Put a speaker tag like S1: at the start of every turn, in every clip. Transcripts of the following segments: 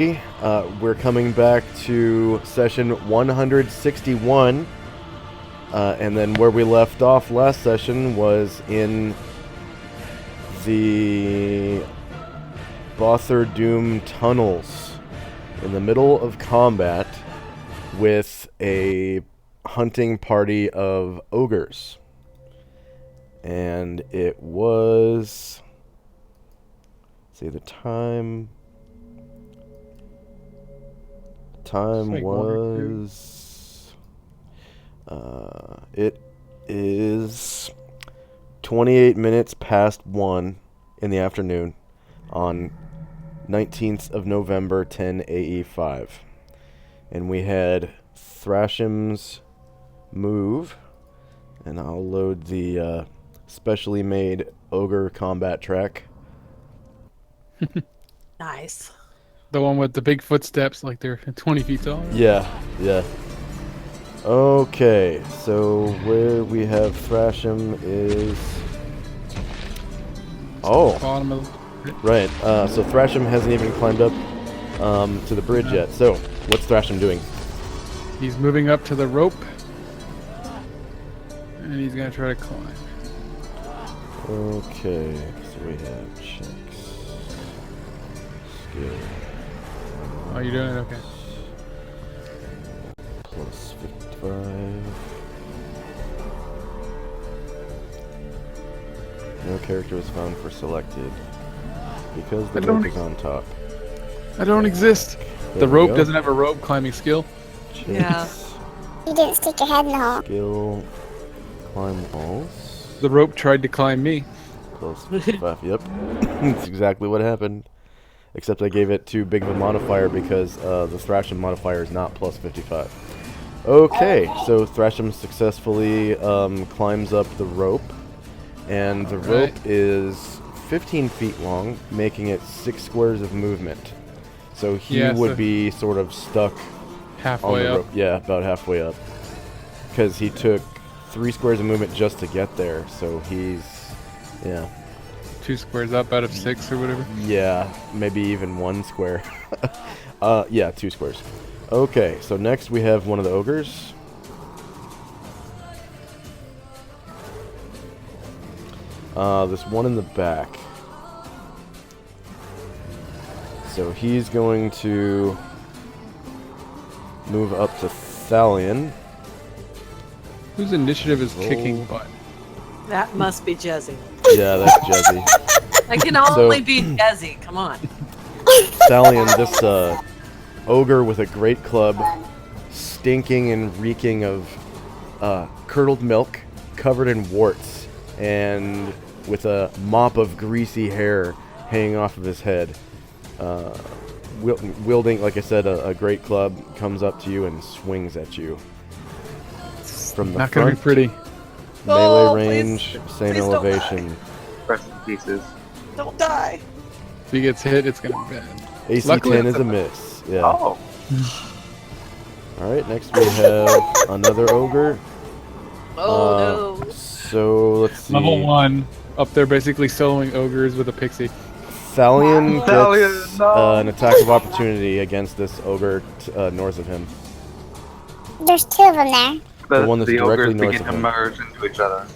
S1: We're coming back to session 161, and then where we left off last session was in the Bother Doom tunnels, in the middle of combat with a hunting party of ogres. And it was, let's see, the time
S2: like
S1: was, it is 28 minutes past 1 in the afternoon on 19th of November, 10 AE5. And we had Thrasham's move, and I'll load the specially made ogre combat track.
S3: Nice.
S2: The one with the big footsteps, like they're 20 feet tall.
S1: Yeah. Okay, so where we have Thrasham is... Oh,
S2: Bottom of
S1: right. So Thrasham hasn't even climbed up to the bridge yet. So, what's Thrasham doing?
S2: He's moving up to the rope, and he's gonna try to climb.
S1: Okay, so we have checks. Skill.
S2: Oh, you're doing it? Okay.
S1: Plus 55. No character was found for selected because the rope is on top.
S2: I don't exist.
S1: There
S2: The
S1: we
S2: rope
S1: go.
S2: doesn't have a rope climbing skill.
S1: Checks.
S3: Yeah.
S4: You didn't stick your head in the hole.
S1: Skill. Climb walls.
S2: The rope tried to climb me.
S1: Plus 55. Yep. That's exactly what happened. Except I gave it too big of a modifier because the Thrasham modifier is not plus 55. Okay, so Thrasham successfully climbs up the rope. And the rope is 15 feet long, making it 6 squares of movement. So he would be sort of stuck on
S2: Halfway
S1: the
S2: up.
S1: rope. Yeah, about halfway up. Because he took 3 squares of movement just to get there. So he's, yeah.
S2: 2 squares up out of 6 or whatever.
S1: Yeah, maybe even 1 square. Yeah, 2 squares. Okay, so next we have one of the ogres. This one in the back. So he's going to move up to Thalion.
S2: Whose initiative is kicking
S1: Roll.
S2: butt?
S3: That must be Jezzy.
S1: Yeah, that's Jezzy.
S3: That can only be Jezzy. Come on.
S1: Thalion, this ogre with a great club, stinking and reeking of curdled milk, covered in warts, and with a mop of greasy hair hanging off of his head. Wielding, like I said, a great club, comes up to you and swings at you. From the
S2: Not gonna be
S1: front,
S2: pretty.
S1: melee
S3: Oh,
S1: range,
S3: please.
S1: same
S3: Please don't
S1: elevation.
S5: Rest in pieces.
S3: Don't die.
S2: If he gets hit, it's gonna be bad.
S1: AC
S2: Luckily
S1: 10
S2: it's
S1: is a miss. Yeah.
S5: Oh,
S1: Alright, next we have another ogre.
S3: Oh no.
S1: So, let's see.
S2: Level 1. Up there basically soloing ogres with a pixie.
S1: Thalion
S5: Thalion,
S1: gets
S5: no.
S1: an attack of opportunity against this ogre north of him.
S4: There's 2 of them there.
S1: The one that's
S5: the
S1: directly
S5: ogres
S1: north
S5: begin
S1: of
S5: to
S1: him.
S5: merge into each other.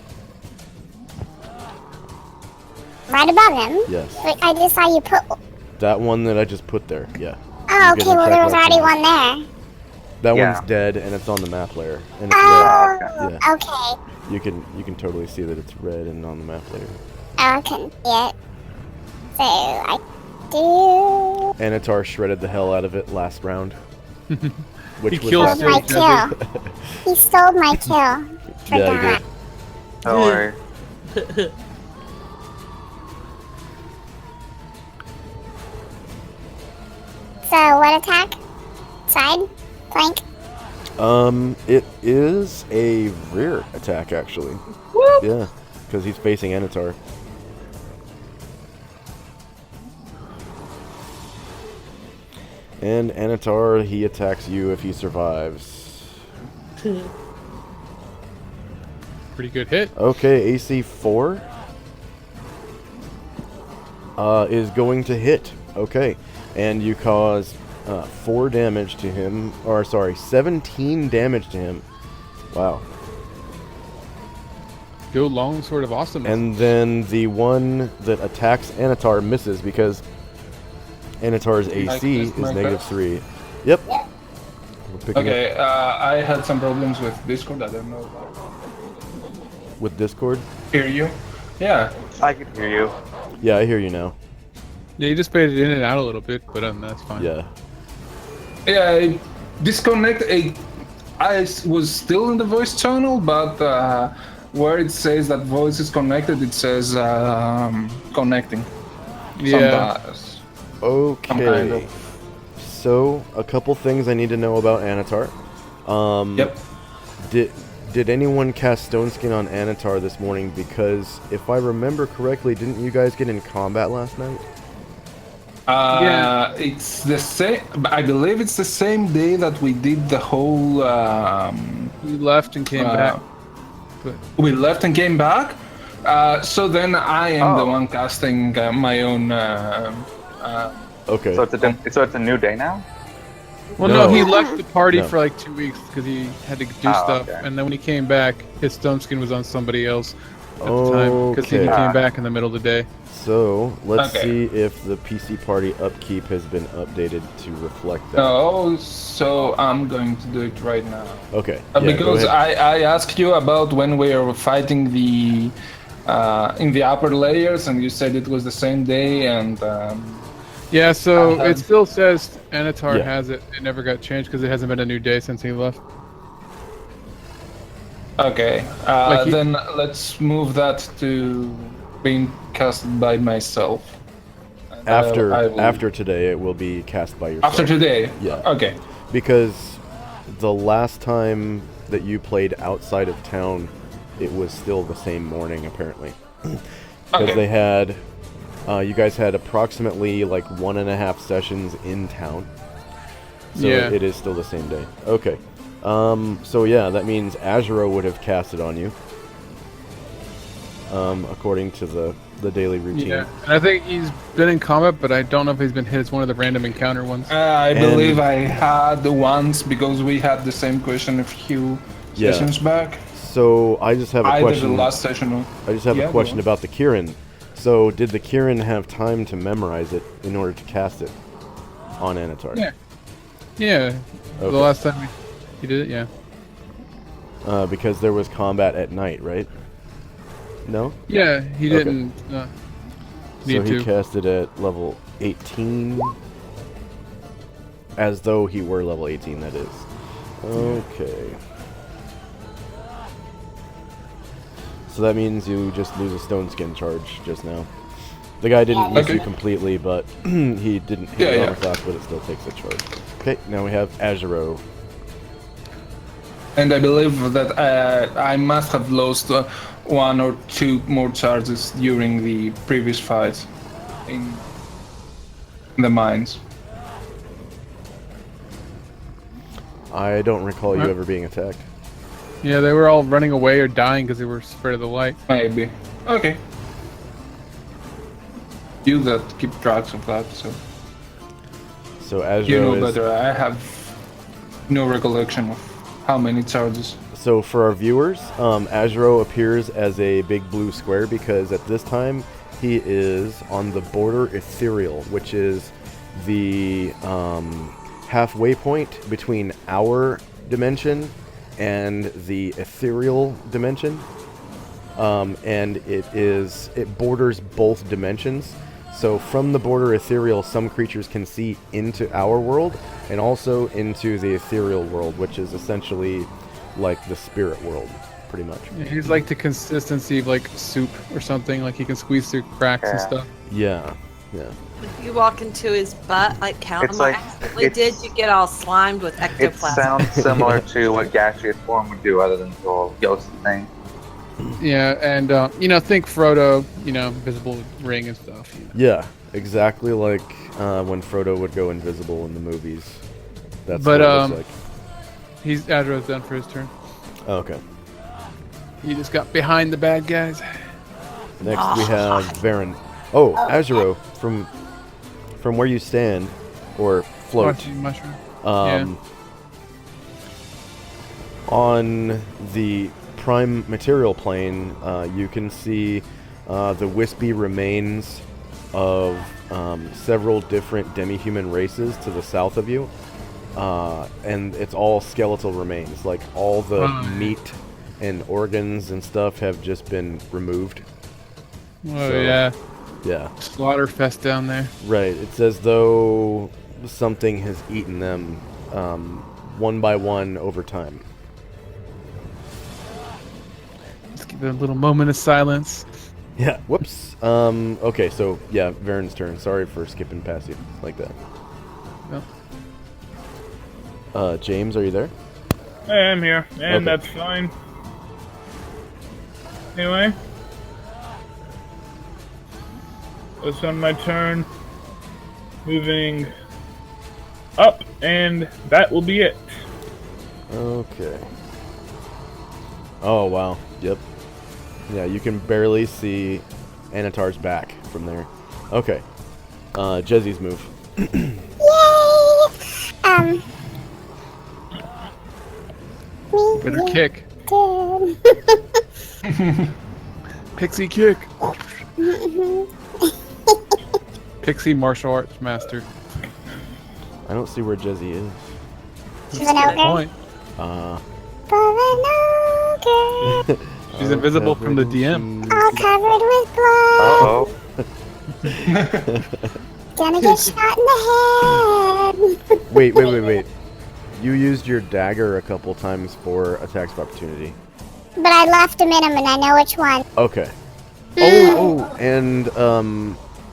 S4: Right above him.
S1: Yes.
S4: Wait, I just saw you put...
S1: That one that I just put there, yeah.
S4: Oh,
S1: You get
S4: okay,
S1: an
S4: well
S1: attack
S4: there was
S1: of
S4: already
S1: opportunity.
S4: one there.
S1: That
S5: Yeah.
S1: one's dead, and it's on the map layer. And it's
S4: Oh,
S1: red. Yeah.
S4: okay.
S1: You can totally see that it's red and on the map layer.
S4: I couldn't see it. So, I do...
S1: Anatar shredded the hell out of it last round. Which
S2: He
S1: was
S2: killed
S1: last
S4: Stole my
S1: week.
S4: kill. He stole my kill. For
S1: Yeah, he
S4: that.
S1: did.
S5: Don't worry.
S4: So, what attack? Side? Flank?
S1: It is a rear attack, actually.
S3: Whoop.
S1: Yeah, because he's facing Anatar. And Anatar, he attacks you if he survives.
S2: Pretty good hit.
S1: Okay, AC 4 is going to hit. Okay, and you cause 4 damage to him, or sorry, 17 damage to him. Wow.
S2: Go longsword of awesomeness.
S1: And then the one that attacks Anatar misses because Anatar's AC is -3. Yep. We're picking
S6: Okay,
S1: up
S6: I had some problems with Discord. I don't know.
S1: with Discord.
S6: Hear you? Yeah.
S5: I can hear you.
S1: Yeah, I hear you now.
S2: Yeah, you just faded in and out a little bit, but that's fine.
S1: Yeah.
S6: Yeah, I was still in the voice channel, but where it says that voice is connected, it says connecting.
S2: Yeah.
S6: Sometimes.
S1: Okay.
S6: kind of.
S1: So, a couple things I need to know about Anatar.
S6: Yep.
S1: Did anyone cast Stone Skin on Anatar this morning? Because if I remember correctly, didn't you guys get in combat last night?
S2: Yeah.
S6: It's the same. I believe it's the same day that we did the whole.
S2: We left and came back. But
S6: We left and came back. So then I am the
S5: Oh.
S6: one casting my own.
S1: Okay.
S5: So it's a new day now?
S2: well,
S1: No.
S2: no, he left the party
S1: No.
S2: for like 2 weeks because he had to do
S5: Oh,
S2: stuff,
S5: okay.
S2: and then when he came back, his stone skin was on somebody else at the time because he
S1: Okay.
S2: came back in the middle of the day.
S1: So, let's
S6: Okay.
S1: see if the PC party upkeep has been updated to reflect that.
S6: Oh, so I'm going to do it right now.
S1: Okay. Yeah, go
S6: Because
S1: ahead.
S6: I asked you about when we were fighting the in the upper layers, and you said it was the same day, and
S2: Yeah, so
S6: Uh-huh.
S2: it still says Anatar
S1: Yeah.
S2: has it. It never got changed because it hasn't been a new day since he left.
S6: okay.
S2: Like
S6: Then let's move that to being casted by myself. And I will-
S1: After today, it will be cast by yourself.
S6: after today.
S1: Yeah.
S6: Okay.
S1: Because the last time that you played outside of town, it was still the same morning, apparently. Because
S6: Okay.
S1: they had, you guys had approximately like 1.5 sessions in town. So
S2: Yeah.
S1: it is still the same day. Okay. So yeah, that means Azuro would have casted on you. According to the daily routine.
S2: Yeah, and I think he's been in combat, but I don't know if he's been hit as one of the random encounter ones.
S6: I believe I had the once because we had the same question a few
S1: Yeah.
S6: sessions back.
S1: So I just have a
S6: Either
S1: question.
S6: the last session or...
S1: I just have
S6: Yeah,
S1: a question
S6: go on.
S1: about the Kirin. So, did the Kirin have time to memorize it in order to cast it on Anatar?
S2: Yeah. Yeah, the
S1: Okay.
S2: last time he did it, yeah.
S1: Because there was combat at night, right? No?
S2: Yeah, he
S1: Okay.
S2: didn't
S1: So
S2: need
S1: he
S2: to.
S1: cast it at level 18. As though he were level 18, that is. Okay. So that means you just lose a stone skin charge just now. The guy didn't miss you
S6: Okay.
S1: completely, but he didn't hit
S6: Yeah,
S1: it on
S6: yeah.
S1: the class, but it still takes a charge. Okay, now we have Azuro.
S6: And I believe that I must have lost 1 or 2 more charges during the previous fights in the mines.
S1: I don't recall you
S2: Huh?
S1: ever being attacked.
S2: Yeah, they were all running away or dying because they were spread of the light.
S6: Maybe. Okay. You that keep tracks of that, so
S1: So Azuro
S6: you know
S1: is...
S6: better. I have no recollection of how many charges.
S1: So for our viewers, Azuro appears as a big blue square because at this time he is on the border ethereal, which is the halfway point between our dimension and the ethereal dimension. And it borders both dimensions. So from the border ethereal, some creatures can see into our world and also into the ethereal world, which is essentially like the spirit world, pretty much.
S2: Yeah, he's like the consistency of like soup or something. Like he can squeeze through cracks and
S5: Yeah.
S2: stuff.
S1: Yeah, yeah.
S3: If you walk into his butt, like Count
S5: It's like-
S3: accidentally
S5: it's-
S3: did, you get all slimed with
S5: It
S3: ectoplasm.
S5: sounds similar to what gaseous form would do, other than the whole ghost thing.
S2: Yeah, and think Frodo, invisible ring and stuff.
S1: Yeah, exactly like when Frodo would go invisible in the movies. That's
S2: But,
S1: what it looks like.
S2: He's Adro's done for his turn.
S1: Oh, okay.
S2: He just got behind the bad guys.
S1: Next we have Varen. Oh, Azuro, from where you stand, or float.
S2: Mushroom.
S1: On the prime material plane, you can see the wispy remains of several different demi-human races to the south of you, and it's all skeletal remains. Like all the meat and organs and stuff have just been removed.
S2: Oh
S1: So,
S2: yeah.
S1: Yeah.
S2: Slaughterfest down there.
S1: Right. It's as though something has eaten them one by one over time.
S2: Let's give it a little moment of silence.
S1: Yeah. Whoops. Okay. So yeah, Varen's turn. Sorry for skipping past you like that.
S2: Well,
S1: James, are you there?
S7: I am here, and
S1: Okay.
S7: that's fine. Anyway, it's on my turn. Moving up, and that will be it.
S1: Okay. Oh wow. Yep. Yeah, you can barely see Anatar's back from there. Okay. Jezzy's move.
S4: Yay!
S2: better kick.
S4: Did.
S2: Pixie kick. Pixie martial arts master.
S1: I don't see where Jezzy is.
S4: She's an ogre.
S2: Point.
S4: For an ogre.
S2: She's invisible from the DM.
S4: All covered with blood.
S5: Uh-oh.
S4: Gonna get shot in the head.
S1: Wait. You used your dagger a couple times for attacks of opportunity.
S4: But I left him in him and I know which one.
S1: Okay. Oh, and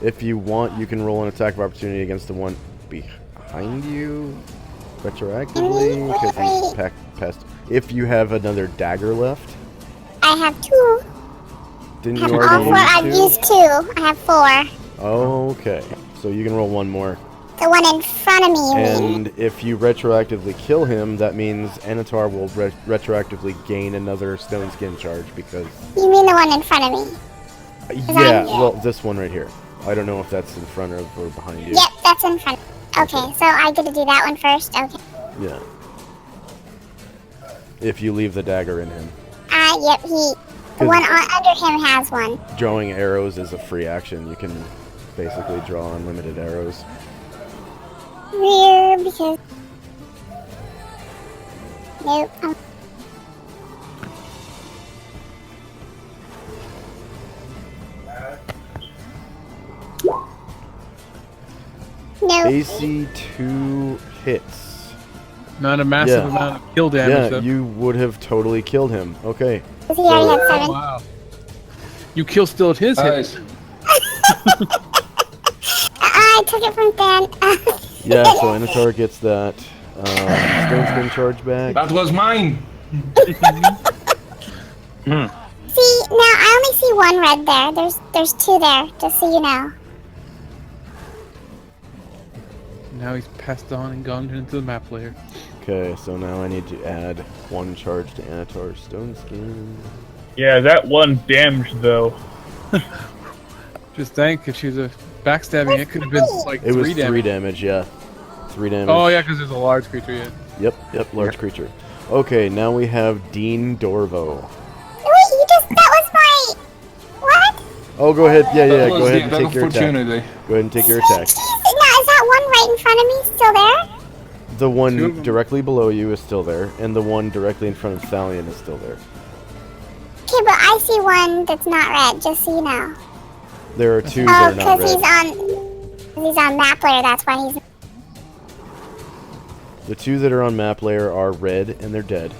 S1: if you want, you can roll an attack of opportunity against the one behind you retroactively because he's past. If you have another dagger left,
S4: I have two.
S1: didn't
S4: I
S1: you
S4: have all four.
S1: already
S4: I've
S1: use two?
S4: used two. I have four.
S1: Okay, so you can roll one more.
S4: The one in front of me, you mean?
S1: And if you retroactively kill him, that means Anatar will retroactively gain another stone skin charge because.
S4: You mean the one in front of me?
S1: Yeah, well, this one right here. I don't know if that's in front of or behind you.
S4: Yep, that's in front. Okay, so I get to do that one first. Okay.
S1: Yeah. If you leave the dagger in him.
S4: Yep, the one under him has one.
S1: Drawing arrows is a free action. You can basically draw unlimited arrows.
S4: Weird, because... Nope. Nope.
S1: AC 2 hits.
S2: Not a massive
S1: Yeah.
S2: amount of kill damage.
S1: Yeah,
S2: though.
S1: you would have totally killed him. Okay.
S4: He already had
S2: Oh,
S4: 7.
S2: wow. You kill still at his hit.
S6: Nice.
S4: I took it from Ben.
S1: Yeah, so Anatar gets that stone skin charge back.
S6: That was mine.
S4: See, now I only see one red there. There's two there, just so you know.
S2: Now he's passed on and gone into the map layer.
S1: Okay, so now I need to add 1 charge to Anatar's stone skin.
S7: Yeah, that one damaged though.
S2: Just think, if she was a backstabbing, it could have been like
S1: It was
S2: 3
S1: 3
S2: damage.
S1: damage, yeah. 3 damage.
S2: Oh yeah, because there's a large creature. Yeah.
S1: Yep, large creature. Okay, now we have Dean Dorvo.
S4: Wait, that was my... What?
S1: Oh, go ahead. Yeah,
S6: That
S1: go
S6: was
S1: ahead
S6: the
S1: and take your attack.
S6: opportunity.
S1: Go ahead and take your attack.
S4: Jeez, now, is that one right in front of me still there?
S1: The
S2: Two of
S1: one
S2: 'em.
S1: directly below you is still there, and the one directly in front of Thalion is still there.
S4: Okay, but I see one that's not red, just so you know.
S1: There are 2
S4: Oh,
S1: that are not
S4: because
S1: red.
S4: he's on map layer, that's why he's...
S1: The 2 that are on map layer are red, and they're dead.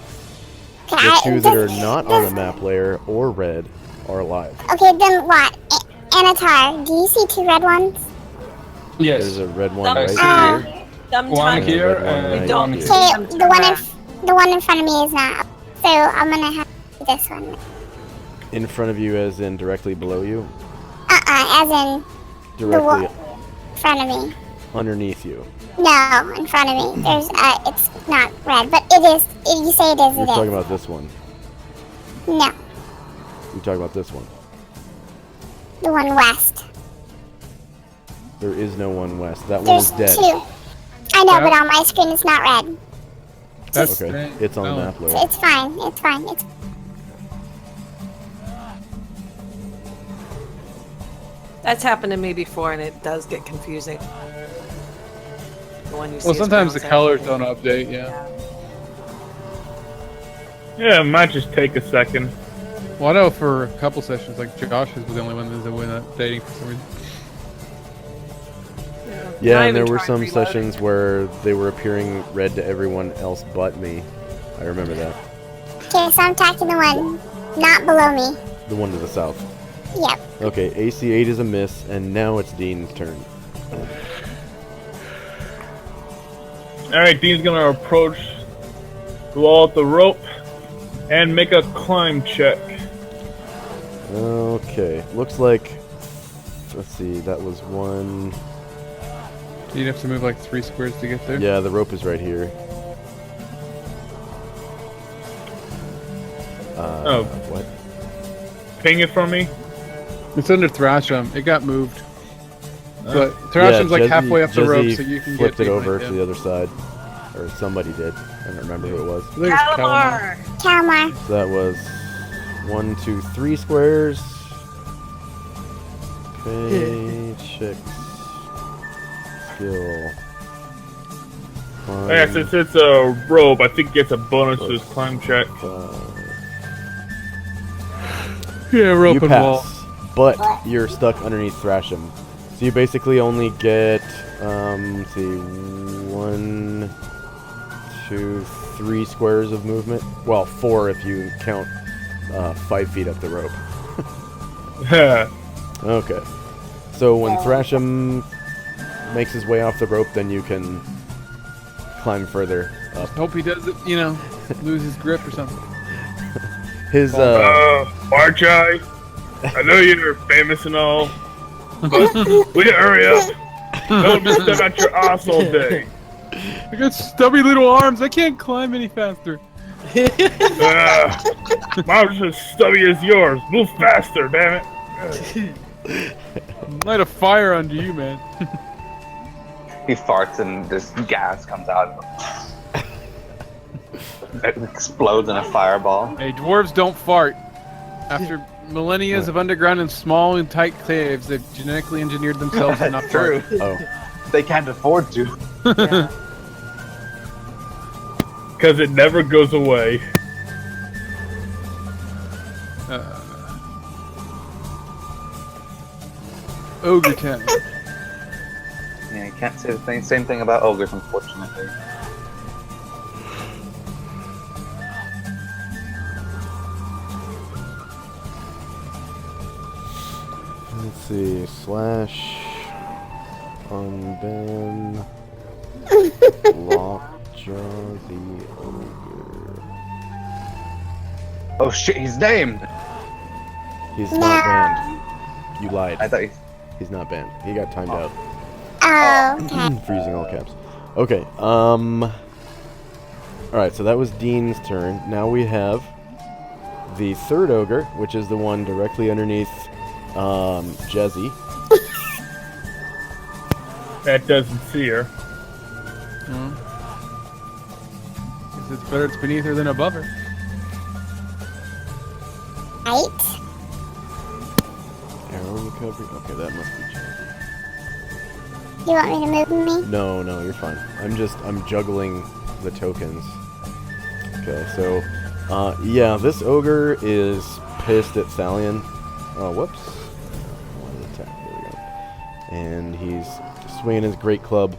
S4: Okay,
S1: The 2 that are not on the map layer or red are alive.
S4: Okay, then what? Anatar, do you see 2 red ones?
S6: Yes.
S1: There's a red one
S3: Some-
S1: right
S4: Uh,
S1: here.
S3: Sometimes
S6: One here
S1: red one
S6: and
S1: right
S3: don't
S6: one
S1: here.
S6: here.
S4: Okay,
S3: I'm
S4: the one in front of me is not. So I'm gonna have to do this one.
S1: In front of you, as in directly below you?
S4: As in
S1: Directly
S4: front of me.
S1: underneath you.
S4: No, in front of me. There's it's not red, but it is. You say it is.
S1: You're
S4: It
S1: talking
S4: is.
S1: about this one.
S4: No,
S1: You're talking about this one.
S4: the one west.
S1: There is no one west. That one
S4: There's
S1: is dead.
S4: 2. I know,
S2: That-
S4: but on my screen it's not red.
S2: That's
S1: Okay, it's on the map layer.
S4: It's fine. It's fine. It's
S3: That's happened to me before, and it does get confusing. The one you see
S2: Well,
S3: is
S2: sometimes the
S3: brown,
S2: colors don't update. Yeah.
S7: Yeah, it might just take a second.
S2: Well, I know for a couple sessions, like Josh was the only one that was updating for some reason.
S1: Yeah,
S3: Not
S1: and there
S3: even
S1: were
S3: trying
S1: some
S3: reloading.
S1: sessions where they were appearing red to everyone else but me. I remember that.
S4: okay. So I'm attacking the one not below me.
S1: The one to the south.
S4: Yep.
S1: Okay, AC8 is a miss, and now it's Dean's turn.
S7: Alright, Dean's gonna approach the wall with the rope and make a climb check.
S1: Okay, looks like... Let's see, that was one...
S2: You'd have to move like 3 squares to get there.
S1: Yeah, the rope is right here.
S7: Oh.
S1: What?
S7: Ping it for me.
S2: It's under Thrasham. It got moved. But Thrasham's like
S1: Jesse-
S2: halfway up the rope,
S1: Jesse
S2: so you can
S1: flipped
S2: get
S1: it over
S2: behind
S1: to
S2: him.
S1: the other side. Or somebody did. I don't remember who it was.
S2: I think it's Calamar.
S3: Calamar!
S4: Kalmar.
S1: So that was 1, 2, 3 squares. Okay, check. Skill.
S7: Yeah, since it's a rope, I think it gets a bonus to his climb check.
S2: Yeah, rope
S1: You
S2: and wall.
S1: pass, but you're stuck underneath Thrasham. So you basically only get, let's see, 1, 2, 3 squares of movement. Well, 4 if you count 5 feet up the rope. Okay. So when Thrasham makes his way off the rope, then you can climb further up.
S2: Hope he doesn't, lose his grip or something.
S1: His,
S7: Marchai, I know you're famous and all, but will you hurry up? Don't just step out your ass all day.
S2: I got stubby little arms. I can't climb any faster.
S7: Mine's as stubby as yours. Move faster, damn it.
S2: Light a fire under you, man.
S5: He farts and this gas comes out. It explodes in a fireball.
S2: Hey, dwarves don't fart. After millennia of underground and small and tight caves, they've genetically engineered themselves to not
S5: True.
S2: fart.
S1: oh,
S5: They can't afford to.
S7: Because it never goes away.
S2: Ogre Town.
S5: Yeah, you can't say the same thing about ogres, unfortunately.
S1: let's see, slash, unban, lockjaw the ogre.
S5: Oh shit, he's named!
S1: He's
S4: No.
S1: not banned. You lied.
S5: I thought
S1: He's not banned. He got timed out.
S4: Oh, okay.
S1: Freezing all caps. Okay, Alright, so that was Dean's turn. Now we have the third ogre, which is the one directly underneath Jezzy.
S7: That doesn't see her.
S2: It's better it's beneath her than above her.
S4: Right.
S1: Arrow recovery. Okay, that must be Jezzy.
S4: You want me to move me?
S1: No, you're fine. I'm juggling the tokens. Okay, so, yeah, this ogre is pissed at Thalion. Oh, whoops. One attack, there we go. And he's swinging his great club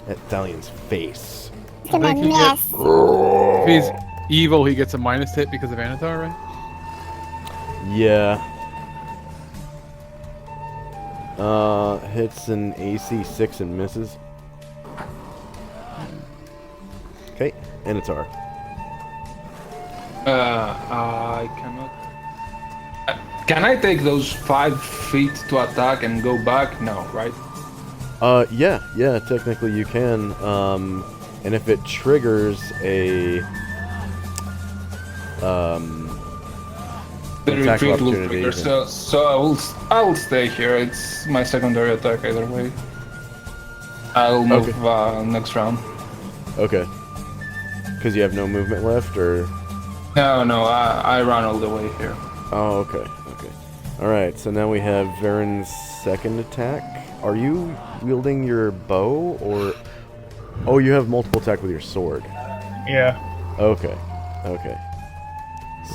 S1: at Thalion's face.
S4: It's gonna
S2: think he
S4: miss.
S2: If he's evil, he gets a minus hit because of Anatar, right?
S1: Yeah. Hits an AC 6 and misses. Okay, and it's R.
S6: I cannot. Can I take those 5 feet to attack and go back? No, right?
S1: Yeah, technically you can. And if it triggers a
S6: The
S1: attack
S6: retreat will
S1: opportunity,
S6: trigger,
S1: then-
S6: so I will stay here. It's my secondary attack either way. I'll move next round.
S1: Okay. Because you have no movement left, or?
S6: No, I run all the way here.
S1: Oh, okay. Alright, so now we have Varen's second attack. Are you wielding your bow, or... Oh, you have multiple attack with your sword.
S7: Yeah.
S1: Okay.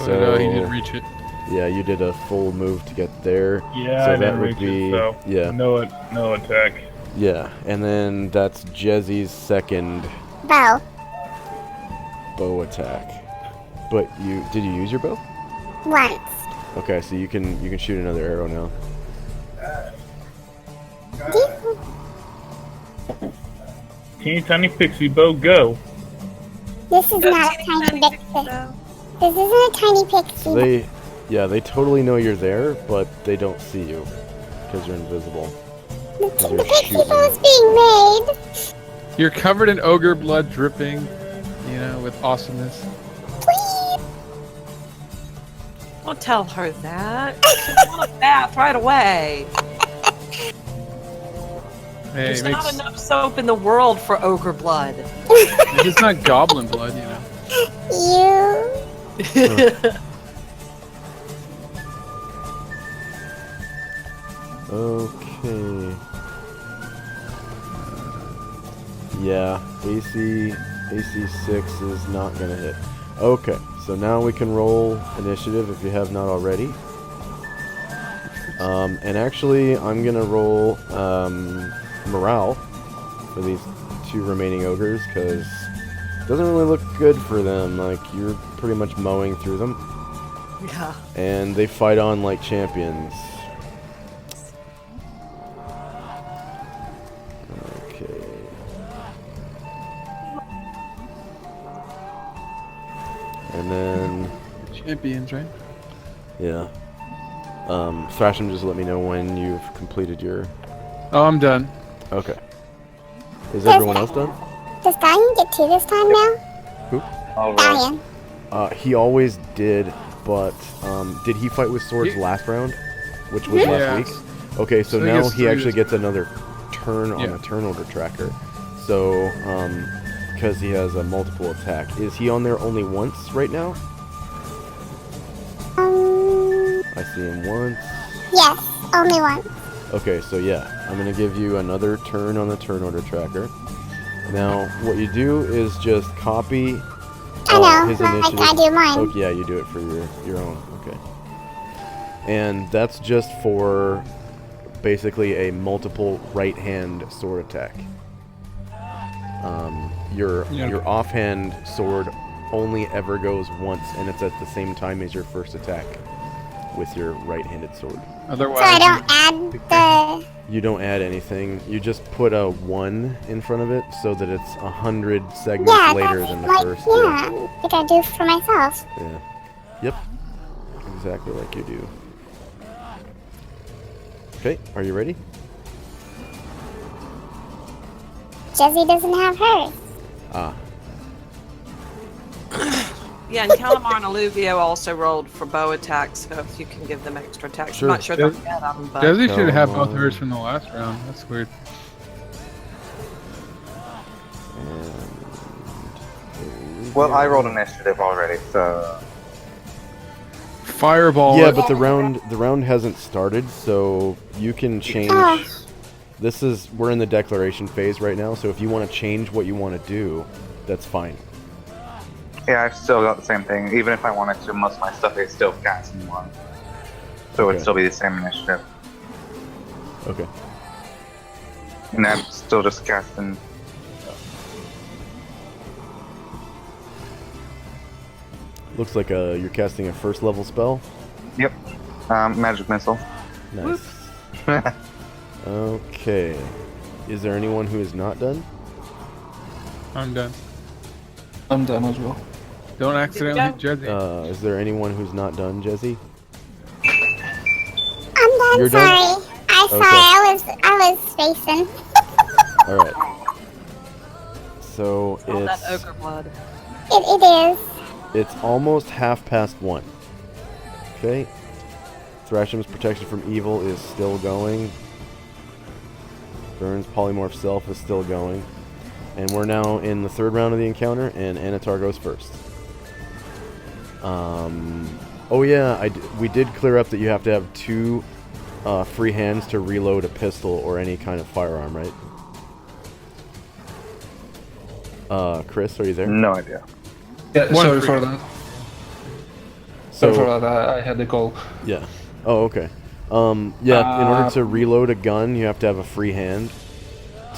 S2: So he did reach it.
S1: Yeah, you did a full move to get there.
S7: Yeah,
S1: so
S7: I
S1: that
S7: didn't
S1: would
S7: reach
S1: be...
S7: it, so
S1: Yeah.
S7: no attack.
S1: Yeah, and then that's Jezzy's second
S4: Bow.
S1: bow attack. But did you use your bow?
S4: Once.
S1: Okay, so you can shoot another arrow now.
S7: Teeny tiny pixie bow, go.
S4: This is not a tiny pixie. This isn't a tiny pixie.
S1: So they totally know you're there, but they don't see you because you're invisible.
S4: The pixie bow is being made.
S2: You're covered in ogre blood dripping, with awesomeness.
S4: Please.
S3: Don't tell her that. She want a bath right away.
S2: Hey,
S3: There's not enough soap in the world for ogre blood.
S2: it's not goblin blood,
S4: You.
S1: Okay. Yeah, AC 6 is not gonna hit. Okay, so now we can roll initiative if you have not already. And actually, I'm gonna roll morale for these 2 remaining ogres, because it doesn't really look good for them. Like, you're pretty much mowing through them.
S3: Yeah.
S1: And they fight on like champions. Okay. And then...
S2: champions, right?
S1: Yeah. Thrasham, just let me know when you've completed your...
S2: Oh, I'm done.
S1: Okay. Is everyone else done?
S4: Does Diane get 2 this time now?
S1: Who?
S5: All right.
S4: Diane.
S1: He always did, but did he fight with swords last round? Which was last
S2: Yeah.
S1: week? Okay, so
S2: So he
S1: now
S2: gets
S1: he
S2: 3
S1: actually
S2: this
S1: gets another turn on the turn order tracker. So, because he has a multiple attack. Is he on there only once right now? I see him once.
S4: Yes, only one.
S1: Okay, so yeah, I'm going to give you another turn on the turn order tracker. Now, what you do is just copy
S4: I know,
S1: his
S4: like
S1: initiative.
S4: I do mine.
S1: Oh, yeah, you do it for your own. Okay. And that's just for basically a multiple right-hand sword attack. Your offhand sword only ever goes once, and it's at the same time as your first attack with your right-handed sword.
S2: Otherwise,
S4: So I don't add the...
S1: You don't add anything. You just put a 1 in front of it so that it's 100 segments
S4: Yeah,
S1: later
S4: that's
S1: than the
S4: like,
S1: first.
S4: yeah, like I do for myself.
S1: Yeah. Yep. Exactly like you do. Okay, are you ready?
S4: Jezzy doesn't have hers.
S1: Ah.
S3: Yeah, and Calamar and Alluvio also rolled for bow attacks, so if you can give them extra attacks.
S1: Sure.
S3: I'm not sure they'll get them, but...
S2: Desi should have both
S1: Come on.
S2: hers from the last round. That's weird.
S5: Well, I rolled initiative already, so
S2: Fireball.
S1: Yeah, but the round hasn't started, so you can change.
S4: Oh.
S1: We're in the declaration phase right now, so if you want to change what you want to do, that's fine.
S5: yeah, I've still got the same thing. Even if I wanted to, most of my stuff is still cast in 1. So
S1: Okay.
S5: it'd still be the same initiative.
S1: Okay.
S5: And I'm still just casting.
S1: Looks like you're casting a first level spell.
S5: Yep. Magic missile.
S1: Nice. Okay. Is there anyone who is not done?
S2: I'm done.
S6: I'm done as well.
S2: Don't accidentally hit Jezzy.
S1: Is there anyone who's not done, Jezzy?
S4: I'm done,
S1: You're
S4: sorry.
S1: done?
S4: I'm sorry, I was spacing.
S1: All right. So
S3: All that
S1: it's
S3: ogre blood.
S4: It is.
S1: it's almost 1:30. Okay. Thrasham's protection from evil is still going. Burns Polymorph Self is still going. And we're now in the third round of the encounter, and Anatar goes first. Oh yeah, we did clear up that you have to have 2 free hands to reload a pistol or any kind of firearm, right? Chris, are you there?
S5: No idea.
S6: Yeah,
S2: One
S6: sorry
S2: free.
S6: for that.
S1: So,
S6: Sorry for that. I had the call.
S1: yeah. Oh, okay. Yeah, in order to reload a gun, you have to have a free hand.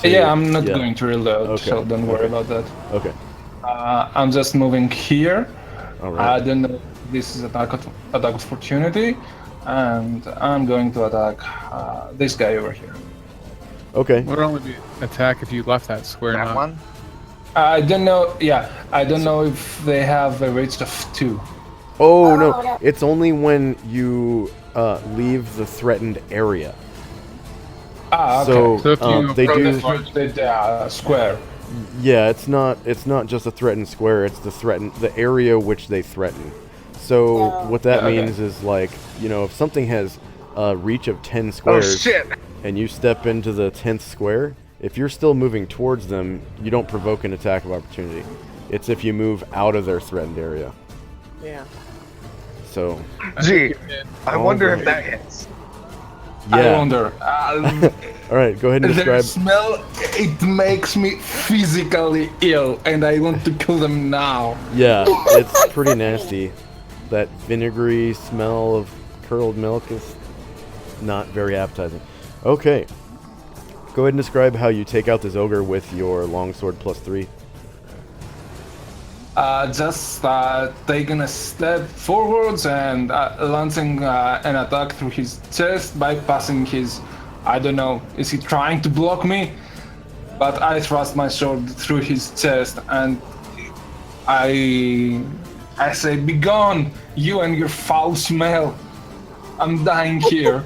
S6: Yeah, I'm not
S1: yeah.
S6: going to reload,
S1: Okay,
S6: so don't worry
S1: okay.
S6: about that.
S1: Okay.
S6: I'm just moving here.
S1: All
S6: I
S1: right.
S6: don't know if this is attack opportunity, and I'm going to attack this guy over here.
S1: Okay.
S2: Would only be attack if you left that square.
S5: That
S2: not-
S5: one?
S6: I don't know. Yeah, I don't know if they have a range of 2.
S1: Oh no, it's only when you leave the threatened area.
S6: Ah, okay.
S1: So,
S2: So if you
S1: they do.
S6: The square.
S1: Yeah, it's not just a threatened square. It's the area which they threaten. So what that
S6: Okay.
S1: means is, like, you know, if something has a reach of 10
S5: Oh
S1: squares
S5: shit!
S1: and you step into the 10th square, if you're still moving towards them, you don't provoke an attack of opportunity. It's if you move out of their threatened area.
S3: Yeah.
S1: So
S5: Gee, I wonder if
S1: Alright.
S5: that hits.
S6: I
S1: yeah.
S6: wonder.
S1: All right, go ahead and
S6: Their
S1: describe.
S6: smell, it makes me physically ill, and I want to kill them now.
S1: Yeah, it's pretty nasty. That vinegary smell of curdled milk is not very appetizing. Okay. Go ahead and describe how you take out this ogre with your longsword +3.
S6: Just taking a step forwards and launching an attack through his chest, bypassing his. I don't know, is he trying to block me? But I thrust my sword through his chest and I say, "Begone, you and your foul smell! I'm dying here."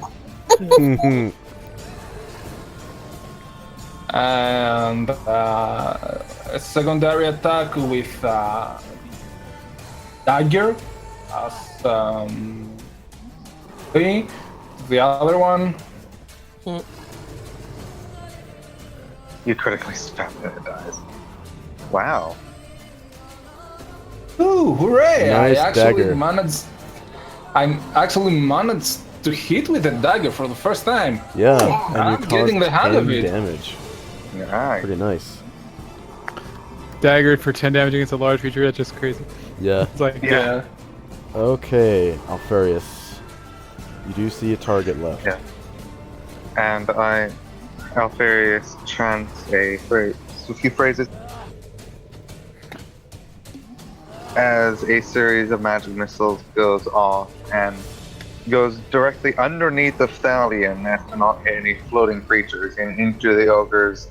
S6: And a secondary attack with dagger as three. The other one,
S5: You critically stab it and it dies. Wow.
S6: ooh, hooray!
S1: Nice dagger.
S6: I actually managed to hit with a dagger for the first time.
S1: Yeah,
S6: I'm
S1: and you
S6: getting
S1: caused
S6: the hang of
S1: 10
S6: it.
S1: damage.
S5: Nice.
S1: Pretty nice.
S2: Daggered for 10 damage against a large creature. That's just crazy.
S1: Yeah.
S2: It's like
S5: Yeah.
S1: Okay, Alfarius. You do see a target left.
S5: Yeah. And Alfarius chants a few phrases as a series of magic missiles goes off and goes directly underneath the Thalion as to not hit any floating creatures and into the ogre's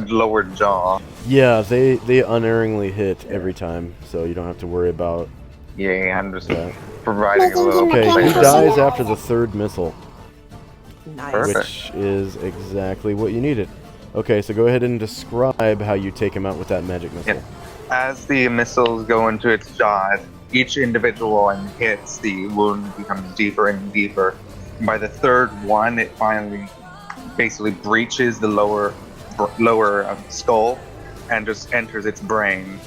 S5: lower jaw.
S1: Yeah, they unerringly hit every time, so you don't have to worry about
S5: Yeah, I'm just
S1: that.
S5: providing a little.
S1: Okay, he
S4: Okay.
S1: dies after the third missile,
S3: Nice.
S5: Perfect.
S1: which is exactly what you needed. Okay, so go ahead and describe how you take him out with that magic missile.
S5: Yep. As the missiles go into its jaw, each individual one hits, the wound becomes deeper and deeper. By the third one, it finally basically breaches the lower skull and just enters its brain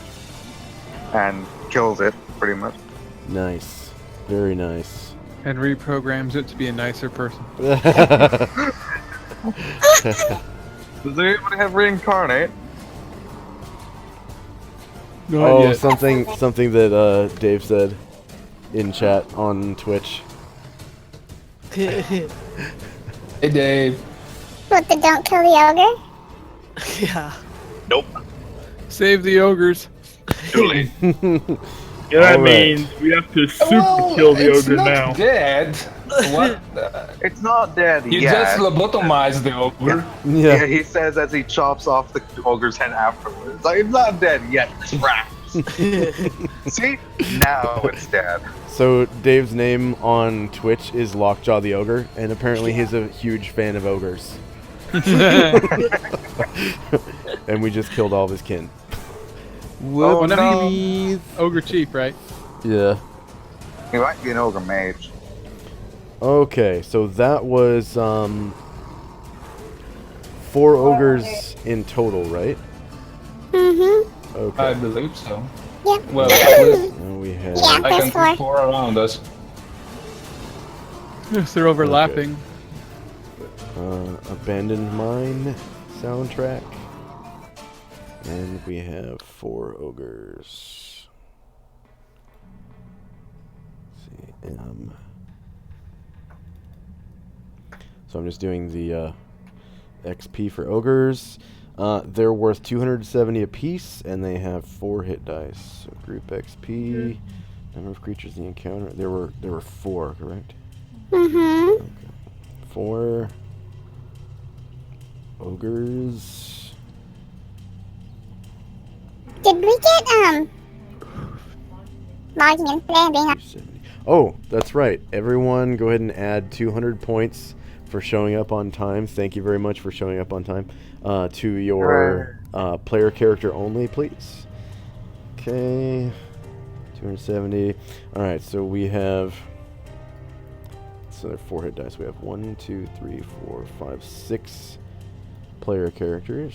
S5: and kills it, pretty much.
S1: Nice. Very nice.
S2: and reprograms it to be a nicer person.
S5: Does anybody have reincarnate?
S2: Not
S1: Oh,
S2: yet.
S1: something that Dave said in chat on Twitch.
S6: Hey Dave.
S4: What, the don't kill the ogre?
S3: Yeah.
S5: Nope.
S2: Save the ogres.
S5: Too late.
S7: Yeah, that
S1: Alright.
S7: means we have to super kill the
S6: it's
S7: ogre
S6: not
S7: now.
S6: dead. What?
S5: It's not dead
S6: You
S5: yet.
S6: just lobotomized the ogre.
S5: Yeah,
S1: Yeah.
S5: he says as he chops off the ogre's head afterwards. Like, it's not dead yet. Crap. See? Now it's dead.
S1: So Dave's name on Twitch is Lockjaw the Ogre, and apparently he's a huge fan of ogres. And we just killed all of his kin.
S5: Oh, no.
S1: Whoopsies.
S2: Ogre chief, right?
S1: Yeah.
S5: He might be an ogre mage.
S1: Okay, so that was 4 4 ogres in total, right?
S4: Mm-hmm.
S1: Okay.
S6: I believe so.
S4: Yeah.
S6: Well, at least
S1: And we have.
S4: Yeah.
S6: I can
S4: There's
S6: see 4 around us.
S2: Yes, they're overlapping.
S1: Abandoned Mine soundtrack. And we have 4 ogres. Let's see, so I'm just doing the XP for ogres. They're worth 270 apiece, and they have 4 hit dice. So group XP, number of creatures in the encounter. There were 4, correct?
S4: Mm-hmm.
S1: Okay. 4 ogres.
S4: Did we get logging in today and being
S1: 270. Oh, that's right. Everyone, go ahead and add 200 points for showing up on time. Thank you very much for showing up on time. To your player character only, please. Okay. 270. Alright, so we have. So they're 4 hit dice. We have 1, 2, 3, 4, 5, 6 player characters.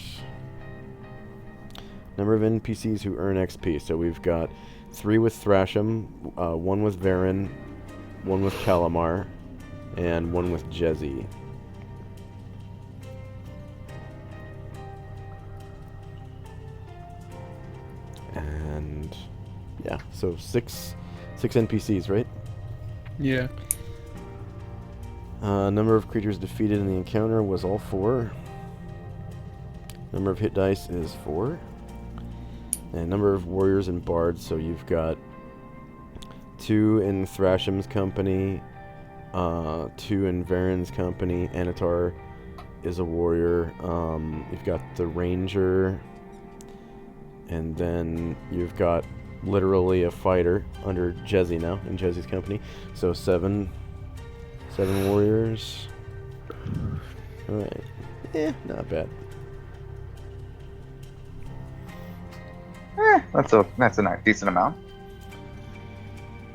S1: Number of NPCs who earn XP. So we've got 3 with Thrasham, 1 with Varen, 1 with Kalamar, and 1 with Jezzy. And yeah, so six NPCs, right?
S2: Yeah.
S1: Number of creatures defeated in the encounter was all 4. Number of hit dice is 4. And number of warriors and bards, so you've got 2 in Thrasham's company, 2 in Varen's company. Anatar is a warrior. You've got the ranger, and then you've got literally a fighter under Jezzy now, in Jezzy's company. So 7 warriors. Alright. Not bad.
S5: That's a nice, decent amount.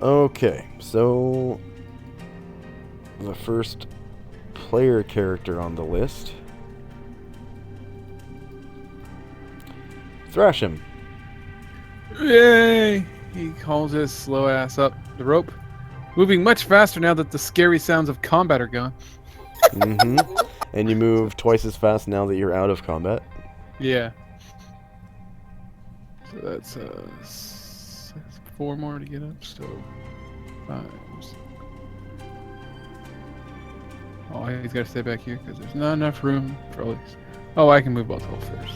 S1: Okay, so the first player character on the list, Thrasham.
S2: Yay! He calls his slow ass up the rope, moving much faster now that the scary sounds of combat are gone.
S1: Mm-hmm. And you move twice as fast now that you're out of combat.
S2: Yeah. So that's 4 more to get up, so 5. Oh, he's got to stay back here because there's not enough room for all these. Oh, I can move both of them first.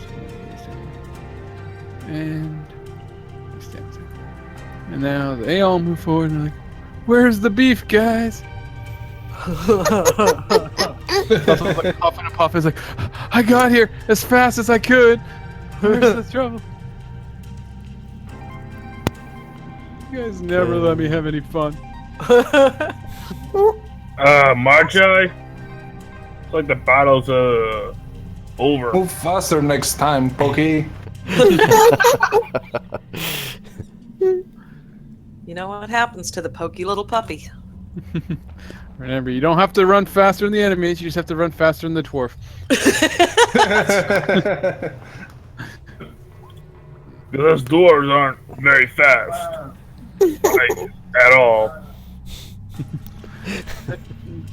S2: And he stands there. And now they all move forward and they're like, "Where's the beef, guys?" Puff's like puffing and puffing. He's like, "I got here as fast as I could. Where's the trouble? You guys never let me have any fun."
S7: Marjai? It's like the battle's over.
S6: Move faster next time, Pokey.
S3: You know what happens to the pokey little puppy.
S2: Remember, you don't have to run faster than the enemies. You just have to run faster than the dwarf.
S7: Those dwarves aren't very fast. Like, at all.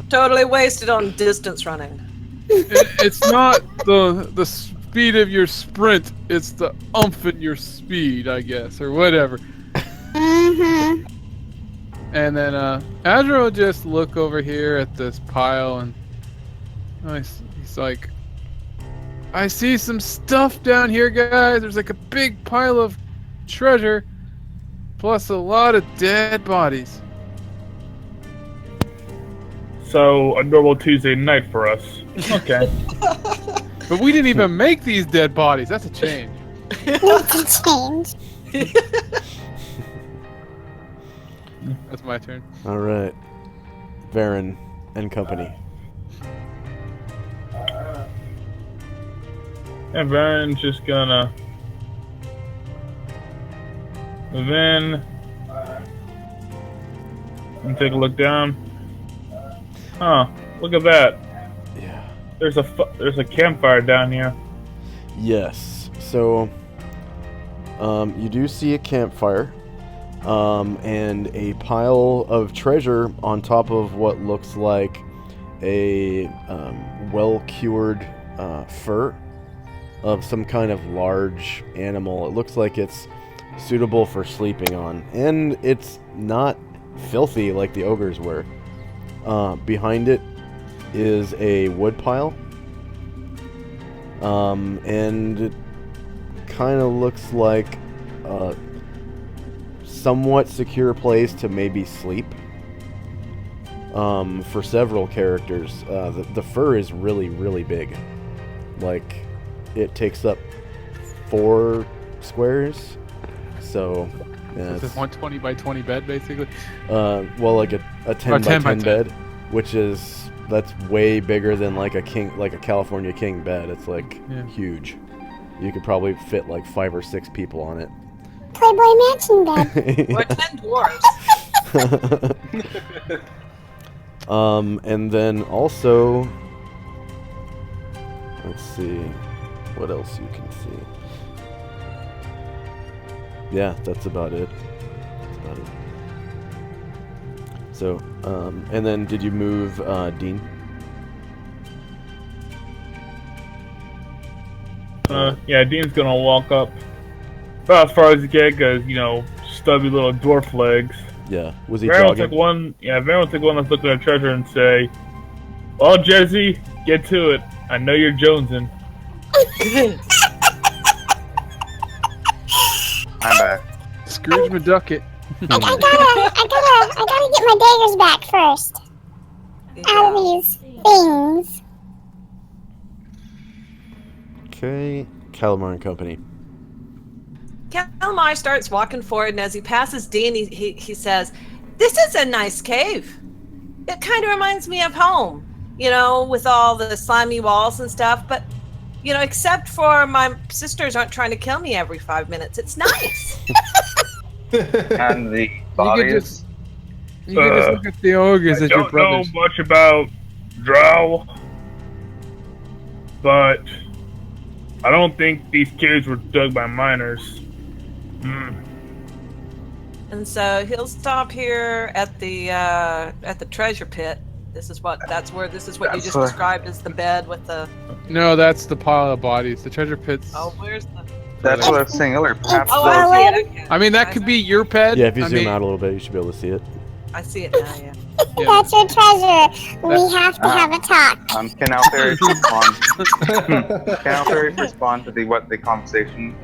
S3: Totally wasted on distance running.
S2: It's not the speed of your sprint. It's the oomph in your speed, I guess, or whatever.
S4: Mm-hmm.
S2: And then Azra will just look over here at this pile, and he's like, "I see some stuff down here, guys. There's like a big pile of treasure, plus a lot of dead bodies."
S7: So, a normal Tuesday night for us. Okay.
S2: But we didn't even make these dead bodies. That's a change.
S4: It's a change.
S2: That's my turn.
S1: Alright. Varen and company.
S7: And Varen's just gonna move in and take a look down. Huh, look at that.
S1: Yeah.
S7: there's a campfire down here.
S1: Yes. So, you do see a campfire, and a pile of treasure on top of what looks like a well-cured fur of some kind of large animal. It looks like it's suitable for sleeping on, and it's not filthy like the ogres were. Behind it is a wood pile, and it kind of looks like a somewhat secure place to maybe sleep for several characters. The fur is really big. Like, it takes up 4 squares. So, yeah,
S2: It's a 120 by 20 bed, basically.
S1: well, like a 10 by 10 bed, which is, that's way bigger than like a California king bed. It's like huge. You could probably fit like 5 or 6 people on it.
S4: Playboy Mansion bed.
S3: Or 10 dwarves.
S1: And then also, let's see what else you can see. Yeah, that's about it. So, and then did you move Dean?
S7: Yeah, Dean's gonna walk up about as far as he can, cause stubby little dwarf legs.
S1: Yeah, was he
S7: Varen will
S1: jogging?
S7: take one. Yeah, Varen will take one that's looking at treasure and say, "Well, Jesse, get to it. I know you're jonesing."
S5: I'm back.
S2: Scrooge McDucket.
S4: I gotta get my daggers back first. Out of these things.
S1: Okay, Calamar and Company.
S3: Calamar starts walking forward, and as he passes Dean, he says, "This is a nice cave. It kind of reminds me of home, with all the slimy walls and stuff, but, except for my sisters aren't trying to kill me every 5 minutes. It's nice."
S5: And the bodies.
S2: You can just look at the ogres
S7: I
S2: as your
S7: don't know
S2: brothers.
S7: much about Drow, but I don't think these caves were dug by miners.
S3: And so he'll stop here at the treasure pit. This is what you just described as the bed with the.
S2: No, that's the pile of bodies. The treasure pits.
S3: Oh, where's the?
S5: That's what I was saying earlier. Perhaps
S3: Oh,
S5: those.
S3: I see it. Okay.
S2: I mean, that could be your pet.
S1: Yeah, if you
S2: I
S1: zoom
S2: mean,
S1: out a little bit, you should be able to see it.
S3: I see it now. Yeah.
S4: That's your treasure. We have to have a talk.
S5: Can Alferis respond? Can Alferis respond to the conversation?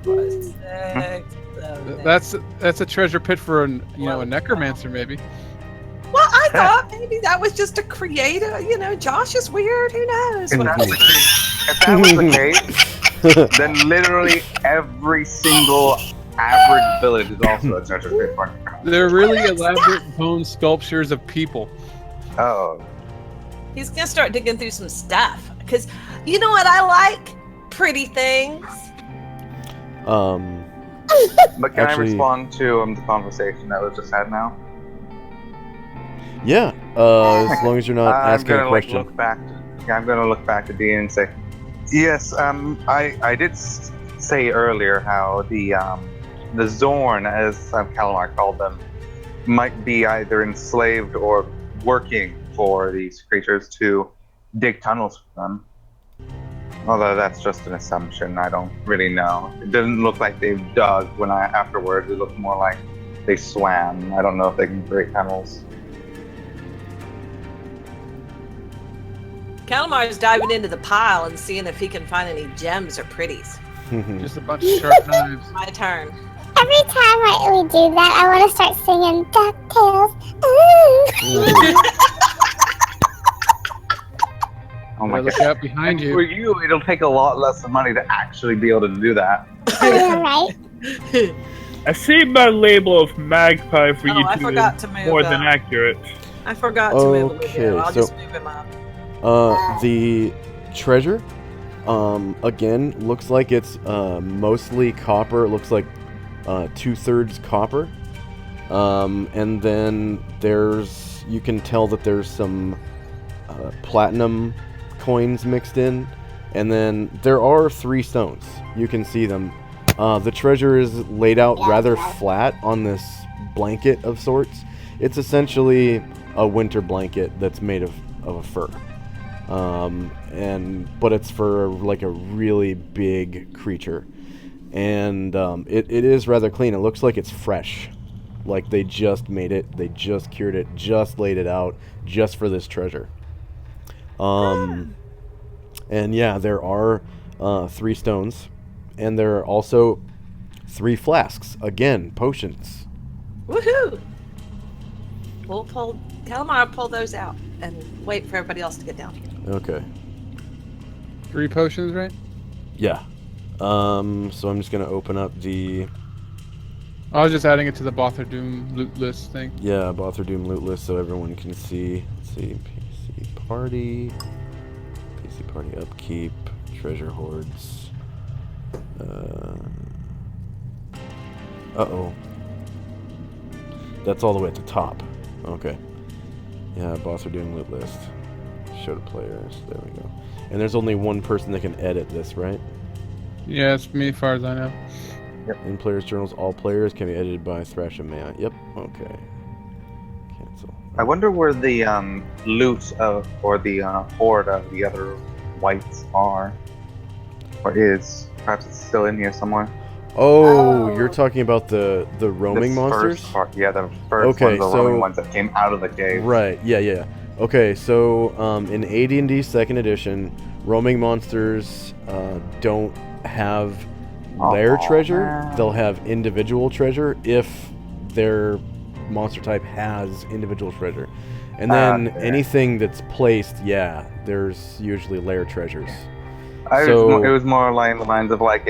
S3: 3, 6, 7, 8.
S2: That's a treasure pit for a necromancer, maybe.
S3: Well, I thought maybe that was just a creator. Josh is weird. Who knows?
S5: If that was the case, then literally every single average village is also a treasure pit.
S2: They're really elaborate bone sculptures of people.
S5: Oh.
S3: He's gonna start digging through some stuff because you know what I like? Pretty things.
S5: But can
S1: Actually-
S5: I respond to the conversation that was just had now?
S1: Yeah, as long as you're not
S5: I'm
S1: asking a
S5: gonna
S1: question.
S5: look back. I'm gonna look back at Dean and say, yes. I did say earlier how the Zorn, as Calamar called them, might be either enslaved or working for these creatures to dig tunnels for them. Although that's just an assumption, I don't really know. It didn't look like they dug afterwards. It looked more like they swam. I don't know if they can break tunnels.
S3: Calamar's diving into the pile and seeing if he can find any gems or pretties.
S2: Just a bunch of sharp knives.
S3: My turn.
S4: Every time we do that, I want to start singing DuckTales. Ooh.
S5: Oh my
S2: Look
S5: god.
S2: out behind
S5: For
S2: you.
S5: you, it'll take a lot less money to actually be able to do that.
S4: Yeah, right?
S7: I see my label of magpie for
S3: Oh,
S7: you
S3: I
S7: two
S3: forgot
S7: is
S3: to move
S7: more
S3: that.
S7: than accurate.
S3: I forgot to move him
S1: Okay,
S3: again. I'll
S1: so-
S3: just move him up.
S1: The treasure, again, looks like it's mostly copper. It looks like 2/3 copper. And then you can tell that there's some platinum coins mixed in, and then there are 3 stones. You can see them. The treasure is laid out rather flat on this blanket of sorts. It's essentially a winter blanket that's made of a fur. But it's for like a really big creature. And it is rather clean. It looks like it's fresh. Like they just made it, they just cured it, just laid it out just for this treasure. And yeah, there are 3 stones. And there are also 3 flasks. Again, potions.
S3: Woohoo! We'll pull Calamar, pull those out and wait for everybody else to get down here.
S1: Okay.
S2: 3 potions, right?
S1: Yeah. So I'm just gonna open up the
S2: I was just adding it to the Bother Doom loot list thing.
S1: Bother Doom loot list so everyone can see. Let's see, PC party upkeep, treasure hoards. Uh-oh. That's all the way at the top. Okay. Yeah, Bother Doom loot list. Show to players. There we go. And there's only one person that can edit this, right?
S2: Yeah, it's me as far as I know.
S1: In players' journals, all players can be edited by Thrash and Maya. Yep. Okay. Cancel.
S5: I wonder where the loot of, or the horde of the other whites are. Or is. Perhaps it's still in here somewhere.
S1: Oh, you're talking about the roaming
S5: This
S1: monsters?
S5: First part, yeah, the first
S1: Okay,
S5: ones, the roaming ones that came out of the cave.
S1: Right, yeah. Okay, so in AD&D 2nd edition, roaming monsters don't have lair treasure.
S5: Man.
S1: They'll have individual treasure if their monster type has individual treasure. And then
S5: Okay.
S1: anything that's placed, yeah, there's usually lair treasures.
S5: It was more along the lines of like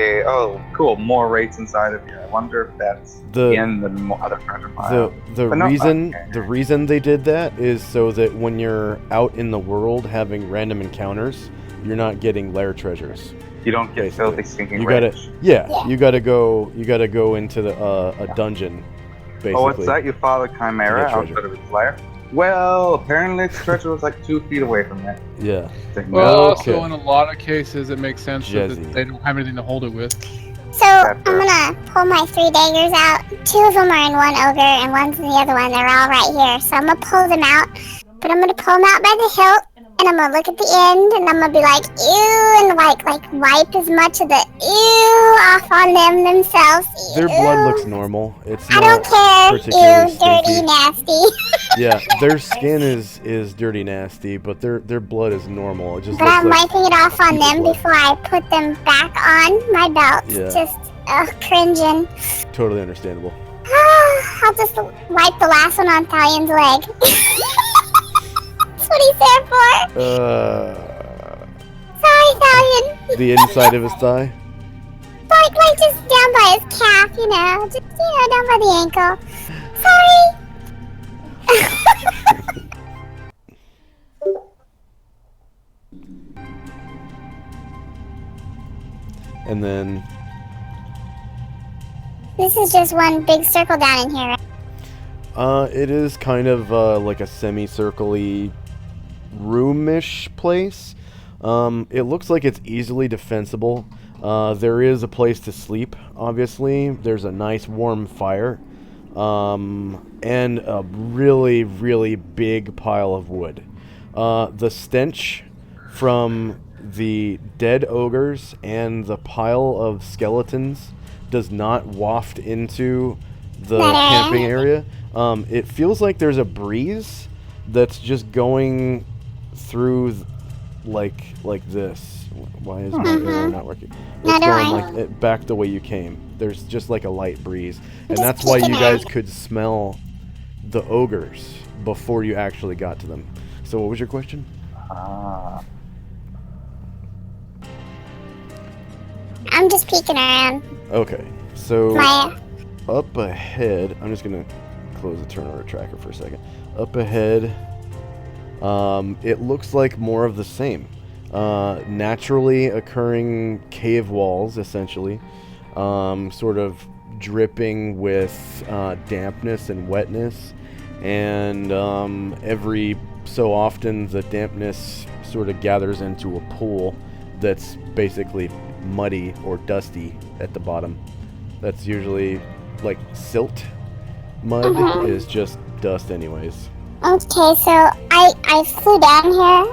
S5: cool, more rates inside of here. I wonder if that's in the other treasure pile.
S1: The reason they did that is so that when you're out in the world having random encounters, you're not getting lair treasures.
S5: You don't get
S1: basically.
S5: filthy stinking
S1: You
S5: rich.
S1: you gotta go into the a dungeon, basically.
S5: Oh, what's that? You follow the Chimera
S1: To get treasure.
S5: outside of its lair? Well, apparently its treasure was like 2 feet away from there.
S1: Yeah.
S5: It's like,
S2: Well,
S1: Okay.
S2: also in a lot of cases, it makes sense that
S1: Jazzy.
S2: they don't have anything to hold it with.
S4: So I'm gonna pull my 3 daggers out. 2 of them are in one ogre, and one's in the other one. They're all right here. So I'm gonna pull them out, but I'm gonna pull them out by the hilt, and I'm gonna look at the end, and I'm gonna be like, ew, and like wipe as much of the ew off on them themselves. Ew.
S1: Their blood looks normal. It's
S4: I
S1: not
S4: don't care.
S1: particularly
S4: Ew, dirty,
S1: stinky.
S4: nasty.
S1: Yeah, their skin is dirty, nasty, but their blood is normal. It just
S4: But
S1: looks
S4: I'm
S1: like
S4: wiping it off on
S1: people's
S4: them
S1: blood.
S4: before I put them back on my belt.
S1: Yeah.
S4: Just cringing.
S1: Totally understandable.
S4: I'll just wipe the last one on Thalion's leg. That's what he's there for. Sorry, Thalion.
S1: The inside of his thigh.
S4: Like just down by his calf, just down by the ankle. Sorry.
S1: And then
S4: This is just one big circle down in here, right?
S1: it is kind of like a semicircle-y roomish place. It looks like it's easily defensible. There is a place to sleep, obviously. There's a nice warm fire. And a really, really big pile of wood. The stench from the dead ogres and the pile of skeletons does not waft into the camping area. It feels like there's a breeze that's just going through like this. Why is my arrow not working? It's going like back the way you came. There's just like a light breeze, and that's why you guys could smell the ogres before you actually got to them. So what was your question?
S4: I'm just peeking around.
S1: Okay, so
S4: My
S1: up ahead, I'm just gonna close the turn order tracker for a second. Up ahead, it looks like more of the same. Naturally occurring cave walls, essentially, sort of dripping with dampness and wetness, and every so often the dampness sort of gathers into a pool that's basically muddy or dusty at the bottom. That's usually like silt. Mud is just dust anyways.
S4: Okay, so I flew down here,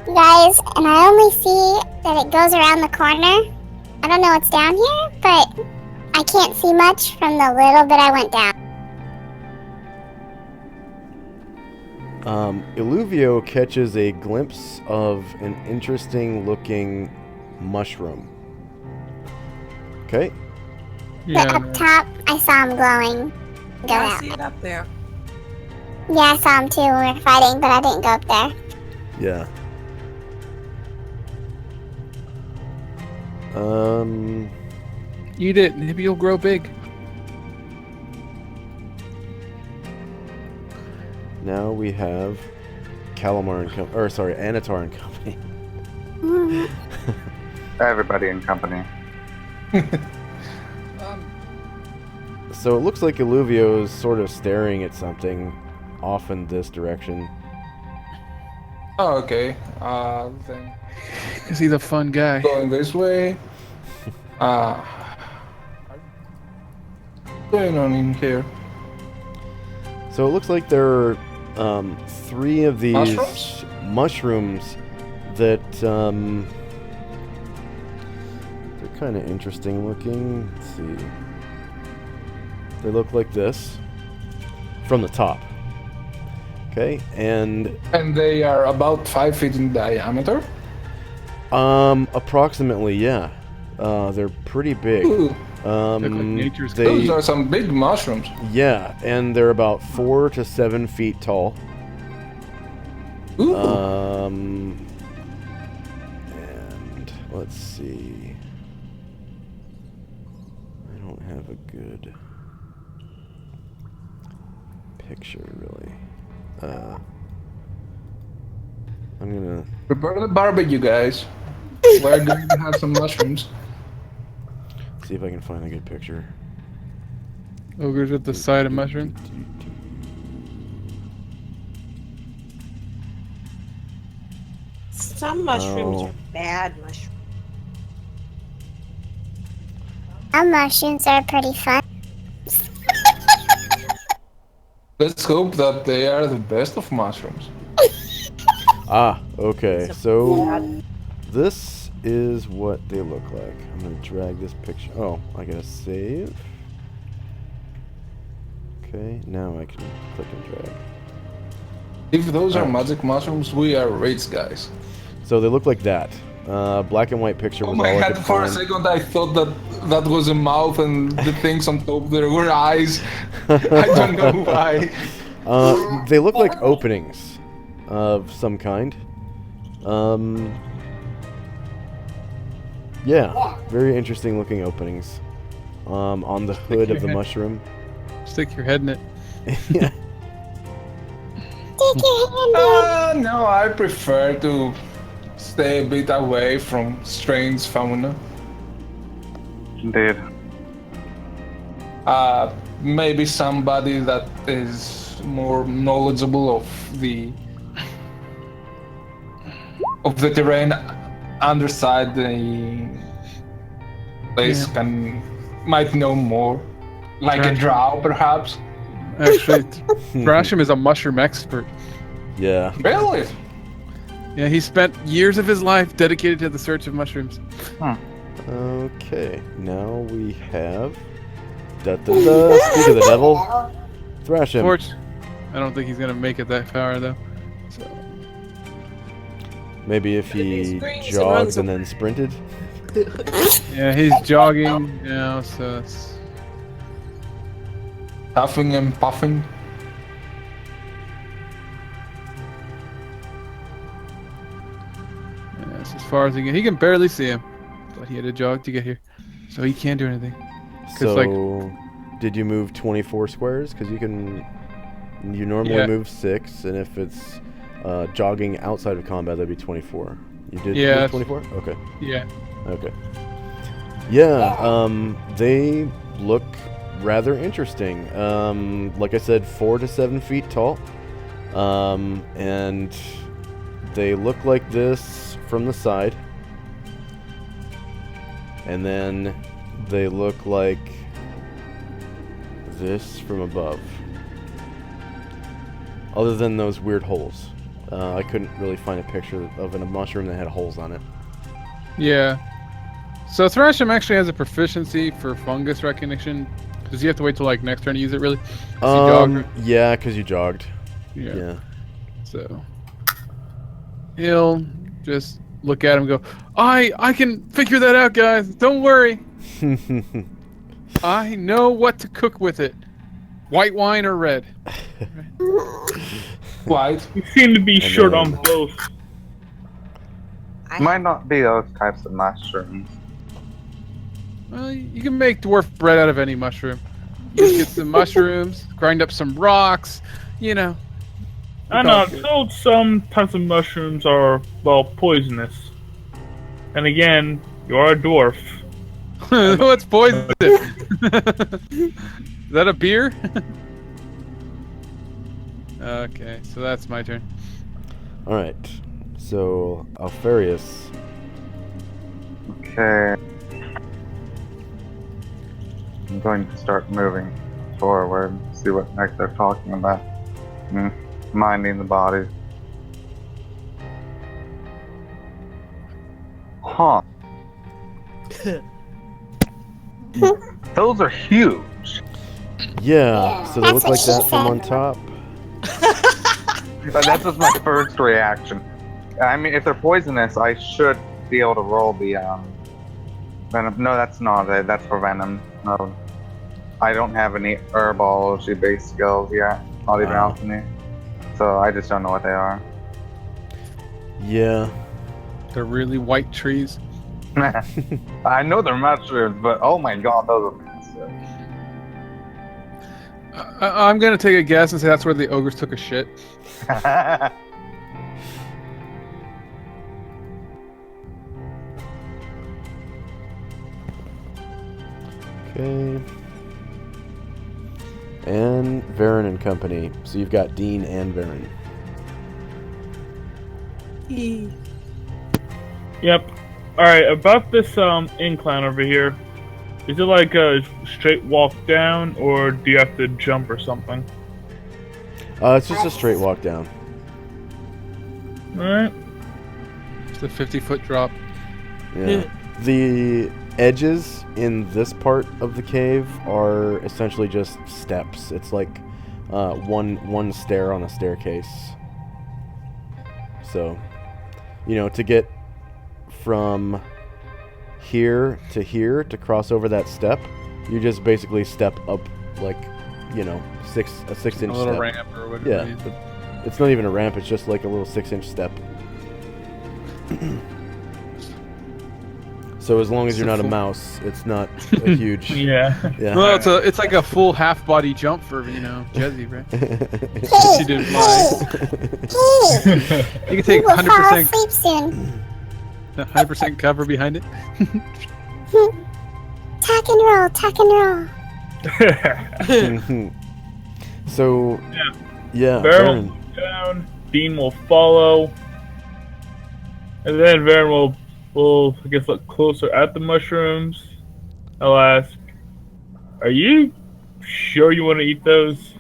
S4: you guys, and I only see that it goes around the corner. I don't know what's down here, but I can't see much from the little bit I went down.
S1: Illuvio catches a glimpse of an interesting looking mushroom. Okay.
S4: But up top, I saw him glowing. Go
S3: I
S4: out.
S3: see it up there.
S4: Yeah, I saw him too when we were fighting, but I didn't go up there.
S1: Yeah.
S2: Eat it. Maybe you'll grow big.
S1: Now we have Calamar and Anatar and company.
S5: Everybody in company.
S1: So it looks like Illuvio is sort of staring at something off in this direction.
S6: Oh, okay. Then
S2: Because he's a fun guy.
S6: going this way. What's going on in here?
S1: So it looks like there are 3 of these
S6: Mushrooms?
S1: that they're kind of interesting looking. Let's see. They look like this from the top. Okay, and
S6: they are about 5 feet in diameter.
S1: approximately, yeah. They're pretty big.
S6: Ooh,
S2: Look like nature's
S6: those are some big mushrooms.
S1: Yeah, and they're about 4 to 7 feet tall.
S6: Ooh.
S1: And let's see. I don't have a good picture, really. I'm gonna
S6: Prepare the barbecue, guys. We're going to have some mushrooms.
S1: see if I can find a good picture.
S2: Ogres at the side of mushroom.
S3: Some mushrooms
S1: Oh.
S3: are bad mushrooms.
S4: Some mushrooms are pretty fun.
S6: Let's hope that they are the best of mushrooms.
S1: Ah, okay.
S3: It's a
S1: So
S3: bad-
S1: this is what they look like. I'm gonna drag this picture. Oh, I gotta save. Okay, now I can click and drag.
S6: If those are
S1: Alright.
S6: magic mushrooms, we are rich, guys.
S1: So they look like that. Black and white picture
S6: Oh
S1: was
S6: my
S1: all I
S6: god,
S1: could
S6: for a
S1: find.
S6: second I thought that that was a mouth and the things on top there were eyes. I don't know why.
S1: They look like openings of some kind. Yeah, very interesting looking openings. On the hood of the mushroom.
S2: Stick your head in it.
S1: Yeah.
S4: Stick your hand in.
S6: No, I prefer to stay a bit away from strange fauna.
S5: Indeed.
S6: Maybe somebody that is more knowledgeable of the terrain underside the place might know more, like a
S2: Right.
S6: drow perhaps.
S2: Actually, Grasham is a mushroom expert.
S1: Yeah.
S6: Really?
S2: Yeah, he spent years of his life dedicated to the search of mushrooms.
S1: Okay, now we have. Da, da, da. Speak of the devil. Thrash him.
S2: Torch. I don't think he's gonna make it that far though. So
S1: Maybe if
S3: He's
S1: he
S3: green, so he
S1: jogged
S3: runs
S1: and then sprinted.
S2: yeah, he's jogging now, so it's
S6: Huffing and puffing.
S2: yeah, it's as far as he can. He can barely see him, but he had to jog to get here, so he can't do anything.
S1: So,
S2: like-
S1: did you move 24 squares? Because you can. You normally
S2: Yeah.
S1: move 6, and if it's jogging outside of combat, that'd be 24. You did
S2: Yeah,
S1: move 24? Okay.
S2: Yeah.
S1: Okay. Yeah, they look rather interesting. Like I said, 4 to 7 feet tall. And they look like this from the side. And then they look like this from above. Other than those weird holes. I couldn't really find a picture of a mushroom that had holes on it.
S2: Yeah. So Thrashim actually has a proficiency for fungus recognition. Does he have to wait till like next turn to use it, really?
S1: Yeah, because you jogged. Yeah.
S2: So he'll just look at him and go, I can figure that out, guys. Don't worry. I know what to cook with it. White wine or red?
S6: White.
S7: You seem to be short on both.
S5: Might not be those types of mushrooms.
S2: Well, you can make dwarf bread out of any mushroom. You just get some mushrooms, grind up some rocks, you know.
S7: I know, I'm told some types of mushrooms are, well, poisonous. And again, you are a dwarf.
S2: What's poison? Is that a beer? Okay, so that's my turn.
S1: Alright. So, Alfarius.
S5: Okay. I'm going to start moving forward, see what the heck they're talking about. Minding the body. Huh. Those are huge.
S1: Yeah, so they
S4: that's
S1: look
S4: what
S1: like
S4: she
S1: that from
S4: said.
S1: on top.
S5: But that's just my first reaction. I mean, if they're poisonous, I should be able to roll the venom. No, that's not it. That's for venom. No, I don't have any herbology-based skills yet. Not even alchemy. So I just don't know what they are.
S1: Yeah.
S2: They're really white trees.
S5: I know they're mushrooms, but oh my god, those are massive.
S2: I'm gonna take a guess and say that's where the ogres took a shit.
S1: Okay. And Varen and company. So you've got Dean and Varen.
S7: Yep. Alright, about this incline over here. Is it like a straight walk down, or do you have to jump or something?
S1: It's just a straight walk down.
S7: Alright.
S2: It's a 50-foot drop.
S1: Yeah. The edges in this part of the cave are essentially just steps. It's like one stair on a staircase. So, you know, to get from here to cross over that step, you just basically step up like, you know, a 6-inch
S2: A little
S1: step.
S2: ramp or whatever.
S1: Yeah, it's not even a ramp. It's just like a little 6-inch step. So as long as you're not a mouse, it's not a huge.
S7: Yeah.
S1: Yeah.
S2: Well, it's like a full half body jump for, you know, Jezzy, right? She didn't fly. You can take
S4: You will fall
S2: 100%
S4: asleep soon.
S2: 100% cover behind it.
S4: Tuck and roll.
S1: So, yeah,
S7: Varen
S1: Varen.
S7: will down, Dean will follow, and then Varen will I guess look closer at the mushrooms. I'll ask, are you sure you want to eat those?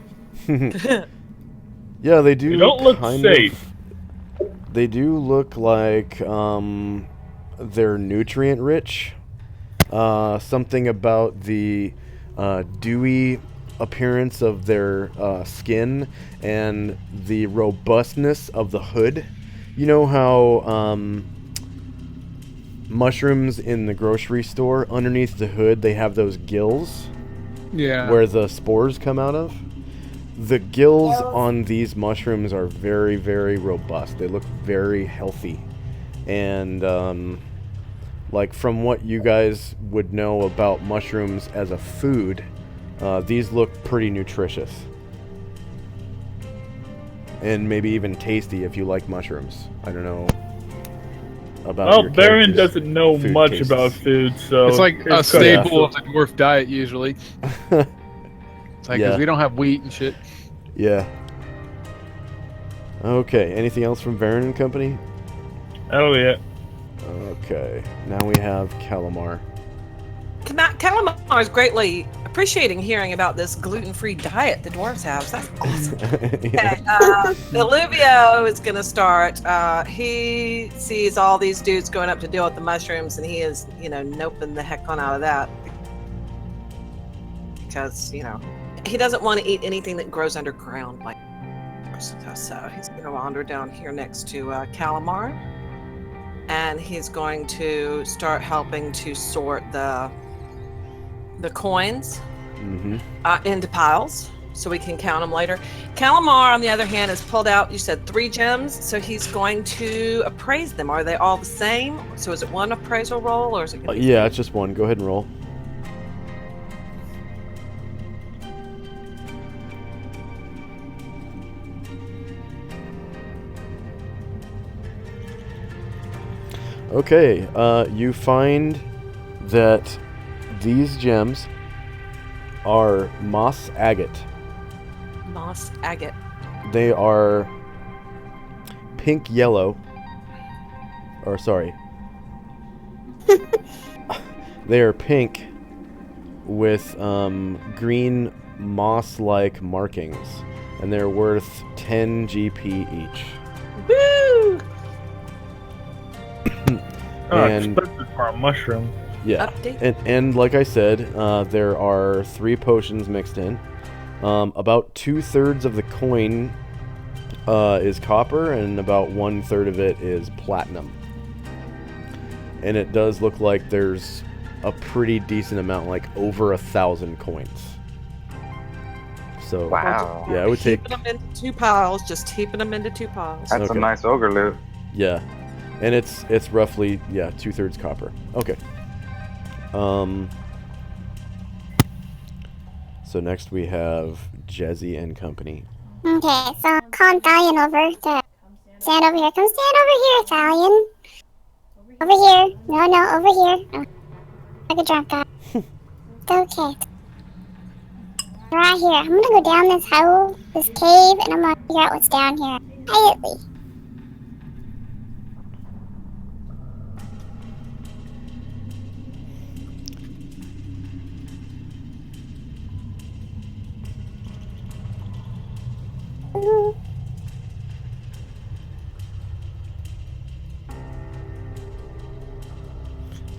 S1: Yeah, they do.
S7: They don't look
S1: kind
S7: safe.
S1: They do look like they're nutrient rich. Something about the dewy appearance of their skin and the robustness of the hood. You know how mushrooms in the grocery store, underneath the hood, they have those gills
S2: Yeah.
S1: where the spores come out of? The gills on these mushrooms are very, very robust. They look very healthy. And, like, from what you guys would know about mushrooms as a food, these look pretty nutritious. And maybe even tasty if you like mushrooms. I don't know about
S7: Well,
S1: your
S7: Varen
S1: character's
S7: doesn't know
S1: food
S7: much
S1: tastes.
S7: about food, so
S2: It's like a
S7: it's kinda-
S2: staple of the dwarf diet, usually. It's like,
S1: Yeah.
S2: because we don't have wheat and shit.
S1: Yeah. Okay, anything else from Varen and Company?
S7: That'll be it.
S1: Okay, now we have Calamar.
S3: Calamar is greatly appreciating hearing about this gluten-free diet the dwarves have. That's awesome. Okay, Illuvio is going to start. He sees all these dudes going up to deal with the mushrooms, and he is, noping the heck on out of that. Because, he doesn't want to eat anything that grows underground. So he's going to wander down here next to Calamar. And he's going to start helping to sort the coins into piles so we can count them later. Calamar, on the other hand, has pulled out, you said 3 gems, so he's going to appraise them. Are they all the same? So is it one appraisal roll, or is it going to be
S1: Yeah, it's just one. Go ahead and roll. Okay, you find that these gems are moss agate.
S3: moss agate?
S1: They are pink yellow. Or sorry. They are pink with green moss-like markings, and they're worth 10 GP each.
S3: Woo!
S1: And
S7: Expensive for a mushroom.
S1: yeah,
S3: Update.
S1: and like I said, there are 3 potions mixed in. About 2/3 of the coin is copper, and about 1/3 of it is platinum. And it does look like there's a pretty decent amount, like over 1,000 coins. So
S5: Wow.
S1: yeah, it would take
S3: Heaping them into 2 piles. Just heaping them into 2 piles.
S5: That's
S1: Okay.
S5: some nice ogre loot.
S1: yeah, and it's roughly 2/3 copper. Okay. So next we have Jezzy and Company.
S4: Okay, so I'll call Thalion over to stand over here. Come stand over here, Thalion. Over here. No, over here. Oh, like a drunk guy. It's okay. Right here. I'm gonna go down this hole, this cave, and I'm gonna figure out what's down here. Quietly. Ooh.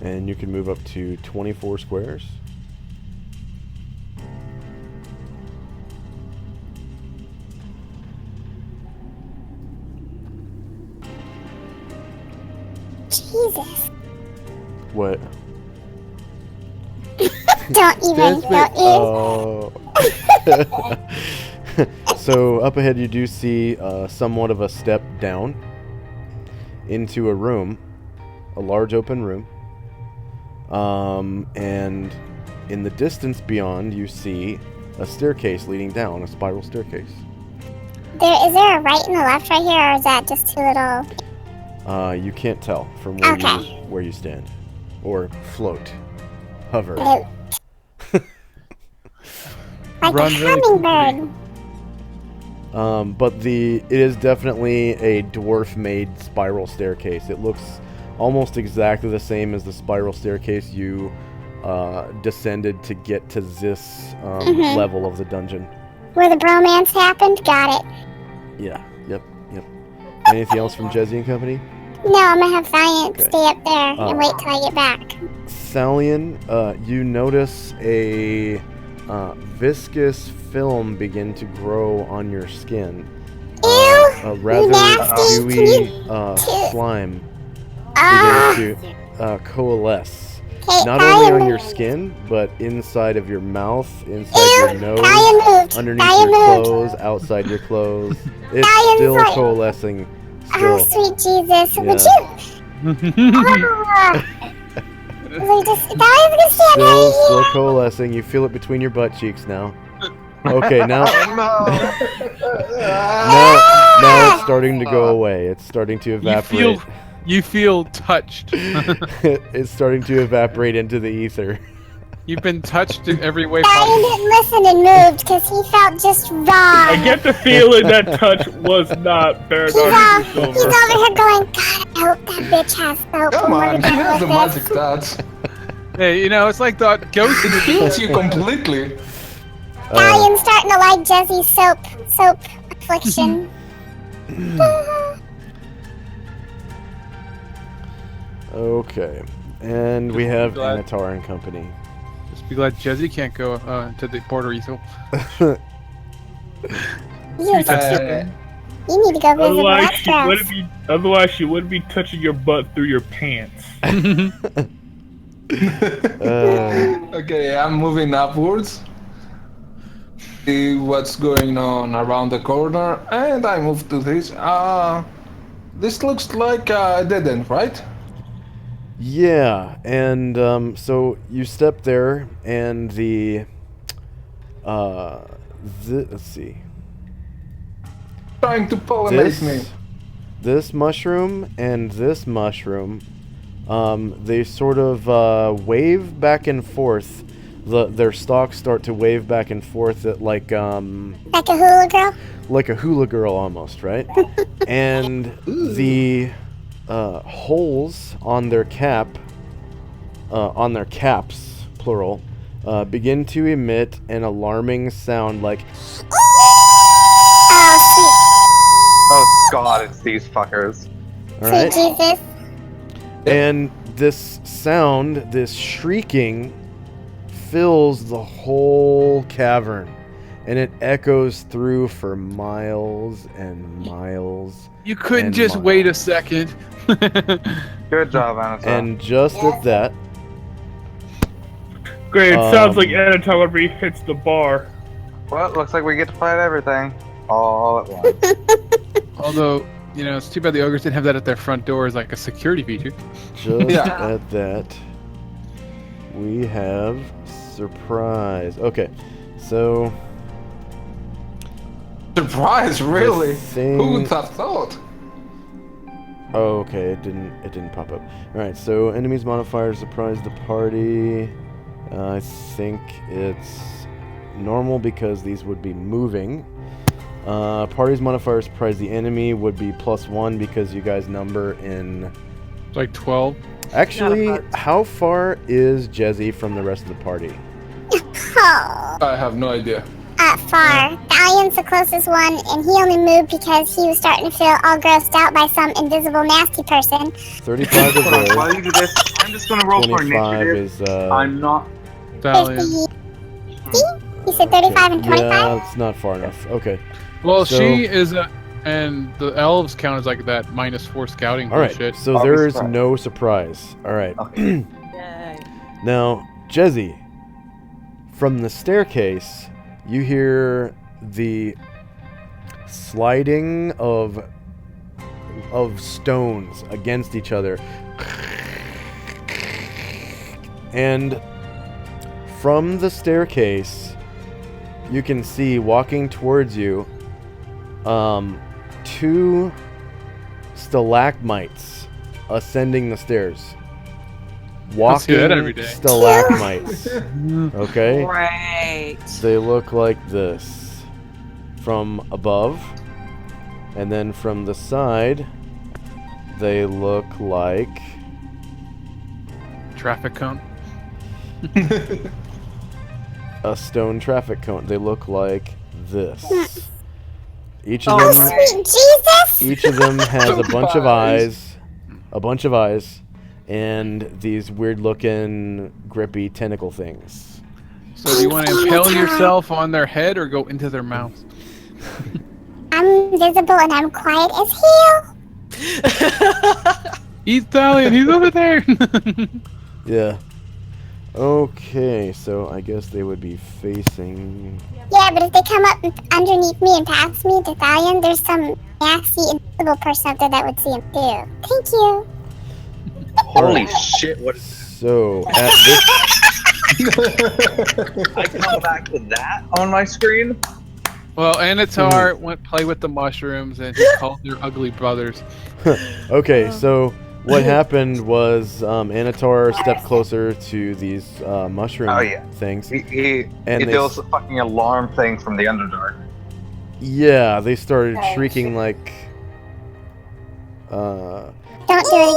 S1: And you can move up to 24 squares.
S4: Jesus.
S1: What?
S4: Don't even.
S1: Oh. So up ahead you do see somewhat of a step down into a room, a large open room. And in the distance beyond you see a staircase leading down, a spiral staircase.
S4: Is there a right and a left right here, or is that just 2 little...
S1: You can't tell from
S4: Okay.
S1: where you stand. Or float. Hover.
S4: Like
S2: Run
S4: a
S2: really
S4: hummingbird.
S1: But it is definitely a dwarf-made spiral staircase. It looks almost exactly the same as the spiral staircase you descended to get to this level of the dungeon.
S4: Where the bromance happened? Got it.
S1: Yeah, yep. Anything else from Jezzy and Company?
S4: No, I'm gonna have Valiant
S1: Okay.
S4: stay up there and wait till I get back.
S1: Salian, you notice a viscous film begin to grow on your skin.
S4: Ew!
S1: A rather
S4: nasty.
S1: dewy
S4: Can
S1: slime
S4: Ah!
S1: begins to coalesce.
S4: Okay,
S1: Not only on
S4: Valiant
S1: your
S4: moved.
S1: skin, but inside of your mouth, inside
S4: Ew!
S1: your nose,
S4: Valiant moved.
S1: underneath
S4: Valiant
S1: your
S4: moved.
S1: clothes, outside your clothes. It's
S4: Valiant
S1: still
S4: like-
S1: coalescing.
S4: Oh,
S1: Still.
S4: sweet Jesus.
S1: Yeah.
S4: Would you... Ah! Like, just... Valiant's gonna stand
S1: Still
S4: right here.
S1: coalescing. You feel it between your butt cheeks now. Okay, now it's starting to go away. It's starting to evaporate.
S2: You feel touched.
S1: It's starting to evaporate into the ether.
S2: You've been touched in every way
S4: Stallion
S2: possible.
S4: didn't listen and moved because he felt just wrong.
S7: I get the feeling that touch was not
S4: He's
S7: Paragon
S4: he's
S7: Silver.
S4: over here going, God, I hope that bitch has soap.
S6: Come
S4: when
S6: on,
S4: we're
S6: he
S4: done
S6: has the
S4: with
S6: magic
S4: this.
S6: touch.
S2: Hey, you know, it's like the ghost.
S6: It heals you completely.
S4: Stallion's starting to like Jesse's soap affliction.
S1: Okay. And we have
S2: Glad-
S1: Anatar and company.
S2: Just be glad Jesse can't go to the Puerto Rico.
S4: You,
S6: Uh,
S4: you need to go visit the
S7: Otherwise,
S4: Westeros.
S7: she wouldn't be touching your butt through your pants.
S6: Okay, I'm moving upwards. See what's going on around the corner, and I move to this. This looks like a dead end, right?
S1: Yeah, and so you step there, and let's see.
S6: Trying to pollinate me.
S1: This mushroom and this mushroom, they sort of wave back and forth. Their stalks start to wave back and forth at like
S4: Like a hula girl?
S1: a hula girl almost, right? And the holes on their caps, plural, begin to emit an alarming sound like.
S4: Oh,
S5: Oh god, it's these fuckers.
S1: All
S4: sweet
S1: right.
S4: Jesus.
S1: And this sound, this shrieking, fills the whole cavern. And it echoes through for miles and miles.
S2: You couldn't
S1: And
S2: just
S1: miles.
S2: wait a second.
S5: Good job, Anatar.
S1: And just at that,
S7: Great, it sounds like
S1: Um,
S7: Anatar whenever he hits the bar.
S5: Well, looks like we get to fight everything all at once.
S2: Although, you know, it's too bad the ogres didn't have that at their front door as like a security feature.
S1: just
S6: Yeah.
S1: at that, we have surprise. Okay, so
S6: Surprise, really?
S1: thing-
S6: Who would have thought?
S1: oh, okay, it didn't pop up. All right, so enemies modifier surprise the party. I think it's normal because these would be moving. Party's modifier surprise the enemy would be +1 because you guys number in.
S2: It's like 12.
S1: Actually,
S3: Not a part.
S1: how far is Jezzy from the rest of the party?
S4: Oh,
S6: I have no idea.
S4: far. Stallion's the closest one, and he only moved because he was starting to feel all grossed out by some invisible nasty person.
S1: 35 is
S5: Hold on,
S1: there.
S5: while you do this, I'm just gonna roll for
S1: 25
S5: initiative.
S1: is
S5: I'm not.
S2: Stallion.
S4: 50. You said 35 and 25?
S1: Yeah, it's not far enough. Okay.
S2: Well,
S1: So-
S2: she is and the elves count as like that -4 scouting
S1: All right.
S2: bullshit.
S1: So
S5: I'll be
S1: there is
S5: surprised.
S1: no surprise. All right.
S5: Okay.
S3: Yay.
S1: Now, Jezzy, from the staircase, you hear the sliding of stones against each other. And from the staircase, you can see walking towards you 2 stalagmites ascending the stairs.
S2: I'll see that
S1: Walking
S2: every day.
S1: stalagmites. Okay?
S3: Great.
S1: They look like this from above, and then from the side, they look like
S2: Traffic cone.
S1: a stone traffic cone. They look like this. Each
S3: Oh,
S1: of them,
S4: Sweet Jesus!
S1: each of them has a bunch of
S6: Eyes.
S1: eyes, and these weird-looking, grippy tentacle things.
S2: So do you want to impale yourself on their head or go into their mouths?
S4: I'm invisible and I'm quiet as hell.
S2: Eat Stallion, he's over there.
S1: Yeah. Okay, so I guess they would be facing.
S4: Yeah, but if they come up underneath me and pass me to Stallion, there's some nasty invisible person up there that would see him too. Thank you.
S5: Holy shit! What is
S1: So at this.
S5: I come back with that on my screen?
S2: Well, Anatar went play with the mushrooms and he called their ugly brothers.
S1: Okay, so what happened was Anatar stepped closer to these mushroom
S5: Oh, yeah.
S1: things.
S5: He
S1: And they
S5: deals a fucking alarm thing from the Underdark.
S1: Yeah, they started shrieking like
S4: Don't do it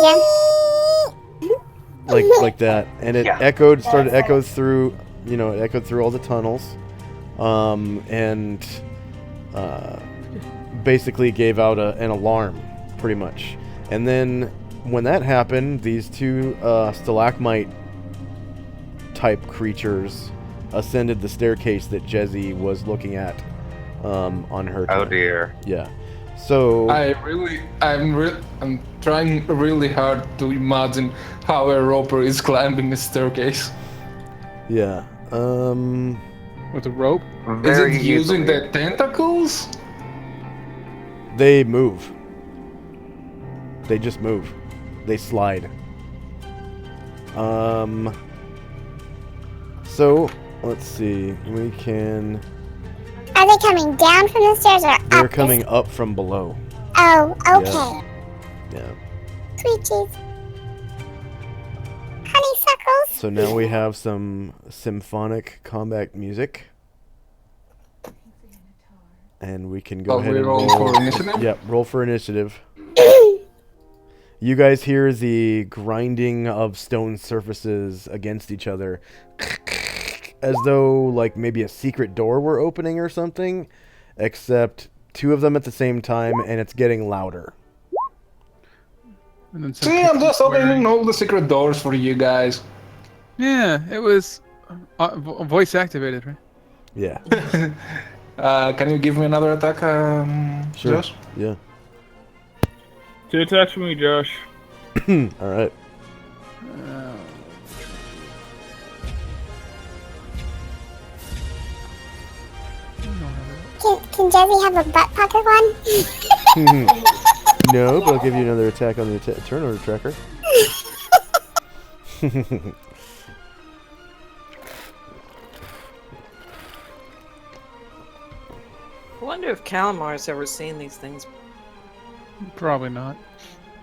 S4: again.
S1: like that, and it
S5: Yeah.
S1: echoed through, it echoed through all the tunnels, and basically gave out an alarm, pretty much. And then when that happened, these two stalagmite type creatures ascended the staircase that Jezzy was looking at on her
S5: Oh
S1: turn.
S5: dear.
S1: Yeah. So
S6: I'm trying really hard to imagine how a roper is climbing a staircase.
S1: yeah.
S2: With a rope.
S5: Very
S6: Is it using
S5: easily.
S6: the tentacles?
S1: They move. They just move. They slide. So let's see. We can.
S4: Are they coming down from the stairs or up?
S1: They're coming up from below.
S4: Oh, okay.
S1: Yeah.
S4: Sweet cheese. Honeysuckles.
S1: So now we have some symphonic combat music. And we can go
S6: Oh,
S1: ahead
S6: we
S1: and
S6: roll
S1: roll.
S6: for initiative?
S1: Yep, roll for initiative. You guys hear the grinding of stone surfaces against each other. As though, like, maybe a secret door were opening or something. Except two of them at the same time, and it's getting louder.
S2: And then some
S6: See, I'm
S2: people
S6: just
S2: swearing.
S6: opening all the secret doors for you guys.
S2: Yeah, it was voice activated, right?
S1: Yeah.
S6: Can you give me another attack,
S1: Sure.
S6: Josh?
S1: Yeah.
S7: 2 attacks from me, Josh.
S1: Alright.
S4: Can Jazzy have a butt pocket one?
S1: No, but I'll give you another attack on the turn order tracker.
S3: I wonder if Calamar's ever seen these things.
S2: Probably not.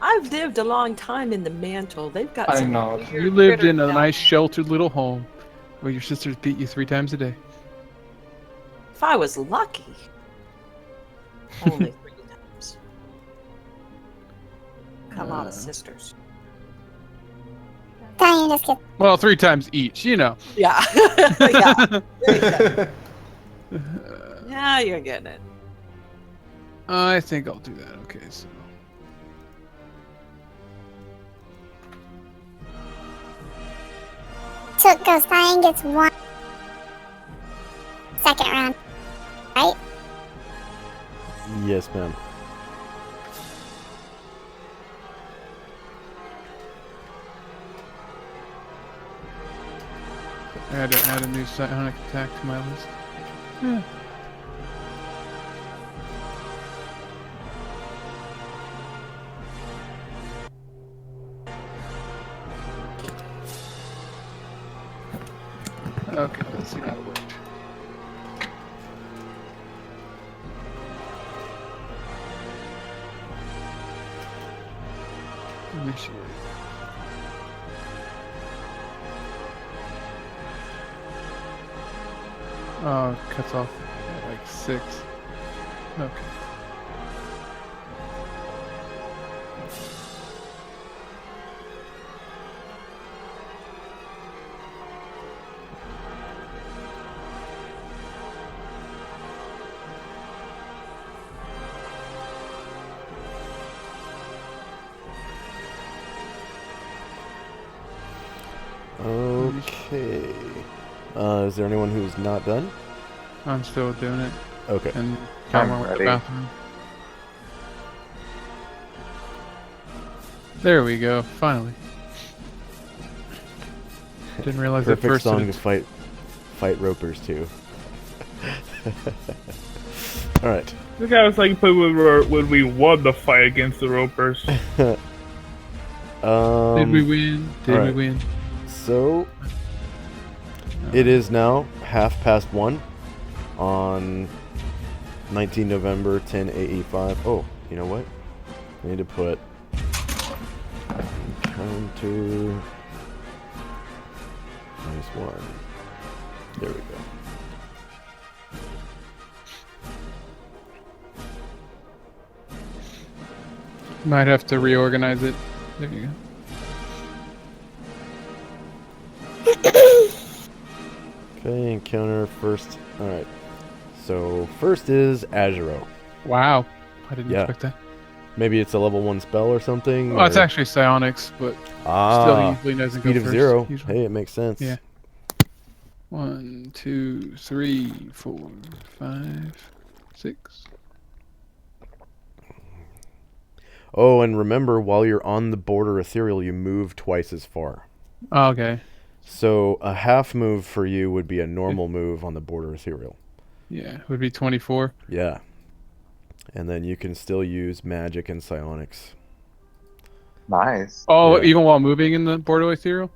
S3: I've lived a long time in the mantle. They've got
S6: I
S3: some
S6: know.
S3: weird
S2: You lived in
S3: critters
S2: a
S3: down
S2: nice sheltered little home where your sisters beat you 3 times a day.
S3: If I was lucky. Only 3 times. Got a lot of sisters.
S4: Diane just gets
S2: Well, 3 times each, you know.
S3: Yeah. Yeah. There you go. Yeah, you're getting it.
S2: I think I'll do that. Okay, so.
S4: so it goes. Diane gets 1 second round, right?
S1: Yes, ma'am.
S2: I had to add a new psionic attack to my list. Yeah. Okay, let's see how it worked. Initiate. Oh, it cuts off at like 6. Okay.
S1: Okay. Is there anyone who's not done?
S2: I'm still doing it.
S1: Okay.
S2: And
S5: I'm
S2: Calamar went to the
S5: ready.
S2: bathroom. There we go, finally. Didn't realize that
S1: Perfect
S2: first
S1: song to
S2: it.
S1: fight ropers too. Alright.
S7: This guy was like when we won the fight against the ropers.
S2: Did we win? Did we
S1: alright.
S2: win?
S1: So it is now 1:30 on 19 November 10 AE5. Oh, you know what? I need to put counter -1. There we go.
S2: Might have to reorganize it. There you go.
S1: Okay, encounter first. Alright. So, first is Azuro.
S2: Wow. I didn't
S1: Yeah.
S2: expect that.
S1: Maybe it's a level 1 spell or something?
S2: Well, it's
S1: or-
S2: actually psionics, but
S1: Ah,
S2: still usually doesn't
S1: speed
S2: go
S1: of
S2: first,
S1: 0.
S2: usually.
S1: Hey, it makes sense.
S2: Yeah. 1, 2, 3, 4, 5, 6.
S1: Oh, and remember, while you're on the border ethereal, you move twice as far.
S2: Oh, okay.
S1: So a half move for you would be a normal move on the border ethereal.
S2: Yeah, it would be 24.
S1: Yeah. And then you can still use magic and psionics.
S5: Nice.
S2: Oh,
S1: Yeah.
S2: even while moving in the Bordeaux ethereal?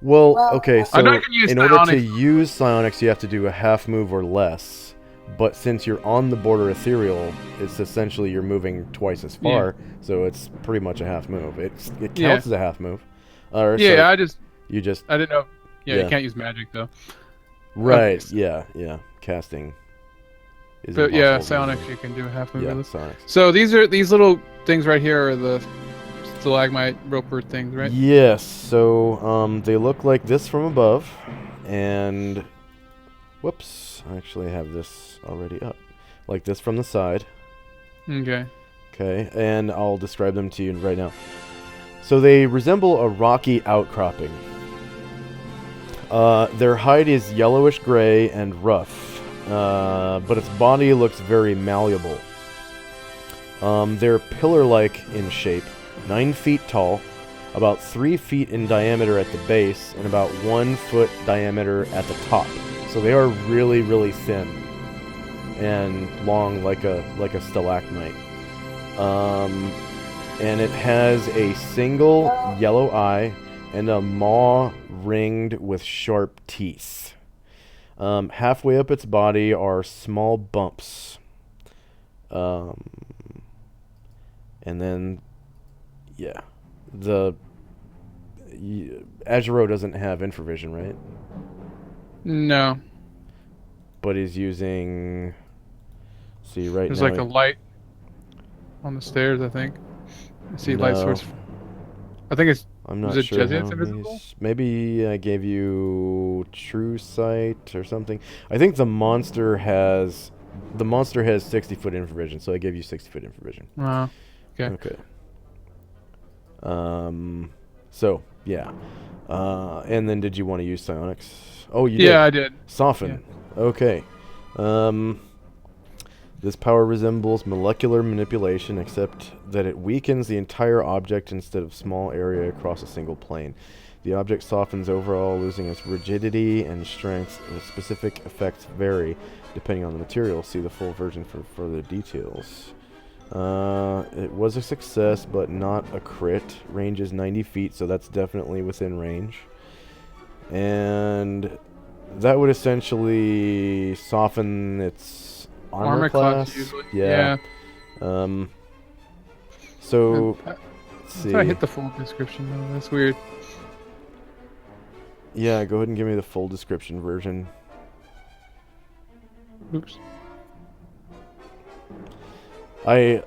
S1: Well, okay,
S2: I know
S1: so
S2: I can use
S1: in order to
S2: psionics.
S1: use psionics, you have to do a half move or less. But since you're on the border ethereal, it's essentially you're moving twice as far, so it's pretty much a half move. It counts
S2: Yeah.
S1: as a half move. Or,
S2: Yeah,
S1: sorry,
S2: I didn't know. Yeah,
S1: Yeah.
S2: you can't use magic though.
S1: Right,
S2: Okay.
S1: yeah. Casting is
S2: But yeah,
S1: impossible.
S2: psionics you can do a half move.
S1: Yeah,
S2: with.
S1: psionics.
S2: So these little things right here are the stalagmite roper things, right?
S1: Yes, so they look like this from above, and whoops, I actually have this already up. Like this from the side.
S2: Okay.
S1: Okay, and I'll describe them to you right now. So they resemble a rocky outcropping. Their hide is yellowish gray and rough, but its body looks very malleable. They're pillar-like in shape, 9 feet tall, about 3 feet in diameter at the base, and about 1 foot diameter at the top. So they are really, really thin and long, like a stalagmite. And it has a single yellow eye and a maw ringed with sharp teeth. Halfway up its body are small bumps. And then, yeah, Azuro doesn't have infravision, right?
S2: No,
S1: But he's using. See right
S2: there's
S1: now.
S2: like a light on the stairs. I think. I see light
S1: No.
S2: source. I think it's.
S1: I'm not
S2: Is it
S1: sure.
S2: Jesuits
S1: how
S2: invisible?
S1: he's- Maybe I gave you True Sight or something. I think the monster has 60-foot infravision, so I gave you 60-foot infravision.
S2: Okay.
S1: Okay. So yeah. And then did you want to use psionics? Oh, you did.
S2: Yeah, I did.
S1: Soften. Okay. This power resembles molecular manipulation, except that it weakens the entire object instead of small area across a single plane. The object softens overall, losing its rigidity and strength. The specific effects vary depending on the material. See the full version for further details. It was a success, but not a crit. Range is 90 feet, so that's definitely within range. And that would essentially soften its armor class.
S2: usually.
S1: Yeah. So
S2: I
S1: let's see.
S2: I hit the full description though. That's weird.
S1: Yeah, go ahead and give me the full description version.
S2: Oops.
S1: I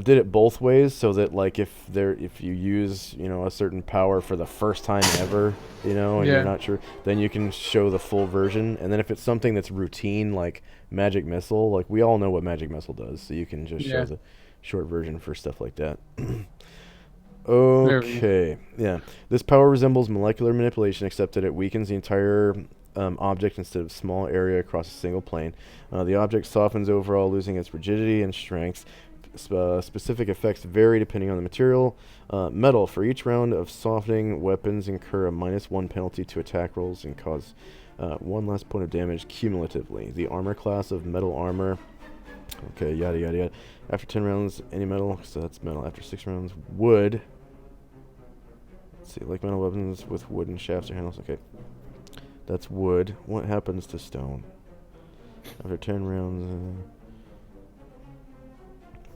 S1: did it both ways so that like if you use, a certain power for the first time ever, and you're not sure, then you can show the full version. And then if it's something that's routine like magic missile, like we all know what magic missile does, so you can just show the short version for stuff like that. Okay. Yeah. This power resembles molecular manipulation, except that it weakens the entire object instead of small area across a single plane. The object softens overall, losing its rigidity and strength. Specific effects vary depending on the material. Metal. For each round of softening, weapons incur a -1 penalty to attack rolls and cause 1 less point of damage cumulatively. The armor class of metal armor. Okay, yada yada yada. After 10 rounds, any metal, so that's metal. After 6 rounds, wood. Let's see, like metal weapons with wooden shafts or handles. Okay, that's wood. What happens to stone? After 10 rounds,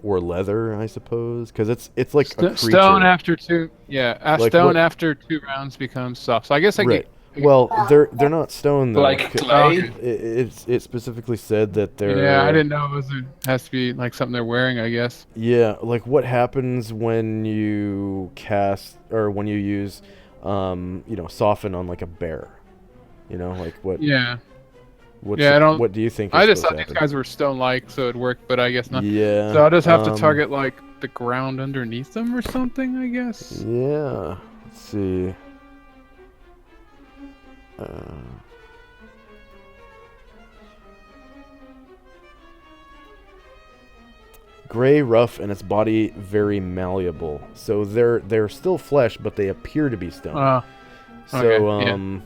S1: or leather, I suppose, because it's like a creature.
S2: Stone after 2. Yeah,
S1: Like
S2: stone
S1: what-
S2: after 2 rounds becomes soft. So I guess I
S1: Right.
S2: could.
S1: Well, they're not stone though.
S6: Like
S1: C-
S6: clay?
S1: it specifically said that they're.
S2: Yeah, I didn't know it has to be like something they're wearing, I guess.
S1: Yeah, like what happens when you cast or when you use, soften on like a bear. Like what?
S2: Yeah.
S1: What's
S2: Yeah, I don't.
S1: What do you think?
S2: I
S1: is
S2: just
S1: supposed
S2: thought
S1: to
S2: these
S1: happen?
S2: guys were stone-like, so it'd work, but I guess not.
S1: Yeah.
S2: So I'll just have to target like the ground underneath them or something, I guess.
S1: Yeah. Let's see. Gray, rough, and its body very malleable. So they're still flesh, but they appear to be stone. So
S2: okay, yeah.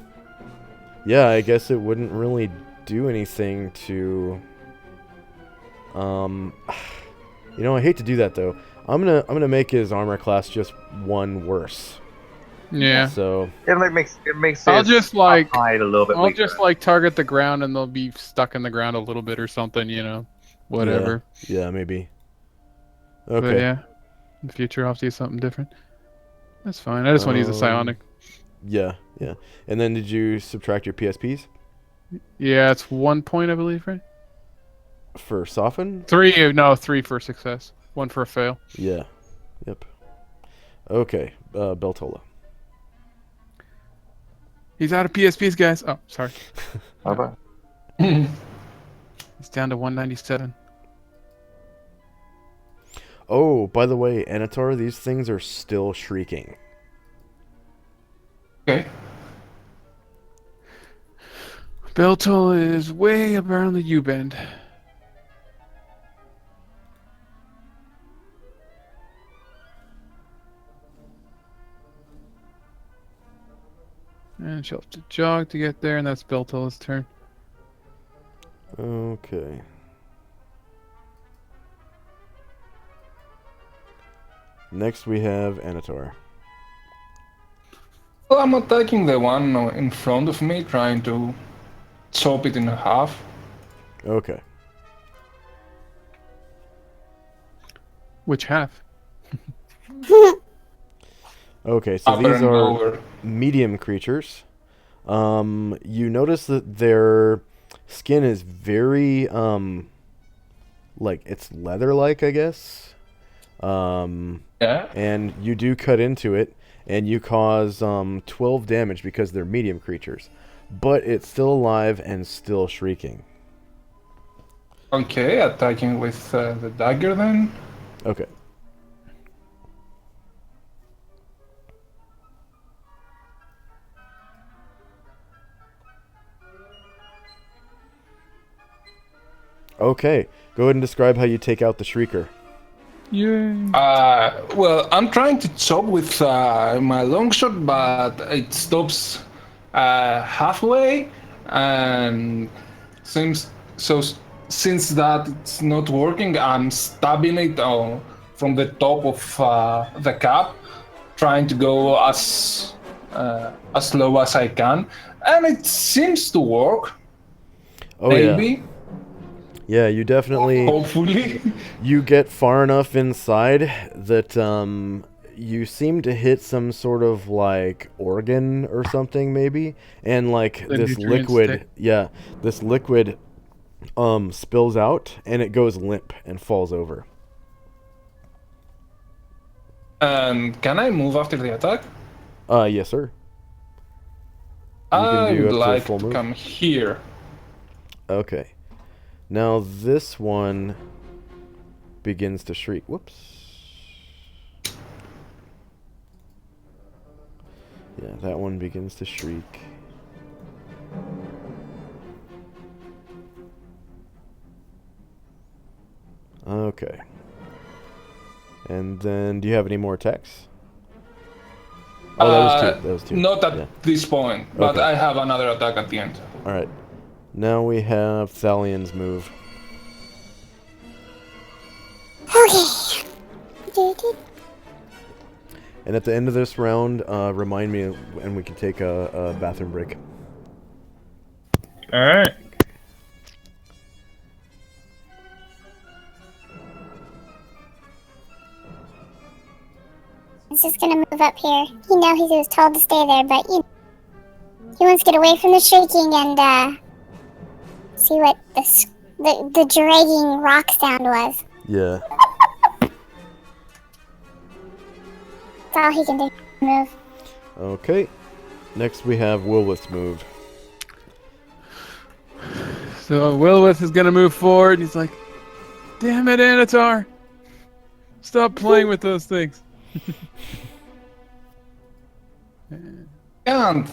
S1: yeah, I guess it wouldn't really do anything to. I hate to do that though. I'm gonna make his armor class just 1 worse.
S2: Yeah.
S1: So
S5: It makes
S2: I'll
S5: his
S2: just like
S5: hide a little bit
S2: I'll
S5: weaker.
S2: just like target the ground and they'll be stuck in the ground a little bit or something, whatever.
S1: Yeah, maybe.
S2: But
S1: Okay.
S2: yeah, in the future I'll have to use something different. That's fine. I just want to use a psionic.
S1: Yeah. And then did you subtract your PSPs
S2: Yeah, it's 1 point, I believe, right?
S1: for soften?
S2: 3, no, 3 for success, 1 for a fail.
S1: Yeah. Yep. Okay. Beltola.
S2: He's out of PSPs, guys. Oh, sorry.
S5: How about-
S2: He's down to 197.
S1: Oh, by the way, Anatar, these things are still shrieking.
S6: Okay.
S2: Beltol is way up around the U-bend. And she'll have to jog to get there, and that's Beltol's turn.
S1: Okay. Next we have Anatar.
S6: Well, I'm attacking the one in front of me, trying to chop it in half.
S1: Okay.
S2: Which half?
S1: Okay, so
S6: Upper
S1: these
S6: and
S1: are
S6: lower.
S1: medium creatures. You notice that their skin is very, like, it's leather-like, I guess.
S6: Yeah.
S1: And you do cut into it, and you cause 12 damage because they're medium creatures. But it's still alive and still shrieking.
S6: Okay, attacking with the dagger then.
S1: Okay. Okay, go ahead and describe how you take out the Shrieker.
S2: Yay.
S6: Well, I'm trying to chop with my long shot, but it stops halfway, and seems so. Since that it's not working, I'm stabbing it from the top of the cap, trying to go as low as I can, and it seems to work.
S1: Oh
S6: Maybe,
S1: yeah, you definitely.
S6: hopefully.
S1: You get far enough inside that you seem to hit some sort of like organ or something maybe, and like
S2: The
S1: this
S2: nutrients
S1: liquid,
S2: take-
S1: yeah, this liquid spills out and it goes limp and falls over.
S6: And can I move after the attack?
S1: Yes, sir. You can
S6: I
S1: do
S6: would
S1: up to a
S6: like
S1: full
S6: to
S1: move.
S6: come here.
S1: Okay. Now this one begins to shriek. Whoops. Yeah, that one begins to shriek. Okay. And then, do you have any more attacks? Oh, that was two. That was two.
S6: Not at
S1: Yeah.
S6: this point, but
S1: Okay.
S6: I have another attack at the end.
S1: All right. Now we have Thalion's move.
S4: Okay.
S1: And at the end of this round, remind me, and we can take a bathroom break.
S7: All right.
S4: He's just gonna move up here. He was told to stay there, but he wants to get away from the shrieking and see what the dragging rock sound was.
S1: Yeah.
S4: That's all he can do. Move.
S1: Okay. Next we have Wilwith's move.
S2: So Wilwith is gonna move forward. And he's like, "Damn it, Anatar! Stop playing with those things."
S6: Can't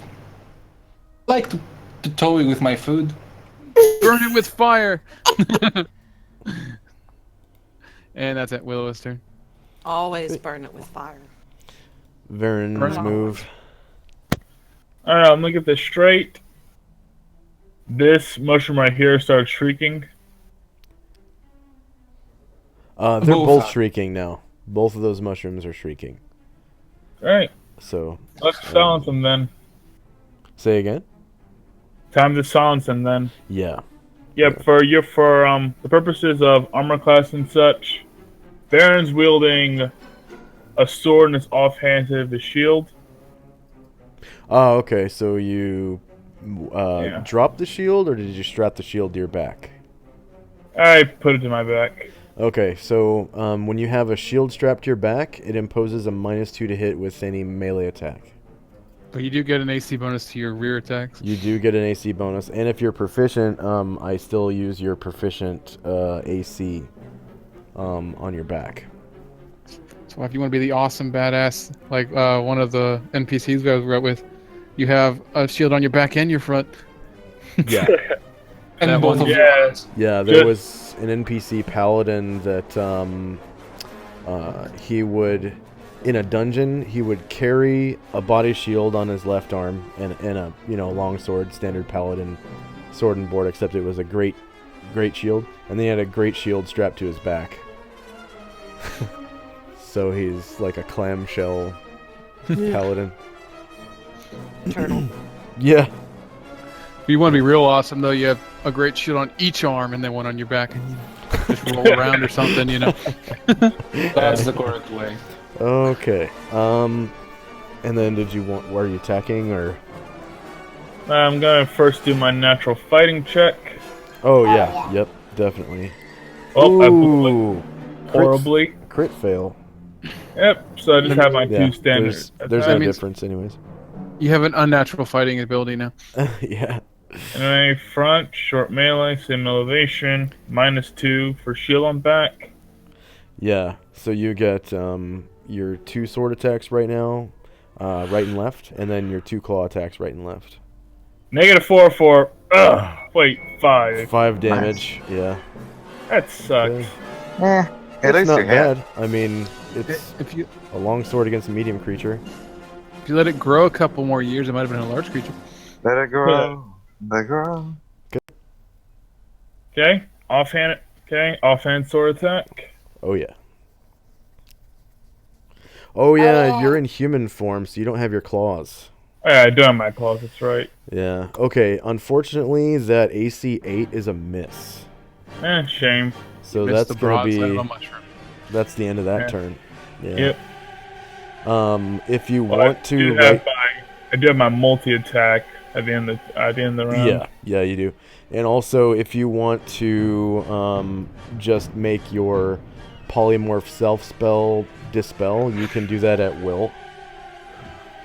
S6: like to toy with my food.
S2: Burn it with fire. And that's it. Wilwith's turn.
S3: Always burn it with fire.
S1: Varen's move.
S7: Alright, I'm gonna get this straight. This mushroom right here starts shrieking.
S1: They're both shrieking now. Both of those mushrooms are shrieking.
S7: Alright,
S1: So.
S7: let's silence them then.
S1: Say again?
S7: Time to silence them then.
S1: Yeah.
S7: Yep, for the purposes of armor class and such, Baron's wielding a sword in his offhand of his shield.
S1: Oh, okay. So you
S7: Yeah.
S1: dropped the shield, or did you strap the shield to your back?
S7: I put it to my back.
S1: Okay, so when you have a shield strapped to your back, it imposes a -2 to hit with any melee attack.
S2: But you do get an AC bonus to your rear attacks.
S1: You do get an AC bonus, and if you're proficient, I still use your proficient AC on your back.
S2: So if you want to be the awesome badass, like one of the NPCs we wrote with, you have a shield on your back and your front.
S1: Yeah.
S6: And
S2: That
S6: both
S2: one-
S6: of
S7: Yeah.
S6: you.
S1: Yeah, there was an NPC paladin that he would, in a dungeon, he would carry a body shield on his left arm and a long sword, standard paladin sword and board, except it was a great shield, and then he had a great shield strapped to his back. So he's like a clamshell paladin.
S3: Turtle.
S1: Yeah.
S2: If you want to be real awesome, though, you have a great shield on each arm and then one on your back, and you just roll around or something, you know.
S6: That's the correct way.
S1: Okay. And then were you attacking or?
S7: I'm gonna first do my natural fighting check.
S1: Oh yeah. Yep. Definitely.
S7: Oh, I blew it
S1: Ooh.
S7: horribly.
S1: Crit fail.
S7: Yep, so I just have my
S1: Yeah.
S7: two standard.
S1: There's
S2: That
S1: no
S2: means-
S1: difference, anyways.
S2: You have an unnatural fighting ability now.
S1: Yeah.
S7: And a front, short melee, same elevation, -2 for shield on back.
S1: Yeah. So you get your 2 sword attacks right now, right and left, and then your 2 claw attacks right and left.
S7: -4 for. Wait, 5.
S1: 5 damage. Yeah.
S7: That sucks.
S1: Okay.
S5: At
S1: It's
S5: least
S1: not
S5: you had.
S1: bad. I mean, it's
S2: If you
S1: a long sword against a medium creature.
S2: let it grow a couple more years, it might have been a large creature.
S5: Let it grow. Let it grow.
S7: Okay, offhand sword attack.
S1: Oh yeah. Oh yeah, you're in human form, so you don't have your claws.
S7: Oh, yeah, I do have my claws, that's right.
S1: Yeah. Okay. Unfortunately, that AC 8 is a miss.
S7: Shame.
S1: So
S2: Missed
S1: that's
S2: the
S1: gonna
S2: broadside of
S1: be
S2: a mushroom.
S1: that's the end of that
S7: Yeah.
S1: turn. Yeah.
S7: Yep.
S1: If you
S7: Well,
S1: want to,
S7: I do have my multi-attack at the end of the round.
S1: yeah, you do. And also, if you want to just make your polymorph self spell dispel, you can do that at will.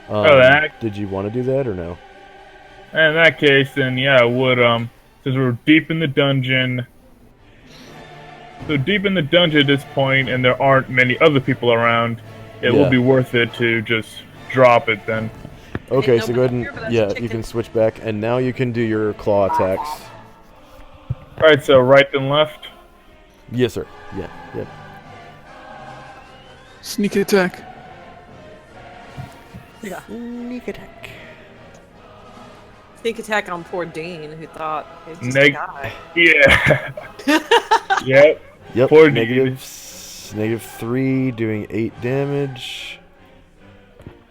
S7: That-
S1: Did you want to do that or no?
S7: In that case, then yeah, I would. Since we're deep in the dungeon. So deep in the dungeon at this point, and there aren't many other people around, it
S1: Yeah.
S7: will be worth it to just drop it then.
S1: Okay,
S3: Ain't
S1: so go ahead
S3: nobody
S1: and
S3: here but us
S1: yeah, you
S3: chickens.
S1: can switch back, and now you can do your claw attacks.
S7: Alright, so right then left.
S1: Yes, sir. Yeah, yep.
S2: Sneak attack.
S3: Yeah.
S1: Sneak attack.
S3: Sneak attack on poor Dean, who thought it was just
S7: Neg-
S3: a guy.
S7: Yeah. Yep.
S1: Yep.
S7: Poor
S1: -3, doing 8 damage.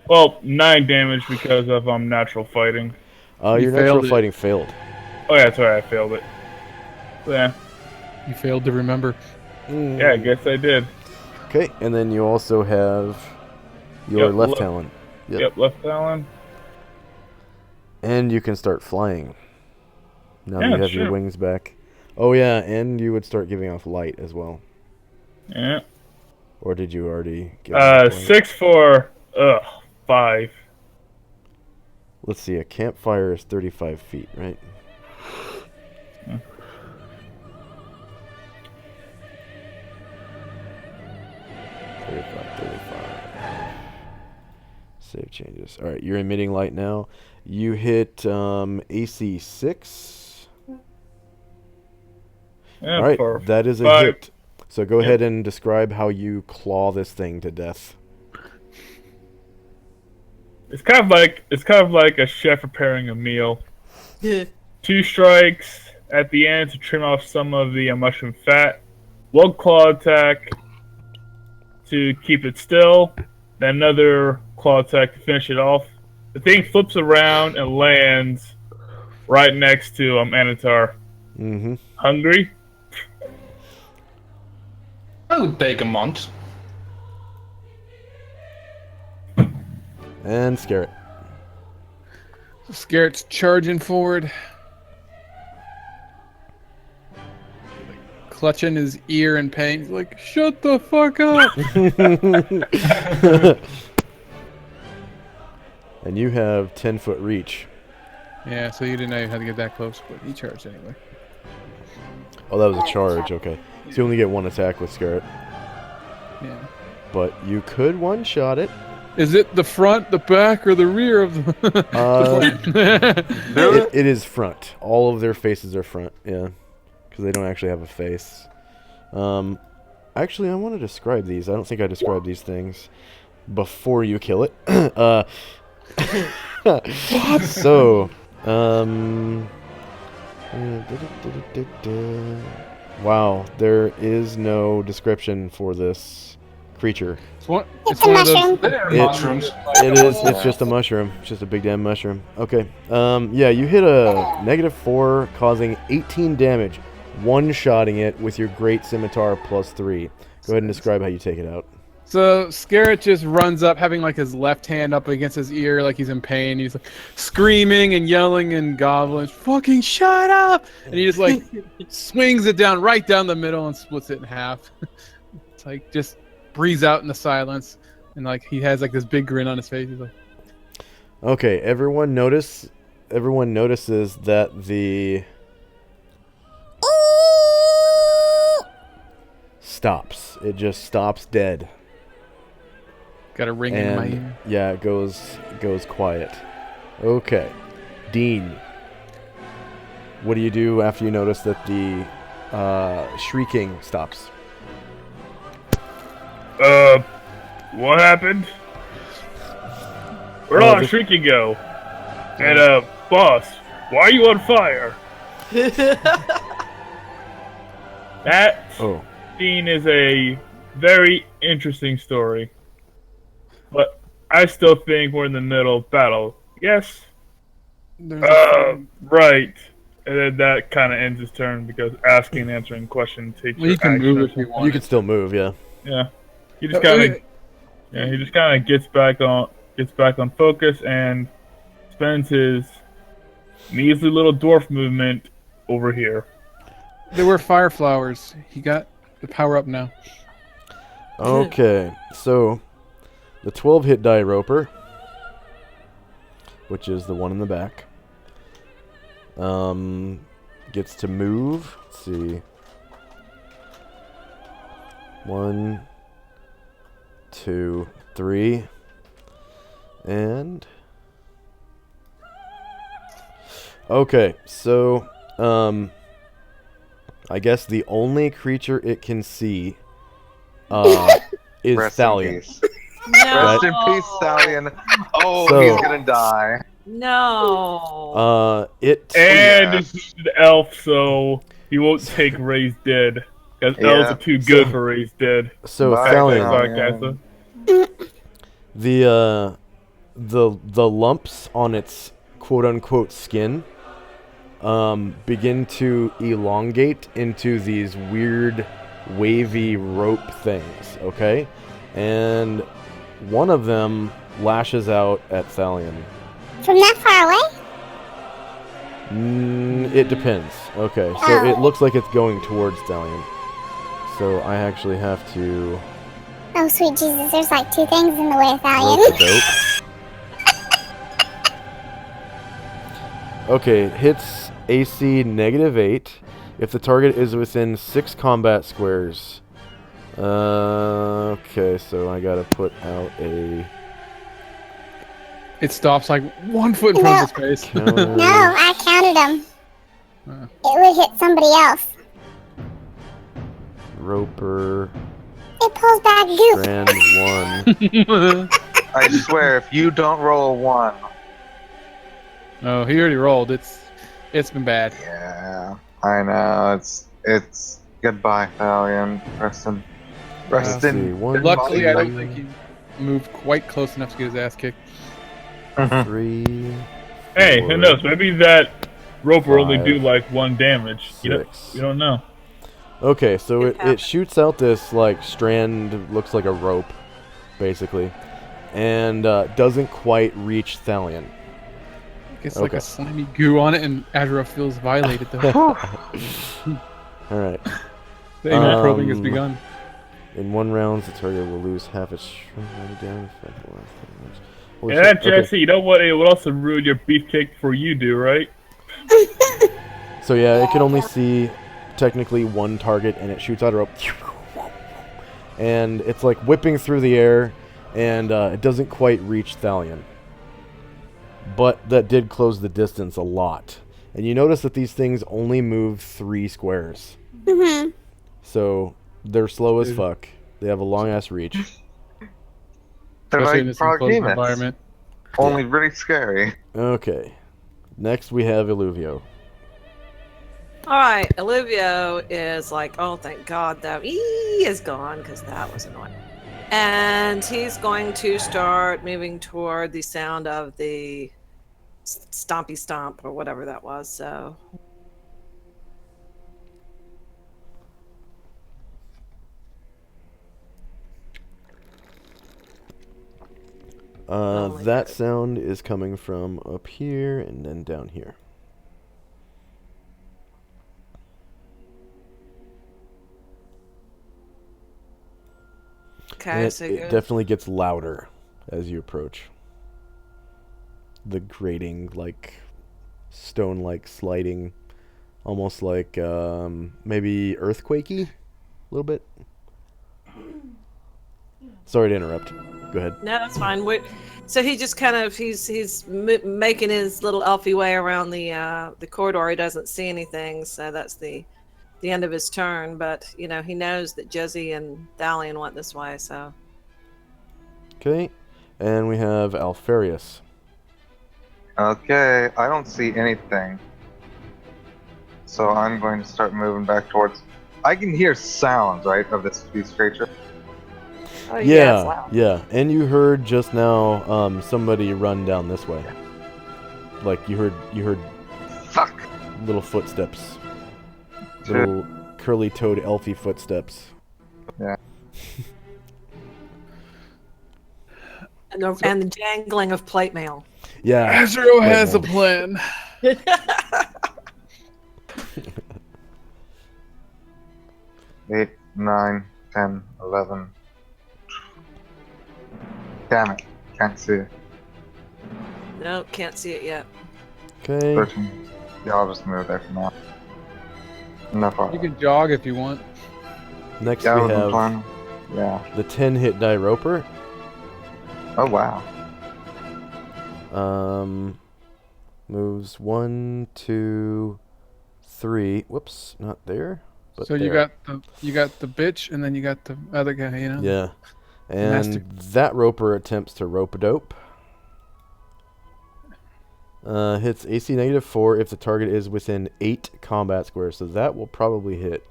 S7: Well, 9 damage because of natural fighting.
S1: Your
S2: You
S1: natural
S2: failed it.
S1: fighting failed.
S7: Oh yeah, that's right, I failed it. Yeah.
S2: You failed to remember.
S7: Yeah, I guess I did.
S1: Okay, and then you also have your
S7: Yep,
S1: left
S7: left.
S1: talon.
S7: Yep, left talon.
S1: And you can start flying. Now that
S7: Yeah,
S1: you have your
S7: sure.
S1: wings back. Oh yeah, and you would start giving off light as well.
S7: Yeah.
S1: Or did you already give off light?
S7: 6 for 5.
S1: Let's see, a campfire is 35 feet, right?
S7: Yeah.
S1: 35. Save changes. Alright, you're emitting light now. You hit AC 6.
S7: Yeah,
S1: Alright,
S7: for
S1: that is a
S7: 5.
S1: hit. So go ahead and describe how you claw this thing to death.
S7: It's kind of like a chef preparing a meal. 2 strikes at the end to trim off some of the mushroom fat. 1 claw attack to keep it still. Then another claw attack to finish it off. The thing flips around and lands right next to Anatar.
S1: Mm-hmm.
S7: Hungry?
S6: I would take a month.
S1: And scare it.
S2: Scaret's charging forward. Clutching his ear in pain. He's like, shut the fuck up!
S1: And you have 10-foot reach.
S2: Yeah, so you didn't know you had to get that close, but he charged anyway.
S1: Oh, that was a charge, okay. So you only get 1 attack with Scarlet.
S2: Yeah.
S1: But you could one-shot it.
S2: Is it the front, the back, or the rear of the...
S1: It is front. All of their faces are front, yeah. Because they don't actually have a face. Actually, I want to describe these. I don't think I described these things before you kill it. So, wow, there is no description for this creature.
S2: It's one,
S4: It's a
S2: one of those...
S4: mushroom.
S6: They're
S1: It-
S6: mushrooms.
S1: It's just a mushroom. It's just a big damn mushroom. Okay. Yeah, you hit a -4, causing 18 damage, one-shotting it with your Great Scimitar +3. Go ahead and describe how you take it out.
S2: So Scarlet just runs up, having like his left hand up against his ear, like he's in pain. He's like screaming and yelling and gobbling, "Fucking shut up!" And he just like swings it down right down the middle and splits it in half. It's like just breathes out in the silence, and like he has like this big grin on his face. He's like,
S1: Okay, everyone notices that the stops. It just stops dead.
S2: got a ring in my
S1: And
S2: ear.
S1: yeah, it goes quiet. Okay. Dean, what do you do after you notice that the shrieking stops?
S7: What happened? Where'd
S1: Oh,
S7: all the
S1: the-
S7: shrieking go? And, boss, why are you on fire? That
S1: Oh.
S7: scene is a very interesting story. But I still think we're in the middle of battle. Yes?
S2: There's a
S7: Right. And then that kind of ends his turn because asking and answering questions takes
S2: well, you
S7: your
S2: can
S7: action.
S2: move if you want.
S1: You can still move, yeah.
S7: Yeah. He just kind of he just kind of gets back on focus and spends his measly little dwarf movement over here.
S2: There were fire flowers. He got the power up now.
S1: Okay, so the 12 hit die roper, which is the one in the back, gets to move. Let's see. 1, 2, 3, and okay, so I guess the only creature it can see is
S5: Rest in
S1: Thalion.
S5: peace.
S3: No.
S5: Rest in peace, Stallion. Oh,
S1: So-
S5: he's gonna die.
S3: No.
S1: It
S7: And
S5: Yeah.
S7: he's an elf, so he won't take raised dead. Because elves
S5: Yeah.
S7: are too good for raised dead.
S1: so
S5: Bye,
S1: Thalion,
S5: Thalion.
S7: Sarcasm.
S1: the lumps on its quote unquote skin begin to elongate into these weird wavy rope things, okay? And one of them lashes out at Thalion.
S4: From that far away?
S1: It depends. Okay, so it looks like it's going towards Thalion. So I actually have to
S4: Oh, sweet Jesus, there's like 2 things in the way of
S1: rope the
S4: Thalion.
S1: dope. Okay, it hits AC -8 if the target is within 6 combat squares. Okay, so I gotta put out a
S2: It stops like 1 foot in front of his face.
S1: counter.
S4: No, I counted them. It would hit somebody else.
S1: Roper
S4: It pulls back goop.
S1: strand 1.
S5: I swear, if you don't roll a 1,
S2: Oh, he already rolled. It's been bad.
S5: yeah, I know. It's goodbye, Thalion. Rest in
S1: Let's see, 1,
S2: Luckily, I don't
S1: 2,
S2: think he moved quite close enough to get his ass kicked.
S1: 3.
S7: Hey, who
S1: 4,
S7: knows? Maybe that roper only
S1: 5,
S7: do like 1 damage. You
S1: 6.
S7: don't know.
S1: Okay, so
S3: It
S1: it
S3: happens.
S1: shoots out this like strand, looks like a rope, basically, and doesn't quite reach Thalion.
S2: Gets like
S1: Okay.
S2: a slimy goo on it, and Azra feels violated though.
S1: All right.
S2: The anal probing has begun.
S1: In 1 round, the target will lose half its strength down. Holy
S7: Yeah,
S1: shit, okay.
S7: Jesse, you know what? It would also ruin your beefcake before you do, right?
S1: So yeah, it can only see technically 1 target, and it shoots out a rope, and it's like whipping through the air, and it doesn't quite reach Thalion. But that did close the distance a lot. And you notice that these things only move 3 squares.
S4: Mm-hmm.
S1: So they're slow as fuck. They have a long ass reach.
S5: They're
S2: Especially in
S5: like
S2: this enclosed
S5: Progenius,
S2: environment.
S5: only really scary.
S1: Okay. Next we have Illuvio.
S3: All right, Olivio is like, oh, thank God that he is gone because that was annoying. And he's going to start moving toward the sound of the stompy stomp or whatever that was. So Oh my
S1: That
S3: God.
S1: sound is coming from up here and then down here. And
S3: okay,
S1: it,
S3: so
S1: it definitely gets louder as you approach. The grating, like stone-like sliding, almost like maybe earthquakey, a little bit. Sorry to interrupt. Go ahead.
S3: no, that's fine. So he just kind of he's making his little elfy way around the corridor. He doesn't see anything, so that's the end of his turn. But you know he knows that Jezzy and Thalion went this way. So
S1: Okay, and we have Alfarius.
S5: Okay, I don't see anything. So I'm going to start moving back towards... I can hear sounds, right, of these creatures.
S3: oh, it's loud.
S1: Yeah, and you heard just now somebody run down this way. Like you heard
S5: Fuck!
S1: little footsteps, little curly-toed elfy footsteps.
S5: Yeah.
S3: And the jangling of plate mail.
S1: Yeah.
S2: Azro has a
S1: now.
S2: plan.
S5: 8, 9, 10, 11. Damn it. Can't see it.
S3: No, can't see it yet.
S1: Okay.
S5: 13. Yeah, I'll just move there for now. No
S2: You
S5: problem.
S2: can jog if you want.
S1: Next
S5: Yeah,
S1: we
S5: I'm
S1: have
S5: fine. Yeah.
S1: the 10-hit die roper.
S5: Oh, wow.
S1: Moves 1, 2, 3. Whoops, not there. But
S2: So you
S1: there.
S2: got the bitch, and then you got the other guy. You know.
S1: Yeah.
S2: Master-
S1: And that roper attempts to rope a dope. Hits AC -4 if the target is within 8 combat squares. So that will probably hit.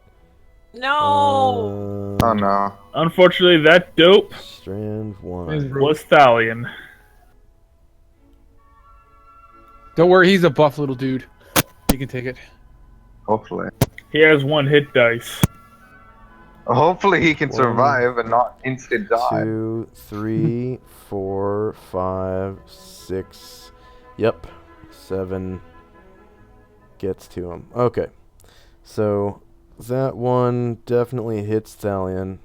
S3: No.
S5: Oh, no.
S7: Unfortunately, that dope
S1: Strand 1.
S7: was Thalion.
S2: Don't worry, he's a buff little dude. He can take it.
S5: Hopefully.
S7: He has 1 hit dice.
S5: Hopefully he can
S1: One,
S5: survive and not instant die.
S1: 2, 3, 4, 5, 6. Yep. 7 gets to him. Okay. So that one definitely hits Stallion.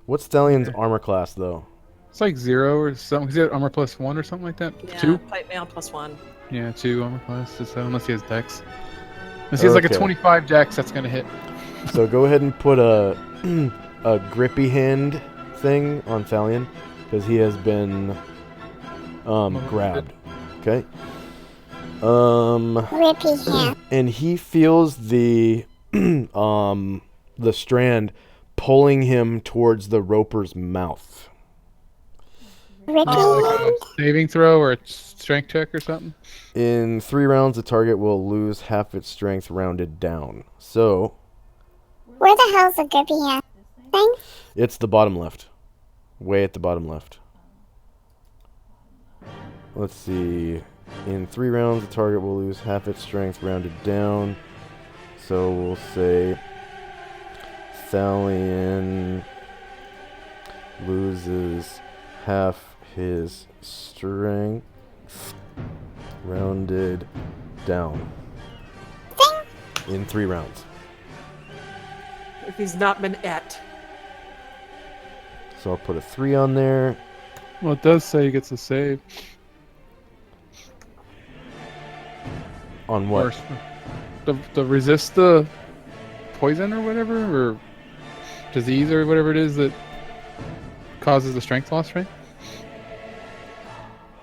S1: What's Stallion's armor class though?
S2: It's like 0 or something. He's got armor +1 or something like that.
S3: Yeah,
S2: 2.
S3: plate mail +1.
S2: Yeah, 2 armor class. So unless he has dex. Unless he has like a
S1: Okay.
S2: 25 dex, that's gonna hit.
S1: So go ahead and put a a grippy hand thing on Stallion because he has been grabbed. Okay.
S4: Rippy hand.
S1: And he feels the strand pulling him towards the roper's mouth.
S4: Rippy
S3: Oh.
S4: hand.
S2: Saving throw or a strength check or something.
S1: In 3 rounds, the target will lose half its strength rounded down. So
S4: Where the hell's the grippy hand thing?
S1: it's the bottom left, way at the bottom left. Let's see. In 3 rounds, the target will lose half its strength rounded down. So we'll say Stallion loses half his strength rounded down in 3 rounds.
S3: If he's not been et.
S1: So I'll put a 3 on there.
S2: Well, it does say he gets a save.
S1: On what?
S2: Or the resist the poison or whatever, or disease or whatever it is that causes the strength loss, right?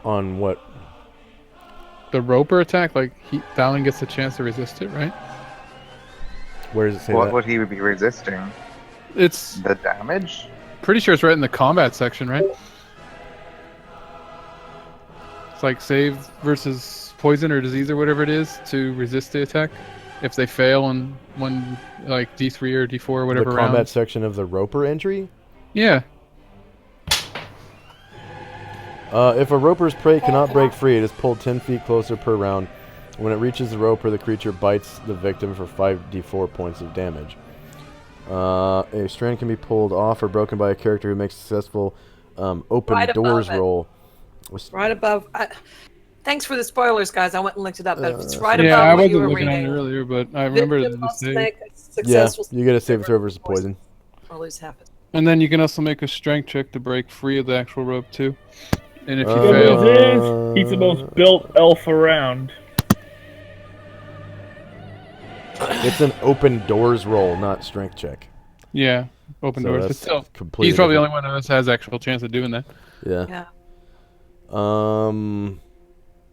S1: On what?
S2: The roper attack, like Dowling gets a chance to resist it, right?
S1: Where does it say
S5: What
S1: that?
S5: would he be resisting?
S2: It's
S5: The damage?
S2: pretty sure it's right in the combat section, right? It's like save versus poison or disease or whatever it is to resist the attack. If they fail on one, like D3 or D4 or whatever
S1: the combat
S2: round.
S1: section of the roper entry?
S2: Yeah.
S1: If a roper's prey cannot break free, it is pulled 10 feet closer per round. When it reaches the roper, the creature bites the victim for 5d4 points of damage. A strand can be pulled off or broken by a character who makes a successful open
S3: Right
S1: doors
S3: above it.
S1: roll.
S3: Right above. Thanks for the spoilers, guys. I went and looked it up. But it's right
S2: Yeah,
S3: above
S2: I
S3: what you
S2: wasn't
S3: were
S2: looking at it
S3: reading.
S2: earlier, but I remember
S3: Victim
S2: the
S3: must
S2: save.
S3: make a
S1: Yeah,
S3: successful
S1: you get a save throw versus poison.
S3: or lose half it.
S2: And then you can also make a strength check to break free of the actual rope too. And if you
S7: The
S2: fail,
S7: news is, he's the most built elf around.
S1: It's an open doors roll, not strength check.
S2: yeah, open
S1: So
S2: doors. But
S1: that's
S2: still,
S1: completely
S2: he's probably the
S1: different.
S2: only one of us has actual chance of doing that.
S1: Yeah.
S3: Yeah.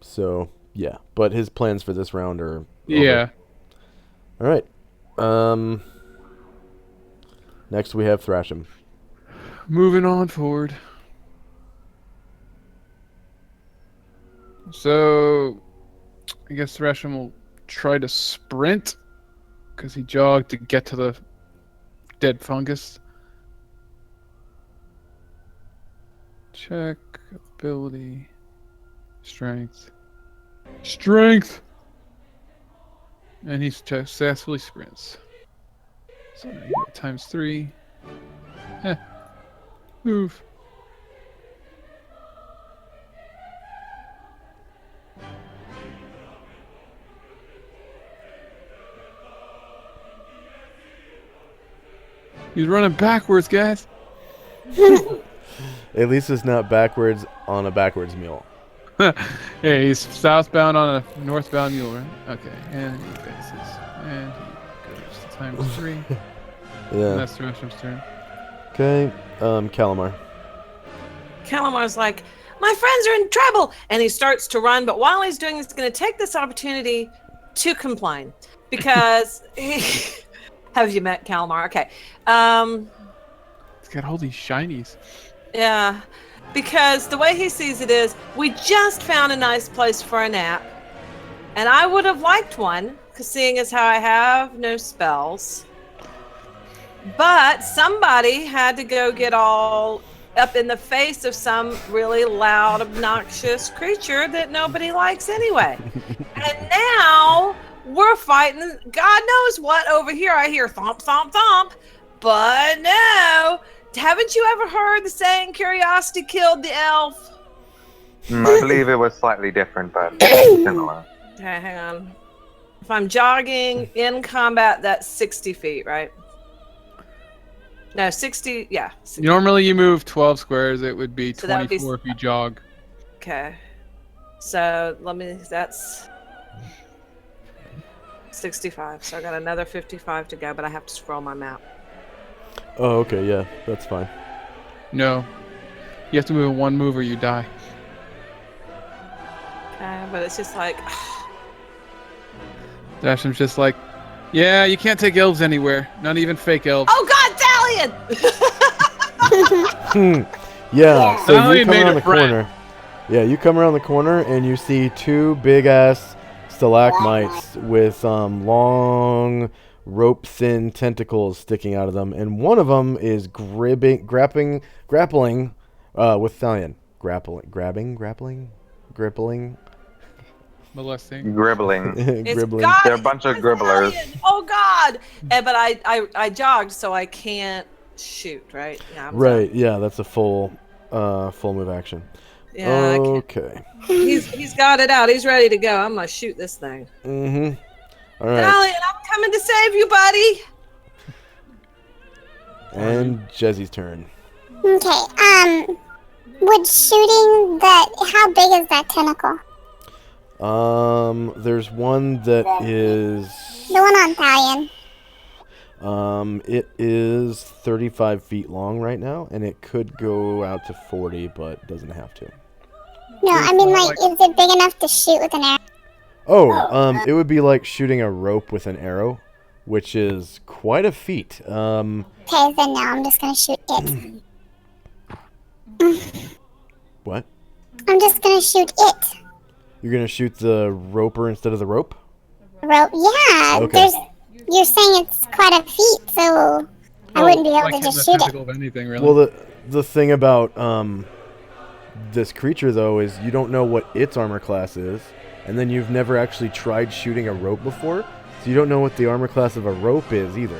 S1: So yeah, but his plans for this round are over.
S2: Yeah.
S1: All right. Next we have Thrash'em.
S2: Moving on forward. So, I guess Thrash'em will try to sprint because he jogged to get to the dead fungus. Check ability, strength, and he successfully sprints. So now you get ×3. Move. He's running backwards, guys.
S1: At least it's not backwards on a backwards mule.
S2: Yeah, he's southbound on a northbound mule, right? Okay, and he faces. And he goes to ×3. And
S1: Yeah.
S2: that's Thrash'em's turn.
S1: Okay. Calamar.
S3: Calamar's like, my friends are in trouble, and he starts to run. But while he's doing this, he's going to take this opportunity to complain because have you met Calamar? Okay.
S2: He's got all these shinies.
S3: Yeah, because the way he sees it is, we just found a nice place for a nap, and I would have liked one, because seeing as how I have no spells, but somebody had to go get all up in the face of some really loud, obnoxious creature that nobody likes anyway. And now we're fighting God knows what over here. I hear thomp, thomp, thomp. But no, haven't you ever heard the saying, curiosity killed the elf?
S5: I believe it was slightly different, but similar.
S3: Okay, hang on. If I'm jogging in combat, that's 60 feet, right? No, 60, yeah. 60.
S2: Normally you move 12 squares. It would be
S3: So that would be
S2: 24 if you jog.
S3: Okay. So that's 65. So I got another 55 to go, but I have to scroll my map.
S1: Oh, okay, yeah, that's fine.
S2: No. You have to move in one move or you die.
S3: Okay, but it's just like,
S2: Dasham's just like, yeah, you can't take elves anywhere. Not even fake elves.
S3: oh God, Thalion!
S1: Yeah, so you
S2: Stallion
S1: come
S2: made
S1: around
S2: a
S1: the
S2: friend.
S1: corner. Yeah, you come around the corner and you see two big ass stalagmites with long rope thin tentacles sticking out of them, and one of them is grappling with Thalion. Grippling.
S2: Molesting.
S5: Gribbling.
S3: It's
S1: Gribbling.
S3: God,
S5: They're a bunch of
S3: it's
S5: gribblers.
S3: Thalion! Oh God! But I jogged, so I can't shoot, right? Yeah, I'm
S1: Right,
S3: done.
S1: yeah, that's a full move action.
S3: Yeah, I can't.
S1: Okay.
S3: He's got it out. He's ready to go. I'm gonna shoot this thing.
S1: Mm-hmm. All right.
S3: Thalion, I'm coming to save you, buddy.
S1: And Jezzy's turn.
S4: Okay, would shooting how big is that tentacle?
S1: There's one that is
S4: The one on Thalion.
S1: it is 35 feet long right now, and it could go out to 40, but doesn't have to.
S4: No, I mean, like, is it big enough to shoot with an arrow?
S1: Oh, it would be like shooting a rope with an arrow, which is quite a feat.
S4: Okay, then now I'm just gonna shoot it.
S1: What?
S4: I'm just gonna shoot it.
S1: You're gonna shoot the roper instead of the rope?
S4: Rope, yeah.
S1: Okay.
S4: You're saying it's quite a feat, so I wouldn't be able to just shoot it.
S2: Of anything, really.
S1: Well, the thing about this creature though is you don't know what its armor class is, and then you've never actually tried shooting a rope before, so you don't know what the armor class of a rope is either.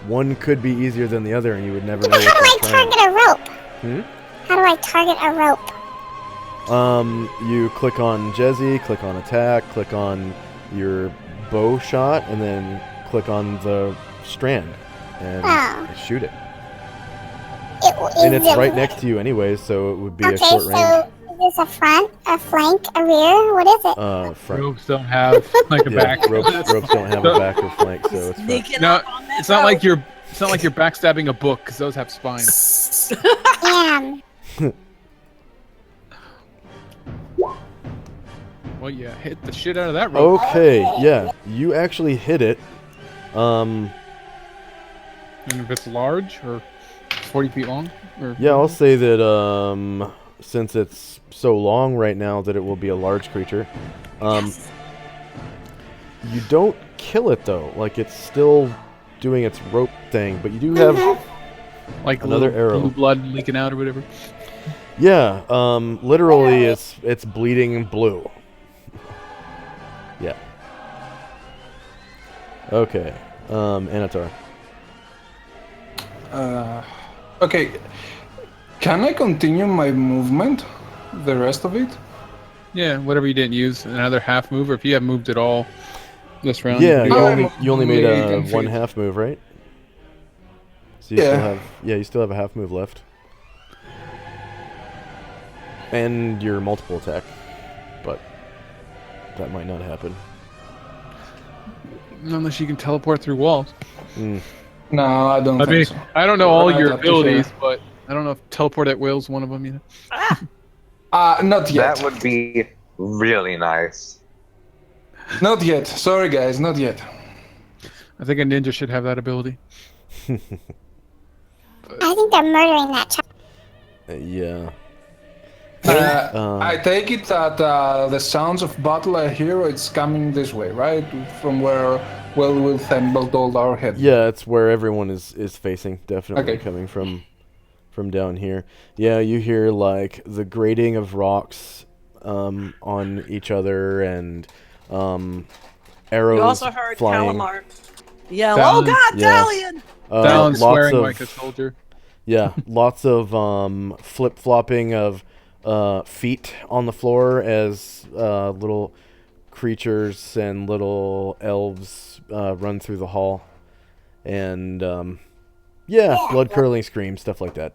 S1: One could be easier than the other, and you would never know.
S4: How do I target a rope? How do I target a rope?
S1: You click on Jezzy, click on attack, click on your bow shot, and then click on the strand and shoot it. And it's right next to you anyway, so it would be a short range.
S4: So is this a front, a flank, a rear? What is it?
S1: Front.
S2: Ropes don't have like a back.
S1: Ropes don't have a back or flank, so it's front.
S3: Sneaking
S2: No,
S3: up on that
S2: it's not like
S3: rope.
S2: you're backstabbing a book because those have spines.
S4: Damn.
S2: Well, yeah, hit the shit out of that rope.
S1: Okay, yeah, you actually hit it.
S2: And if it's large or 40 feet long, or
S1: Yeah, I'll say that since it's so long right now that it will be a large creature. You don't kill it though, like it's still doing its rope thing, but you do have
S2: like
S1: another
S2: little
S1: arrow.
S2: blue blood leaking out or whatever.
S1: Yeah, literally it's bleeding blue. Yeah. Okay, Anatar.
S6: Okay. Can I continue my movement? The rest of it?
S2: Yeah, whatever you didn't use, another half move, or if you have moved at all this round.
S1: Yeah,
S2: you
S1: you
S2: can do-
S1: only made a
S6: can fit.
S1: 1/2 move, right? So you
S6: Yeah.
S1: still have you still have a half move left. And your multiple attack. But that might not happen.
S2: unless you can teleport through walls.
S6: No, I don't
S2: I
S6: think
S2: mean,
S6: so.
S2: I don't know all
S6: Right
S2: your
S6: up to
S2: abilities,
S6: here.
S2: but I don't know if teleport at will's one of them. You know.
S6: Not yet.
S5: That would be really nice.
S6: Not yet. Sorry, guys. Not yet.
S2: I think a ninja should have that ability.
S4: I think they're murdering that child.
S1: Yeah.
S6: I take it that the sounds of battle I hear, it's coming this way, right? From where Wellwith and Beldold are headed.
S1: Yeah, it's where everyone is facing, definitely
S6: Okay.
S1: coming from down here. Yeah, you hear like the grating of rocks on each other and arrows
S3: You also heard
S1: flying.
S3: Calamar. Yeah.
S2: Dallin.
S3: Oh God,
S1: Yeah.
S3: Dalian.
S2: Dallin
S1: lots
S2: swearing
S1: of,
S2: like a soldier.
S1: Yeah, lots of flip-flopping of feet on the floor as little creatures and little elves run through the hall. And, yeah, blood-curdling screams, stuff like that.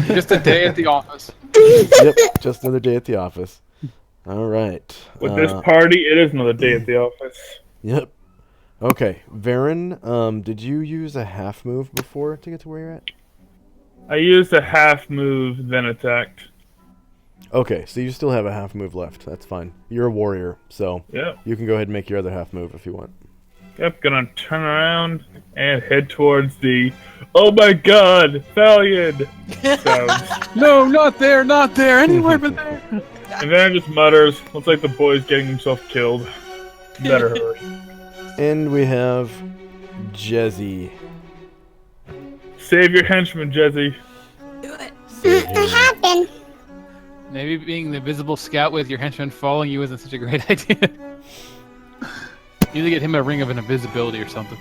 S2: Just a day at the office.
S1: Yep, just another day at the office. All right.
S7: With this party, it is another day at the office.
S1: Yep. Okay, Varen, did you use a half move before to get to where you're at?
S7: I used a half move, then attacked.
S1: Okay, so you still have a half move left. That's fine. You're a warrior, so
S7: Yep.
S1: you can go ahead and make your other half move if you want.
S7: Yep, gonna turn around and head towards the "Oh my God, Thalion!" sounds.
S2: No, not there, anywhere but there.
S7: And then just mutters, "Looks like the boy's getting himself killed. Better hurry."
S1: And we have Jezzy.
S7: Save your henchman, Jezzy.
S3: Do it.
S4: I have been.
S2: Maybe being the visible scout with your henchman following you isn't such a great idea. You need to get him a ring of invisibility or something.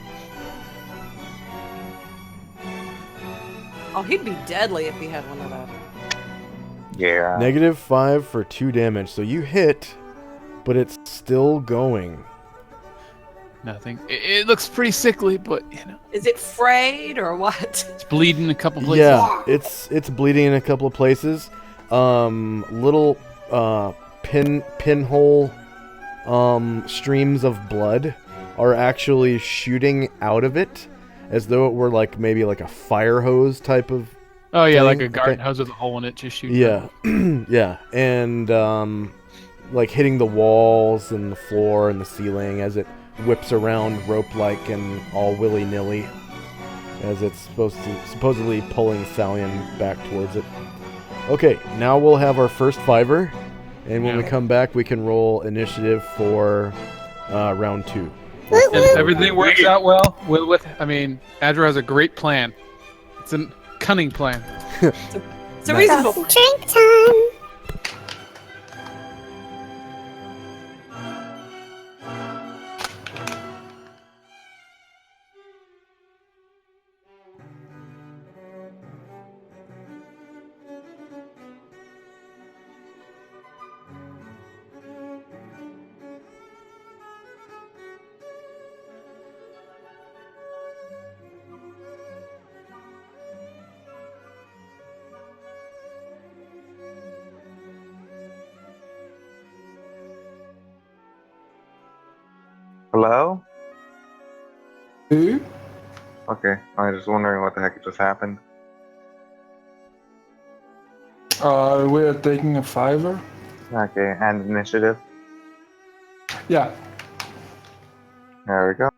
S3: Oh, he'd be deadly if he had one of those.
S5: Yeah.
S1: -5 for 2 damage. So you hit, but it's still going.
S2: Nothing. It looks pretty sickly, but you know,
S3: Is it frayed or what?
S2: it's bleeding a couple places.
S1: Yeah, it's bleeding in a couple of places. Little pinhole streams of blood are actually shooting out of it, as though it were like maybe like a fire hose type of.
S2: Oh yeah, like
S1: thing.
S2: a garden
S1: Okay.
S2: hose with a hole in it, just shooting.
S1: Yeah, yeah, and like hitting the walls and the floor and the ceiling as it whips around rope-like and all willy-nilly, as it's supposedly pulling Thalion back towards it. Okay, now we'll have our first fiver, and when we come back, we can roll initiative for round 2.
S2: And everything works out well. I mean, Adra has a great plan. It's a cunning plan.
S3: It's a reasonable.
S4: Drink time.
S5: Hello?
S6: Who?
S5: Okay, I was just wondering what the heck just happened.
S6: We're taking a fiver.
S5: Okay, and initiative.
S6: Yeah.
S5: There we go.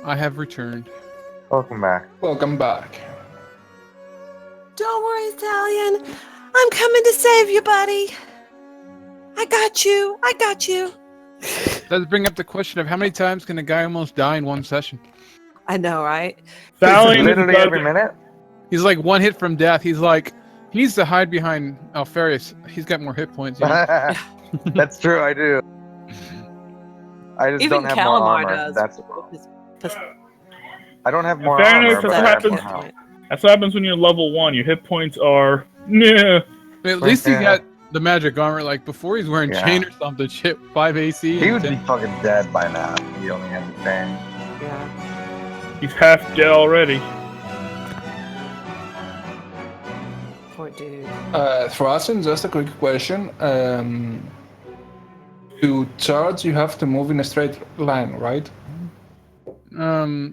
S2: I have returned.
S5: Welcome back.
S6: Welcome back.
S3: Don't worry, Stallion. I'm coming to save you, buddy. I got you. I got you.
S2: Does bring up the question of how many times can a guy almost die in one session?
S3: I know, right?
S7: Stallion is
S5: Literally
S7: about
S5: every
S7: to-
S5: minute.
S2: He's like one hit from death. He's like, he needs to hide behind Alfarius. He's got more hit points. You know?
S5: That's true. I do. I just
S3: Even
S5: don't have more
S3: Calamar
S5: armor.
S3: does.
S5: That's I don't have more
S7: fairness,
S5: armor.
S7: that's
S5: But
S7: what
S5: I have
S7: happens-
S5: more health.
S7: That's what happens when you're level 1. Your hit points are... Nah.
S2: At least he got the magic armor. Like before, he's wearing
S5: Yeah.
S2: chain or something. Shit, 5 AC.
S5: He
S2: and
S5: would be
S2: 10
S5: fucking dead by now. If he only had the thing.
S3: Yeah.
S7: He's half dead already.
S3: Poor dude.
S6: Thrasin, just a quick question. To charge, you have to move in a straight line, right?
S2: I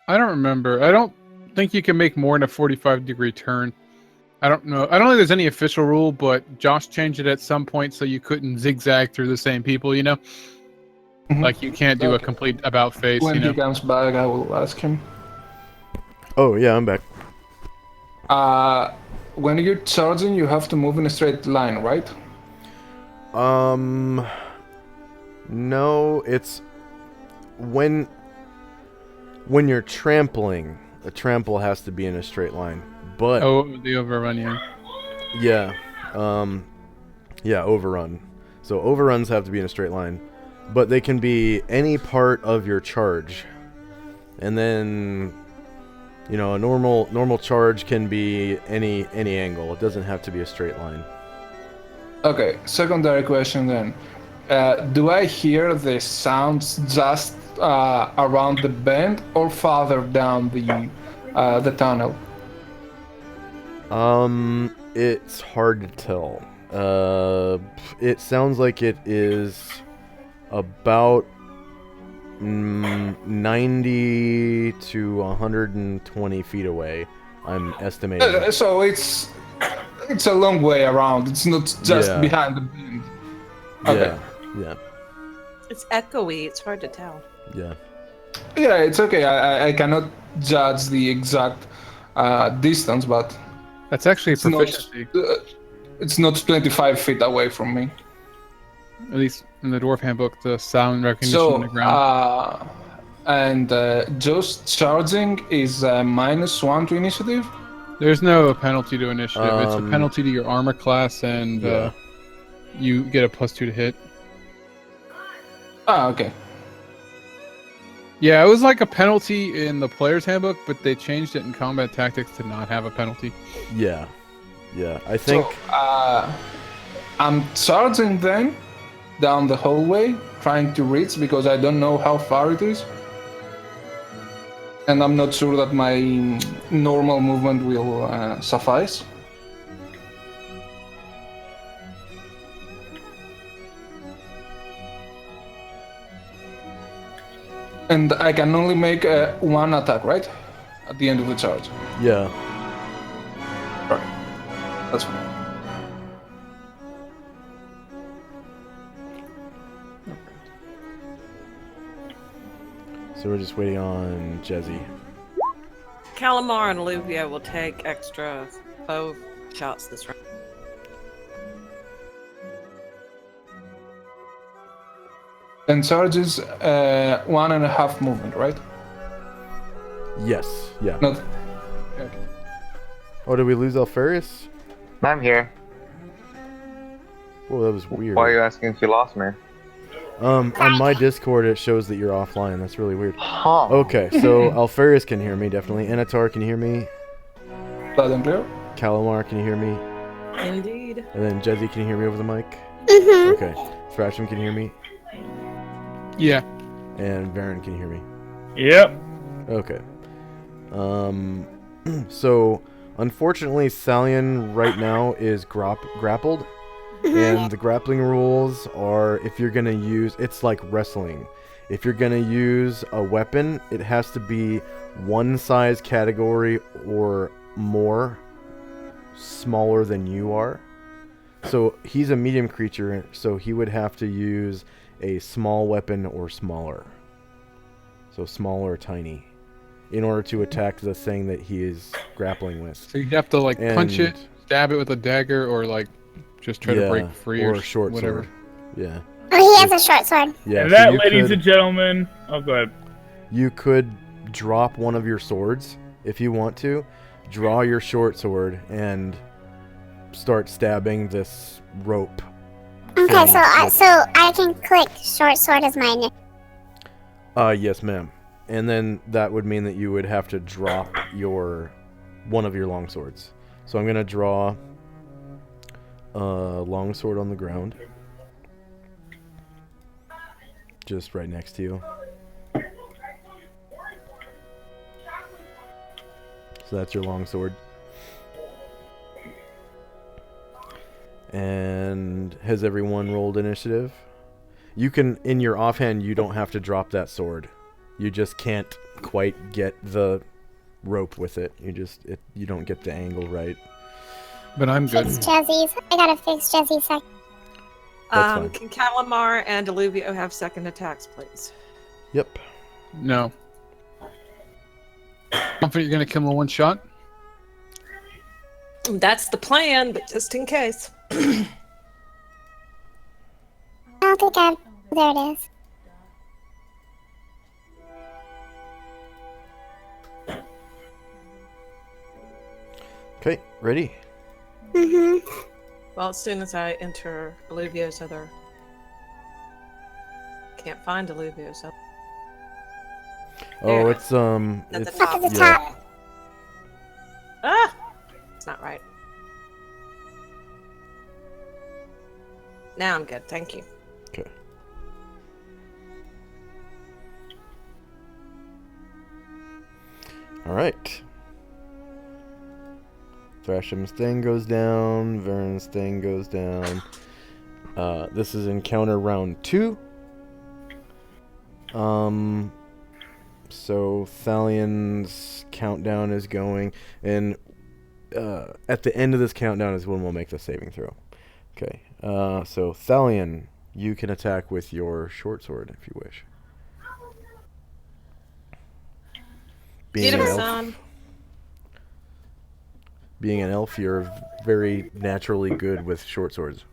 S2: don't remember. I don't think you can make more than a 45-degree turn. I don't know. I don't think there's any official rule, but Josh changed it at some point so you couldn't zigzag through the same people, you know?
S6: Mhm.
S2: Like you can't do a
S6: Okay.
S2: complete about face,
S6: When
S2: you know?
S6: he comes back, I will ask him.
S1: Oh yeah, I'm back.
S6: When you're charging, you have to move in a straight line, right?
S1: No, it's when you're trampling, a trample has to be in a straight line. But
S2: Oh, the overrun, yeah.
S1: yeah, overrun. So overruns have to be in a straight line, but they can be any part of your charge. And then, you know, a normal charge can be any angle. It doesn't have to be a straight line.
S6: Okay, secondary question then. Do I hear the sounds just around the bend or farther down the tunnel?
S1: It's hard to tell. It sounds like it is about 90 to 120 feet away. I'm estimating.
S6: So it's a long way around. It's not just
S1: Yeah.
S6: behind the bend. Okay.
S1: Yeah,
S3: It's echoey. It's hard to tell.
S1: yeah.
S6: Yeah, it's okay. I cannot judge the exact distance, but
S2: That's actually a
S6: it's not,
S2: proficiency.
S6: it's not 25 feet away from me.
S2: At least in the Dwarf Handbook, the sound recognition
S6: So,
S2: on the ground.
S6: just charging is -1 to initiative.
S2: There's no penalty to initiative. It's a
S1: Um,
S2: penalty to your armor class, and
S1: Yeah.
S2: you get a +2 to hit.
S6: Ah, okay.
S2: Yeah, it was like a penalty in the player's handbook, but they changed it in combat tactics to not have a penalty.
S1: Yeah. I think.
S6: So, I'm charging then down the hallway, trying to reach because I don't know how far it is. And I'm not sure that my normal movement will suffice. And I can only make one attack, right? At the end of the charge.
S1: Yeah.
S6: That's fine.
S1: So we're just waiting on Jezzy.
S3: Calamar and Olivia will take extra bow shots this round.
S6: And charge is 1.5 movement, right?
S1: Yes. Yeah.
S6: Not.
S1: Oh, did we lose Alfarius?
S5: I'm here.
S1: Whoa, that was weird.
S5: Why are you asking if you lost me?
S1: On my Discord, it shows that you're offline. That's really weird.
S5: Huh.
S1: Okay, so Alfarius can hear me, definitely. Anatar can hear me.
S6: Loud and clear.
S1: Calamar can hear me.
S3: Indeed.
S1: And then Jezzy can hear me over the mic.
S4: Mm-hmm.
S1: Okay. Thrasham can hear me.
S2: Yeah.
S1: And Varen can hear me.
S7: Yep.
S1: Okay. So, unfortunately, Salian right now is grappled. And the grappling rules are, if you're going to use... It's like wrestling. If you're going to use a weapon, it has to be one size category or more smaller than you are. So, he's a medium creature, so he would have to use a small weapon or smaller. So small or tiny. In order to attack the thing that he is grappling with.
S2: So you have to like punch it,
S1: And-
S2: stab it with a dagger, or like just try to break free
S1: or
S2: or
S1: a short
S2: whatever.
S1: sword. Yeah.
S4: Oh, he has a short sword.
S1: Yeah.
S7: And
S1: so
S7: that,
S1: you
S7: ladies
S1: could-
S7: and gentlemen, oh, go ahead.
S1: You could drop one of your swords if you want to. Draw your short sword and start stabbing this rope.
S4: Okay,
S1: thing
S4: so I
S1: with-
S4: can click short sword as my name.
S1: Yes, ma'am. And then that would mean that you would have to drop one of your long swords. So I'm gonna draw a long sword on the ground, just right next to you. So that's your long sword. And has everyone rolled initiative? You can, in your offhand, you don't have to drop that sword. You just can't quite get the rope with it. You don't get the angle right.
S2: But I'm good.
S4: Fix Jezzy's. I gotta fix Jezzy's second.
S1: That's fine.
S3: Can Calamar and Deluvio have second attacks, please?
S1: Yep.
S2: No. Confident you're gonna kill him in one shot?
S3: That's the plan, but just in case.
S4: I don't think I've... There it is.
S1: Okay, ready?
S4: Mm-hmm.
S3: Well, as soon as I enter Deluvio's other... Can't find Deluvio's other...
S1: Oh,
S3: There.
S1: it's
S3: At the
S1: it's
S3: top.
S4: Up at the
S1: yeah.
S4: top.
S3: Ah! It's not right. Now I'm good, thank you.
S1: Okay. All right. Thrasham's thing goes down. Varen's thing goes down. This is encounter round 2. So Thalion's countdown is going, and at the end of this countdown is when we'll make the saving throw. Okay. So Thalion, you can attack with your short sword if you wish.
S3: Get
S1: Being
S3: him,
S1: an elf,
S3: son.
S1: being an elf, you're very naturally good with short swords.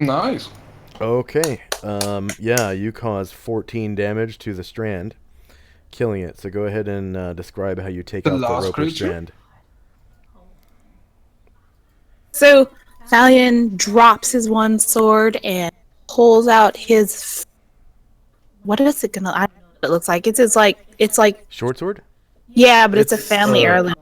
S6: Nice.
S1: Okay. Yeah, you cause 14 damage to the strand, killing it. So go ahead and describe how you take
S6: The
S1: out the
S6: last
S1: rope or
S6: creature?
S1: strand.
S8: So Thalion drops his one sword and pulls out his. What is it gonna? I don't know what it looks like. It's like
S1: Short sword?
S8: yeah, but it's a
S1: It's,
S8: family heirloom.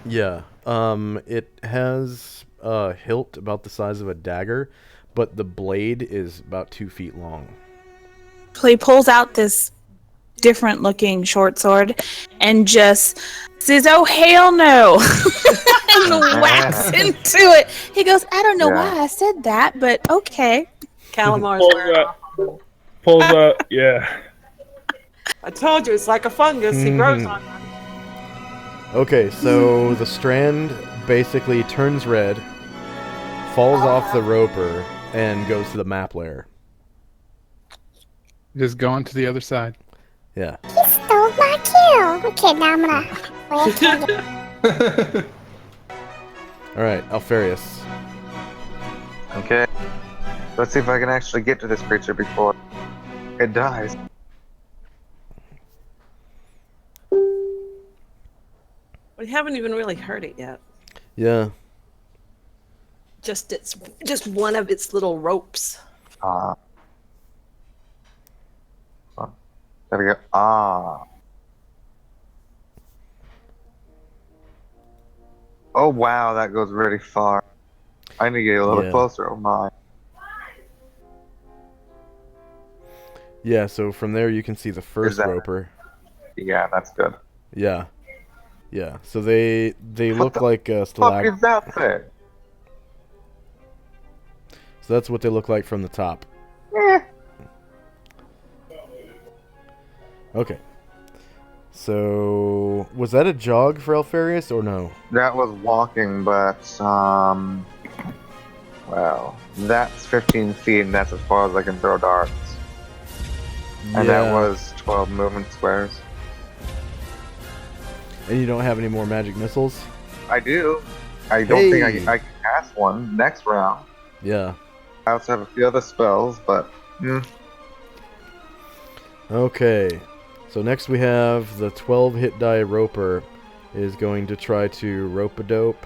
S1: Yeah. It has a hilt about the size of a dagger, but the blade is about 2 feet long.
S8: So he pulls out this different looking short sword and just says, "Oh hell no!" and whacks into it. He goes, "I don't know
S5: Yeah.
S8: why I said that, but okay."
S3: Calamar's
S7: Pulls
S3: wearing
S7: up. Pulls up, yeah.
S3: I told you, it's like a fungus. He grows on you.
S1: Okay, so the strand basically turns red, falls off the roper, and goes to the map layer.
S2: Just going to the other side.
S1: Yeah.
S4: He stole my kill. Okay, now I'm gonna... Wait,
S1: Alright, Alfarius.
S5: Okay. Let's see if I can actually get to this creature before it dies.
S3: We haven't even really heard it yet.
S1: Yeah.
S3: It's just one of its little ropes.
S5: Ah. Oh, there we go. Ah. Oh wow, that goes really far. I need to get a little
S1: Yeah.
S5: closer. Oh my.
S1: Yeah, so from there you can see the first
S5: that-
S1: roper.
S5: Yeah, that's good.
S1: Yeah. Yeah, so they look
S5: the
S1: like
S5: Fuck
S1: stalag.
S5: is that thing?
S1: So that's what they look like from the top.
S5: Eh.
S1: Okay. So was that a jog for Alfarius or no?
S5: That was walking, but well, That's 15 feet, and that's as far as I can throw darts. And that was 12 movement squares.
S1: And you don't have any more magic missiles?
S5: I do. I don't think I can cast one next round.
S1: Yeah.
S5: I also have a few other spells, but...
S1: Okay. So next we have the 12 hit die roper is going to try to rope a dope.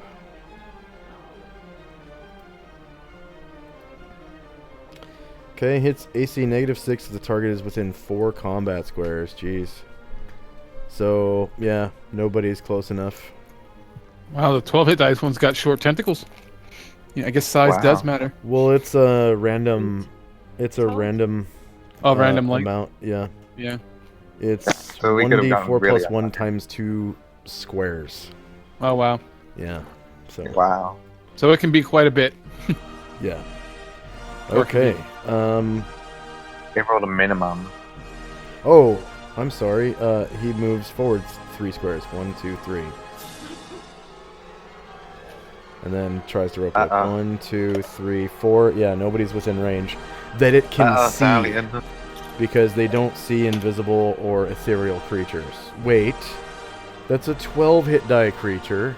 S1: Okay, hits AC -6 if the target is within 4 combat squares. Jeez. So, yeah, nobody's close enough.
S2: Wow, the 12 hit dice one's got short tentacles. Yeah, I guess size does matter.
S1: Well, it's a random... It's a random...
S2: Oh, random length?
S1: amount, yeah.
S2: Yeah.
S1: It's
S5: So we could've gotten
S1: 1d4
S5: really
S1: plus 1 times 2 squares.
S2: Oh, wow.
S1: Yeah. So.
S5: Wow.
S2: So it can be quite a bit.
S1: Yeah. Okay.
S5: They rolled a minimum.
S1: Oh, I'm sorry. He moves forward 3 squares. 1, 2, 3. And then tries to rope up. 1, 2, 3, 4. Yeah, nobody's within range that it can see.
S5: Stallion.
S1: Because they don't see invisible or ethereal creatures. Wait. That's a 12 hit die creature.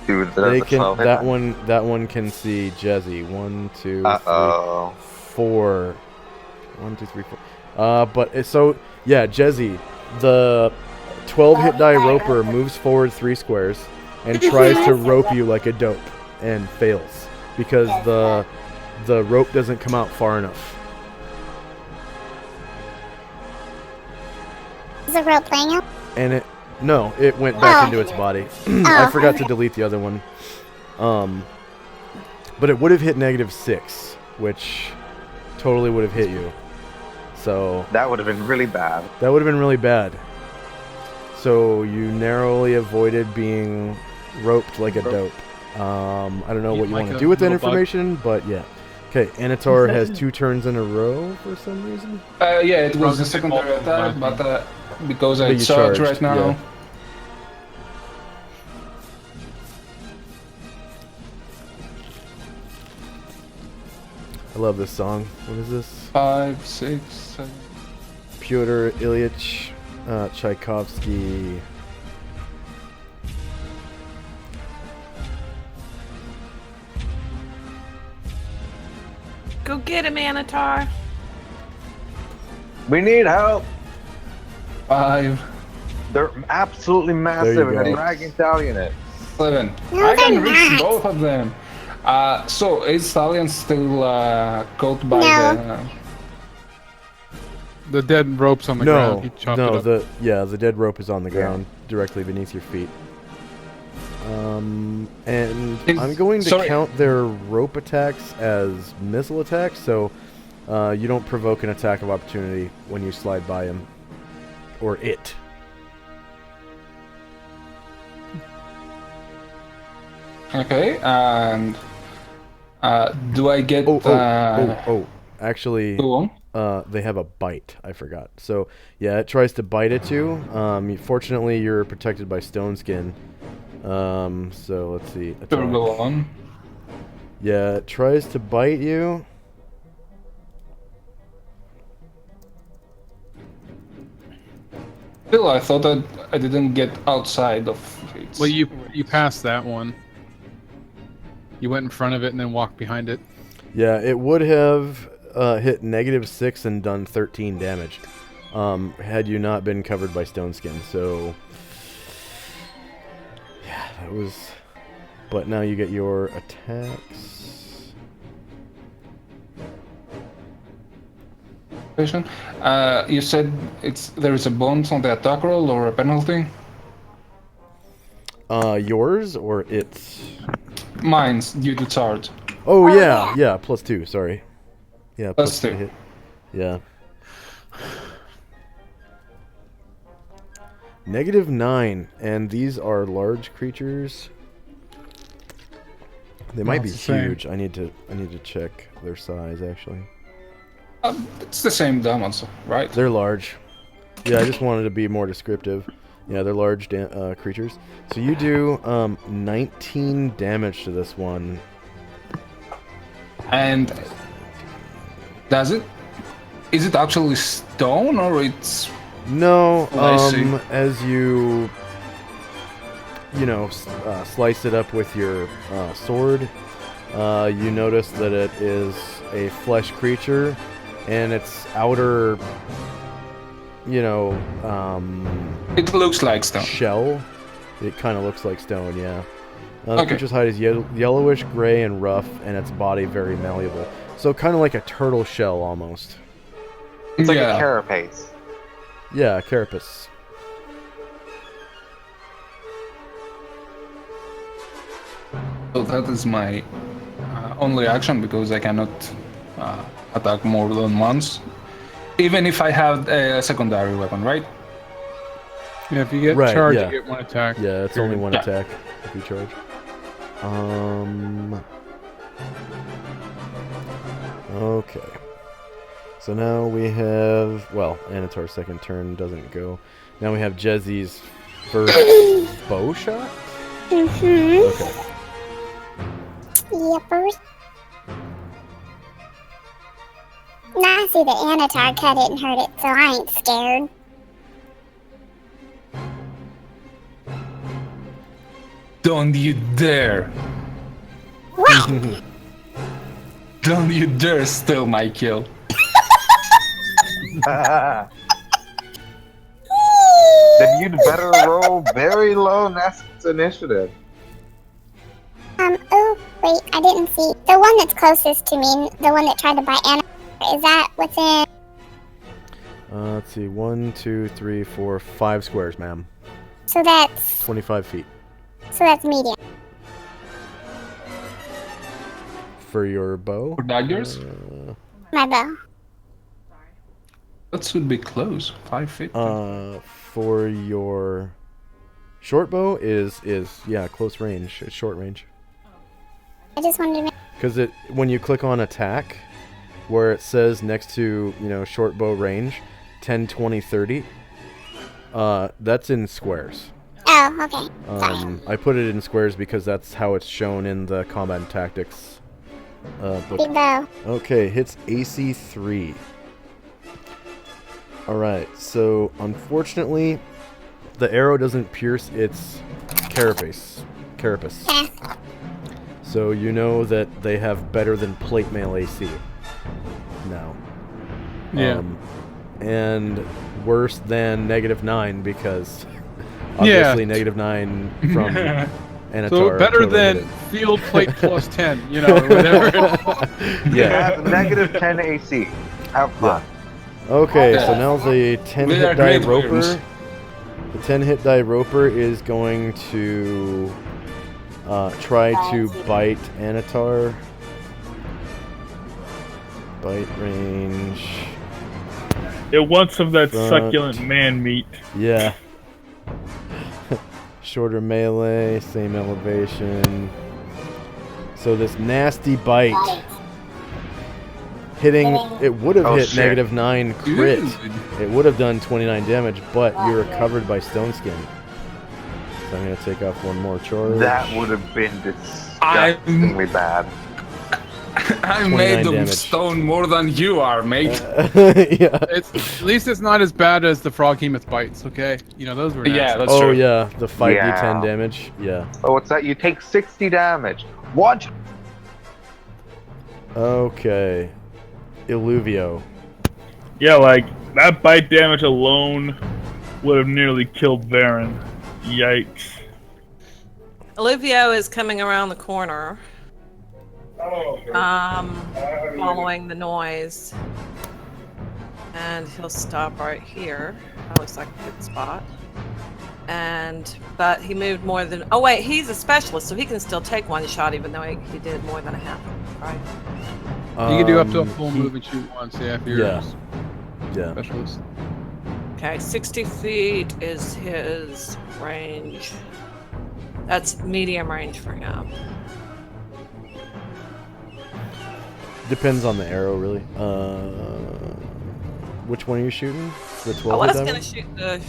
S5: Dude,
S1: They can that one can see Jezzy. 1, 2, 3, 4. 1, 2, 3, 4. But so yeah, Jezzy, the 12 hit die roper moves forward 3 squares and tries to rope you like a dope and fails because the rope doesn't come out far enough.
S4: Is the rope laying up?
S1: And it went back into its body. I forgot to delete the other one. But it would have hit -6, which totally would have hit you. So
S5: that would have been really bad.
S1: That would have been really bad. So you narrowly avoided being roped like a dope. I don't know what you want to do with that information, but yeah. Okay, Anatar has 2 turns in a row for some reason.
S6: Yeah, it was the secondary attack, but because I charge right now.
S1: Yeah. I love this song. What is this?
S6: 5, 6, 7.
S1: Pyotr Ilyich Tchaikovsky.
S3: Go get him, Anatar.
S5: We need help.
S6: 5.
S5: They're absolutely massive and
S1: go.
S5: they're dragging Stallion it.
S6: 7.
S4: No,
S6: I can
S4: they're
S6: reach
S4: not.
S6: both of them. So is Stallion still caught by
S4: No.
S2: The dead rope's on the ground. He chopped it up.
S1: the dead rope is on the ground directly beneath your feet. And I'm going to count their rope attacks as missile attacks, so you don't provoke an attack of opportunity when you slide by him. Or it.
S6: Okay, and do I get...
S1: Actually,
S6: Go on.
S1: they have a bite. I forgot. So, yeah, it tries to bite at you. Fortunately, you're protected by stone skin. So, let's see.
S6: Sure, go on.
S1: Yeah, it tries to bite you.
S6: Still, I thought that I didn't get outside of it.
S2: Well, you passed that one. You went in front of it and then walked behind it.
S1: Yeah, it would have hit -6 and done 13 damage had you not been covered by stone skin. So, yeah, that was... But now you get your attacks.
S6: You said there is a bonus on the attack roll or a penalty?
S1: Yours or its?
S6: Mine's due to charge.
S1: Oh yeah, yeah, +2. Sorry. Yeah,
S6: Plus
S1: +2
S6: 2.
S1: hit. Yeah. -9, and these are large creatures. They might be huge. I need to check their size actually.
S6: It's the same damage, right?
S1: They're large. Yeah, I just wanted to be more descriptive. Yeah, they're large creatures. So you do 19 damage to this one.
S6: And does it? Is it actually stone or it's?
S1: No,
S6: I see.
S1: as you know, slice it up with your sword, you notice that it is a flesh creature, and its outer,
S6: It looks like stone.
S1: shell, it kind of looks like stone, yeah. The
S6: Okay.
S1: creature's hide is yellowish, gray, and rough, and its body very malleable. So kind of like a turtle shell, almost.
S5: It's like
S6: Yeah.
S5: a carapace.
S1: Yeah, carapace.
S6: So that is my only action because I cannot attack more than once, even if I have a secondary weapon, right?
S2: Yeah, if you get
S1: Right,
S2: charged,
S1: yeah.
S2: you get one attack.
S1: Yeah, it's only one
S6: Yeah.
S1: attack if you charge. Okay. So now we have, well, Anatar's second turn doesn't go. Now we have Jezzy's first bow shot?
S4: Mm-hmm.
S1: Okay.
S4: Yippers. Now I see the Anatar cut it and hurt it, so I ain't scared.
S6: Don't you dare!
S4: What?
S6: Don't you dare steal my kill!
S5: Then you'd better roll very low Nest's initiative.
S4: Oh, wait, I didn't see. The one that's closest to me, the one that tried to bite Anatar, is that what's in?
S1: Let's see. 1, 2, 3, 4, 5 squares, ma'am.
S4: So that's
S1: 25 feet.
S4: medium.
S1: For your bow?
S6: For daggers?
S4: My bow.
S6: That should be close. 5 feet.
S1: For your short bow is yeah, close range. It's short range.
S4: I just wanted to make.
S1: Because when you click on attack, where it says next to, short bow range, 10, 20, 30, that's in squares.
S4: Oh, okay. Sorry.
S1: I put it in squares because that's how it's shown in the combat and tactics book.
S4: Big bow.
S1: Okay, hits AC 3. Alright, so unfortunately, the arrow doesn't pierce its carapace.
S4: Eh.
S1: So you know that they have better than plate mail AC now.
S2: Yeah.
S1: And worse than -9 because obviously -9 from Anatar.
S2: So better
S1: totally
S2: than
S1: hit it.
S2: field plate plus 10, or whatever.
S5: You
S1: Yeah.
S5: have negative 10 AC. Have fun.
S1: Okay, so
S6: Yeah.
S1: now the 10
S6: We are
S1: hit die
S6: great
S1: roper.
S6: warriors.
S1: The 10 hit die roper is going to try to bite Anatar. Bite range.
S7: It wants some of that
S1: Front.
S7: succulent man meat.
S1: Yeah. Shorter melee, same elevation. So this nasty bite. Hitting, it would have
S5: Oh,
S1: hit
S5: shit.
S1: -9 crit.
S6: Dude.
S1: It would have done 29 damage, but you're covered by stone skin. So I'm gonna take off one more charge.
S5: That would have been disgustingly bad.
S6: I'm
S1: 29
S6: made of
S1: damage.
S6: stone more than you are, mate.
S1: Yeah.
S2: At least it's not as bad as the Froghemoth bites, okay? Those were nasty.
S6: Yeah, that's
S1: Oh
S6: true.
S1: yeah, the 5d10
S5: Yeah.
S1: damage. Yeah.
S5: Oh, what's that? You take 60 damage. What?
S1: Okay. Illuvio.
S7: Yeah, like, that bite damage alone would have nearly killed Varen. Yikes.
S3: Olivia is coming around the corner, following the noise. And he'll stop right here. That looks like a good spot. But he moved more than... Oh, wait, he's a specialist, so he can still take one shot, even though he did more than a half, right?
S2: You can do up to a full
S1: he-
S2: move and shoot once, yeah, if you're
S1: Yeah.
S2: a
S1: Yeah.
S2: specialist.
S3: Okay, 60 feet is his range. That's medium range for him.
S1: Depends on the arrow, really. Which one are you shooting? The 12
S3: I was
S1: hit die
S3: gonna
S1: one?
S3: shoot the...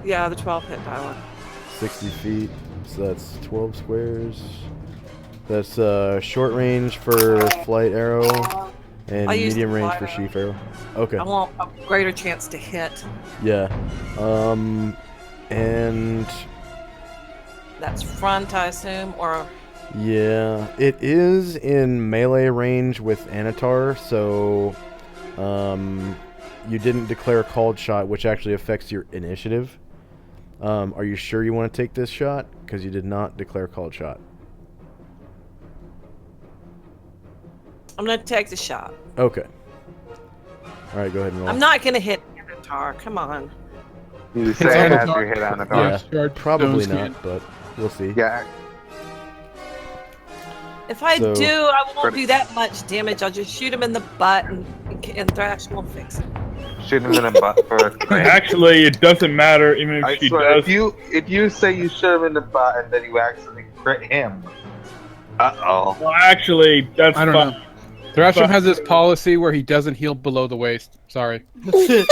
S3: Yeah, the 12 hit die one.
S1: 60 feet. So that's 12 squares. That's short range for flight arrow and
S3: I'll use the
S1: medium range
S3: flight
S1: for
S3: arrow.
S1: sheaf arrow. Okay.
S3: I want a greater chance to hit.
S1: Yeah. And
S3: That's front, I assume, or
S1: yeah, it is in melee range with Anatar, so you didn't declare called shot, which actually affects your initiative. Are you sure you want to take this shot? Because you did not declare called shot.
S3: I'm gonna take the shot.
S1: Okay. All right, go ahead and roll.
S3: I'm not gonna hit Avatar. Come on.
S5: You say it as
S2: Anatar.
S5: you hit on the
S1: Yeah,
S5: dog.
S2: Charge
S1: probably
S2: stone
S1: not, but we'll see.
S5: Yeah.
S3: If I
S1: So-
S3: do, I won't do that much damage. I'll just shoot him in the butt, and Thrash will fix it.
S5: Shoot him in the butt for a crit.
S7: Actually, it doesn't matter even if
S5: I
S7: she
S5: swear,
S7: does.
S5: if you say you shoot him in the butt and then you accidentally crit him, uh-oh.
S7: Well, actually, that's
S2: I don't
S7: fine.
S2: know. Thrasham has this policy where he doesn't heal below the waist. Sorry.
S3: Same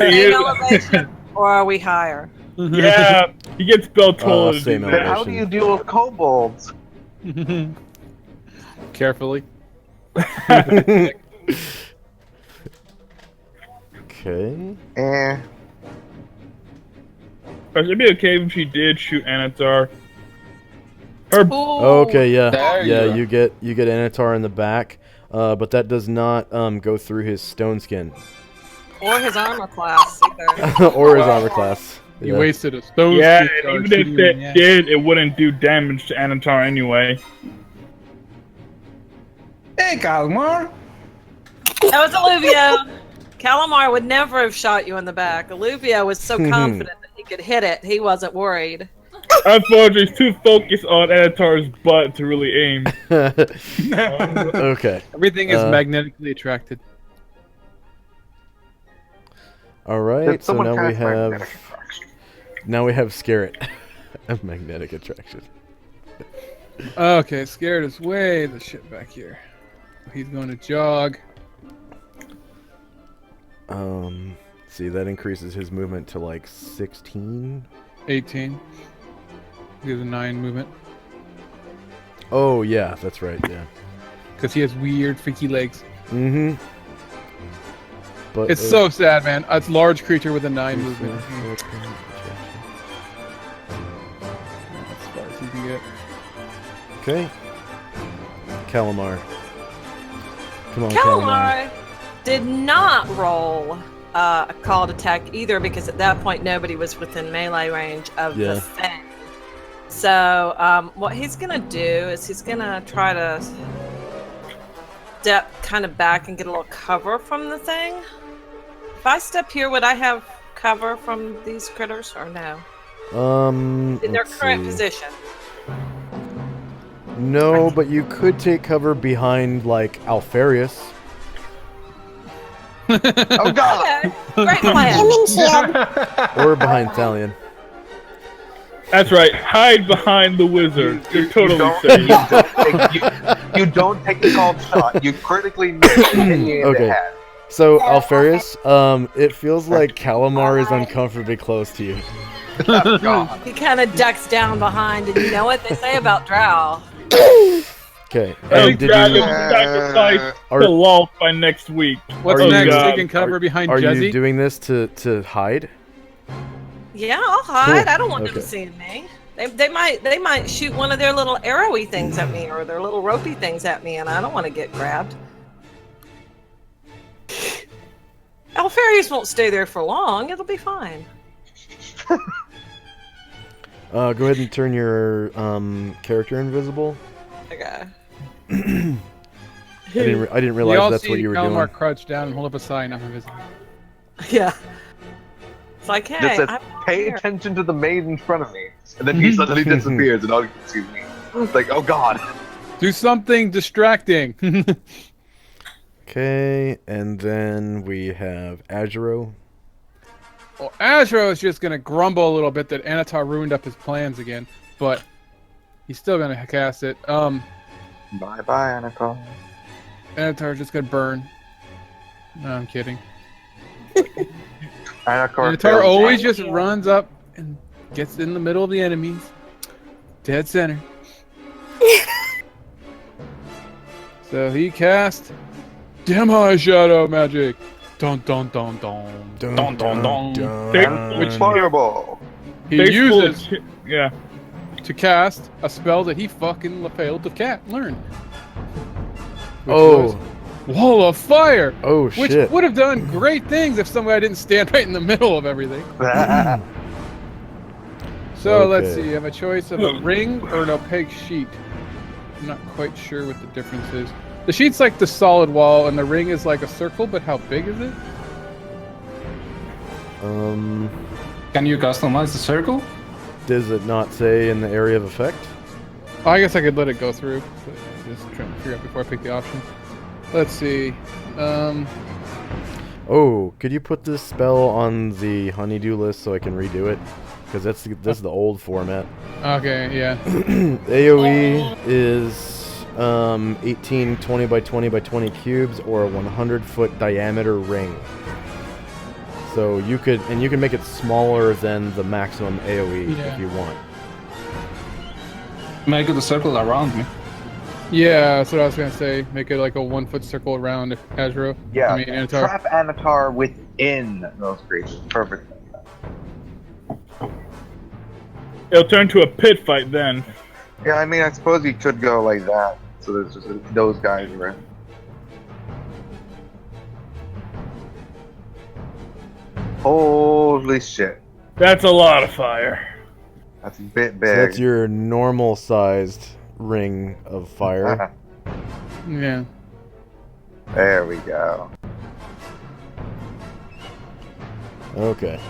S3: elevation, or are we higher?
S7: Yeah, he gets Beltola to
S1: same
S7: do
S5: Then
S7: that.
S5: how do you deal with kobolds?
S2: Carefully.
S1: Okay.
S5: Eh.
S7: It'd be okay if she did shoot Anatar. Her
S3: Ooh.
S1: Okay, yeah.
S2: There
S1: Yeah,
S2: you go.
S1: you get Anatar in the back, but that does not go through his stone skin
S3: Or his armor class, either.
S1: or his armor class.
S2: You
S1: Yeah.
S2: wasted a stone.
S7: yeah,
S2: stick
S7: and
S2: on
S7: even if
S2: shooting him in the
S7: it
S2: ass.
S7: did, it wouldn't do damage to Anatar anyway.
S6: Hey, Kalmar.
S3: That was Alluvia. Calamar would never have shot you in the back. Alluvia was so confident that he could hit it, he wasn't worried.
S7: Unfortunately, he's too focused on Anatar's butt to really aim.
S1: Okay.
S2: Everything is
S1: Uh,
S2: magnetically attracted.
S1: All right.
S5: Did
S1: So
S5: someone
S1: now we
S5: cast magnetic
S1: have
S5: attraction?
S1: Scarret. Of magnetic attraction.
S2: Okay, scared is way the shit back here. He's going to jog.
S1: See, that increases his movement to like 16.
S2: 18. He has a 9 movement.
S1: Oh yeah, that's right. Yeah.
S2: Because he has weird, freaky legs.
S1: Mm-hmm. But
S2: It's so sad, man. It's a large creature with a 9 movement. As far as you can get.
S1: Okay. Calamar. Come on, Calamar.
S3: Calamar did not roll a called attack either, because at that point nobody was within melee range of
S1: Yeah.
S3: the thing. So what he's gonna do is he's gonna try to step kind of back and get a little cover from the thing. If I step here, would I have cover from these critters or no? In their
S1: let's
S3: current
S1: see.
S3: position.
S1: No, but you could take cover behind like Alfarius.
S5: Oh god!
S3: Okay, great plan.
S4: Human shield.
S1: Or behind Thalion.
S7: That's right, hide behind the wizard. You're totally
S5: don't-
S7: safe.
S5: You don't take the called shot. You critically miss and hit you in
S1: Okay.
S5: the head.
S1: So, Alfarius, it feels like Calamar is uncomfortably close to you.
S5: Oh god.
S3: He kind of ducks down behind, and you know what they say about Drow.
S1: Okay.
S7: I
S1: And
S7: think
S1: did
S7: Dragon
S1: you,
S7: sacrifice
S1: are,
S7: to Lolth by next week.
S2: What's
S1: Are
S2: next?
S1: you-
S2: Taking cover behind
S1: are you
S2: Jezzy?
S1: doing this to hide?
S3: Yeah, I'll hide.
S1: Cool.
S3: I don't want
S1: Okay.
S3: them seeing me. They might shoot one of their little arrowy things at me, or their little ropey things at me, and I don't want to get grabbed. Alfarius won't stay there for long. It'll be fine.
S1: Go ahead and turn your character invisible.
S3: Okay.
S1: I didn't
S2: We
S1: realize
S2: all
S1: that's
S2: see
S1: what you were
S2: Calamar
S1: doing.
S2: crouch down and hold up a sign. I'm invisible.
S3: Yeah. It's like,
S5: Just
S3: hey,
S5: says,
S3: I'm
S5: pay
S3: here.
S5: attention to the maid in front of me. And then he suddenly disappears and all you can see is me. It's like, oh god.
S2: Do something distracting.
S1: Okay, and then we have Azuro.
S2: Well, Azro is just gonna grumble a little bit that Anatar ruined up his plans again, but he's still gonna cast it.
S5: Bye bye, Annika.
S2: Anatar's just gonna burn. No, I'm kidding.
S5: Anatar
S2: always just runs up and gets in the middle of the enemies, dead center. So he cast Demi Shadow Magic. Dun dun dun dun.
S6: Dun, dun, dun.
S5: And fireball.
S2: He
S7: Tasteful
S2: uses
S7: yeah.
S2: to cast a spell that he fucking failed to learn. Which
S1: Oh.
S2: was Wall of Fire.
S1: Oh
S2: Which
S1: shit.
S2: would have done great things if somebody didn't stand right in the middle of everything. So let's
S1: Okay.
S2: see. I have a choice of a ring or an opaque sheet. I'm not quite sure what the difference is. The sheet's like the solid wall, and the ring is like a circle. But how big is it?
S6: Can you customize the circle?
S1: Does it not say in the area of effect?
S2: Oh, I guess I could let it go through. But just trying to figure out before I pick the option. Let's see.
S1: Oh, could you put this spell on the honeydew list so I can redo it? Because that's the old format.
S2: Okay, yeah.
S1: AoE is 18 20 by 20 by 20 cubes or a 100-foot diameter ring. So you can make it smaller than the maximum AoE
S2: Yeah.
S1: if you want.
S6: Make it a circle around me.
S2: Yeah, that's what I was gonna say. Make it like a 1-foot circle around Azro.
S5: Yeah,
S2: I mean, Anatar.
S5: trap Anatar within those creatures. Perfect.
S7: It'll turn to a pit fight then.
S5: Yeah, I mean, I suppose you could go like that. So there's just those guys are in. Holy shit.
S7: That's a lot of fire.
S5: That's a bit
S1: So
S5: big.
S1: that's your normal sized ring of fire.
S2: Yeah.
S5: There we go.
S1: Okay.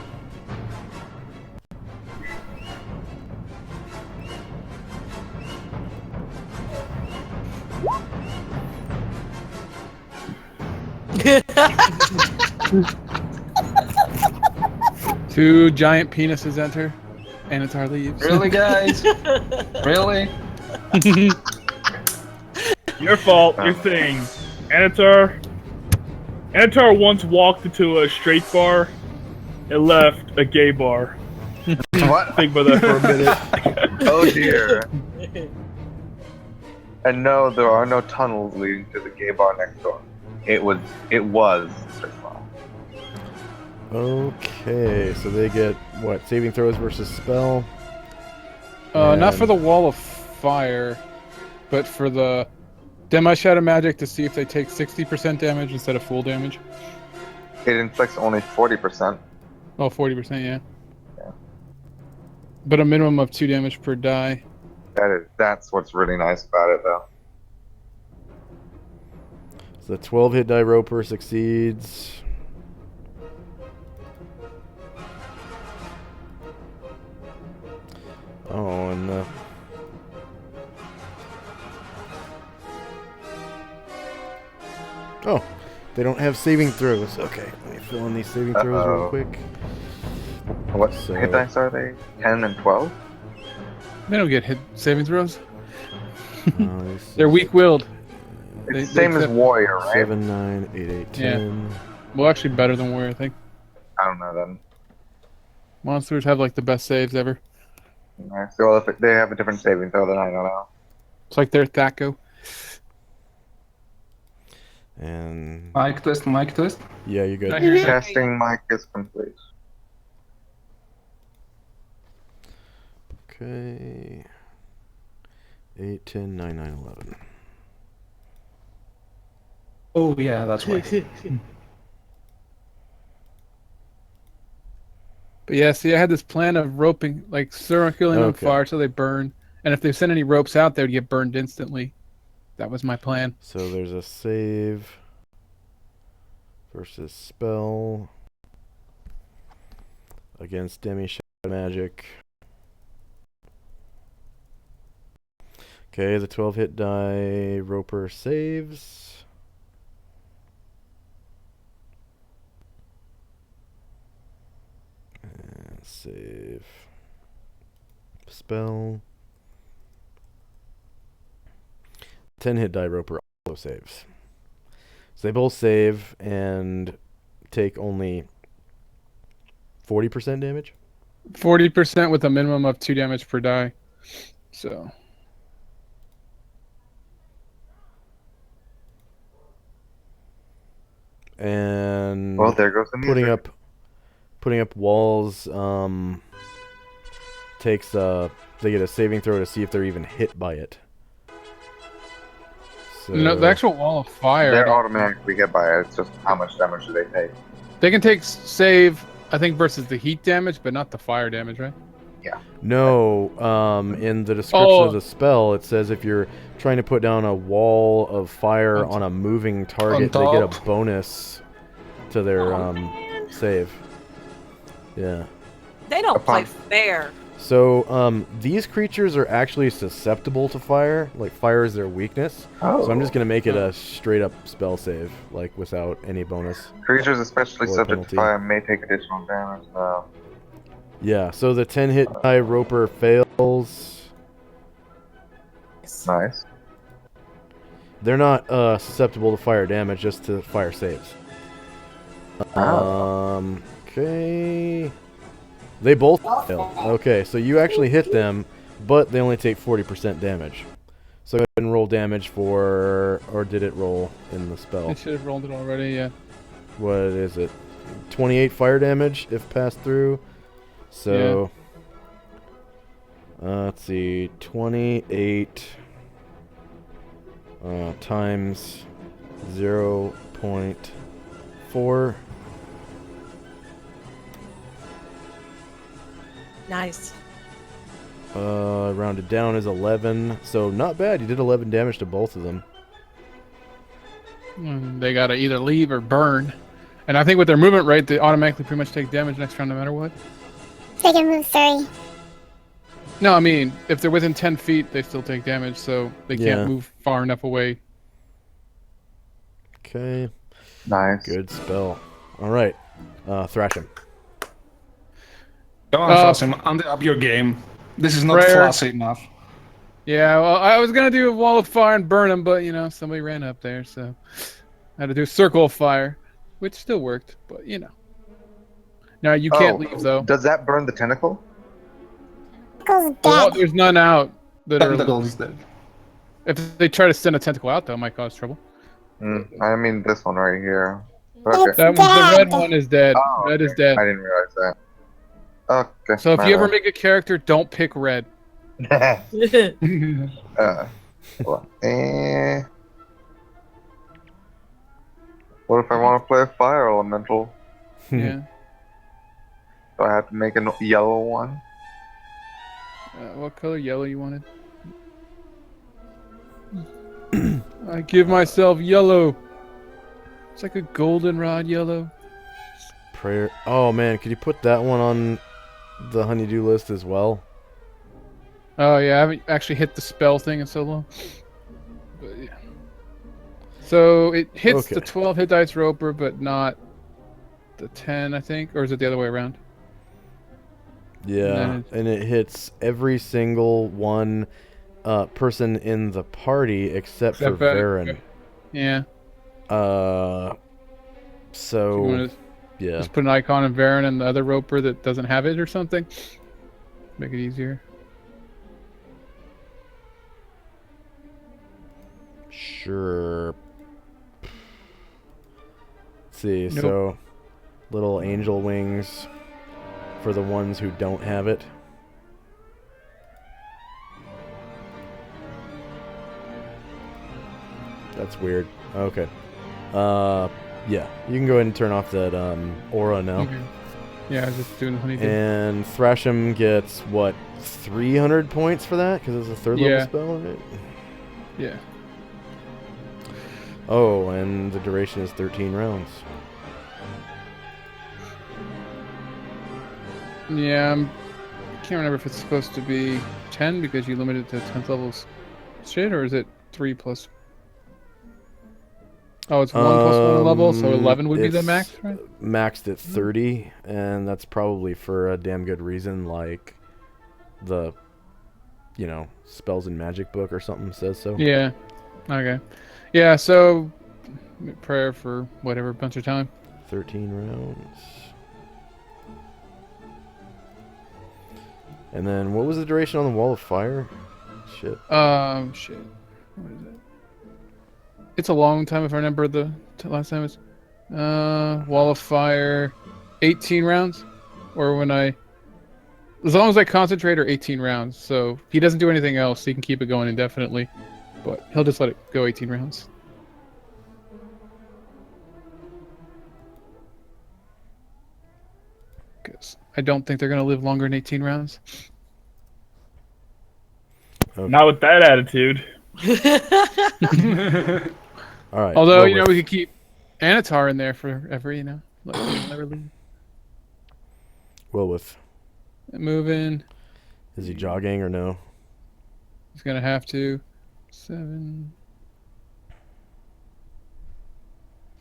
S2: Two giant penises enter. Anatar leaves.
S6: Really, guys? Really?
S7: Your fault. You're saying Anatar once walked into a straight bar and left a gay bar.
S5: What?
S7: Think about that for a minute.
S5: Oh dear. And no, there are no tunnels leading to the gay bar next door. It was straight bar.
S1: Okay, so they get what? Saving throws versus spell.
S2: Not for
S1: And-
S2: the Wall of Fire, but for the Demi Shadow Magic to see if they take 60% damage instead of full damage.
S5: It inflicts only 40%.
S2: Oh, 40%, yeah.
S5: Yeah.
S2: But a minimum of 2 damage per die.
S5: That's what's really nice about it, though.
S1: So the 12 hit die roper succeeds. Oh, and oh, they don't have saving throws. Okay, let me fill in these saving throws real
S5: Uh-oh.
S1: quick.
S5: What
S1: So-
S5: hit dice are they? 10 and 12?
S2: They don't get hit saving throws.
S1: Nice.
S2: They're weak-willed.
S5: It's
S2: They-
S5: the same
S2: they
S5: as
S2: accept-
S5: Warrior, right?
S1: 7, 9, 8, 8, 10.
S2: Well, actually better than Warrior, I think.
S5: I don't know then.
S2: Monsters have like the best saves ever.
S5: Alright, so well, if they have a different saving throw, then I don't know.
S2: It's like their Thaco.
S1: And
S6: Mic test, mic test.
S1: yeah, you're good.
S2: I hear that.
S5: Testing mic is complete.
S1: Okay. 8, 10, 9, 9, 11.
S6: Oh yeah, that's right.
S2: But yeah, see, I had this plan of roping, like circling on
S1: Okay.
S2: fire so they burn. And if they sent any ropes out, they would get burned instantly. That was my plan.
S1: So there's a save versus spell against Demi Shadow Magic. Okay, the 12 hit die roper saves. And save spell. 10 hit die roper also saves. So they both save and take only 40% damage.
S2: 40% with a minimum of 2 damage per die. So.
S1: And
S5: Well, there goes the music.
S1: putting up walls takes they get a saving throw to see if they're even hit by it. So
S2: No, the actual wall of fire.
S5: They're automatically hit by it. It's just how much damage do they take.
S2: They can take save, I think, versus the heat damage, but not the fire damage, right?
S5: Yeah.
S1: No, in the description of the spell, it says if you're trying to put down a wall of fire on a moving target, they get a bonus to their save. Yeah.
S3: They don't play fair.
S1: So, these creatures are actually susceptible to fire. Like, fire is their weakness.
S5: Oh.
S1: So I'm just going to make it a straight-up spell save, like, without any bonus.
S5: Creatures especially
S1: Or
S5: subject
S1: penalty.
S5: to fire may take additional damage, though.
S1: Yeah, so the 10-hit die Roper fails.
S5: Nice.
S1: They're not susceptible to fire damage, just to fire saves. Okay. They both fail. Okay, so you actually hit them, but they only take 40% damage. So go ahead and roll damage for... Or did it roll in the spell?
S2: It should have rolled it already, yeah.
S1: What is it? 28 fire damage if passed through. So... let's see. 28... times 0.4...
S3: Nice.
S1: Rounded down is 11, so not bad. You did 11 damage to both of them.
S2: They gotta either leave or burn. And I think with their movement rate, they automatically pretty much take damage next round no matter what.
S4: They can move 3.
S2: No, I mean, if they're within 10 feet, they still take damage, so they can't move far enough away.
S1: Okay.
S5: Nice.
S1: Good spell. Alright. Thrash him.
S6: Come on, Flossy, up your game. This is not flossy enough.
S2: Yeah, well, I was gonna do a wall of fire and burn him, but, you know, somebody ran up there, so I had to do a circle of fire, which still worked, but, you know. Now, you can't leave, though.
S5: Does that burn the tentacle?
S4: Tentacle's
S2: Well,
S4: dead.
S2: there's none out.
S6: Tentacle is dead.
S2: If they try to send a tentacle out, though, it might cause trouble.
S5: I mean this one right here. Okay.
S2: That one, the red one is dead.
S5: Oh,
S2: Red is
S5: okay.
S2: dead.
S5: I didn't realize that. Okay.
S2: So if you ever make a character, don't pick red.
S5: Well, what if I want to play a fire elemental?
S2: Yeah.
S5: Do I have to make a yellow one?
S2: What color yellow you wanted? I give myself yellow. It's like a goldenrod yellow.
S1: Prayer. Oh man, could you put that one on the honeydew list as well?
S2: Oh yeah, I haven't actually hit the spell thing in so long. But, yeah. So it hits the 12 hit dice Roper, but not the 10, I think, or is it the other way around?
S1: Yeah, and it hits every single one person in the party except for Varen.
S2: Yeah.
S1: So yeah.
S2: Just put an icon of Varen and the other Roper that doesn't have it or something. Make it easier.
S1: Sure. Let's see, so little angel wings for the ones who don't have it. That's weird. Okay. Yeah, you can go ahead and turn off that aura now.
S2: Okay. Yeah, I was just doing the honeydew.
S1: And Thrash'em gets, what, 300 points for that? Because it's a 3rd level spell, right?
S2: Yeah.
S1: Oh, and the duration is 13 rounds.
S2: Yeah, I can't remember if it's supposed to be 10 because you limit it to 10th levels shit, or is it 3 plus? Oh, it's 1 plus 1 level, so 11 would be the max, right?
S1: Maxed at 30, and that's probably for a damn good reason, like the, you know, Spells and Magic book or something says so.
S2: Yeah. Okay. Yeah, so prayer for whatever bunch of time.
S1: 13 rounds. And then what was the duration on the Wall of Fire? Shit.
S2: Shit. What is it? It's a long time if I remember the last time. It's Wall of fire, 18 rounds, or as long as I concentrate, or 18 rounds. So if he doesn't do anything else, he can keep it going indefinitely, but he'll just let it go 18 rounds. Because I don't think they're gonna live longer than 18 rounds.
S1: Okay.
S7: Not with that attitude.
S1: All right.
S2: Although
S1: well,
S2: you know
S1: with-
S2: we could keep Anatar in there forever, you know, like he'll never leave.
S1: Well, with
S2: Moving.
S1: is he jogging or no?
S2: He's gonna have to. 7.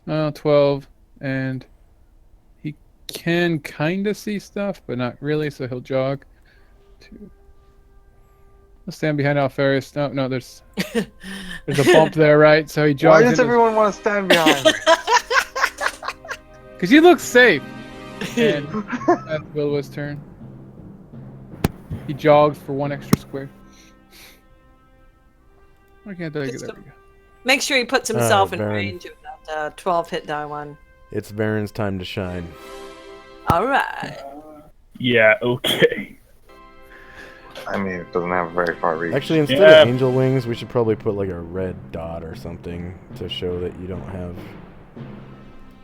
S2: 12, and he can kind of see stuff, but not really. So he'll jog. 2. I'll stand behind Alfarius. No, there's a bump there, right? So he jogs.
S5: Why does everyone want to stand behind me?
S2: Because you look safe. And that's Wilwa's turn. He jogs for 1 extra square. Why can't I get there? We go.
S3: Make sure he puts himself in
S1: Varen.
S3: range of that 12 hit die one.
S1: It's Varen's time to shine.
S3: All right.
S7: Yeah, okay.
S5: I mean, it doesn't have a very far reach.
S1: Actually, instead
S7: Yeah.
S1: of angel wings, we should probably put like a red dot or something to show that you don't have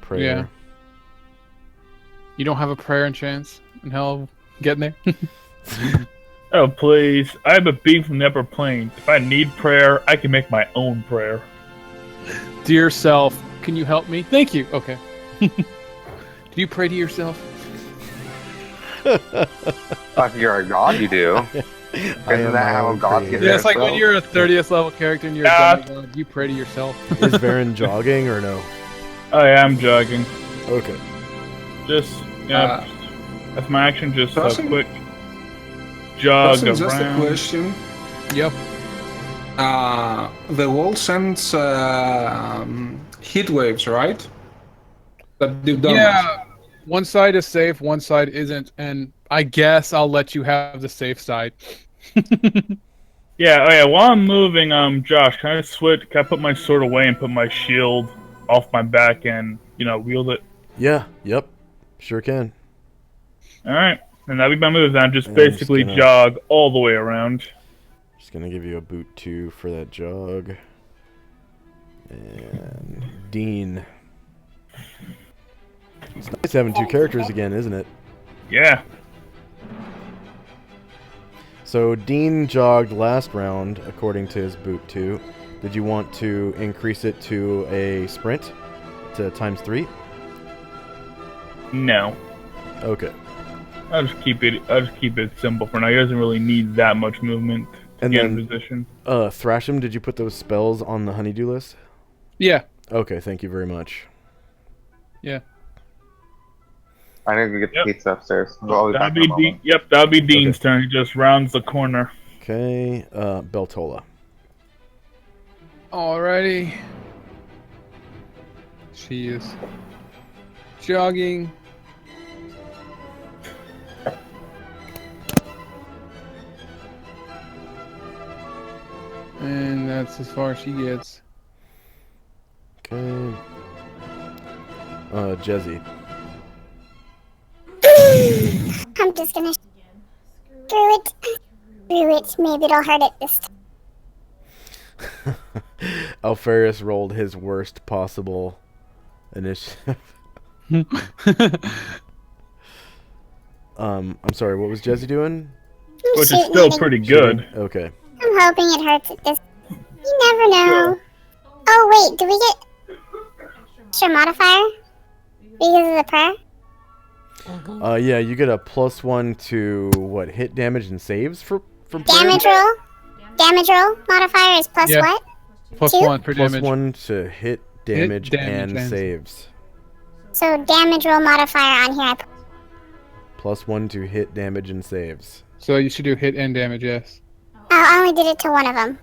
S1: prayer.
S2: Yeah. You don't have a prayer and chance in hell getting there?
S7: Oh, please. I have a being from the upper plane. If I need prayer, I can make my own prayer.
S2: Dear self, can you help me? Thank you. Okay. Do you pray to yourself?
S5: If you're a god, you do.
S1: I
S5: Isn't
S1: am
S5: that
S1: my
S5: how
S1: own
S5: gods
S1: creator.
S5: get
S2: Yeah, it's like when
S5: So-
S2: you're a 30th level character and you're
S7: Yeah.
S2: a demigod, you pray to yourself.
S1: Is Varen jogging or no?
S7: I am jogging.
S1: Okay.
S7: Just, yeah, that's my action. Just a
S6: Person-
S7: quick jog
S6: Just a
S7: around.
S6: question.
S2: Yep.
S6: The wall sends heat waves, right? That do damage.
S2: Yeah. One side is safe, one side isn't, and I guess I'll let you have the safe side.
S7: Yeah, oh yeah, while I'm moving, Josh, can I switch? Can I put my sword away and put my shield off my back and, wield it?
S1: Yeah. Yep. Sure can.
S7: Alright, and that'll be my move then. Just
S1: And I'm just
S7: basically
S1: gonna-
S7: jog all the way around.
S1: Just gonna give you a boot 2 for that jog. And Dean. It's nice having 2 characters again, isn't it?
S7: Yeah.
S1: So Dean jogged last round according to his boot 2. Did you want to increase it to a sprint to ×3?
S7: No.
S1: Okay.
S7: I'll just keep it simple for now. He doesn't really need that much movement to
S1: And
S7: get in
S1: then-
S7: position.
S1: Thrasham, did you put those spells on the honeydew list?
S2: Yeah.
S1: Okay, thank you very much.
S2: Yeah.
S5: I need to get the
S7: Yep.
S5: pizza upstairs. I'll be back
S7: That'd
S5: in a
S7: be
S5: moment.
S7: that'll be Dean's turn. He just rounds the corner.
S1: Okay, Beltola.
S2: Alrighty. She is jogging. And that's as far as she gets.
S1: Okay. Jezzy.
S4: I'm just gonna screw it. Screw it. Maybe it'll hurt it this time.
S1: Alfarius rolled his worst possible initiative. I'm sorry, what was Jezzy doing?
S4: I'm
S7: Which is
S4: shooting
S7: still
S4: it.
S7: pretty good.
S1: Okay.
S4: I'm hoping it hurts it this. You never know. Oh wait, do we get extra modifier because of the prayer?
S1: Yeah, you get a +1 to what, hit damage and saves for prayer?
S4: Damage roll. Damage roll modifier is plus
S2: Yeah.
S4: what?
S2: Plus
S4: 2?
S2: 1 for damage.
S1: +1 to hit damage,
S2: damage
S1: and
S2: and-
S1: saves.
S4: So damage roll modifier on here. I put
S1: +1 to hit damage and saves.
S2: So you should do hit and damage, yes.
S4: Oh, I only did it to one of them.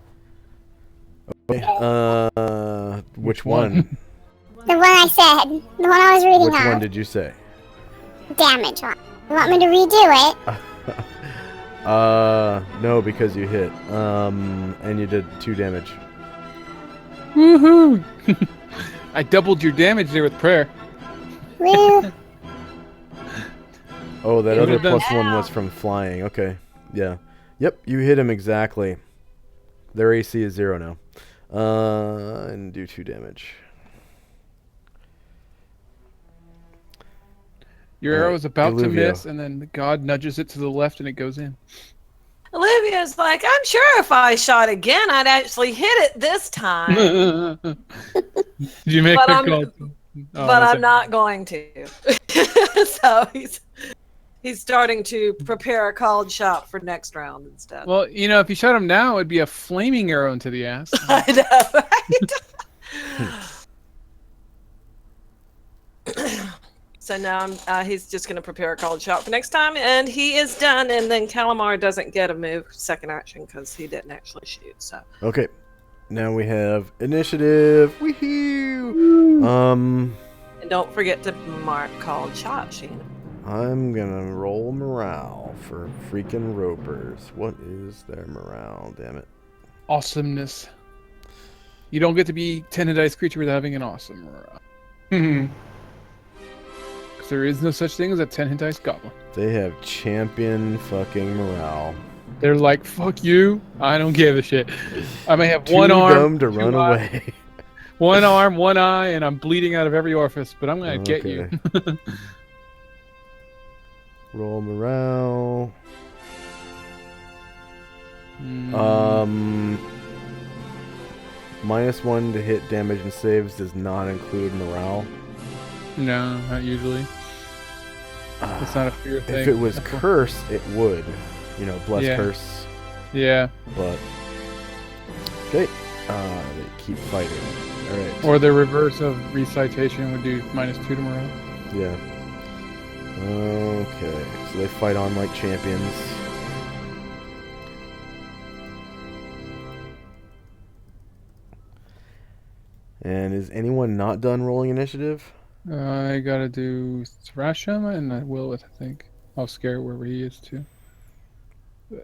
S1: Which one?
S4: The one I said. The one I was reading
S1: Which one
S4: off.
S1: did you say?
S4: Damage one. You want me to redo it?
S1: No, because you hit. And you did 2 damage.
S2: Woohoo! I doubled your damage there with prayer.
S4: Woo.
S1: Oh, that
S2: You
S1: other
S2: would've done-
S1: +1 was from flying. Okay. Yeah. Yep, you hit him exactly. Their AC is 0 now. And do 2 damage.
S2: Your
S1: Alright,
S2: arrow is about to
S1: Illuvio.
S2: miss, and then God nudges it to the left, and it goes in.
S3: Olivia's like, I'm sure if I shot again, I'd actually hit it this time.
S2: Did you make
S3: But
S2: a
S3: I'm-
S2: call?
S3: But I'm not going to. So he's starting to prepare a called shot for next round instead.
S2: Well, if you shot him now, it'd be a flaming arrow into the ass.
S3: I know, right? So now he's just going to prepare a called shot for next time, and he is done. And then Calamar doesn't get a move second action because he didn't actually shoot. So
S1: Okay. Now we have initiative. Woohoo!
S3: and don't forget to mark called shot, Sheena.
S1: I'm gonna roll morale for freaking ropers. What is their morale? Damn it.
S2: Awesomeness. You don't get to be 10 dice creature without having an awesome morale. 'Cause there is no such thing as a 10 hit dice goblin.
S1: They have champion fucking morale.
S2: They're like, fuck you. I don't give a shit. I may have
S1: Too
S2: one arm,
S1: dumb to
S2: two
S1: run
S2: eye-
S1: away.
S2: one arm, one eye, and I'm bleeding out of every orifice, but I'm going to get you.
S1: Roll morale.
S2: Mm,
S1: -1 to hit damage and saves does not include morale.
S2: no, not usually. It's not a fear thing.
S1: If it was
S2: That's what-
S1: curse, it would. Bless
S2: Yeah.
S1: curse.
S2: Yeah.
S1: But okay, they keep fighting. All right.
S2: Or the reverse of recitation would do -2 to morale.
S1: Yeah. Okay, so they fight on like champions. And is anyone not done rolling initiative?
S2: I gotta do thrash him, and I will with, I think. I'll scare wherever he is, too.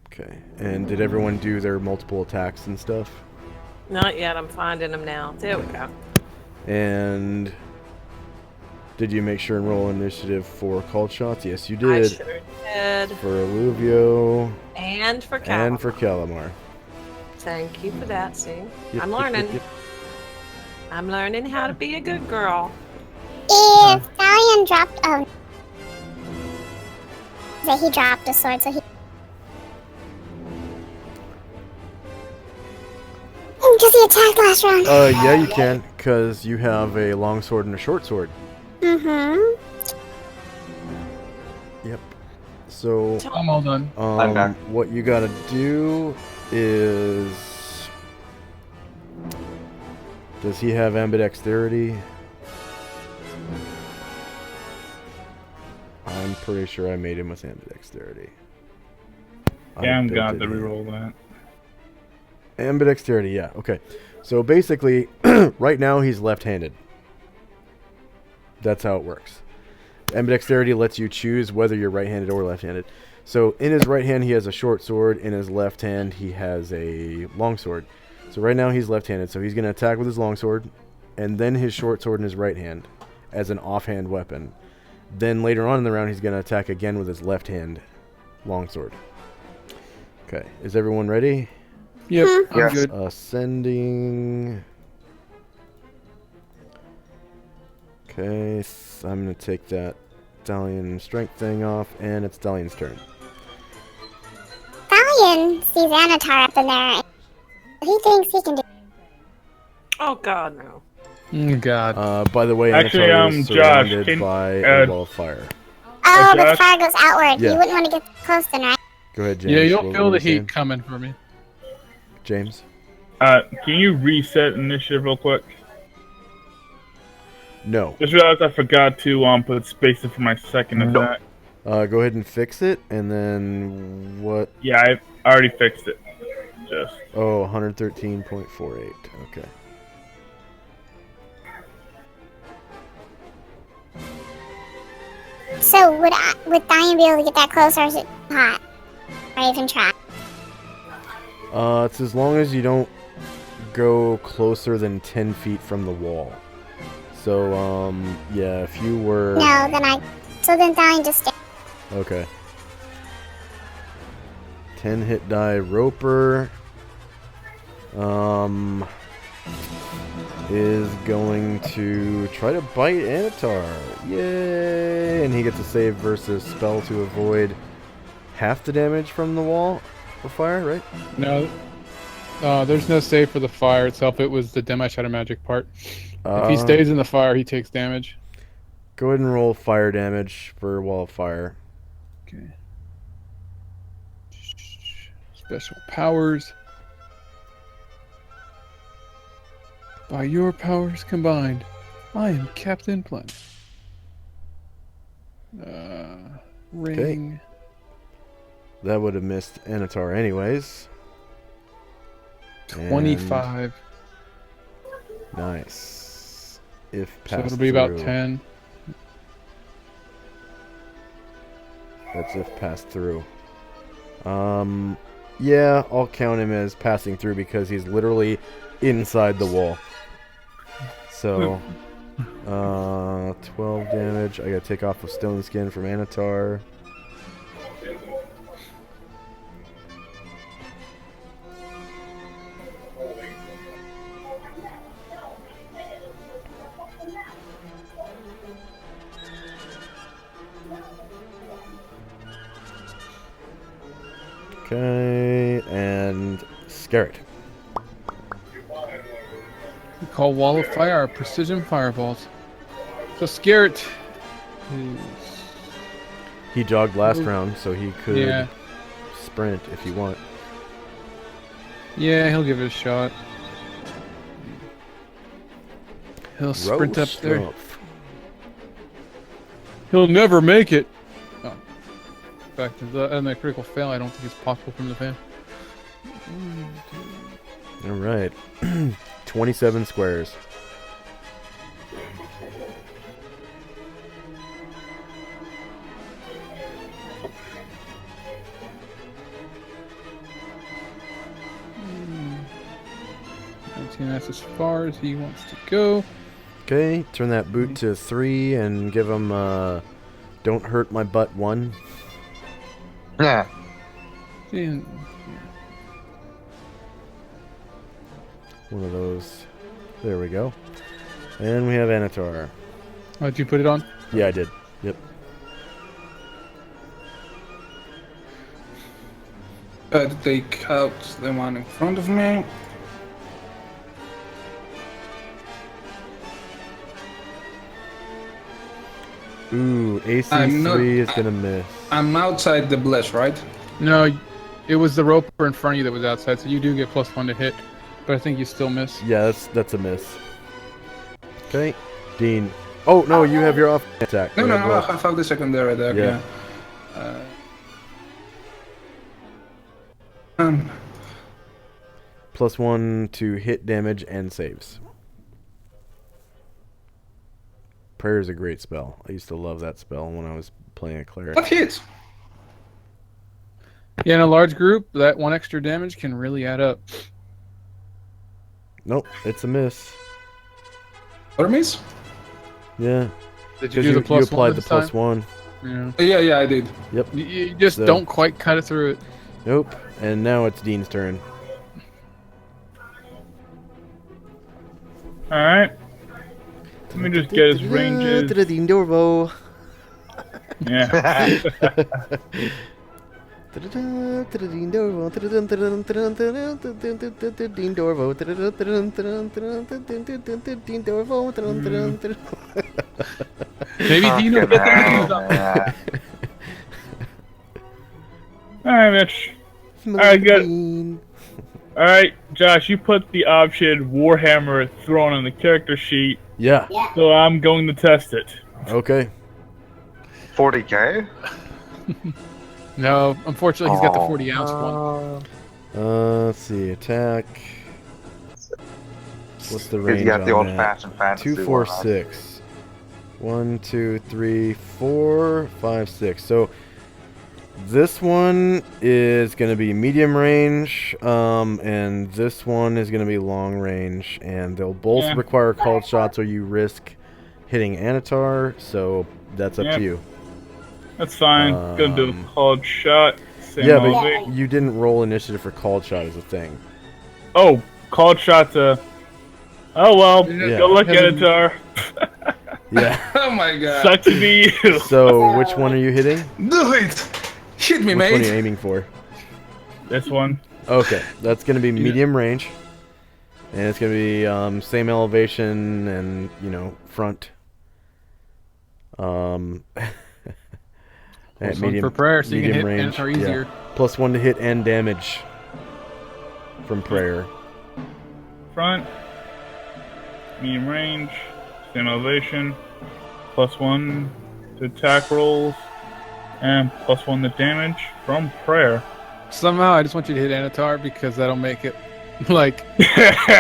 S1: Okay. And did everyone do their multiple attacks and stuff?
S3: Not yet. I'm finding him now. There we go.
S1: And did you make sure and roll initiative for called shots? Yes, you
S3: I
S1: did.
S3: sure did.
S1: For Illuvio
S3: And for Cal.
S1: and for Calamar.
S3: Thank you for that, see?
S1: Yep,
S3: I'm
S1: yep,
S3: learning.
S1: yep, yep.
S3: I'm learning how to be a good girl.
S4: If Stallion dropped, that he dropped a sword, so he. Because he attacked last round.
S1: Yeah, you can, because you have a long sword and a short sword.
S4: Mm-hmm.
S1: Yep. So,
S2: I'm all done.
S5: I'm back.
S1: what you gotta do is... Does he have ambidexterity? I'm pretty sure I made him with ambidexterity.
S7: Yeah, I'm
S1: I
S7: gonna have
S1: built
S7: to
S1: it in.
S7: reroll that.
S1: Ambidexterity, yeah, okay. So basically, right now he's left-handed. That's how it works. Ambidexterity lets you choose whether you're right-handed or left-handed. So in his right hand he has a short sword, in his left hand he has a long sword. So right now he's left-handed, so he's going to attack with his long sword, and then his short sword in his right hand as an offhand weapon. Then later on in the round he's going to attack again with his left hand long sword. Okay, is everyone ready?
S2: Yep, I'm
S5: Yes.
S2: good.
S1: Ascending. Okay, I'm going to take that Stallion strength thing off, and it's Stallion's turn.
S4: Stallion sees Anatar up in there. He thinks he can do.
S3: Oh, God, no.
S2: God.
S1: By the way,
S7: Actually,
S1: Anatar is
S7: Josh,
S1: surrounded
S7: can-
S1: by a
S7: uh,
S1: wall of fire.
S4: Oh, but the
S7: Josh?
S4: fire goes outward.
S1: Yeah.
S4: You wouldn't want to get close then, right?
S1: Go ahead, James.
S2: Yeah, you
S1: What
S2: don't
S1: were
S2: feel
S1: you
S2: the heat
S1: saying?
S2: coming for me.
S1: James?
S7: Can you reset initiative real quick?
S1: No.
S7: Just realized I forgot to put spaces for my second attack.
S1: Go ahead and fix it, and then what?
S7: Yeah, I already fixed it. Just
S1: Oh, 113.48. Okay.
S4: So would Stallion be able to get that close, or is it hot? Or even try?
S1: It's as long as you don't go closer than 10 feet from the wall. So, yeah, if you were...
S4: No, then dying just stay.
S1: Okay. 10 hit die Roper. Is going to try to bite Anatar. Yay! And he gets a save versus spell to avoid half the damage from the wall or fire, right?
S2: No. There's no save for the fire itself. It was the Demi Shadow Magic part. If he stays in the fire, he takes damage.
S1: Go ahead and roll fire damage for wall of fire.
S2: Okay. Special powers. By your powers combined, I am Captain Planet. Ring.
S1: That would have missed Anatar anyways.
S2: 25.
S1: And nice. If
S2: So
S1: passed
S2: it'll be about
S1: through.
S2: 10.
S1: That's if passed through. Yeah, I'll count him as passing through because he's literally inside the wall. So, 12 damage. I gotta take off a stone skin from Anatar. Okay, and scare it.
S2: We call Wall of Fire our precision fireballs. So Scarret.
S1: He jogged last round, so he could
S2: Yeah.
S1: sprint if you want.
S2: Yeah, he'll give it a shot. He'll sprint up there.
S1: Roast.
S2: He'll never make it. Oh. Back to the critical fail. I don't think it's possible from the fan.
S1: All right, 27 squares.
S2: That's as far as he wants to go.
S1: Okay, turn that boot to 3 and give him don't hurt my butt 1.
S5: Yeah.
S2: And
S1: One of those. There we go. And we have Anatar.
S2: oh, did you put it on?
S1: Yeah, I did. Yep.
S6: To take out the one in front of me.
S1: Ooh, AC
S6: I'm not-
S1: 3 is gonna miss.
S6: I'm outside the bless, right?
S2: No, it was the roper in front of you that was outside, so you do get +1 to hit, but I think you still miss.
S1: Yeah, that's a miss. Okay, Dean. Oh no, you have your off attack.
S6: No,
S1: Go
S6: no,
S1: ahead,
S6: no,
S1: roll.
S6: I have the secondary attack,
S1: Yeah.
S6: yeah.
S1: +1 to hit damage and saves. Prayer is a great spell. I used to love that spell when I was playing a cleric.
S6: That hits.
S2: Yeah, in a large group, that 1 extra damage can really add up.
S1: Nope, it's a miss.
S6: Or miss?
S1: Yeah,
S2: Did you
S1: because
S2: do the
S1: you
S2: +1
S1: applied the
S2: this time?
S1: +1.
S2: Yeah.
S6: Yeah, I did.
S1: Yep.
S2: You just
S1: So-
S2: don't quite cut it through it.
S1: Nope. And now it's Dean's turn.
S7: Alright. Let me just get his ranges.
S1: Dean Dorvo.
S7: Yeah.
S1: Dean Dorvo. Dean Dorvo. Dean Dorvo.
S2: Maybe Dean will get that.
S5: Yeah.
S7: Alright, Mitch. Alright, good. Alright, Josh, you put the option Warhammer thrown on the character sheet,
S1: Yeah.
S7: so I'm going to test it.
S1: Okay.
S5: 40k?
S2: No, unfortunately, he's got the 40-ounce one.
S1: Let's see. Attack. What's the range
S5: He's got the
S1: on
S5: old
S1: that?
S5: fashioned fantasy.
S1: 2, 4, 6. 1, 2, 3, 4, 5, 6. So this one is going to be medium range, and this one is going to be long range, and they'll both require called shots, or you risk hitting Anatar, so that's up
S7: Yeah.
S1: to you.
S7: That's fine. Gonna do a called shot. Same
S1: Yeah,
S7: elevate.
S1: but you didn't roll initiative for called shot as a thing.
S7: Oh, called shot to. Oh well.
S1: Yeah.
S7: Good luck, Editor.
S1: Yeah.
S6: Oh my god.
S7: Sucks to be you.
S1: So which one are you hitting?
S6: Do it! Hit me,
S1: Which one are you
S6: mate!
S1: aiming for?
S7: This one.
S1: Okay, that's gonna be medium range, and it's gonna be same elevation and front. At
S2: Plus one for prayer, so you can hit
S1: range,
S2: Anatar easier.
S1: +1 to hit and damage from prayer.
S7: Front. Medium range. Same elevation. +1 to attack rolls. And +1 to damage from prayer.
S2: Somehow, I just want you to hit Anatar because that'll make it like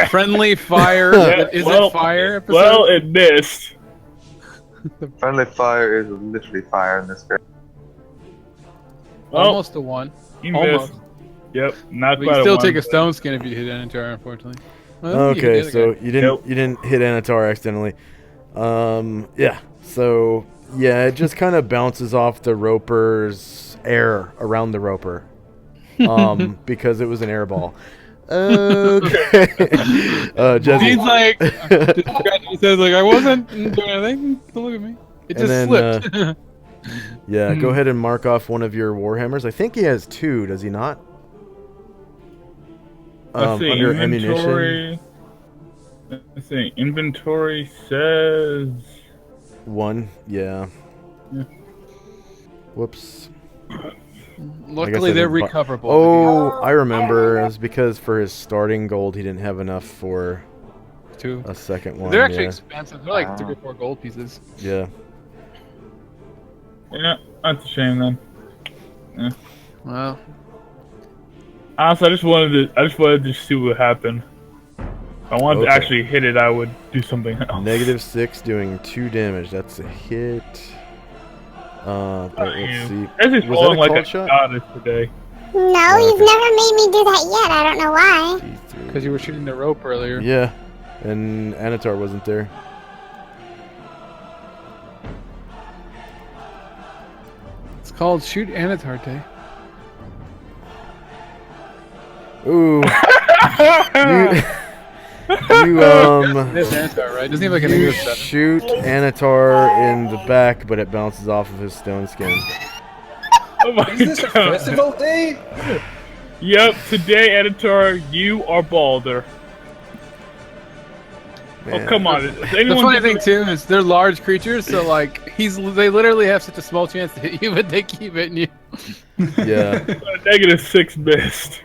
S2: friendly fire.
S7: Yeah,
S2: Is
S7: well,
S2: it fire? Episode?
S7: Well, it missed.
S5: Friendly fire is literally fire in this game.
S7: Well,
S2: almost a 1.
S7: you
S2: Almost.
S7: missed. Yep, not
S2: But you
S7: quite
S2: still
S7: a
S2: take a
S7: 1.
S2: stone skin if you hit Anatar, unfortunately. Well, you hit
S1: Okay,
S2: the
S1: so
S2: other guy.
S1: you didn't hit Anatar accidentally. Yeah. So yeah, it just kind of bounces off the roper's air around the roper, because it was an air ball. Okay. Jesse.
S2: He's like, he says like, I wasn't doing anything. Don't look at me. It
S1: And
S2: just
S1: then,
S2: slipped.
S1: Yeah, go ahead and mark off one of your warhammers. I think he has 2. Does he not?
S7: Let's see,
S1: Under
S7: inventory. Let's see, inventory says
S1: 1. Yeah.
S7: Yeah.
S1: Whoops.
S2: Luckily, they're recoverable.
S1: Oh, I remember. It was because for his starting gold, he didn't have enough for
S2: 2.
S1: a second one.
S2: They're actually
S1: yeah.
S2: expensive. They're like 3 or 4 gold pieces.
S1: Yeah.
S7: Yeah, that's a shame then. Yeah.
S2: Well,
S7: Honestly, I just wanted to see what happened. If I wanted to
S1: Okay.
S7: actually hit it, I would do something else.
S1: -6 doing 2 damage. That's a hit. But let's see.
S7: This is
S1: Was that
S7: falling
S1: a
S7: like a
S1: called shot?
S7: goddess today.
S4: No,
S1: Okay.
S4: you've never made me do that yet. I don't know why.
S2: because you were shooting the rope earlier.
S1: Yeah, and Anatar wasn't there.
S2: It's called Shoot Anatar Day.
S1: Ooh. you
S2: There's Anatar, right? Doesn't he have like a
S1: you
S2: negative 7?
S1: shoot Anatar in the back, but it bounces off of his stone skin.
S7: Oh my
S9: Is this a
S7: god.
S9: festival day?
S7: Yep, today, editor, you are Balder.
S1: Man.
S7: Oh, come on. Is
S2: The
S7: anyone
S2: funny
S7: giving-
S2: thing too is they're large creatures, so like they literally have such a small chance to hit you, but they keep hitting you.
S1: Yeah.
S7: -6 missed.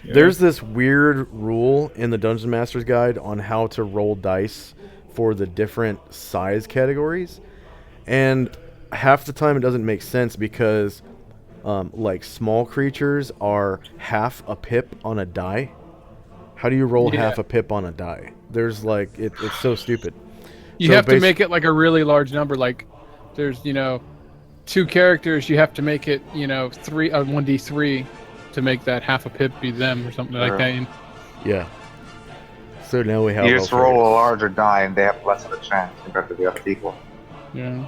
S1: There's this weird rule in the Dungeon Master's Guide on how to roll dice for the different size categories. And half the time it doesn't make sense because like small creatures are half a pip on a die. How do you roll half a pip on a die? There's like it's so stupid.
S2: You have to make it like a really large number. Like there's 2 characters. You have to make it 1d3 to make that half a pip be them or something like that.
S1: Yeah. So now we have.
S5: You just roll a larger die and they have less of a chance compared to the other people.
S2: Yeah.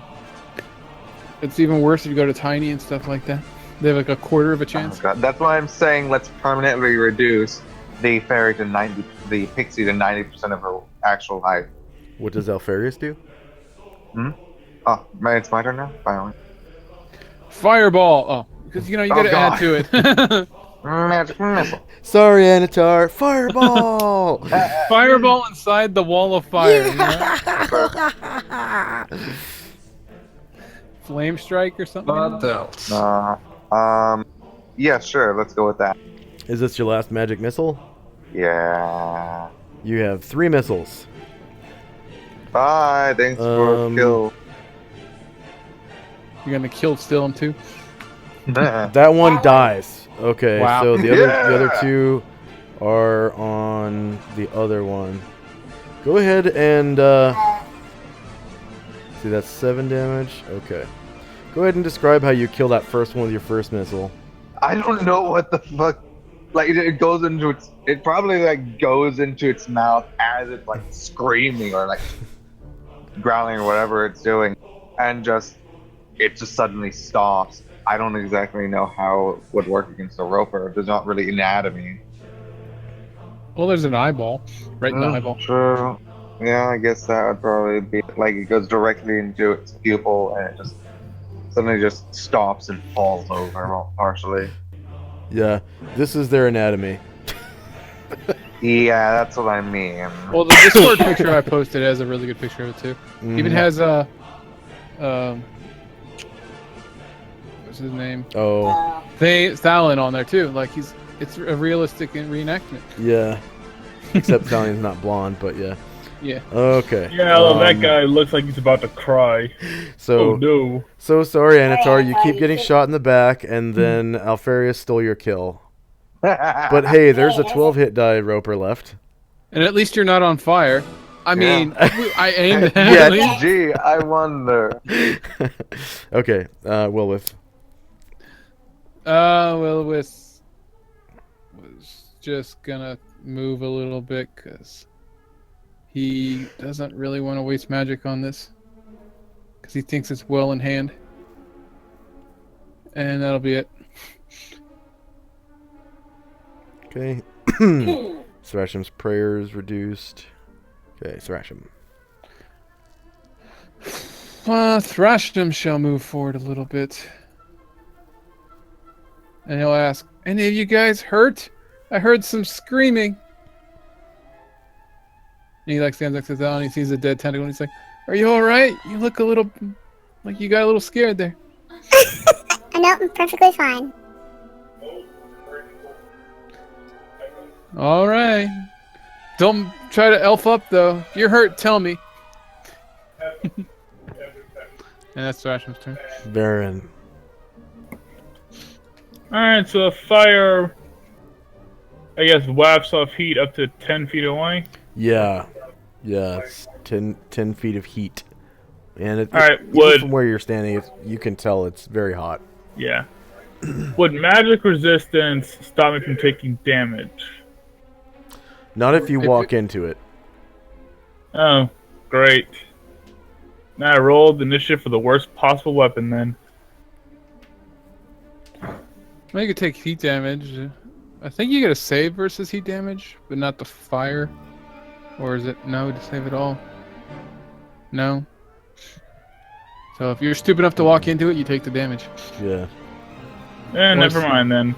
S2: It's even worse if you go to tiny and stuff like that. They have like a quarter of a chance.
S5: Oh God. That's why I'm saying let's permanently reduce the fairy to 90, the pixie to 90% of her actual height.
S1: What does Alfarius do?
S5: Oh, it's my turn now? Finally.
S2: Fireball. Oh, because you
S5: Oh,
S2: gotta
S5: God.
S2: add to it.
S5: Magic missile.
S1: Sorry, Anatar. Fireball.
S2: Fireball inside the wall of fire. Flame strike or something.
S9: What else?
S5: Yeah, sure. Let's go with that.
S1: Is this your last magic missile?
S5: Yeah.
S1: You have 3 missiles.
S5: Bye. Thanks for kill.
S2: You're gonna kill Stillum too.
S1: That one dies. Okay,
S2: Wow.
S1: so the other 2 are on the other one. Go ahead and see, that's 7 damage. Okay. Go ahead and describe how you kill that first one with your first missile.
S5: I don't know what the fuck. Like it goes into its. It probably like goes into its mouth as it's like screaming or like growling or whatever it's doing, and it just suddenly stops. I don't exactly know how it would work against a roper. There's not really anatomy.
S2: Well, there's an eyeball, right in the eyeball.
S5: True. Yeah, I guess that would probably be like it goes directly into its pupil and it just suddenly just stops and falls over partially.
S1: Yeah, this is their anatomy.
S5: Yeah, that's what I mean.
S2: Well, the Discord picture I posted has a really good picture of it too. Even has a, what's his name?
S1: Oh,
S2: Thalon on there too. Like it's a realistic reenactment.
S1: yeah. Except Thalian's not blonde, but yeah.
S2: Yeah.
S1: Okay.
S7: Yeah, that guy looks like he's about to cry.
S1: So,
S7: Oh no.
S1: so sorry, Anatar. You keep getting shot in the back, and then Alfarius stole your kill. But hey, there's a 12-hit die Roper left.
S2: And at least you're not on fire. I mean, I aimed at
S1: Yeah,
S2: least.
S5: Gee, I wonder.
S1: Okay, Wilwith.
S2: Wilwith was just gonna move a little bit because he doesn't really want to waste magic on this because he thinks it's well in hand. And that'll be it.
S1: Okay. Thrasham's prayers reduced. Okay, Thrasham.
S2: Thrasham shall move forward a little bit. And he'll ask, any of you guys hurt? I heard some screaming. And he like stands next to Zal and he sees a dead tentacle and he's like, are you alright? You look a little, like you got a little scared there.
S4: No, I'm perfectly fine.
S2: Alright. Don't try to elf up though. If you're hurt, tell me. And that's Thrasham's turn.
S1: Baron.
S7: Alright, so the fire, I guess, wafts off heat up to 10 feet away.
S1: Yeah. Yeah, it's 10 feet of heat. And it,
S7: Alright,
S1: even from where you're standing, you can tell it's very hot.
S7: Yeah. Would magic resistance stop me from taking damage?
S1: Not if you walk into it.
S7: Oh, great. Now I rolled initiative for the worst possible weapon then.
S2: Well, you could take heat damage. I think you get a save versus heat damage, but not the fire. Or is it no to save it all? No. So if you're stupid enough to walk into it, you take the damage.
S1: Yeah.
S7: Never mind then.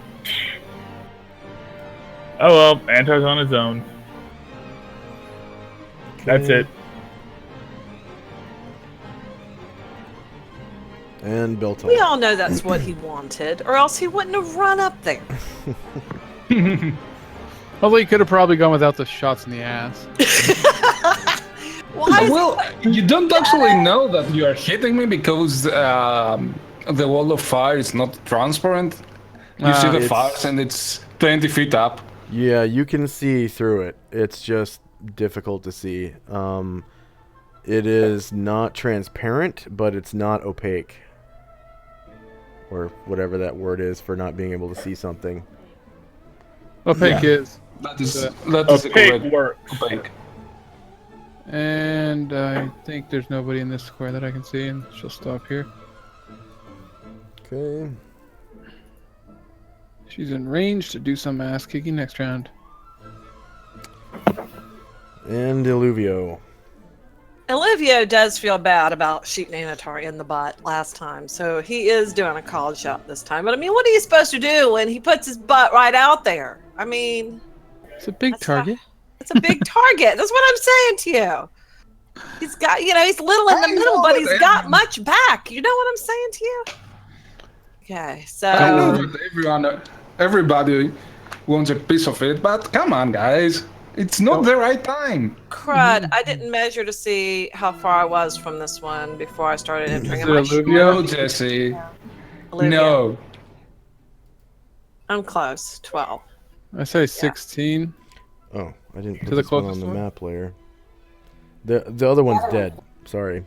S7: Oh well, Antar's on his own. That's it.
S1: And built
S3: We all know that's what he wanted, or else he wouldn't have run up there.
S2: Although you could have probably gone without the shots in the ass.
S3: Why is
S6: Well, you don't actually know that you are hitting me because the wall of fire is not transparent. You see the
S1: It's-
S6: fires and it's 20 feet up.
S1: Yeah, you can see through it. It's just difficult to see. It is not transparent, but it's not opaque. Or whatever that word is for not being able to see something.
S2: Opaque is.
S6: That is the
S7: Opaque
S6: correct
S7: works.
S6: opaque.
S2: And I think there's nobody in this square that I can see, and she'll stop here.
S1: Okay.
S2: She's in range to do some ass kicking next round.
S1: And Illuvio.
S3: Olivia does feel bad about shooting Anatar in the butt last time, so he is doing a called shot this time. But I mean, what are you supposed to do when he puts his butt right out there? I mean,
S2: It's a big
S3: That's
S2: target.
S3: it's a big target. That's what I'm saying to you. He's got, he's little in the middle, but he's got much back. You know what I'm saying to you? Okay,
S6: I know
S3: so
S6: that everybody wants a piece of it, but come on, guys. It's not the right time.
S3: crud. I didn't measure to see how far I was from this one before I started entering.
S2: Is
S3: Am I
S2: it
S3: sure?
S6: No, Jesse.
S3: Olivia?
S6: No.
S3: I'm close. 12.
S2: I say 16.
S1: Oh, I didn't put
S2: To the
S1: this one on
S2: closest
S1: the
S2: one?
S1: map layer. The other one's dead. Sorry.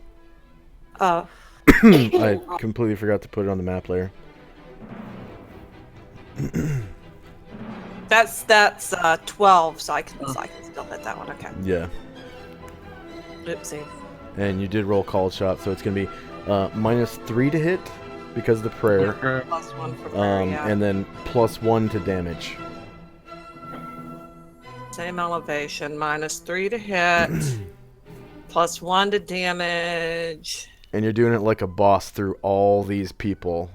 S3: Oh,
S1: I completely forgot to put it on the map layer.
S3: That's 12, so I can still hit that one. Okay.
S1: Yeah.
S3: Oopsie.
S1: And you did roll called shot, so it's going to be -3 to hit because of the prayer.
S3: +1 for prayer, yeah.
S1: And then +1 to damage.
S3: Same elevation, -3 to hit, +1 to damage.
S1: And you're doing it like a boss through all these people.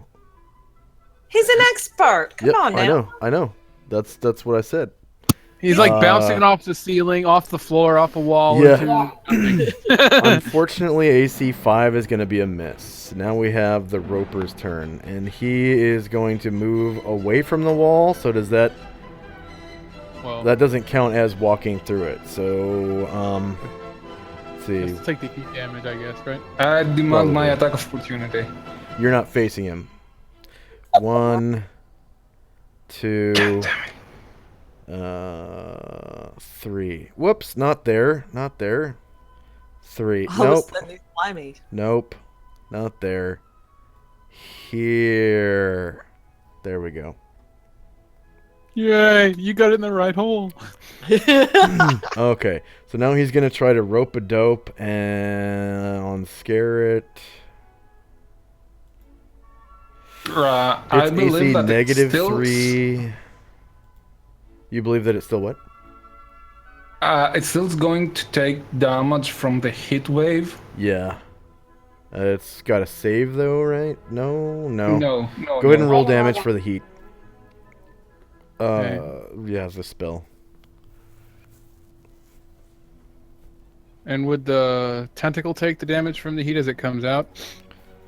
S3: He's an expert. Come on now.
S1: I know. That's what I said.
S2: He's like bouncing off the ceiling, off the floor, off a wall.
S1: Yeah. Unfortunately, AC 5 is going to be a miss. Now we have the Roper's turn, and he is going to move away from the wall. So does that?
S2: Well,
S1: that doesn't count as walking through it. So let's see.
S2: let's take the heat damage, I guess, right?
S6: I demand my
S1: Probably.
S6: attack of opportunity.
S1: You're not facing him. 1, 2, 3. Whoops, not there. Not there. 3.
S3: All
S1: Nope.
S3: of a sudden he's slimy.
S1: Nope. Not there. Here. There we go.
S2: Yay! You got it in the right hole.
S1: Okay. So now he's going to try to rope a dope and on scare it.
S6: I
S1: It's
S6: believe
S1: AC
S6: that it still
S1: -3. You believe that it's still what?
S6: It's still going to take damage from the heat wave.
S1: Yeah. It's got a save though, right? No.
S6: No.
S1: Go ahead and roll damage
S4: Yeah.
S1: for the heat.
S2: Okay.
S1: Yeah, the spell.
S2: And would the tentacle take the damage from the heat as it comes out?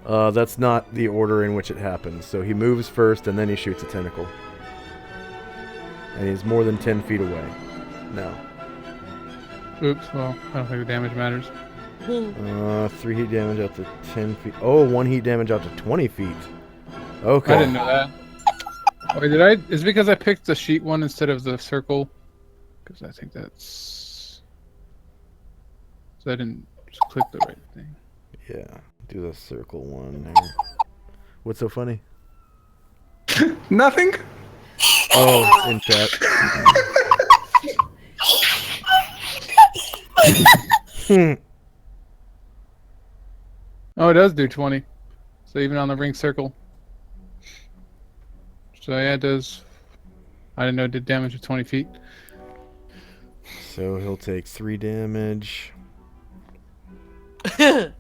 S1: That's not the order in which it happens. So he moves first and then he shoots a tentacle. And he's more than 10 feet away. No.
S2: Oops. Well, I don't think the damage matters.
S1: 3 heat damage out to 10 feet. Oh, 1 heat damage out to 20 feet. Okay.
S2: I didn't know that. Wait, did I? Is it because I picked the sheet one instead of the circle? Because I think that's. So I didn't click the right thing.
S1: Yeah. Do the circle one there. What's so funny?
S6: Nothing.
S1: Oh, in chat.
S2: Oh, it does do 20. So even on the ring circle. So yeah, it does. I didn't know it did damage of 20 feet.
S1: So he'll take 3 damage. And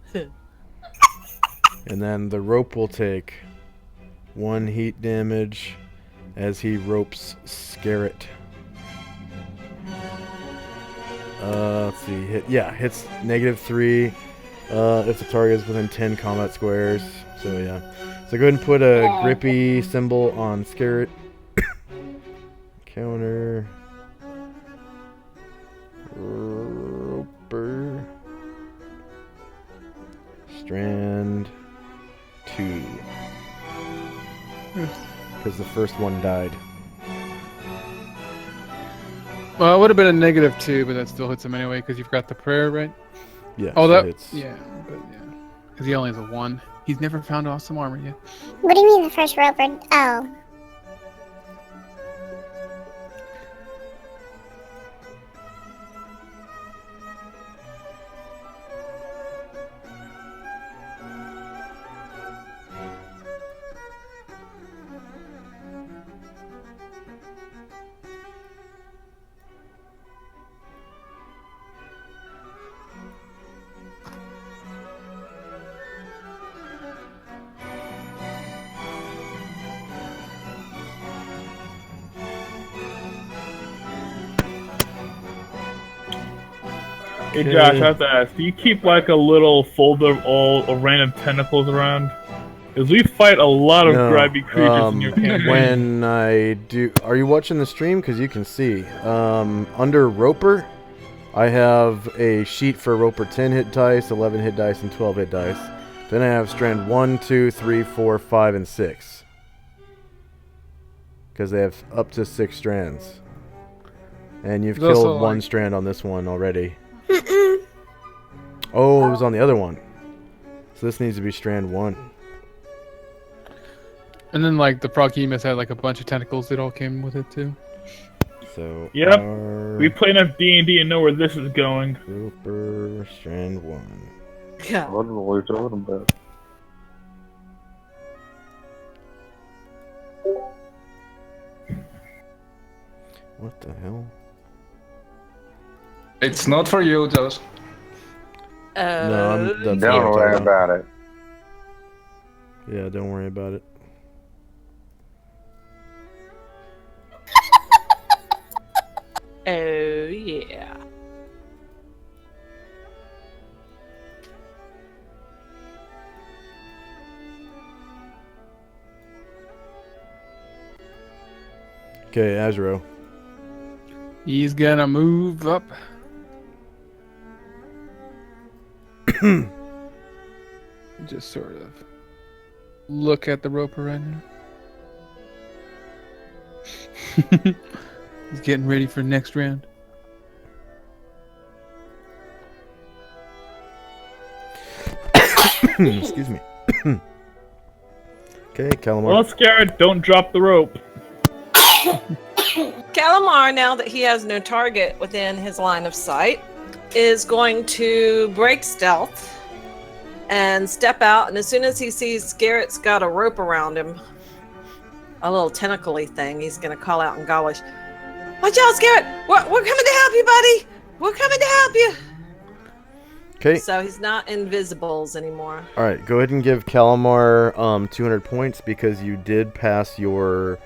S1: then the rope will take 1 heat damage as he ropes Scarret. Let's see. Hits -3 if the target is within 10 combat squares. So yeah. So go ahead and put a grippy symbol on Scarret. Counter. Roper. Strand 2. Because the first one died.
S2: Well, it would have been a -2, but that still hits him anyway because you've got the prayer, right?
S1: Yeah.
S2: Oh,
S1: so
S2: that.
S1: it's,
S2: Yeah, but yeah. Because he only has a 1. He's never found awesome armor yet.
S4: What do you mean the first roper? Oh.
S7: Hey Josh, I have to ask, do you keep like a little folder of all random tentacles around? Because we fight a lot of grabby creatures in your campaign.
S1: When I do... Are you watching the stream? Because you can see. Under Roper, I have a sheet for Roper 10 hit dice, 11 hit dice, and 12 hit dice. Then I have strand 1, 2, 3, 4, 5, and 6. Because they have up to 6 strands. And you've
S2: There's also,
S1: killed 1
S2: like-
S1: strand on this one already. Oh, it was on the other one. So this needs to be strand 1.
S2: And then like the Prochemus had like a bunch of tentacles that all came with it too.
S1: So
S7: Yep.
S1: our
S7: We play enough D&D and know where this is going.
S1: Roper strand 1.
S3: Yeah.
S5: What are we talking about?
S1: What the hell?
S6: It's not for you, Josh.
S1: No, that's what I'm
S5: Don't worry
S1: talking
S5: about it.
S1: Yeah, don't worry about it.
S3: Oh yeah.
S1: Okay, Azro.
S2: He's gonna move up. Just sort of look at the roper right now. He's getting ready for next round.
S1: Excuse me. Okay, Calamar.
S7: Well, scared, don't drop the rope.
S3: Calamar, now that he has no target within his line of sight, is going to break stealth and step out. And as soon as he sees Garrett's got a rope around him, a little tentacle-y thing, he's going to call out in Gaulish, "Watch out, Garrett! We're coming to help you, buddy! We're coming to help you!"
S1: Okay.
S3: So he's not invisibles anymore.
S1: All right, go ahead and give Calamar 200 points because you did pass your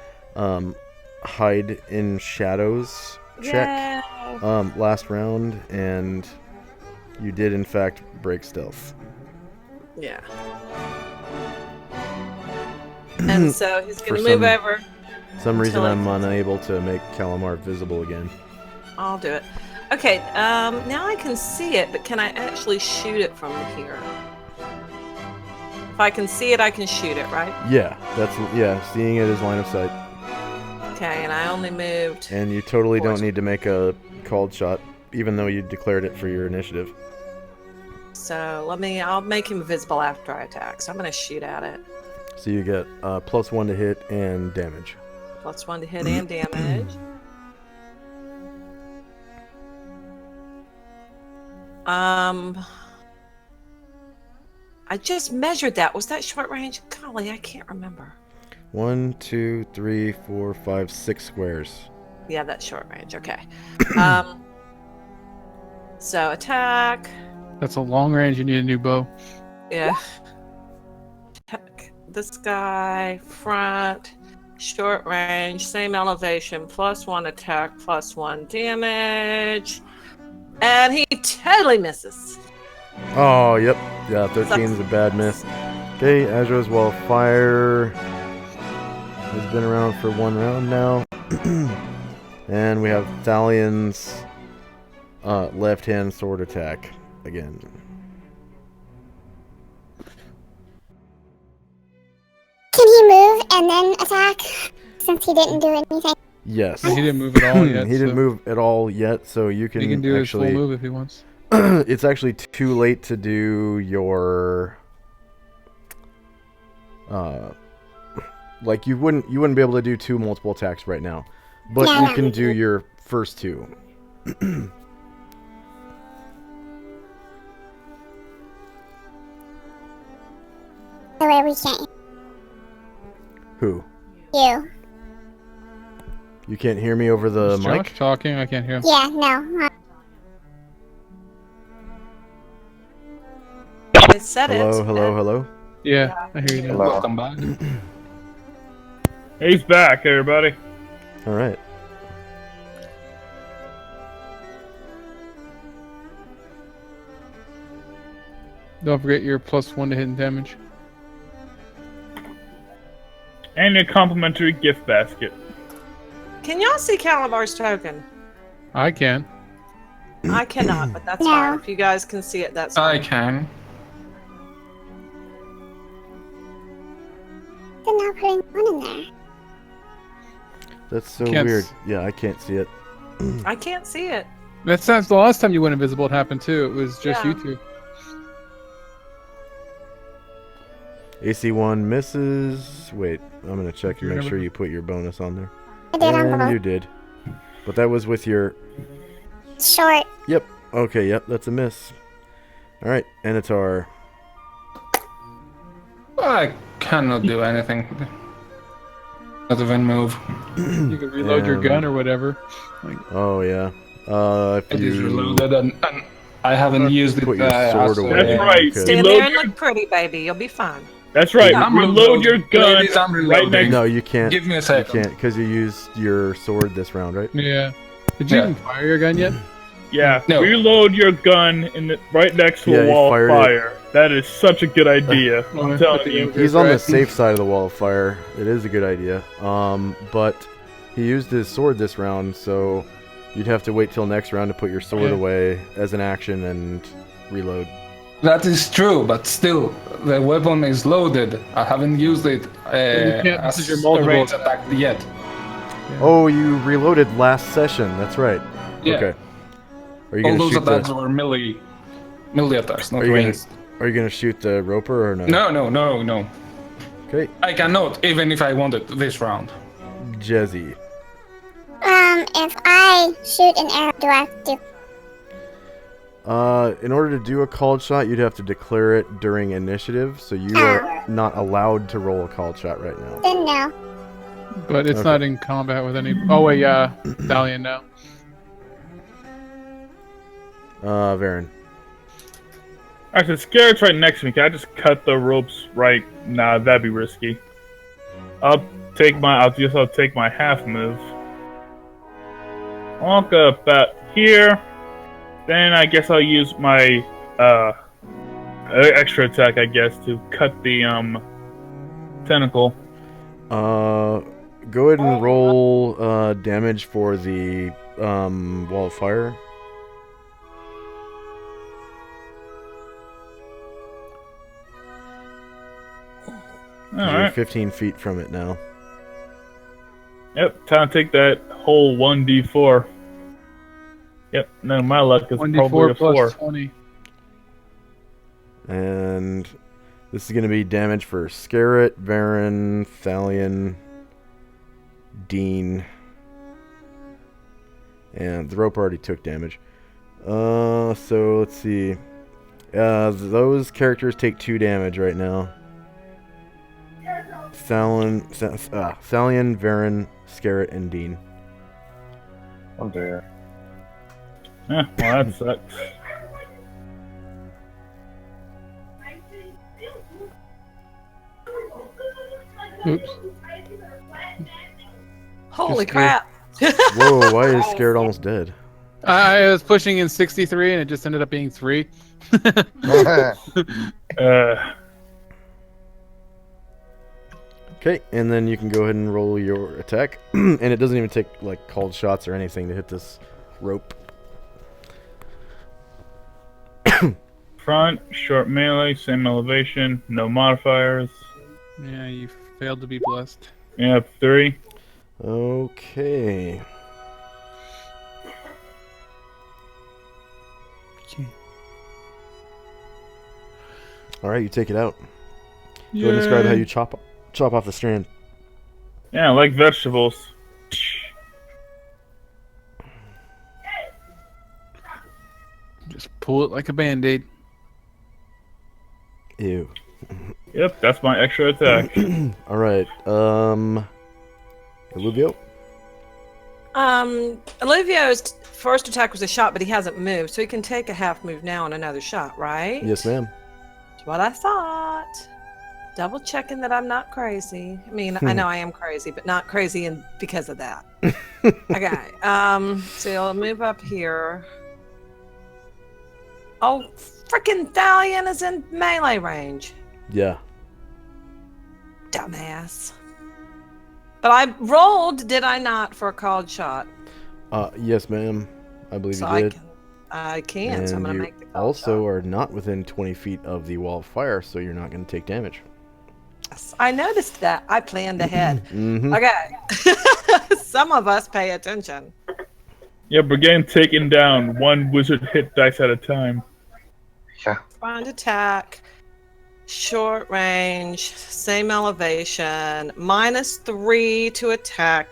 S1: hide in shadows check last round, and you did in fact break stealth.
S3: Yeah. And so he's going
S1: For
S3: to move
S1: some-
S3: over.
S1: Some reason
S3: Until
S1: I'm
S3: I-
S1: unable to make Calamar visible again.
S3: I'll do it. Okay, now I can see it, but can I actually shoot it from here? If I can see it, I can shoot it, right?
S1: Yeah, seeing it is line of sight.
S3: Okay, and I only moved.
S1: And you totally don't
S3: Force.
S1: need to make a called shot, even though you declared it for your initiative.
S3: So I'll make him visible after I attack. So I'm going to shoot at it.
S1: So you get +1 to hit and damage.
S3: +1 to hit and damage. I just measured that. Was that short range? Golly, I can't remember.
S1: 1, 2, 3, 4, 5, 6 squares.
S3: Yeah, that's short range. Okay. So attack.
S2: That's a long range. You need a new bow.
S3: Yeah. Attack this guy. Front. Short range. Same elevation. +1 attack. +1 damage. And he totally misses.
S1: Oh, yep. Yeah, 13 is a bad miss. Okay, Azra's Wall of Fire has been around for 1 round now. And we have Thalion's left-hand sword attack again.
S4: Can he move and then attack? Since he didn't do anything.
S1: Yes.
S2: He didn't move at all yet.
S1: He didn't
S2: so
S1: move at all yet, so you can
S2: He can do
S1: actually...
S2: his full move if he wants.
S1: It's actually too late to do your... like, you wouldn't be able to do 2 multiple attacks right now. But
S4: Yeah,
S1: you can do your first 2.
S4: The way we can't.
S1: Who?
S4: You.
S1: You can't hear me over the
S2: Is
S1: mic?
S2: Josh talking? I can't hear him.
S4: Yeah, no.
S3: I said it.
S1: Hello.
S2: Yeah, I hear you now.
S5: Hello.
S6: Welcome back.
S7: He's back, everybody.
S1: Alright.
S2: Don't forget your +1 to hit and damage.
S7: And a complimentary gift basket.
S3: Can y'all see Calamar's token?
S2: I can.
S3: I cannot, but that's
S4: No.
S3: fine. If you guys can see it, that's
S6: I
S3: fine.
S6: can.
S4: They're not putting one in there.
S1: That's so
S2: Can't
S1: weird.
S2: s-
S1: Yeah, I can't see it.
S3: I can't see it.
S2: That sounds the last time you went invisible. It happened too. It was just
S3: Yeah.
S2: you two.
S1: AC1 misses. Wait, I'm gonna check and make
S2: Remember?
S1: sure you put your bonus on there.
S4: I did on
S1: And
S4: both.
S1: you did. But that was with your...
S4: Short.
S1: Yep. Okay, yep, that's a miss. Alright, Anatar.
S6: I cannot do anything. Not even move.
S2: You can reload your gun or whatever. Like,
S1: Oh, yeah. If
S6: It is
S1: you
S6: reloaded and I haven't used it.
S1: put your sword
S6: as a-
S1: away.
S7: That's right.
S1: you could-
S3: Stand
S7: Reload
S3: there and
S7: your-
S3: look pretty, baby. You'll be fine.
S7: That's right.
S6: I'm
S7: Reload your
S6: reloading.
S7: gun
S6: Ladies, I'm
S7: right
S6: reloading.
S7: next.
S1: No, you can't.
S6: Give me a
S1: You
S6: second.
S1: can't, because you used your sword this round, right?
S2: yeah. Did you
S6: Yeah.
S2: even fire your gun yet?
S7: Yeah.
S6: No.
S7: Reload your gun right next to
S1: Yeah,
S7: a
S1: he
S7: wall of
S1: fired it.
S7: fire. That is such a good idea. I'm telling you.
S1: He's on the safe side of the wall of fire. It is a good idea. But he used his sword this round, so you'd have to wait till next round to put your sword
S2: Yeah.
S1: away as an action and reload.
S6: That is true, but still, the weapon is loaded. I haven't used it
S2: can't-
S6: as
S2: this is your
S6: a
S2: multiple
S6: range
S2: attack.
S6: attack yet.
S1: Oh, you reloaded last session. That's right.
S6: Yeah.
S1: Okay. Are you
S6: All
S1: gonna
S6: those
S1: shoot
S6: attacks
S1: the?
S6: were melee attacks, not
S1: Are you gonna?
S6: ranged.
S1: Are you gonna shoot the roper or no?
S6: No.
S1: Okay,
S6: I cannot, even if I wanted this round.
S1: Jezzy.
S4: If I shoot an arrow, do I have to?
S1: In order to do a called shot, you'd have to declare it during initiative, so you are not allowed to roll a called shot right now.
S4: Then no.
S2: But it's
S1: Okay.
S2: not in combat with any. Oh wait, yeah, Valiant now.
S1: Varen.
S7: Actually, Scared's right next to me. Can I just cut the ropes right? Nah, that'd be risky. I'll take my half move. Walk up about here. Then I guess I'll use my extra attack, I guess, to cut the tentacle.
S1: Go ahead and roll damage for the wall of fire. You're
S7: Alright.
S1: 15 feet from it now.
S7: Yep, time to take that whole 1d4. Yep, no, my luck is probably
S2: 1d4
S7: a
S2: plus
S7: 4.
S2: 20.
S1: And this is going to be damage for Scarret, Varen, Thalion, Dean. And the rope already took damage. So let's see. Those characters take 2 damage right now. Thalion, Varen, Scarret, and Dean.
S5: Oh dear.
S7: Yeah, well, that sucks.
S2: Oops.
S3: Holy
S2: Just
S3: crap.
S1: Whoa, why is Scarret almost dead?
S2: I was pushing in 63 and it just ended up being 3.
S1: Okay, and then you can go ahead and roll your attack. And it doesn't even take like called shots or anything to hit this rope.
S7: Front, short melee, same elevation, no modifiers.
S2: Yeah, you failed to be blessed.
S7: Yep, 3.
S1: Okay. Alright, you take it out. Go ahead and describe how you chop off the strand.
S7: Yeah, like vegetables.
S2: Just pull it like a band-aid.
S1: Ew.
S7: Yep, that's my extra attack.
S1: Alright, Illuvio?
S3: Olivio's first attack was a shot, but he hasn't moved, so he can take a half move now and another shot, right?
S1: Yes, ma'am.
S3: That's what I thought. Double checking that I'm not crazy. I mean, I know I am crazy, but not crazy and because of that. Okay. So I'll move up here. Oh, freaking Thalion is in melee range.
S1: Yeah.
S3: Dumbass. But I rolled, did I not, for a called shot?
S1: Yes, ma'am. I believe
S3: So
S1: you did.
S3: I can, so I'm
S1: And
S3: going to
S1: you
S3: make the called
S1: also
S3: shot.
S1: are not within 20 feet of the wall of fire, so you're not going to take damage.
S3: Yes, I noticed that. I planned ahead.
S1: Mm-hmm.
S3: Okay. Some of us pay attention.
S7: Yep, we're getting taken down 1 wizard hit dice at a time.
S5: Yeah.
S3: Find attack. Short range. Same elevation. -3 to attack.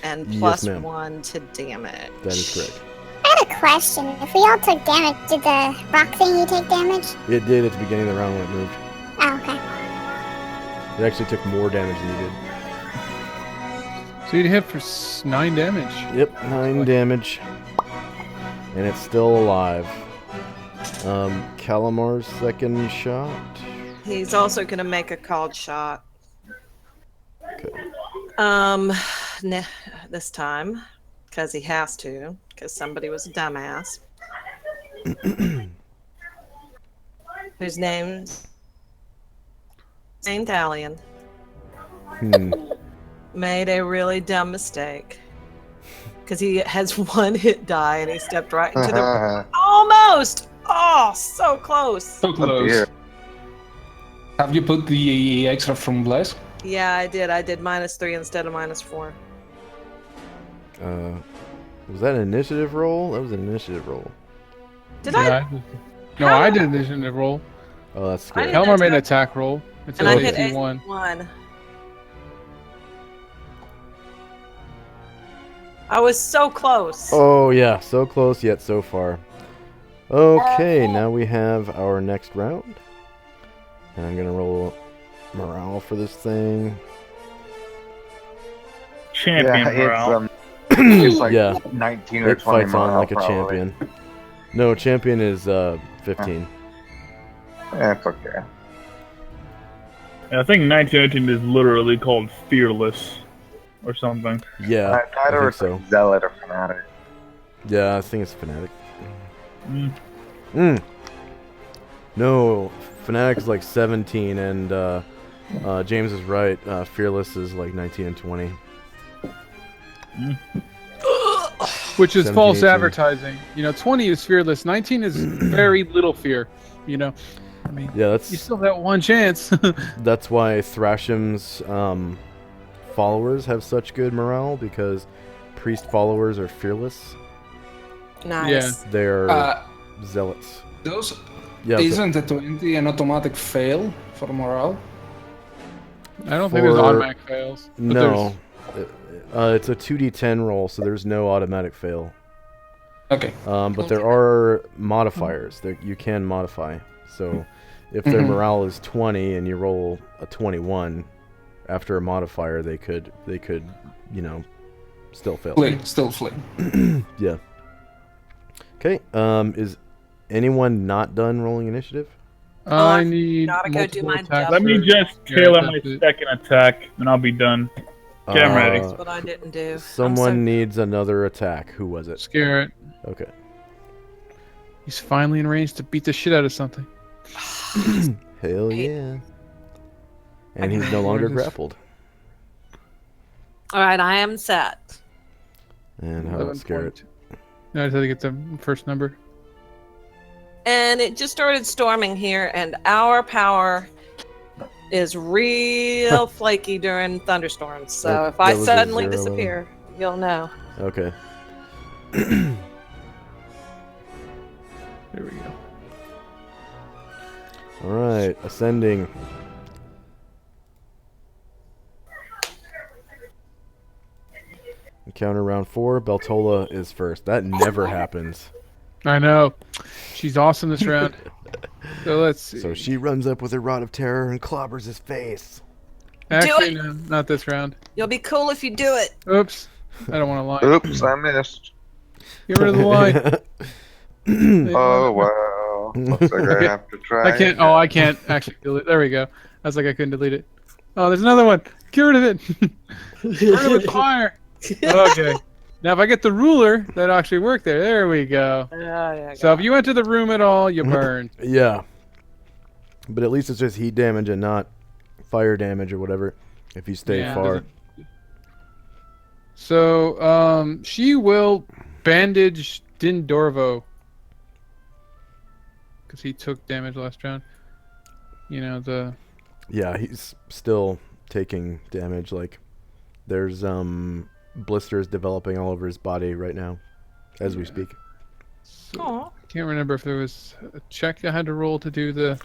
S3: and
S1: Yes,
S3: plus
S1: ma'am.
S3: 1 to damage.
S1: That is correct.
S4: I had a question. If we all took damage, did the rock thingy take damage?
S1: It did at the beginning of the round when it moved.
S4: Oh, okay.
S1: It actually took more damage than you did.
S2: So you hit for 9 damage.
S1: Yep, 9 damage. And it's still alive. Calamar's second shot.
S3: He's also going to make a called shot.
S1: Okay.
S3: This time, because he has to, because somebody was a dumbass. Whose name's Saint Alien. Made a really dumb mistake. Because he has 1 hit die and he stepped right into the... Almost! Oh, so close.
S6: So close.
S5: dear.
S6: Have you put the extra from Bless?
S3: Yeah, I did. I did -3 instead of -4.
S1: Was that an initiative roll? That was an initiative roll.
S3: Did I?
S2: Yeah, no, I did this in the roll.
S1: Oh, that's
S3: I
S1: scary.
S3: didn't-
S2: Helmer made an attack roll. It's
S3: And
S2: a
S3: I hit
S2: 51.
S3: 1. I was so close.
S1: Oh, yeah. So close, yet so far. Okay, now we have our next round. And I'm going to roll morale for this thing.
S7: Champion
S5: Yeah,
S7: morale.
S5: it's like
S1: Yeah.
S5: 19 or
S1: It
S5: 20
S1: fights on
S5: morale,
S1: like a
S5: probably.
S1: champion. No, champion is 15.
S5: That's okay.
S7: I think 1918 is literally called Fearless or something.
S1: Yeah, I
S5: Either
S1: think
S5: it's
S1: so.
S5: like Zealot or Fanatic.
S1: Yeah, I think it's Fnatic.
S7: Mm.
S1: No, Fnatic is like 17, and James is right. Fearless is like 19 and 20.
S2: Which is
S1: 17,
S2: false
S1: 18.
S2: advertising. 20 is fearless. 19 is very little fear. I mean,
S1: Yeah,
S2: you
S1: that's
S2: still have 1 chance.
S1: that's why Thrasham's followers have such good morale, because priest followers are fearless.
S3: Nice.
S1: They're zealots.
S6: Those
S1: Yeah, so
S6: isn't a 20 an automatic fail for morale?
S2: I don't think there's
S1: For-
S2: automatic fails. But
S1: no, it's a 2d10 roll, so there's no automatic fail.
S6: Okay.
S1: But there are modifiers that you can modify. So if their
S6: Mhm.
S1: morale is 20 and you roll a 21 after a modifier, they could still fail.
S6: Flee. Still flee.
S1: Yeah. Okay. Is anyone not done rolling initiative?
S2: I need
S3: gotta go do
S2: multiple
S3: my
S2: attacks.
S7: Let me
S2: for-
S7: just
S2: Yeah,
S7: tail on my
S2: that's it.
S7: second attack, and I'll be done. Okay, I'm ready.
S3: That's what I didn't do. I'm
S1: Someone
S3: so-
S1: needs another attack. Who was it?
S2: Scare it.
S1: Okay.
S2: He's finally in range to beat the shit out of something.
S1: Hell
S3: Hey.
S1: yeah. And he's no longer
S2: Where is this?
S1: grappled.
S3: All right, I am set.
S1: And how about scare it?
S2: 11.2. No, I just had to get the first number.
S3: And it just started storming here, and our power is real flaky during thunderstorms. So
S1: That-
S3: if I
S1: that was a
S3: suddenly
S1: 0,
S3: disappear, you'll know.
S1: Okay.
S2: There we go.
S1: All right. Ascending. Encounter round 4. Beltola is first. That never happens.
S2: I know. She's awesome this round. So let's see.
S1: So she runs up with her Rod of Terror and clobbers his face.
S2: Actually,
S3: Do
S2: no, not this round.
S3: You'll be cool if you do it.
S2: Oops. I don't want to lie.
S5: Oops, I missed.
S2: Get rid of the line.
S5: Oh, wow. Looks like I have to try.
S2: I can't. Oh, I can't actually delete. There we go. I was like, I couldn't delete it. Oh, there's another one. Get rid of it. Get rid of it. Fire. Okay. Now, if I get the ruler, that actually worked there. There we go.
S3: Yeah,
S2: So if you enter the room at all, you burn.
S1: Yeah. But at least it's just heat damage and not fire damage or whatever if you stay
S2: Yeah,
S1: far.
S2: So, she will bandage Dindorvo. Because he took damage last round.
S1: Yeah, he's still taking damage. Like, there's blisters developing all over his body right now as we speak.
S2: So,
S3: Aw.
S2: I can't remember if there was a check I had to roll to do the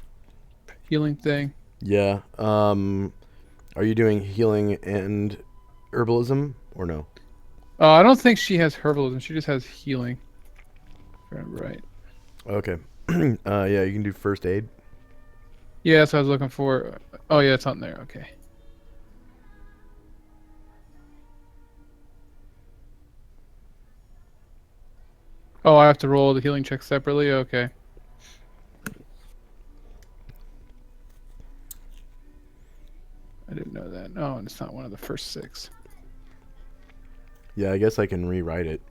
S2: healing thing.
S1: Yeah. Are you doing healing and herbalism or no?
S2: I don't think she has herbalism. She just has healing. If I remember right.
S1: Okay. Yeah, you can do first aid.
S2: Yeah, that's what I was looking for. Oh yeah, it's on there. Okay. Oh, I have to roll the healing check separately? Okay. I didn't know that. Oh, and it's not one of the first 6.
S1: Yeah, I guess I can rewrite it.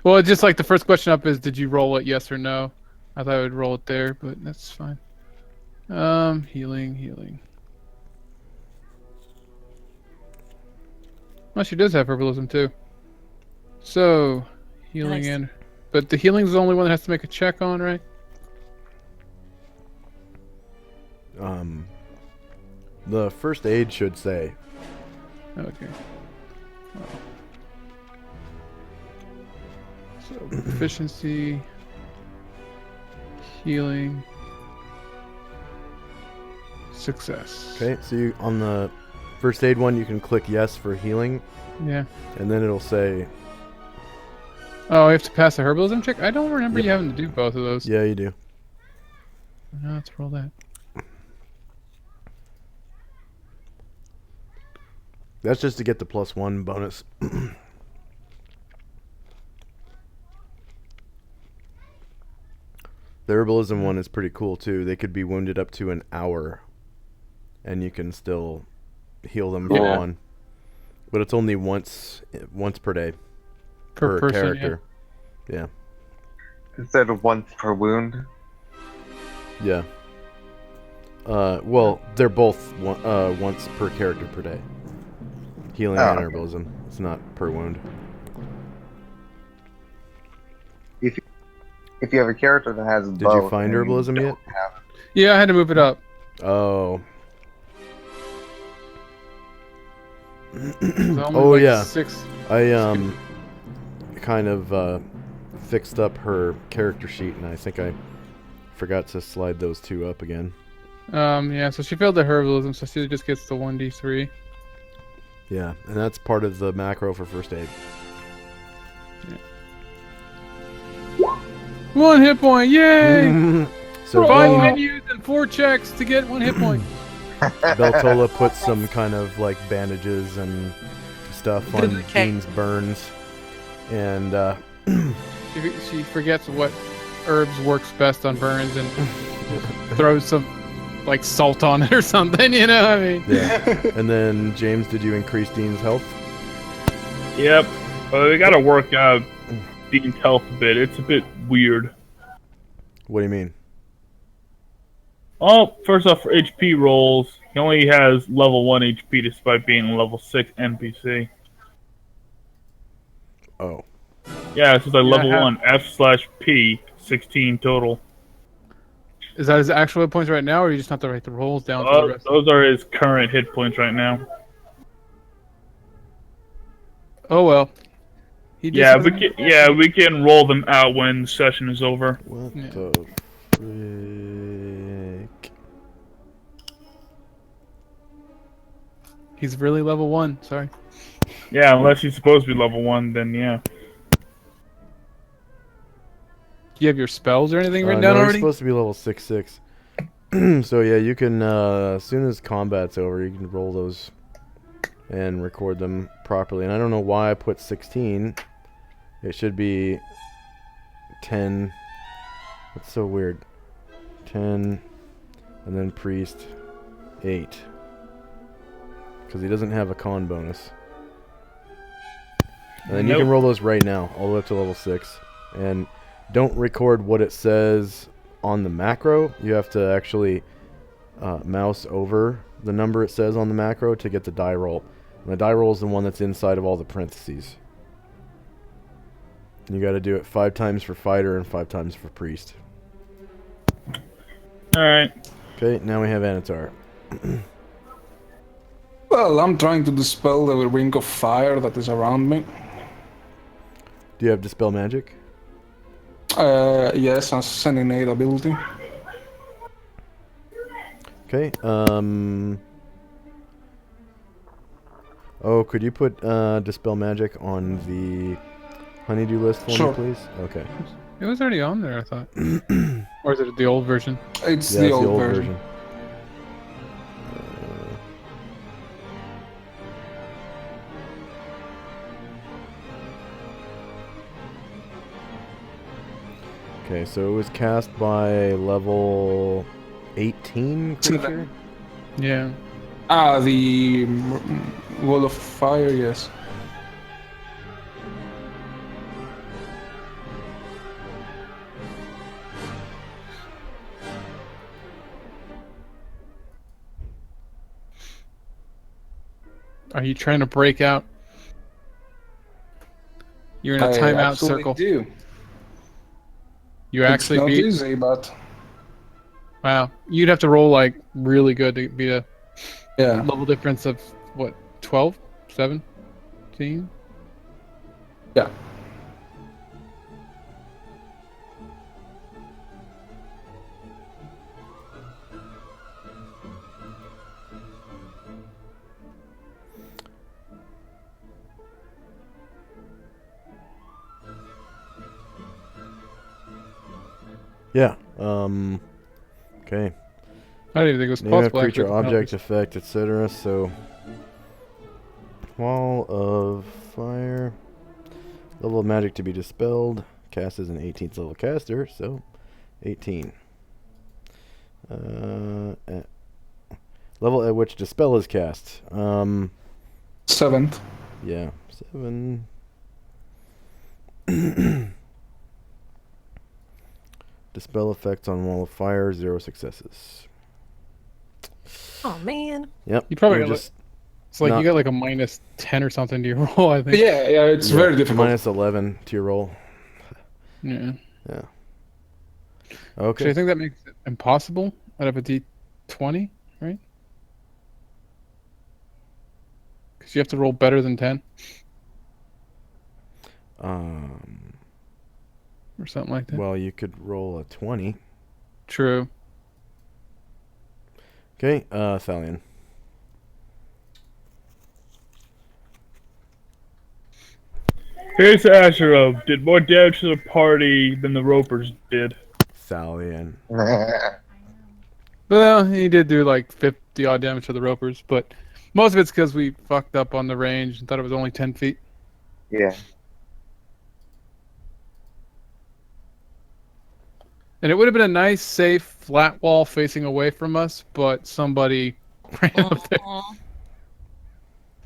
S2: Well, it's just like the first question up is, did you roll it, yes or no? I thought I would roll it there, but that's fine. Healing. Well, she does have herbalism too. So, healing
S8: Nice.
S2: in. But the healing's the only one that has to make a check on, right?
S1: The first aid should say.
S2: Okay. Well. So, proficiency, healing, success.
S1: Okay, so you, on the first aid one, you can click yes for healing,
S2: Yeah.
S1: and then it'll say,
S2: Oh, I have to pass a herbalism check? I don't remember
S1: Yep.
S2: you having to do both of those.
S1: yeah, you do.
S2: No, let's roll that.
S1: That's just to get the +1 bonus. The herbalism one is pretty cool too. They could be wounded up to an hour, and you can still heal them for
S5: Cool.
S1: 1. But it's only once per day
S2: Per person,
S1: character. Yeah.
S5: Instead of once per wound.
S1: Yeah. Well, they're both once per character per day. Healing and
S5: okay.
S1: herbalism. It's not per wound.
S5: If you have a character that has
S1: Did
S5: both,
S1: you find
S5: and
S1: herbalism
S5: don't
S1: yet?
S5: have-
S2: Yeah, I had to move it up.
S1: Oh.
S2: It's only
S1: Oh
S2: like
S1: yeah.
S2: 6.
S1: I kind of fixed up her character sheet, and I think I forgot to slide those 2 up again.
S2: Yeah, so she failed the herbalism, so she just gets the 1d3.
S1: Yeah, and that's part of the macro for first aid.
S2: 1 hit point, yay!
S1: So
S2: 5
S1: then
S2: menus and 4 checks to get 1 hit point.
S1: Beltola puts some kind of like bandages and stuff on
S3: Okay.
S1: Dean's burns, and
S2: She forgets what herbs works best on burns and throws some like salt on it or something, you know? I mean,
S1: yeah. And then James, did you increase Dean's health?
S7: Yep. We gotta work out Dean's health a bit. It's a bit weird.
S1: What do you mean?
S7: Oh, first off, for HP rolls, he only has level 1 HP despite being a level 6 NPC.
S1: Oh.
S7: Yeah, it's just like
S2: Yeah,
S7: level 1 F/P 16 total.
S2: is that his actual hit points right now, or you just have to write the rolls down for the rest?
S7: Those are his current hit points right now.
S2: Oh well. He just
S7: Yeah,
S2: hasn't-
S7: we can roll them out when the session is over.
S1: What
S2: Yeah.
S1: the frick?
S2: He's really level 1. Sorry.
S7: Yeah, unless he's supposed to be level 1, then yeah.
S2: Do you have your spells or anything written
S1: No,
S2: down
S1: he's
S2: already?
S1: supposed to be level 6/6. So yeah, you can as soon as combat's over, you can roll those and record them properly. And I don't know why I put 16. It should be 10. That's so weird. 10, and then priest 8, because he doesn't have a con bonus. And then you can roll those right now, all the way up to level 6. And don't record what it says on the macro. You have to actually mouse over the number it says on the macro to get the die roll. And the die roll is the one that's inside of all the parentheses. You got to do it 5 times for fighter and 5 times for priest.
S7: Alright.
S1: Okay, now we have Anatar.
S6: Well, I'm trying to dispel the ring of fire that is around me.
S1: Do you have Dispel Magic?
S6: Yes, I'm sending aid ability.
S1: Okay, Oh, could you put Dispel Magic on the honeydew list for
S6: Sure.
S1: me, please? Okay.
S2: It was already on there, I thought. Or is it the old version?
S6: It's
S1: Yeah,
S6: the
S1: it's
S6: old version.
S1: Okay, so it was cast by level 18 creature?
S6: Seven.
S2: Yeah.
S6: Ah, the Wall of Fire, yes.
S2: Are you trying to break out? You're in a
S6: I
S2: timeout
S6: absolutely
S2: circle.
S6: do.
S2: You
S6: It's
S2: actually
S6: not
S2: beat.
S6: easy, but
S2: Wow. You'd have to roll like really good to beat a
S6: yeah.
S2: level difference of what, 12? 17?
S6: Yeah.
S1: Yeah. Okay.
S2: I didn't even think it was
S1: Name of
S2: possible.
S1: creature,
S2: actually.
S1: object, effect, etc. So, Wall of Fire. Level of magic to be dispelled. Cast is an 18th level caster, so 18. Level at which dispel is cast.
S6: 7th.
S1: Yeah, 7. Dispel effects on Wall of Fire, 0 successes.
S3: Oh man.
S1: Yep.
S2: You probably
S1: you're
S2: got
S1: just
S2: It's like
S1: not-
S2: you got like a minus 10 or something to your roll, I think.
S6: Yeah, it's
S1: yeah,
S6: very difficult.
S1: minus 11 to your roll.
S2: Yeah.
S1: Yeah.
S2: Actually,
S1: Okay.
S2: I think that makes it impossible out of a D20, right? Because you have to roll better than 10 or something like that.
S1: Well, you could roll a 20.
S2: True.
S1: Okay, Thalion.
S7: Here's Ashero. Did more damage to the party than the Ropers did.
S1: Thalion.
S2: Well, he did do like 50 odd damage to the ropers, but most of it's because we fucked up on the range and thought it was only 10 feet.
S5: Yeah.
S2: And it would have been a nice, safe, flat wall facing away from us, but somebody ran up there.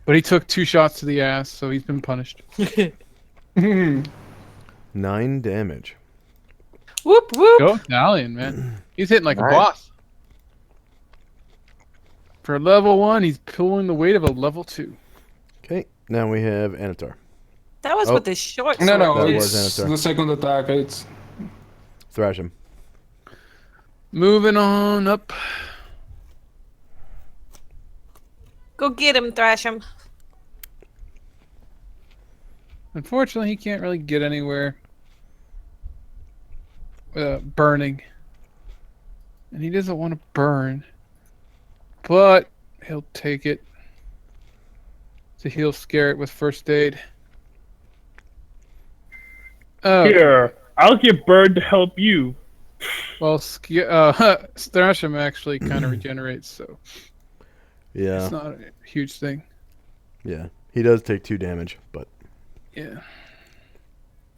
S2: But he took 2 shots to the ass, so he's been punished.
S1: 9 damage.
S3: Whoop whoop.
S2: Go Italian, man. He's hitting like a
S5: Nice.
S2: boss. For level 1, he's pulling the weight of a level 2.
S1: Okay, now we have Anatar.
S3: That was
S1: Oh.
S3: with his short
S6: No,
S3: sword.
S6: no,
S1: That
S3: too.
S1: was
S6: it's
S1: Anatar.
S6: the second attack. It's
S1: Thrash him.
S2: Moving on up.
S3: Go get him, thrash him.
S2: Unfortunately, he can't really get anywhere without burning. And he doesn't want to burn. But he'll take it. So he'll scare it with first aid. Oh,
S7: Here, I'll get burned to help you.
S2: well, Thrash him actually kind of regenerates, so
S1: Yeah,
S2: it's not a huge thing.
S1: yeah. He does take 2 damage, but
S2: Yeah.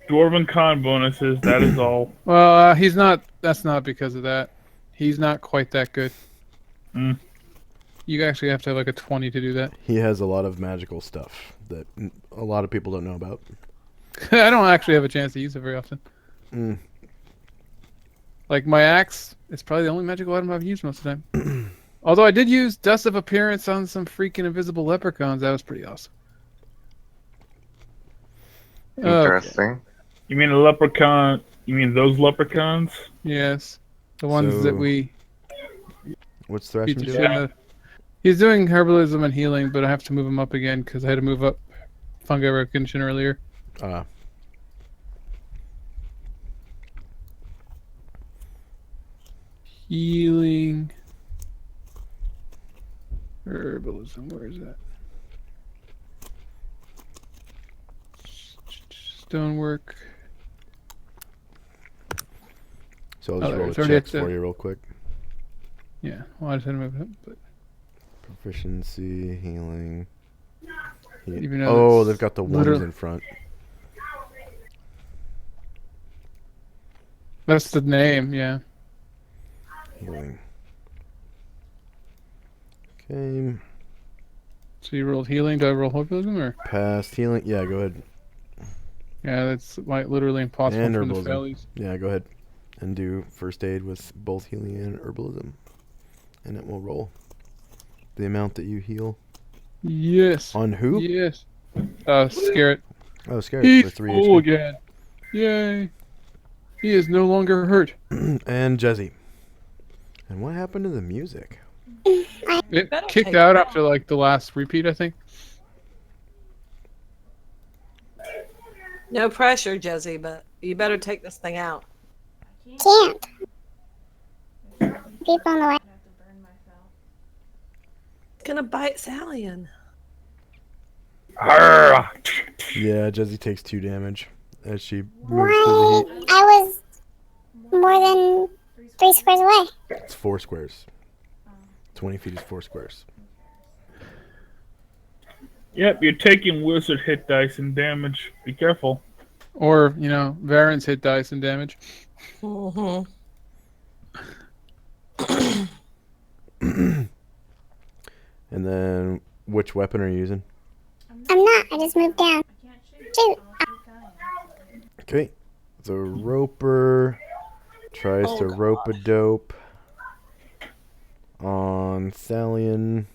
S7: Dwarven con bonuses, that is all.
S2: Well, he's not. That's not because of that. He's not quite that good.
S7: Mm.
S2: You actually have to have like a 20 to do that.
S1: he has a lot of magical stuff that a lot of people don't know about.
S2: I don't actually have a chance to use it very often.
S1: Mm.
S2: Like my axe, it's probably the only magical item I've used most of the time. Although I did use Dust of Appearance on some freaking invisible leprechauns. That was pretty awesome.
S5: Interesting.
S7: You mean a leprechaun? You mean those leprechauns?
S2: Yes. The ones
S1: So-
S2: that we
S1: What's Thrash
S2: beat the
S1: doing?
S2: shit out of. He's doing herbalism and healing, but I have to move him up again because I had to move up fungi recognition earlier. Healing. Herbalism, where is that? stonework.
S1: So I'll
S2: Oh,
S1: just roll
S2: it's
S1: the
S2: already
S1: checks
S2: at the-
S1: for you real quick.
S2: Yeah, well, I just had to move it up, but
S1: Proficiency, healing.
S2: Even though
S1: Oh,
S2: it's
S1: they've got the ones
S2: literally-
S1: in front.
S2: that's the name. Yeah.
S1: Healing. Okay.
S2: So you rolled healing. Do I roll herbalism or?
S1: Past healing. Yeah, go ahead.
S2: Yeah, that's like literally impossible
S1: And
S2: from the
S1: herbalism.
S2: valleys.
S1: Yeah, go ahead. And do first aid with both healing and herbalism. And it will roll the amount that you heal.
S2: Yes.
S1: On who?
S2: Yes. Scarret.
S1: Oh, scared
S2: He's
S1: for 3
S2: full
S1: HP.
S2: again. Yay. He is no longer hurt.
S1: And Jezzy. And what happened to the music?
S2: It
S3: Better
S2: kicked
S3: take
S2: out
S3: it
S2: after like the last repeat, I think.
S3: No pressure, Jesse, but you better take this thing out.
S4: Can't. People on the way.
S3: It's gonna bite Sally in.
S7: Arrgh.
S1: Yeah, Jezzy takes 2 damage as she moves through the
S4: Why?
S1: heat.
S4: I was more than 3 squares away.
S1: It's 4 squares. 20 feet is 4 squares.
S7: Yep, you're taking wizard hit dice and damage. Be careful.
S2: Or, Varen's hit dice and damage.
S3: Mm-hmm.
S1: And then, which weapon are you using?
S4: I'm not. I just moved down. Shoot.
S1: Okay. The roper tries to rope a dope on Thalion.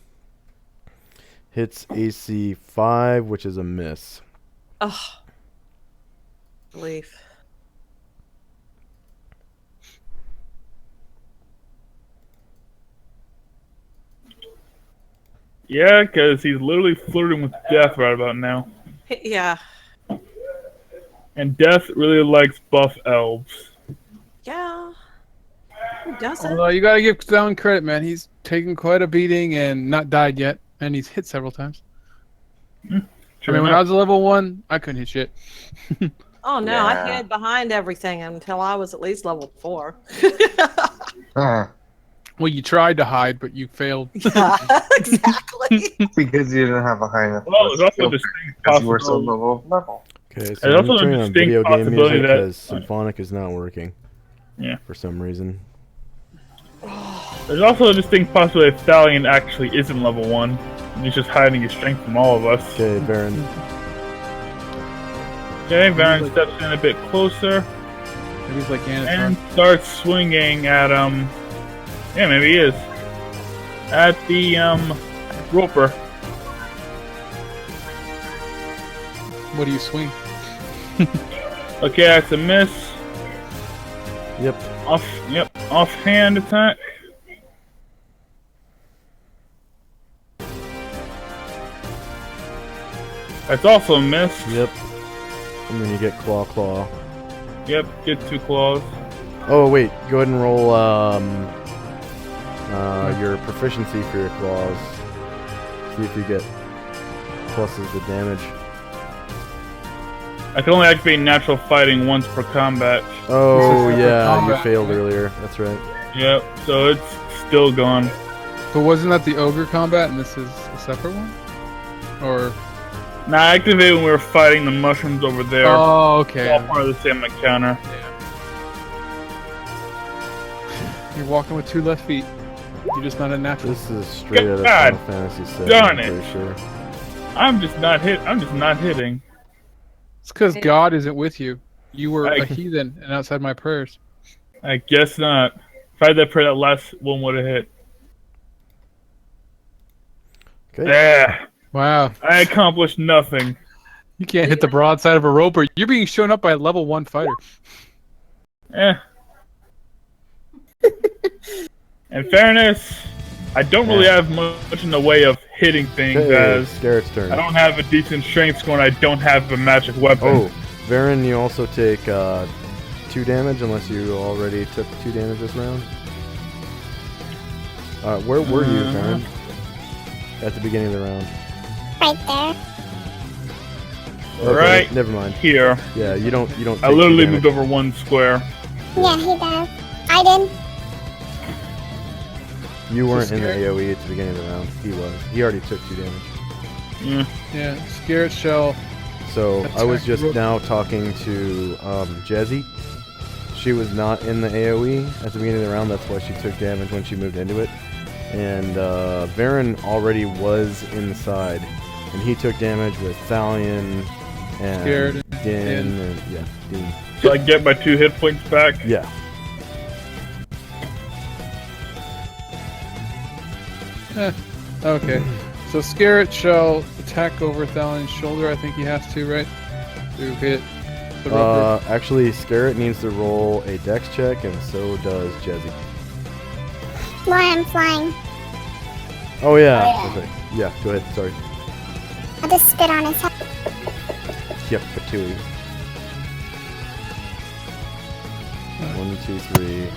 S1: Hits AC 5, which is a miss.
S3: Ugh. Relief.
S7: Yeah, because he's literally flirting with death right about now.
S3: Yeah.
S7: And death really likes buff elves.
S3: Yeah. Who doesn't?
S2: Although you gotta give Down credit, man. He's taken quite a beating and not died yet. And he's hit several times. I mean, when I was a level 1, I couldn't hit shit.
S3: Oh no,
S5: Yeah.
S3: I hid behind everything until I was at least level 4.
S2: Well, you tried to hide, but you failed.
S3: Yeah, exactly.
S5: Because you didn't have a high enough
S7: Well, there's also a
S5: skill
S7: distinct
S5: because you were so
S7: possibility.
S5: level.
S1: Okay, so
S7: There's
S1: I'm
S7: also a
S1: turning on
S7: distinct
S1: video game
S7: possibility
S1: music
S7: that-
S1: because symphonic is not working.
S7: Yeah.
S1: For some reason.
S7: There's also a distinct possibility that Thalion actually isn't level 1. And he's just hiding his strength from all of us.
S1: Okay, Varen.
S7: Okay, Varen steps in a bit closer
S2: Maybe he's like
S7: and
S2: Anna.
S7: starts swinging at, yeah, maybe he is. At the, roper.
S2: What do you swing?
S7: Okay, that's a miss.
S1: Yep.
S7: Offhand attack. That's also a miss.
S1: Yep. And then you get claw.
S7: Yep, get 2 claws.
S1: Oh wait, go ahead and roll your proficiency for your claws. See if you get pluses to damage.
S7: I can only activate natural fighting once per combat.
S1: Oh
S2: This is
S1: yeah, you
S2: combat.
S1: failed earlier. That's right.
S7: Yep, so it's still gone.
S2: But wasn't that the ogre combat and this is a separate one? Or...
S7: Now I activated when we were fighting the mushrooms over there.
S2: Oh, okay.
S7: All part of the same encounter.
S2: You're walking with 2 left feet. You're just not a natural.
S1: This is straight out of
S7: God
S1: Final Fantasy 7.
S7: darn
S1: I'm
S7: it.
S1: pretty sure.
S7: I'm just not hitting.
S2: It's because God isn't with you. You were
S7: I-
S2: a heathen and outside my prayers.
S7: I guess not. If I had that prayer, that last one would have hit.
S1: Okay.
S7: Yeah,
S2: Wow.
S7: I accomplished nothing.
S2: You can't hit the broadside of a roper. You're being shown up by a level 1 fighter.
S7: In fairness, I don't really have much in the way of hitting things,
S1: Okay,
S7: as
S1: Scarrett's turn.
S7: I don't have a decent strength score and I don't have a magic weapon.
S1: Oh, Varen, you also take 2 damage unless you already took 2 damage this round. Where were you, Varen? At the beginning of the round.
S4: Right there.
S1: Okay,
S7: Right.
S1: Never mind.
S7: Here.
S1: Yeah, you don't.
S7: I
S1: take
S7: literally
S1: damage.
S7: moved over 1 square.
S4: Yeah, he does. I didn't.
S1: You weren't in the
S2: scared?
S1: AOE at the beginning of the round. He was. He already took 2 damage.
S7: Yeah.
S2: Yeah, Scared Shell.
S1: So I was
S2: Attack
S1: just
S2: rope.
S1: now talking to Jezzy. She was not in the AOE at the beginning of the round. That's why she took damage when she moved into it. And Baron already was inside, and he took damage with Thalion and
S2: Scared
S1: Din and yeah, Din.
S7: So I get my 2 hit points back.
S1: Yeah.
S2: Okay. So Scared Shell attack over Thalion's shoulder. I think he has to, right? To hit the roper.
S1: Actually, Scarret needs to roll a dex check, and so does Jezzy.
S4: Why I'm flying.
S1: Oh yeah. Okay. Yeah. Go ahead. Sorry.
S4: I'll just spit on his head.
S1: Yep. Patooey. 1, 2, 3.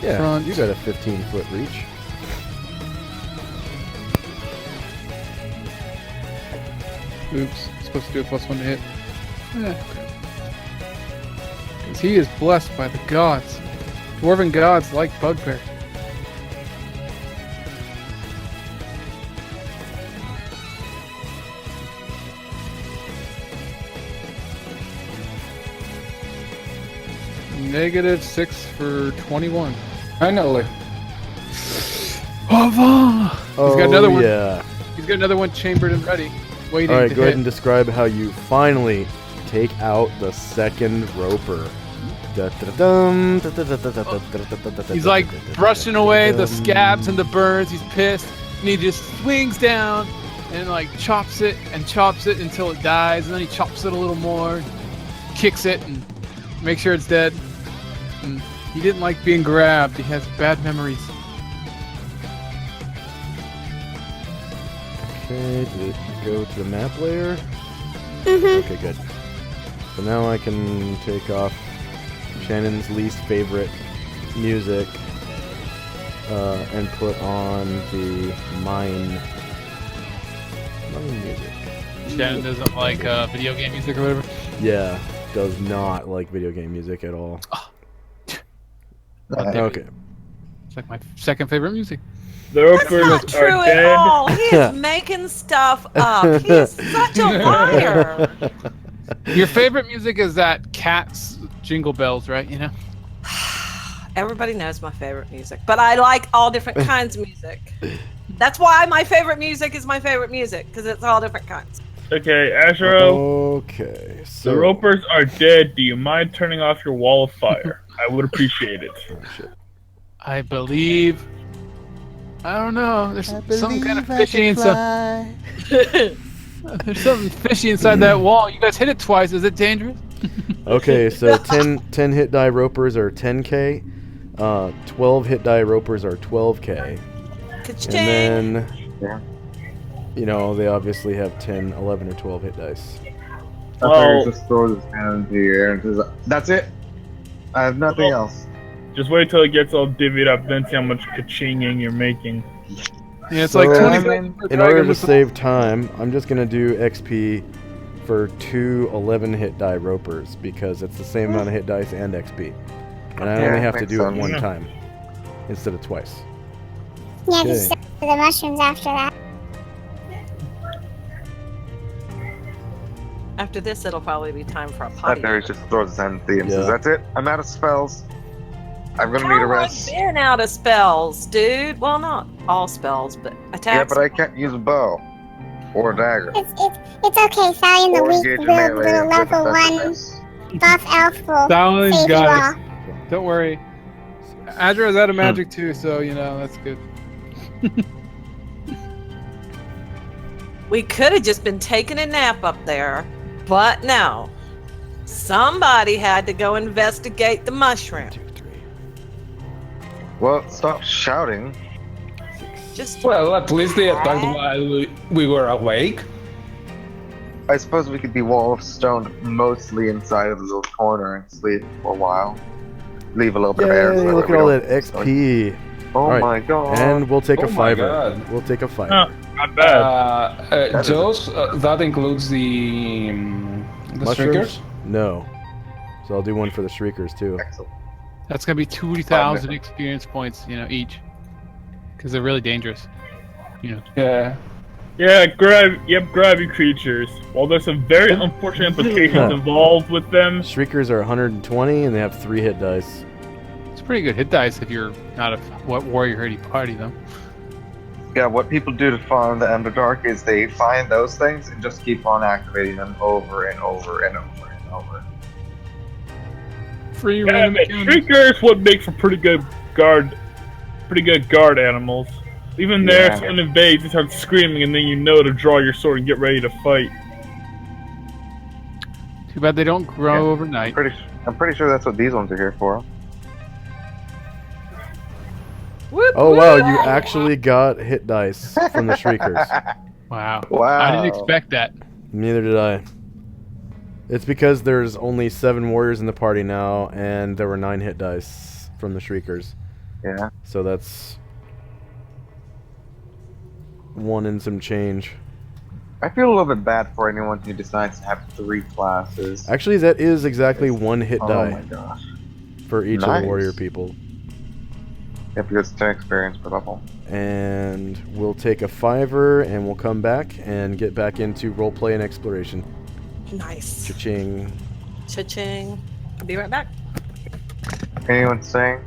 S1: Yeah,
S2: Front.
S1: you got a 15-foot reach.
S2: Oops. Supposed to do a +1 to hit. Because he is blessed by the gods. Dwarven gods like Bugbear. -6 for 21.
S6: Finally.
S2: Oh,
S1: Oh,
S2: got another one.
S1: Yeah.
S2: he's got another one chambered and ready, waiting
S1: All right,
S2: to
S1: go
S2: hit.
S1: ahead and describe how you finally take out the second roper.
S2: He's like brushing away the scabs and the burns. He's pissed, and he just swings down and like chops it until it dies, and then he chops it a little more, kicks it, and makes sure it's dead. And he didn't like being grabbed. He has bad memories.
S1: Okay, did it go to the map layer?
S4: Mm-hmm.
S1: Okay, good. So now I can take off Shannon's least favorite music and put on the mine music.
S2: Shannon doesn't like video game music or whatever.
S1: Yeah, does not like video game music at all. Okay.
S2: It's like my second favorite music.
S7: The
S3: That's
S7: ropers
S3: not
S7: are
S3: true at
S7: dead.
S3: all. He is making stuff up. He is such a liar.
S2: Your favorite music is that Cats Jingle Bells, right? You know.
S3: Everybody knows my favorite music, but I like all different kinds of music. That's why my favorite music is my favorite music, because it's all different kinds.
S7: Okay, Ashero,
S1: Okay, so
S7: the ropers are dead. Do you mind turning off your wall of fire? I would appreciate it.
S1: Oh, shit.
S2: I believe. I don't know. There's some kind of fishy inside. There's something fishy inside that wall. You guys hit it twice. Is it dangerous?
S1: Okay, so 10 hit die ropers are 10k. 12 hit die ropers are 12k.
S3: Ka-ching.
S1: And then,
S5: Yeah.
S1: you know, they obviously have 10, 11, or 12 hit dice.
S5: I
S7: Well-
S5: figured just throw his hand into the air and just, that's it. I have nothing else.
S7: Just wait till it gets all divvied up, then see how much ka-chinging you're making.
S2: Yeah, it's
S1: So,
S2: like
S1: I
S2: 20
S1: mean, in order to save time, I'm just going to do XP for 2 11 hit die ropers because it's the same amount of hit dice and XP. And I
S5: Yeah,
S1: only have to
S5: makes
S1: do it
S5: sense.
S1: one
S7: Yeah.
S1: time instead of twice.
S4: Yeah,
S1: Okay.
S4: just the mushrooms after that.
S3: After this, it'll probably be time for a potty.
S5: After he just throws his hand into the air and
S1: Yeah.
S5: says, that's it. I'm out of spells. I'm gonna need a
S3: How
S5: rest.
S3: I've been out of spells, dude. Well, not all spells, but attacks.
S5: Yeah, but I can't use a bow or a dagger.
S4: It's okay. Sally and the
S5: Or
S4: weak
S5: engage in
S4: little
S5: melee with
S4: level 1
S5: effectiveness.
S4: buff elf will
S2: Salin's
S4: save you
S2: got
S4: all.
S2: it. Don't worry. Adra's out of magic too, so you know that's good.
S3: We could have just been taking a nap up there, but no. Somebody had to go investigate the mushroom.
S1: 2, 3,
S5: Well, stop shouting.
S3: Just
S6: Well, at least they attacked while we were awake.
S5: I suppose we could be wall of stone mostly inside of the little corner and sleep for a while. Leave a little bit of air.
S1: Yay,
S5: so
S1: look
S5: that
S1: at
S5: we
S1: all
S5: don't-
S1: that XP.
S5: Oh
S1: Alright,
S5: my god.
S1: and we'll take
S6: Oh
S1: a
S6: my
S1: fiver.
S6: God.
S1: We'll take a fiver.
S7: Huh, not bad.
S6: Those, that includes the
S1: Mushrooms?
S6: shriekers?
S1: No. So I'll do one for the shriekers too.
S5: Excellent.
S2: That's gonna be 2,000 experience points, each, because they're really dangerous.
S6: Yeah.
S7: Yeah, grabby creatures. While there's some very unfortunate implications involved with them,
S1: Shriekers are 120 and they have 3 hit dice.
S2: It's pretty good hit dice if you're not a warrior hardy party, though.
S5: Yeah, what people do to find the Underdark is they find those things and just keep on activating them over and over and over and over.
S2: Free
S7: yeah,
S2: random
S7: but
S2: encounters.
S7: shriekers would make for pretty good guard animals. Even there,
S5: Yeah.
S7: someone invades, you start screaming, and then you know to draw your sword and get ready to fight.
S2: Too bad they don't grow overnight.
S5: I'm pretty sure that's what these ones are here for.
S3: Whoop,
S1: Oh wow,
S3: whoop.
S1: you actually got hit dice from the shriekers.
S2: Wow.
S5: Wow.
S2: I didn't expect that.
S1: Neither did I. It's because there's only 7 warriors in the party now, and there were 9 hit dice from the shriekers.
S5: Yeah.
S1: So that's 1 and some change.
S5: I feel a little bit bad for anyone who decides to have 3 classes.
S1: Actually, that is exactly 1 hit
S5: Oh
S1: die
S5: my gosh.
S1: for each of the
S5: Nice.
S1: warrior people.
S5: Yeah, because it's 10 experience per level.
S1: And we'll take a fiver, and we'll come back and get back into roleplay and exploration.
S3: Nice.
S1: Cha-ching.
S3: Cha-ching. I'll be right back.
S5: Anyone saying?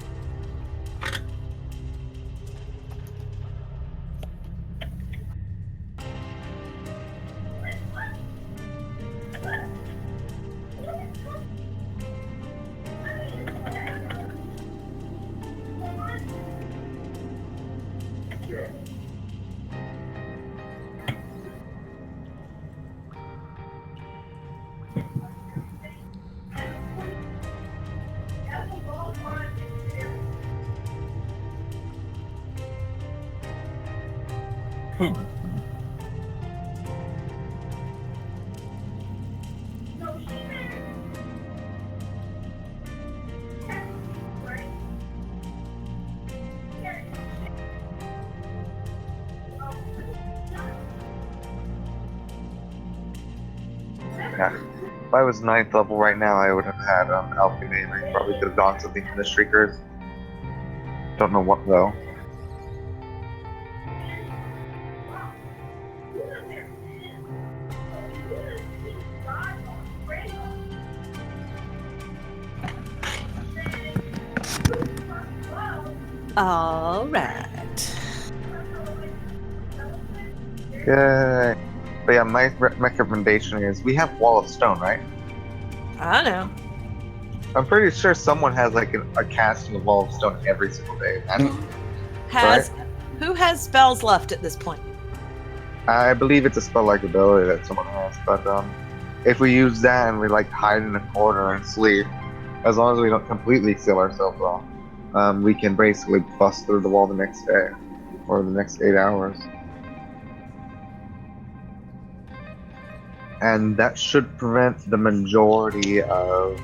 S5: Yeah. If I was 9th level right now, I would have had Alpha name. I probably could have gone something from the Shriekers. Don't know what though.
S3: All right.
S5: Yay. But yeah, my recommendation is we have Wall of Stone, right?
S3: I know.
S5: I'm pretty sure someone has like a casting of Wall of Stone every single day.
S3: Who has spells left at this point?
S5: I believe it's a spell-like ability that someone has, but if we use that and we like hide in a corner and sleep, as long as we don't completely seal ourselves off, we can basically bust through the wall the next day or the next 8 hours. And that should prevent the majority of,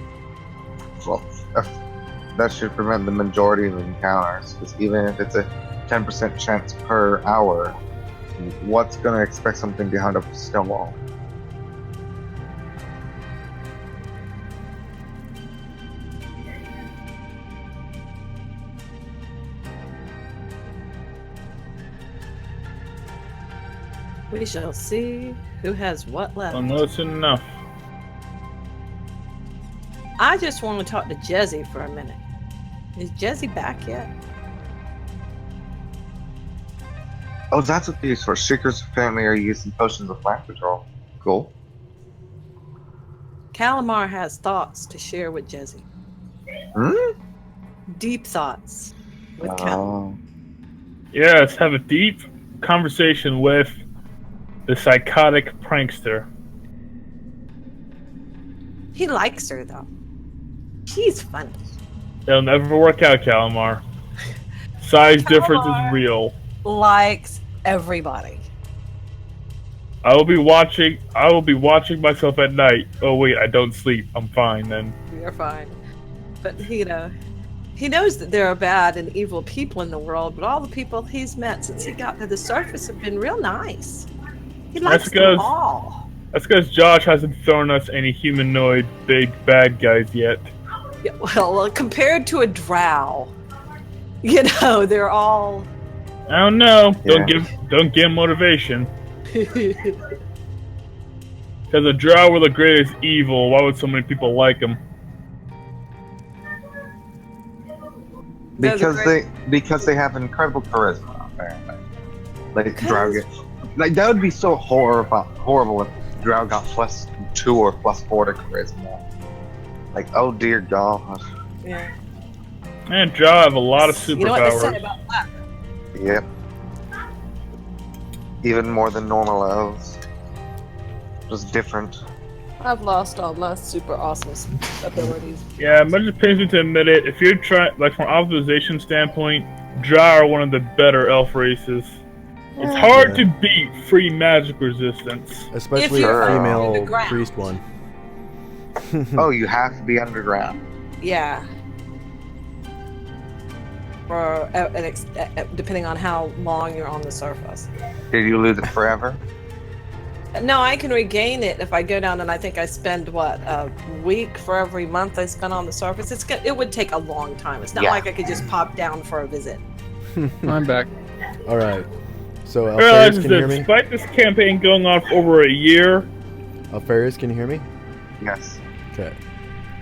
S5: that should prevent the majority of encounters. Because even if it's a 10% chance per hour, what's going to expect something behind a stone wall?
S3: We shall see who has what left.
S7: I know it's enough.
S3: I just want to talk to Jezzy for a minute. Is Jezzy back yet?
S5: Oh, that's what these for. Shriekers family are using potions of flank control. Cool.
S3: Calamar has thoughts to share with Jezzy.
S5: Hmm?
S3: Deep thoughts with Calamar.
S5: Oh.
S7: Yes, have a deep conversation with the psychotic prankster.
S3: He likes her though. She's funny.
S7: It'll never work out, Calamar. Size difference
S3: Calamar.
S7: is real.
S3: Likes everybody.
S7: I will be watching myself at night. Oh wait, I don't sleep. I'm fine then.
S3: You're fine. But He knows that there are bad and evil people in the world, but all the people he's met since he got to the surface have been real nice. He likes them all.
S7: That's because Josh hasn't thrown us any humanoid big bad guys yet.
S3: Yeah, well, compared to a drow, you know, they're all.
S7: I don't know.
S5: Yeah.
S7: Don't give motivation. Because a drow were the greatest evil. Why would so many people like him?
S5: Because they have incredible charisma, apparently. Like Drow like that would be so horrible if Drow got +2 or +4 to charisma. Like, oh dear God.
S3: Yeah.
S7: And drow have a lot of superpowers.
S3: You know what they say about that?
S5: Yep. Even more than normal elves. Just different.
S3: I've lost all my super awesome abilities.
S7: Yeah, much it pains me to admit it. If you're trying, like from an optimization standpoint, drow are one of the better elf races. It's hard to beat free magic resistance.
S1: Especially a female priest one.
S5: Oh, you have to be underground.
S3: Yeah. For depending on how long you're on the surface.
S5: Did you lose it forever?
S3: No, I can regain it if I go down, and I think I spend a week for every month I spend on the surface. It would take a long time. It's not like I could just pop down for a visit.
S2: I'm back.
S1: All right. So
S7: I realize
S1: Alfarius, can you hear me?
S7: despite this campaign going on for over a year,
S1: Alfarius, can you hear me?
S5: Yes.
S1: Okay.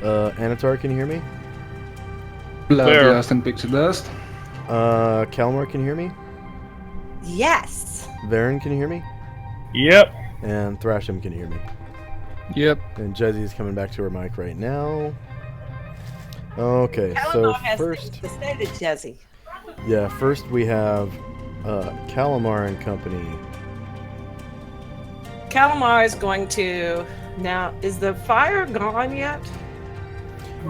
S1: Anatar, can you hear me?
S6: Blood
S7: Where?
S6: dust and pixie dust.
S1: Kalmar, can you hear me?
S3: Yes.
S1: Varen, can you hear me?
S7: yep.
S1: And Thrasham, can you hear me?
S2: Yep.
S1: And Jezzy's coming back to her mic right now. Okay, so
S3: Eleanor has
S1: first,
S3: things to say to Jezzy.
S1: yeah, first we have Calamar and company.
S3: Calamar is going to now. Is the fire gone yet?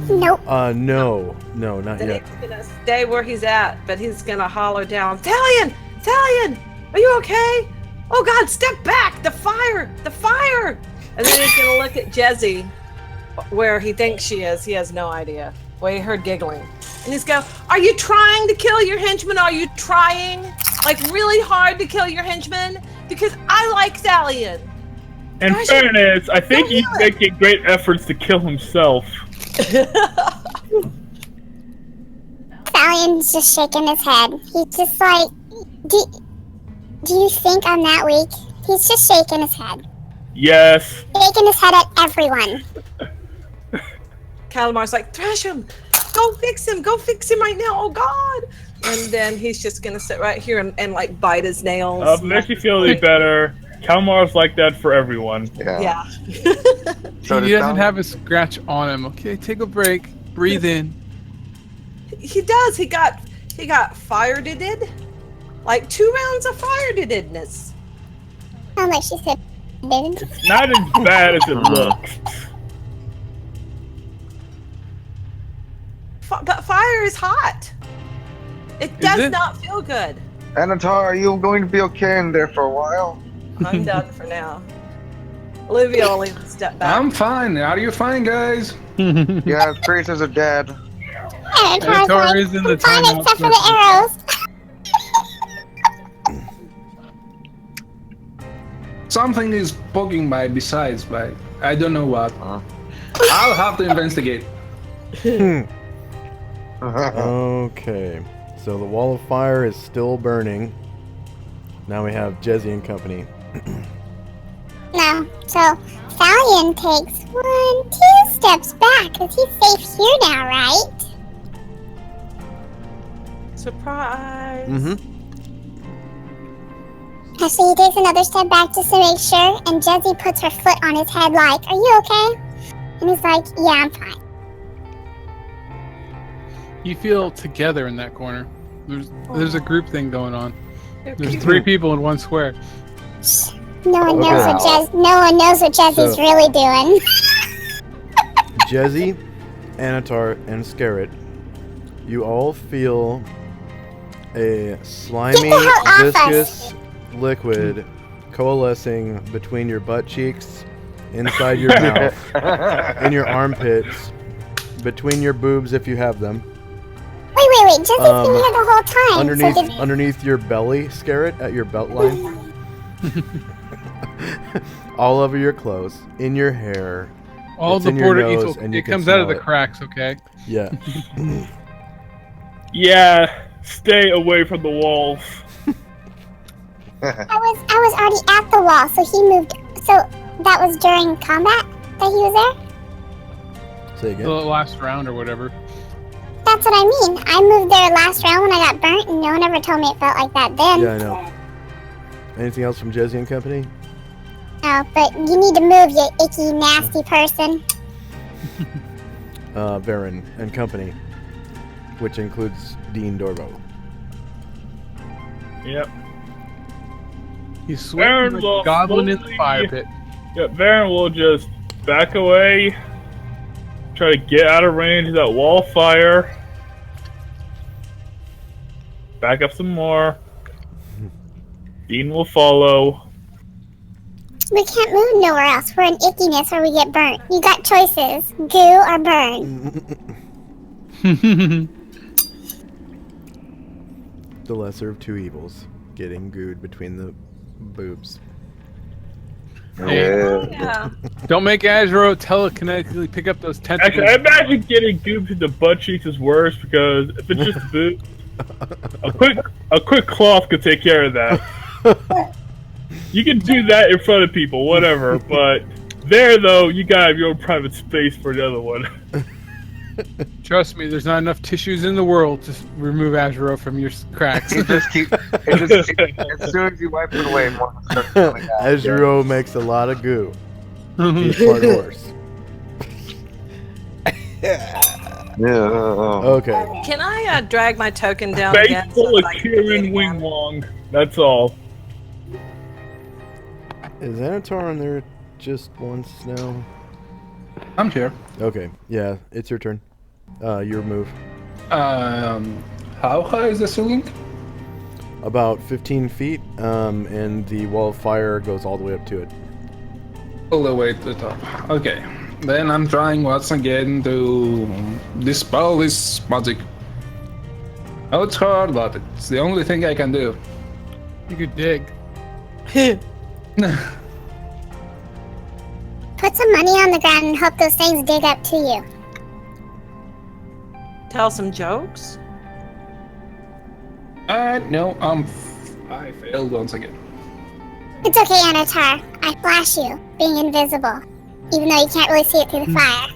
S4: Nope.
S1: No, not
S3: Then
S1: yet.
S3: he's gonna stay where he's at, but he's gonna holler down, Thalion! Thalion! Are you okay? Oh God, step back! The fire! The fire! And then he's gonna look at Jezzy, where he thinks she is. He has no idea. Well, he heard giggling. And he's go, are you trying to kill your henchman? Are you trying, like, really hard to kill your henchman? Because I like Thalion.
S7: In
S3: Gosh,
S7: fairness, I think
S3: don't
S7: he's
S3: do it.
S7: making great efforts to kill himself.
S4: Thalion's just shaking his head. He's just like, do you think I'm that weak? He's just shaking his head.
S7: Yes.
S4: Shaking his head at everyone.
S3: Calamar's like, thrash him! Go fix him! Go fix him right now! Oh God! And then he's just gonna sit right here and like bite his nails.
S7: Makes you feel any better. Kalmar's like that for everyone.
S3: Yeah.
S5: So
S2: He
S5: does
S2: doesn't
S5: Thalion-
S2: have a scratch on him. Okay, take a break. Breathe in.
S3: He does. He got fire-did. Like 2 rounds of fire-didness.
S4: How much she said, didn't?
S7: It's not as bad as it looks.
S3: But fire is hot. It does
S2: it?
S3: not feel good.
S5: Anatar, are you going to be okay in there for a while?
S3: I'm done for now. Olivia only step back.
S6: I'm fine. Are you fine, guys?
S5: Yeah, creatures are dead.
S4: And
S2: Anatar is in the
S4: I'm fine
S2: timeout
S4: except for the arrows.
S6: Something is poking my besides, but I don't know what. I'll have to investigate.
S1: Okay, so the wall of fire is still burning. Now we have Jezzy and company.
S4: No, so Thalion takes 1, 2 steps back, because he's safe here now, right?
S3: Surprise.
S1: Mm-hmm.
S4: Actually, he takes another step back just to make sure, and Jezzy puts her foot on his head like, are you okay? And he's like, yeah, I'm fine.
S2: You feel together in that corner. There's a group thing going on. There's 3 people in 1 square.
S4: No one knows
S1: Okay.
S4: no one knows what Jezzy's
S1: So-
S4: really doing.
S1: Jezzy, Anatar, and Scarret, you all feel a slimy,
S4: Get the hell off us.
S1: viscous liquid coalescing between your butt cheeks, inside your mouth, in your armpits, between your boobs if you have them,
S4: Jesse's been here the whole time.
S1: Underneath,
S4: So did...
S1: underneath your belly, scare it at your belt line. All over your clothes, in your hair.
S2: All
S1: it's
S2: the
S1: in your
S2: border
S1: nose,
S2: eats.
S1: and you
S2: It
S1: can
S2: comes out of
S1: smell
S2: the
S1: it.
S2: cracks. Okay.
S1: Yeah.
S7: Yeah, stay away from the walls.
S4: I was already at the wall, so he moved. So that was during combat that he was there?
S1: Say again.
S2: The last round or whatever.
S4: That's what I mean. I moved there last round when I got burnt, and no one ever told me it felt like that then.
S1: Yeah, I know. Anything else from Jesse and Company?
S4: No, but you need to move, you icky, nasty person.
S1: Varen and Company, which includes Dean Dorvo.
S7: Yep.
S2: He's sweating like a goblin in the fire pit.
S7: Yep, Varen will just back away, try to get out of range of that wall of fire. Back up some more. Dean will follow.
S4: We can't move nowhere else. We're in ickiness or we get burnt. You got choices. Goo or burn.
S1: The lesser of two evils. Getting gooed between the boobs.
S3: Yeah.
S2: Don't make Azro telekinetically pick up those tentacles.
S7: Actually, I imagine getting gooped in the butt cheeks is worse because if it's just a boot, a quick cloth could take care of that. You can do that in front of people, whatever. But there, though, you gotta have your own private space for the other one.
S2: Trust me, there's not enough tissues in the world to remove Azro from your cracks.
S5: It just keep. As soon as you wipe it away, more starts coming out.
S1: Ezreal makes a lot of goo. He's part horse. Okay.
S3: Can I drag my token down
S7: Face
S3: again?
S7: full of
S3: I can
S7: Kieran
S3: see it again?
S7: Wing Wong. That's all.
S1: Is Anatar on there just once now?
S6: I'm here.
S1: Okay. Yeah, it's your turn. Your move.
S6: How high is the ceiling?
S1: About 15 feet, and the wall of fire goes all the way up to it.
S6: All the way to the top. Okay. Then I'm trying once again to dispel this magic. Oh, it's hard, but it's the only thing I can do.
S2: You could dig.
S4: Put some money on the ground and hope those things dig up to you.
S3: Tell some jokes?
S6: No, I failed once again.
S4: It's okay, Anatar. I flash you, being invisible. Even though you can't really see it through the fire.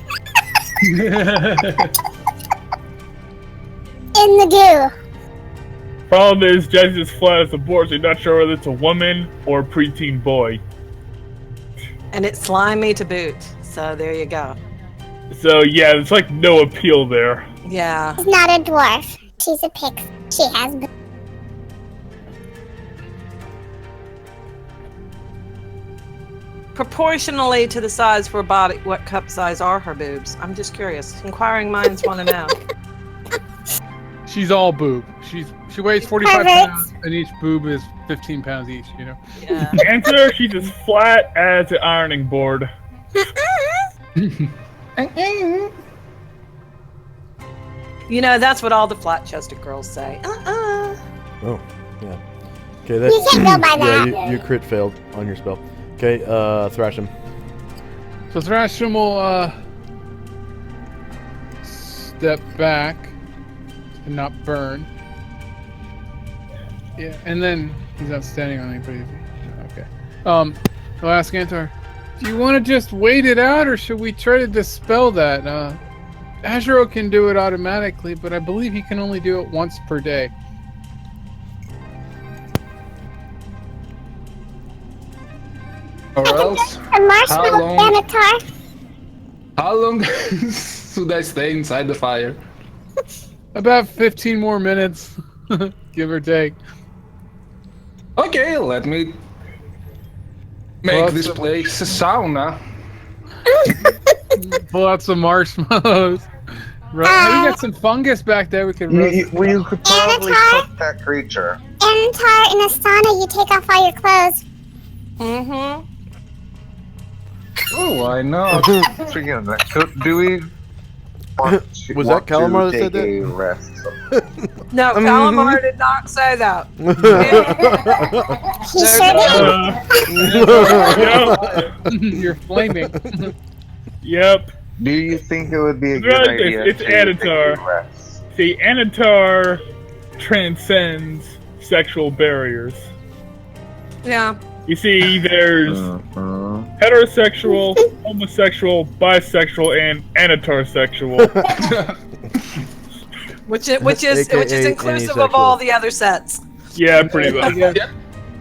S4: In the goo.
S7: Problem is, Jesse's as flat as a board, so you're not sure whether it's a woman or a preteen boy.
S3: And it's slimy to boot. So there you go.
S7: So yeah, there's like no appeal there.
S3: Yeah.
S4: She's not a dwarf. She's a pix. She has boobs.
S3: Proportionally to the size of her body, what cup size are her boobs? I'm just curious. Inquiring minds want to know.
S2: She's all boob. She weighs 45
S4: Perfect.
S2: pounds, and each boob is 15 pounds each. You know.
S3: Yeah.
S7: Answer: she's as flat as an ironing board.
S3: You know, that's what all the flat-chested girls say.
S1: Oh, yeah. Okay, that.
S4: You can't go by
S1: Yeah,
S4: that.
S1: you crit failed on your spell. Okay, thrash him.
S2: So Thrasham will step back and not burn. Yeah, and then he's not standing on anybody. Okay. I'll ask Antar, do you want to just wait it out, or should we try to dispel that? Azuro can do it automatically, but I believe he can only do it once per day.
S6: Or else,
S4: A marshmallow,
S6: long?
S4: Anatar.
S6: how long should I stay inside the fire?
S2: About 15 more minutes, give or take.
S6: Okay, let me make
S2: Well,
S6: this
S2: that's-
S6: place a sauna.
S2: Pull out some marshmallows. Right. We got some fungus back there. We could roast.
S5: You could probably
S4: Anatar?
S5: cook that creature.
S4: Anatar, in a sauna, you take off all your clothes.
S3: Mm-hmm.
S6: Oh, why not?
S5: Speaking of that, do we want to,
S1: Was
S5: want
S1: that Calamar
S5: to
S1: that said
S5: take
S1: that?
S5: a rest?
S3: No, Calamar did not say that.
S4: He sure did.
S2: You're flaming.
S7: Yep.
S5: Do you think it would be a
S7: It's
S5: good
S7: like
S5: idea
S7: this. It's
S5: to take
S7: Anatar.
S5: a rest?
S7: See, Anatar transcends sexual barriers.
S3: Yeah.
S7: You see, there's heterosexual, homosexual, bisexual, and Anatar-sexual.
S3: Which is
S1: AKA
S3: inclusive of all the other sets.
S7: Yeah, pretty much.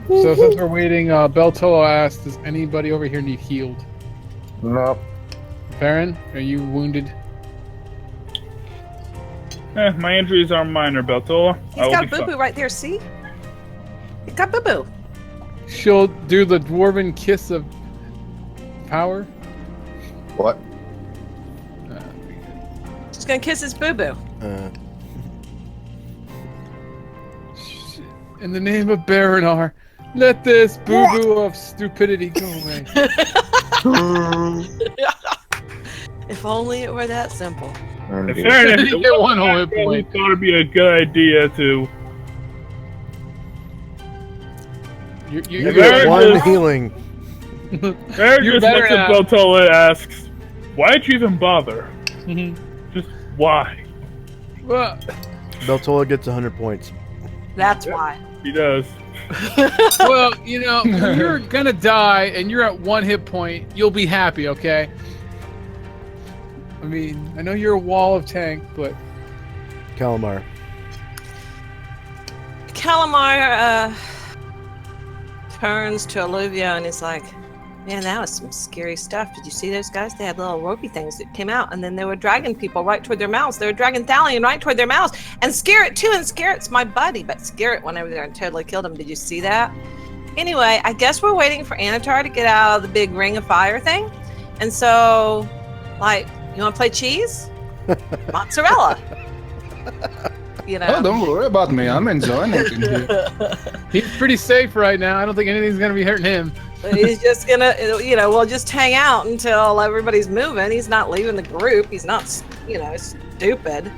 S2: So since we're waiting, Beltolo asked, does anybody over here need healed?
S5: Nope.
S2: Farron, are you wounded?
S7: My injuries are minor, Beltola.
S3: He's got a boo-boo right there, see? He's got boo-boo.
S2: She'll do the dwarven kiss of power.
S5: What?
S3: She's gonna kiss his boo-boo.
S2: In the name of Baranar, let this boo-boo of stupidity go away.
S3: If only it were that simple.
S7: In fairness,
S2: You get one whole hit
S7: I
S2: point.
S7: thought it'd be a good idea to.
S2: You
S1: You
S7: Very
S1: get one
S7: good.
S1: healing.
S7: Aaron
S2: You're
S7: just
S2: better
S7: looks at
S2: now.
S7: Beltola and asks, "Why'd you even bother? Just why?"
S2: Well,
S1: Beltola gets 100 points.
S3: That's why.
S7: He does.
S2: well, you know, when you're gonna die and you're at one hit point, you'll be happy, okay? I mean, I know you're a wall of tank, but
S1: Calamar.
S3: Calamar turns to Olivia and is like, man, that was some scary stuff. Did you see those guys? They had little ropey things that came out, and then they were dragging people right toward their mouths. They were dragging Thalion right toward their mouths. And Scarrett, too, and Scarrett's my buddy, but Scarrett went over there and totally killed him. Did you see that? Anyway, I guess we're waiting for Anatar to get out of the big ring of fire thing. And so, like, you want to play cheese? Mozzarella. You know?
S6: Oh, don't worry about me. I'm enjoying it in here.
S2: he's pretty safe right now. I don't think anything's gonna be hurting him.
S3: He's just gonna, you know, we'll just hang out until everybody's moving. He's not leaving the group. He's not, you know, stupid.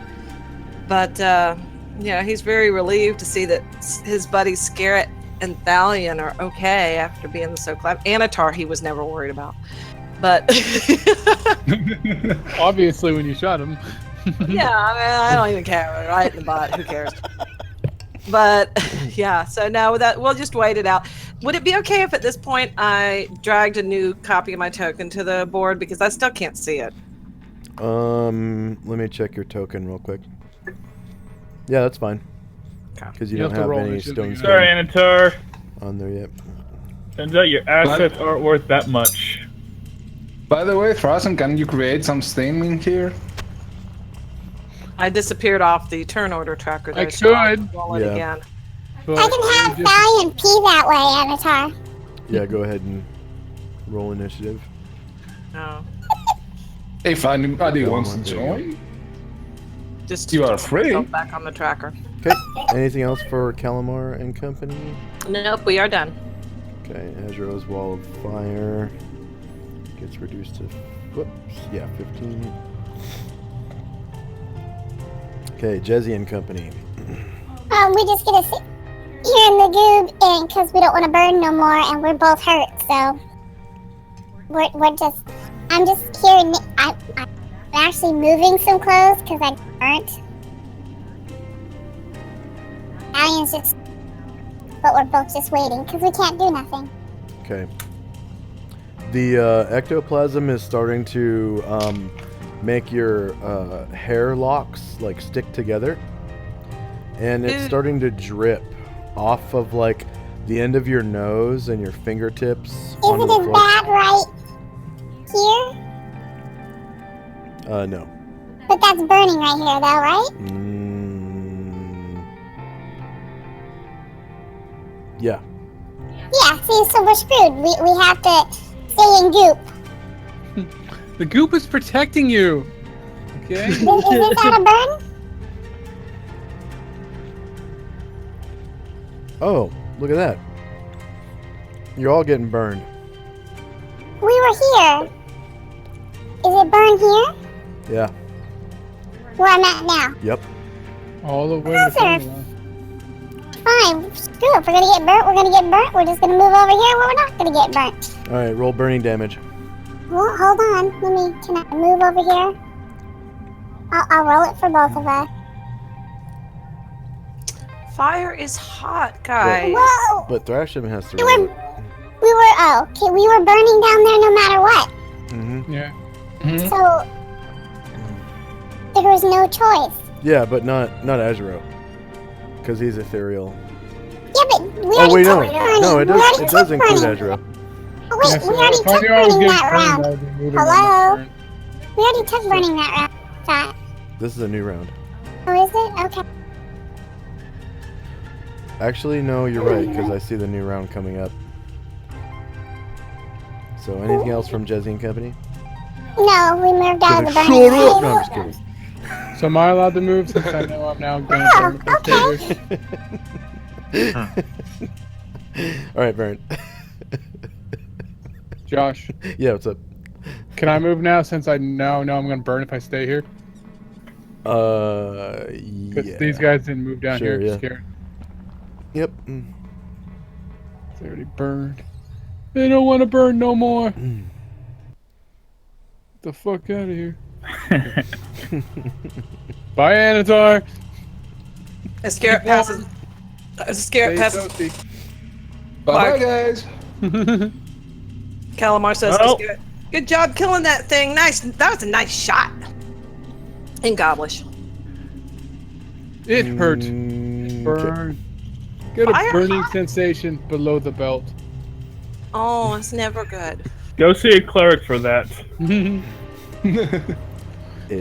S3: But, yeah, he's very relieved to see that his buddies Scarrett and Thalion are okay after being so clever. Anatar, he was never worried about. But,
S2: Obviously, when you shot him.
S3: yeah, I mean, I don't even care. Right in the butt. Who cares? But, yeah, so now with that, we'll just wait it out. Would it be okay if at this point I dragged a new copy of my token to the board? Because I still can't see it.
S1: Let me check your token real quick. Yeah, that's fine. Because you
S2: You
S1: don't
S2: have to
S1: have
S2: roll
S1: any
S2: initiative.
S1: stone
S7: Sorry, Anatar.
S1: on there yet.
S7: Turns out your assets aren't worth that much.
S6: By the way, Frozen, can you create some stain in here?
S3: I disappeared off the turn order tracker.
S2: I
S3: Though, so I'll
S2: could.
S3: roll it
S1: Yeah.
S3: again.
S2: But
S4: I can have Valiant pee that way, Avatar.
S1: Yeah, go ahead and roll initiative.
S3: No.
S6: If anybody wants to join,
S3: Just
S6: you are
S3: put
S6: free.
S3: myself back on the tracker.
S1: Okay. Anything else for Calamar and company?
S3: Nope, we are done.
S1: Okay, Azrael's Wall of Fire gets reduced to, whoops, yeah, 15. Okay, Jezzy and company.
S4: We just get to sit here in the goob, and because we don't want to burn no more, and we're both hurt, so we're just. I'm just here. I'm actually moving some clothes because I burnt. Alien's just, but we're both just waiting because we can't do nothing.
S1: Okay. The ectoplasm is starting to make your hair locks like stick together, and it's starting to drip off of like the end of your nose and your fingertips.
S4: Is
S1: onto
S4: it
S1: the
S4: as
S1: floor.
S4: bad right here?
S1: No.
S4: But that's burning right here, though, right?
S1: Yeah.
S4: Yeah. See, so we're screwed. We have to stay in goop.
S2: the goop is protecting you. Okay.
S4: Is this out of burn?
S1: Oh, look at that. You're all getting burned.
S4: We were here. Is it burn here?
S1: Yeah.
S4: Where I'm at now.
S1: Yep.
S2: All the way
S4: Yes,
S2: to
S4: sir.
S2: Solynod.
S4: Fine. Screw it. If we're gonna get burnt, we're gonna get burnt. We're just gonna move over here where we're not gonna get burnt.
S1: Alright, roll burning damage.
S4: Well, hold on. Can I move over here? I'll roll it for both of us.
S3: Fire is hot, guys.
S4: Whoa!
S1: But Thrasham has to
S4: We
S1: roll
S4: were,
S1: it.
S4: we were burning down there no matter what.
S1: Mm-hmm.
S2: Yeah.
S4: So there was no choice.
S1: Yeah, but not Azuro. Because he's ethereal.
S4: Yeah, but we
S1: Oh
S4: already
S1: wait,
S4: took
S1: no.
S4: burning.
S1: No, it
S4: We already
S1: does
S4: took
S1: include
S4: burning.
S1: Azuro.
S4: Oh wait,
S2: Yeah, so
S4: we already
S2: if I
S4: took
S2: knew I was
S4: burning
S2: getting
S4: that
S2: burned,
S4: round.
S2: I'd be moving
S4: Hello?
S2: on that turn.
S4: We already took burning that round. Chat.
S1: This is a new round.
S4: Oh, is it? Okay.
S1: Actually, no, you're right, because I see the new round coming up. So, anything else from Jesse and Company?
S4: No, we moved out of the burning
S1: Shut up!
S4: round.
S1: No, I'm just kidding.
S2: So am I allowed to move since I know I'm now going
S4: Oh,
S2: to burn the
S1: Alright, Baron.
S2: Josh,
S1: Yeah, what's up?
S2: can I move now since I now know I'm going to burn if I stay here? Because
S1: Yeah.
S2: these guys didn't move down
S1: Sure,
S2: here.
S1: yeah.
S2: Scared.
S1: Yep.
S2: They already burned. They don't want to burn no more. Get the fuck out of here. Bye, Anatar.
S3: A Scarab passes. A Scarab
S2: Stay
S3: passes.
S2: toasty.
S6: Bye, guys.
S3: Calamar says,
S7: Well.
S3: good job killing that thing. Nice. That was a nice shot. In Gobblish.
S2: It hurt.
S1: Okay.
S2: Burn. Get a
S3: Fire
S2: burning
S3: hot.
S2: sensation below the belt.
S3: Oh, it's never good.
S7: Go see a cleric for that.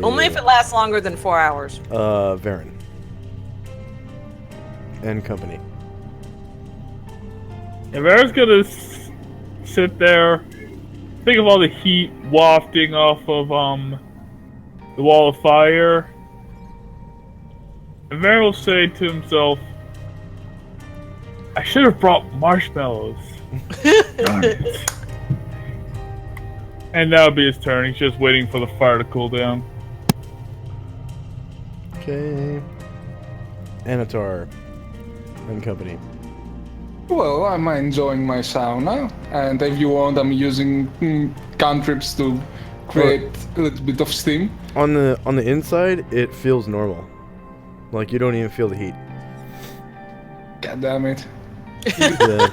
S3: Only if it lasts longer than 4 hours.
S1: Varen. And Company.
S7: If Aaron's gonna sit there, think of all the heat wafting off of the wall of fire, and Aaron will say to himself, "I should have brought marshmallows." Darn it. And that'll be his turn. He's just waiting for the fire to cool down.
S1: Okay. Anatar. And Company.
S6: Well, I'm enjoying my sauna, and if you want, I'm using cantrips to create a little bit of steam.
S1: On the inside, it feels normal. Like you don't even feel the heat.
S6: God damn it.
S1: Yeah.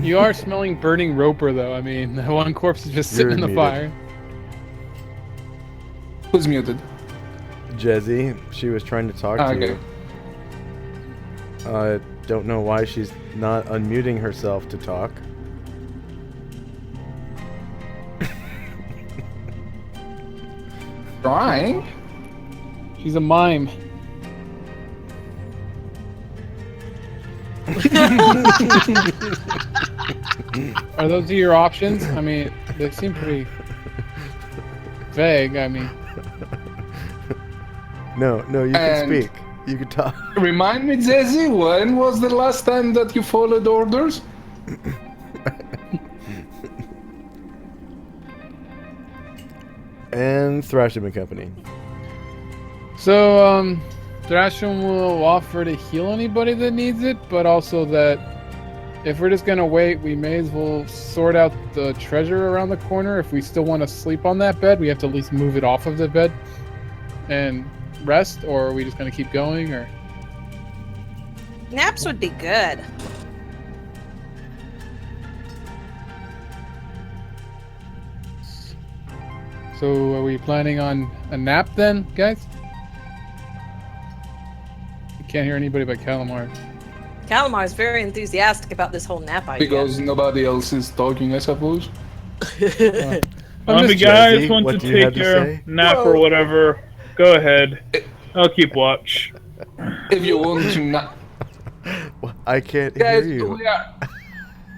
S2: You are smelling burning roper, though. I mean, the one corpse is just
S1: You're
S2: sitting in the
S1: muted.
S2: fire.
S6: Who's muted?
S1: Jezzy, she was trying to talk to
S6: Okay.
S1: you. I don't know why she's not unmuting herself to talk.
S6: Trying?
S2: She's a mime. Are those your options? I mean, they seem pretty vague. I mean,
S1: No, you can
S6: And-
S1: speak. You can talk.
S6: Remind me, Jesse, when was the last time that you followed orders?
S1: And Thrasham and Company.
S2: so Thrasham will offer to heal anybody that needs it, but also that if we're just gonna wait, we may as well sort out the treasure around the corner. If we still want to sleep on that bed, we have to at least move it off of the bed and rest, or are we just gonna keep going? Or
S3: Naps would be good.
S2: so, are we planning on a nap then, guys? You can't hear anybody but Calamar.
S3: Calamar is very enthusiastic about this whole nap idea.
S6: Because nobody else is talking, I suppose.
S2: I'm
S7: If you
S2: just
S7: guys
S1: Jesse,
S7: want
S1: what
S7: to
S1: do you have
S7: take
S1: to
S7: your
S1: say?
S7: nap or whatever, go ahead. I'll keep watch.
S6: If you want to not.
S1: I can't
S6: Guys,
S1: hear you.
S6: we are.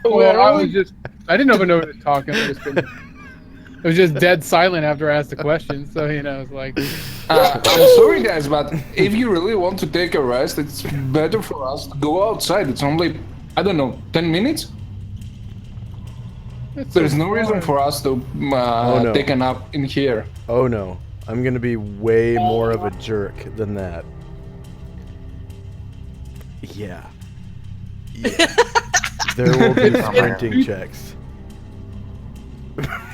S2: Well, I was just, I didn't even know who was talking. It was just dead silent after I asked the question. So, you know, it's like,
S6: I'm sorry, guys, but if you really want to take a rest, it's better for us to go outside. It's only, I don't know, 10 minutes?
S2: it's
S6: There's
S2: so
S6: no reason
S2: far.
S6: for us to
S1: no.
S6: take a nap in here.
S1: Oh no. I'm gonna be way more of a jerk than that. Yeah. Yeah. There will be sprinting checks.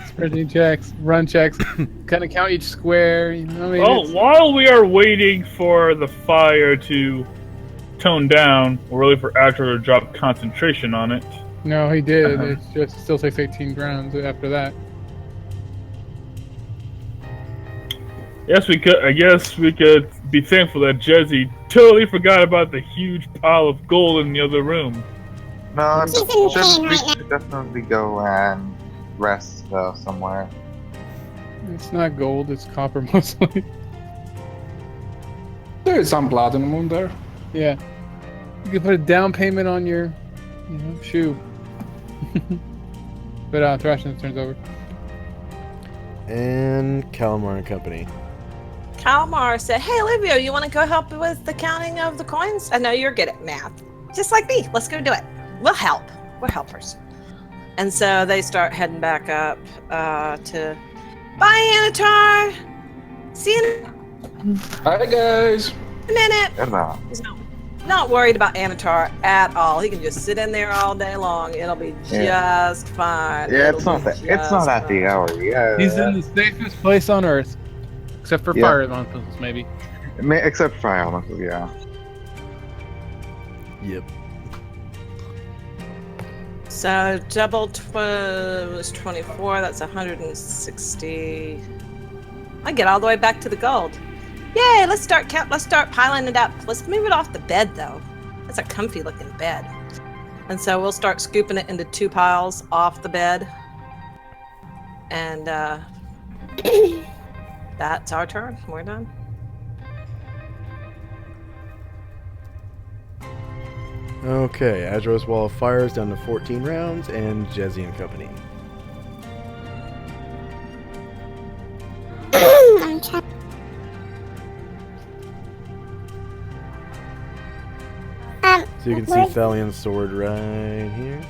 S2: Sprinting checks, run checks, kind of count each square. You know, I mean,
S7: Well, while we are waiting for the fire to tone down, we're ready for Astro to drop concentration on it.
S2: no, he did. It's just still takes 18 rounds after that.
S7: Yes, we could. I guess we could be thankful that Jesse totally forgot about the huge pile of gold in the other room.
S5: No,
S4: She's in pain
S5: we
S4: right
S5: should definitely go and rest somewhere.
S2: It's not gold, it's copper mostly.
S6: There is some platinum on there.
S2: Yeah. You can put a down payment on your shoe. But Thrashing turns over.
S1: And Calamar and Company.
S3: Kalmar said, "Hey, Olivia, you want to go help with the counting of the coins? I know you're good at math, just like me. Let's go do it. We'll help. We're helpers." And so they start heading back up to. Bye, Anatar. See you in
S6: Hi guys.
S3: a minute.
S5: Goodbye.
S3: He's not worried about Anatar at all. He can just sit in there all day long. It'll be just fine.
S5: Yeah,
S3: It'll
S5: it's not
S3: be
S5: that. It's not
S3: just
S5: at the
S3: fine.
S5: hour. Yeah.
S2: He's in the safest place on Earth. Except for
S5: Yeah.
S2: fire elementals, maybe.
S5: Except fire elementals, yeah.
S1: Yep.
S3: So double was 24. That's 160. I get all the way back to the gold. Yay! Let's start piling it up. Let's move it off the bed though. That's a comfy looking bed. And so we'll start scooping it into 2 piles off the bed. And that's our turn. We're done.
S1: Okay, Adro's Wall of Fire is down to 14 rounds, and Jesse and Company.
S4: I'm trying.
S1: So you can see
S4: where's-
S1: Thalion's sword right here.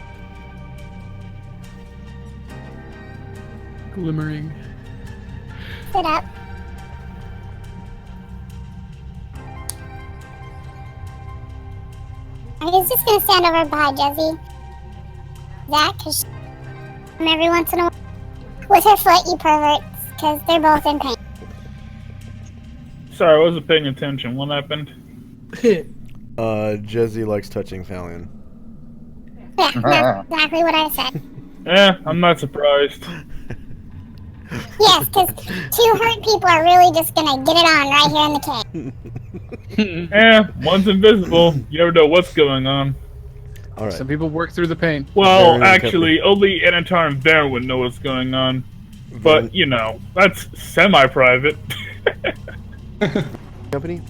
S2: Glimmering.
S4: Sit up. I was just gonna stand over behind Jesse. Zach, cause every once in a while with her foot, you perverts, cause they're both in pain.
S7: Sorry, I wasn't paying attention. What happened?
S1: Jesse likes touching Thalion.
S4: Yeah, that's exactly what I said.
S7: I'm not surprised.
S4: Yes, cause 2 hurt people are really just gonna get it on right here in the cave.
S7: One's invisible. You never know what's going on.
S1: Alright.
S2: Some people work through the pain.
S7: Well,
S1: Very
S7: actually, only Anatar and Baron would know what's going on. But, you know, that's semi-private.
S1: Company?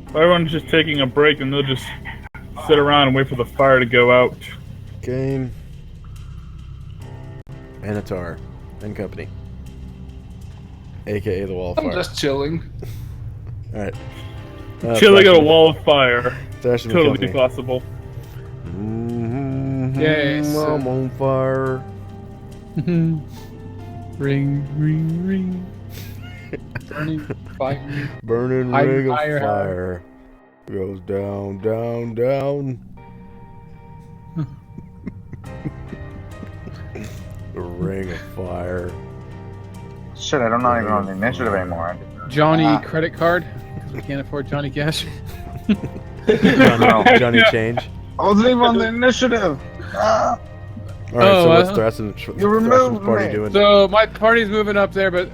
S7: Everyone's just taking a break and they'll just sit around and wait for the fire to go out.
S1: Game. Anatar and Company. AKA the Wall of
S6: I'm
S1: Fire.
S6: just chilling.
S1: Alright.
S7: Chilling at a wall of fire.
S1: Thrashing and
S7: Totally
S1: Company.
S7: possible.
S2: Yes.
S1: I'm on fire.
S2: Ring, ring, ring. Burning fire.
S1: Burning
S2: Higher,
S1: ring of
S2: higher,
S1: fire. Goes down, down, down. The ring of fire.
S5: Shit, I'm not even on the initiative anymore.
S2: Johnny credit card. Because we can't afford Johnny Cash.
S1: Johnny Change.
S5: I wasn't even on the initiative.
S1: Alright,
S2: Oh,
S1: so what's
S2: well.
S1: Thrashing's
S5: removed
S1: party
S5: me.
S1: doing?
S2: So my party's moving up there, but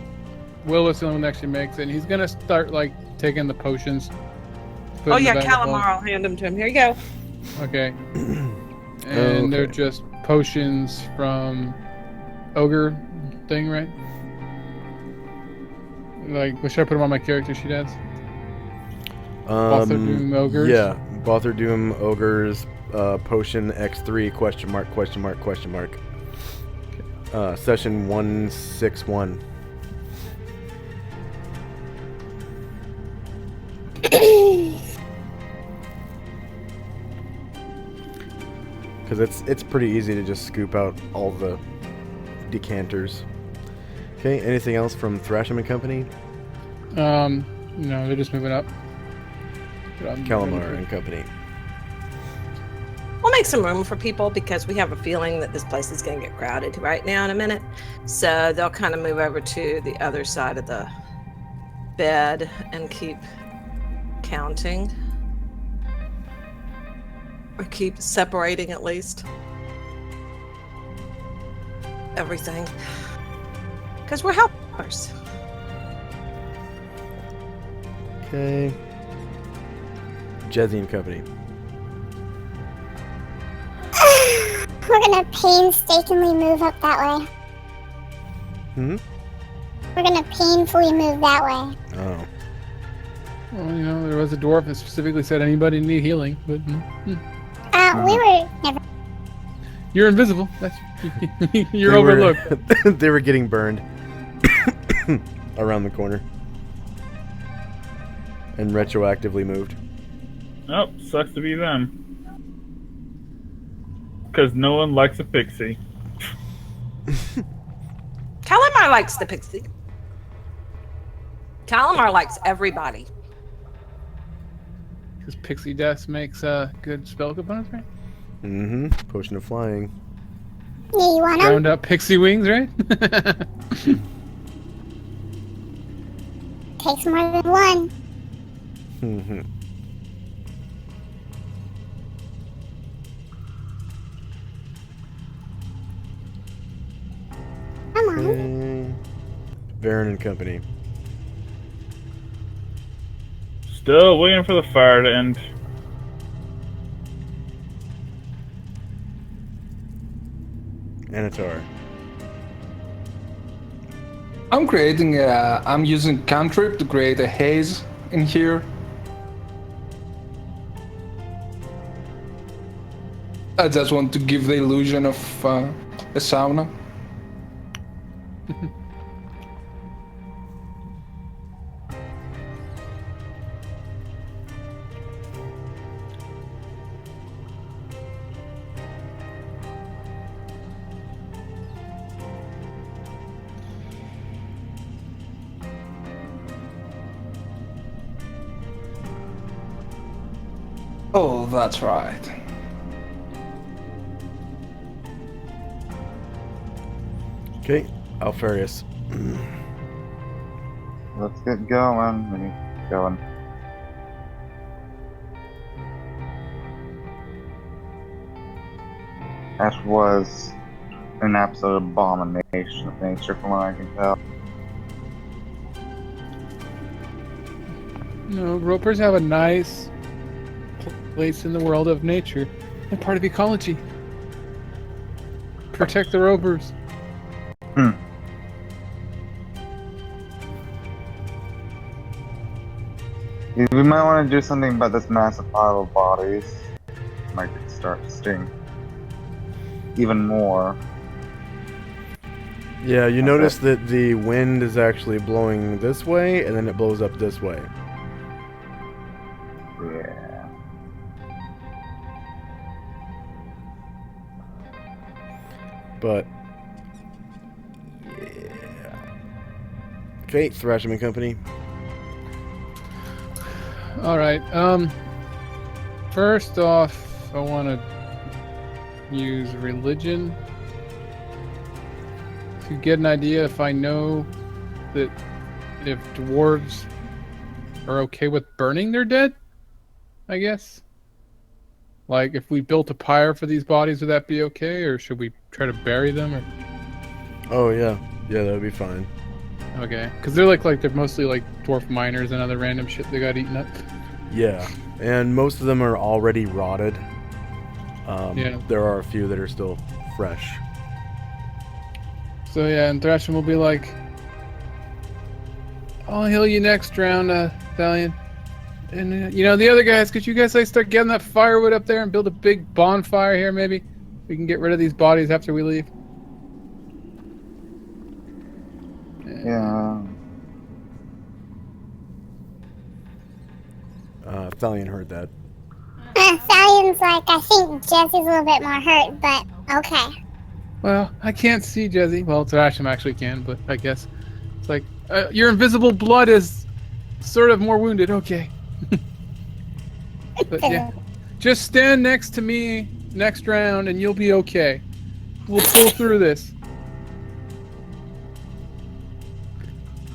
S2: Will is the only one that actually makes it. And he's gonna start like taking the potions. put
S3: Oh
S2: in the
S3: yeah,
S2: bag of
S3: Calamar. holding. I'll hand them to him. Here you go.
S2: Okay. And they're
S1: Okay.
S2: just potions from ogre thing, right? Like, what should I put them on my character sheet as? Author Doom Ogres?
S1: Yeah, Bother Doom Ogres, Potion X3, question mark, question mark, question mark. Session 161. Because it's pretty easy to just scoop out all the decanters. Okay, anything else from Thrasham and Company?
S2: No, they're just moving up.
S1: Calamar and Company.
S3: We'll make some room for people because we have a feeling that this place is going to get crowded right now in a minute. So they'll kind of move over to the other side of the bed and keep counting. Or keep separating at least. Everything. Because we're helpers.
S1: Okay. Jezzy and Company.
S4: We're gonna painstakingly move up that way.
S1: Hmm?
S4: We're gonna painfully move that way.
S1: Oh.
S2: Well, there was a dwarf that specifically said anybody need healing, but
S4: We were never.
S2: you're invisible. That's you're
S1: They were-
S2: overlooked.
S1: They were getting burned around the corner. And retroactively moved.
S7: Oh, sucks to be them. Because no one likes a pixie.
S3: Calamar likes the pixie. Calamar likes everybody.
S2: Because pixie dust makes good spell components, right?
S1: Mm-hmm. Potion of Flying.
S4: Yeah, you want 'em?
S2: Round up pixie wings, right?
S4: Takes more than one.
S1: Mm-hmm.
S4: Come on.
S1: Okay. Varen and Company.
S7: Still waiting for the fire to end.
S1: Anatar.
S6: I'm using cantrip to create a haze in here. I just want to give the illusion of a sauna. Oh, that's right.
S1: Okay. Alfarius.
S5: Let's get going. Let me get going. Ash was an absolute abomination of nature from what I can tell.
S2: Ropers have a nice place in the world of nature. They're part of ecology. Protect the ropers.
S5: We might want to do something about this massive pile of bodies. Might start to sting even more.
S1: Yeah, you
S5: Okay.
S1: notice that the wind is actually blowing this way, and then it blows up this way.
S5: Yeah.
S1: But yeah. Okay, Thrasham and Company.
S2: All right. First off, I want to use religion to get an idea if I know that if dwarves are okay with burning their dead, I guess. Like, if we built a pyre for these bodies, would that be okay, or should we try to bury them? Or
S1: Oh yeah, yeah, that would be fine.
S2: okay, because they're like they're mostly like dwarf miners and other random shit that got eaten up.
S1: Yeah, and most of them are already rotted.
S2: Yeah.
S1: There are a few that are still fresh.
S2: So yeah, and Thrasham will be like, "I'll heal you next round, Valiant." And the other guys, could you guys start getting that firewood up there and build a big bonfire here? Maybe we can get rid of these bodies after we leave.
S5: Yeah.
S1: Thalion heard that.
S4: Thalion's like, I think Jesse's a little bit more hurt, but okay.
S2: Well, I can't see Jezzy. Well, Thrasham actually can, but I guess it's like your invisible blood is sort of more wounded. Okay. But yeah, just stand next to me next round, and you'll be okay. We'll pull through this.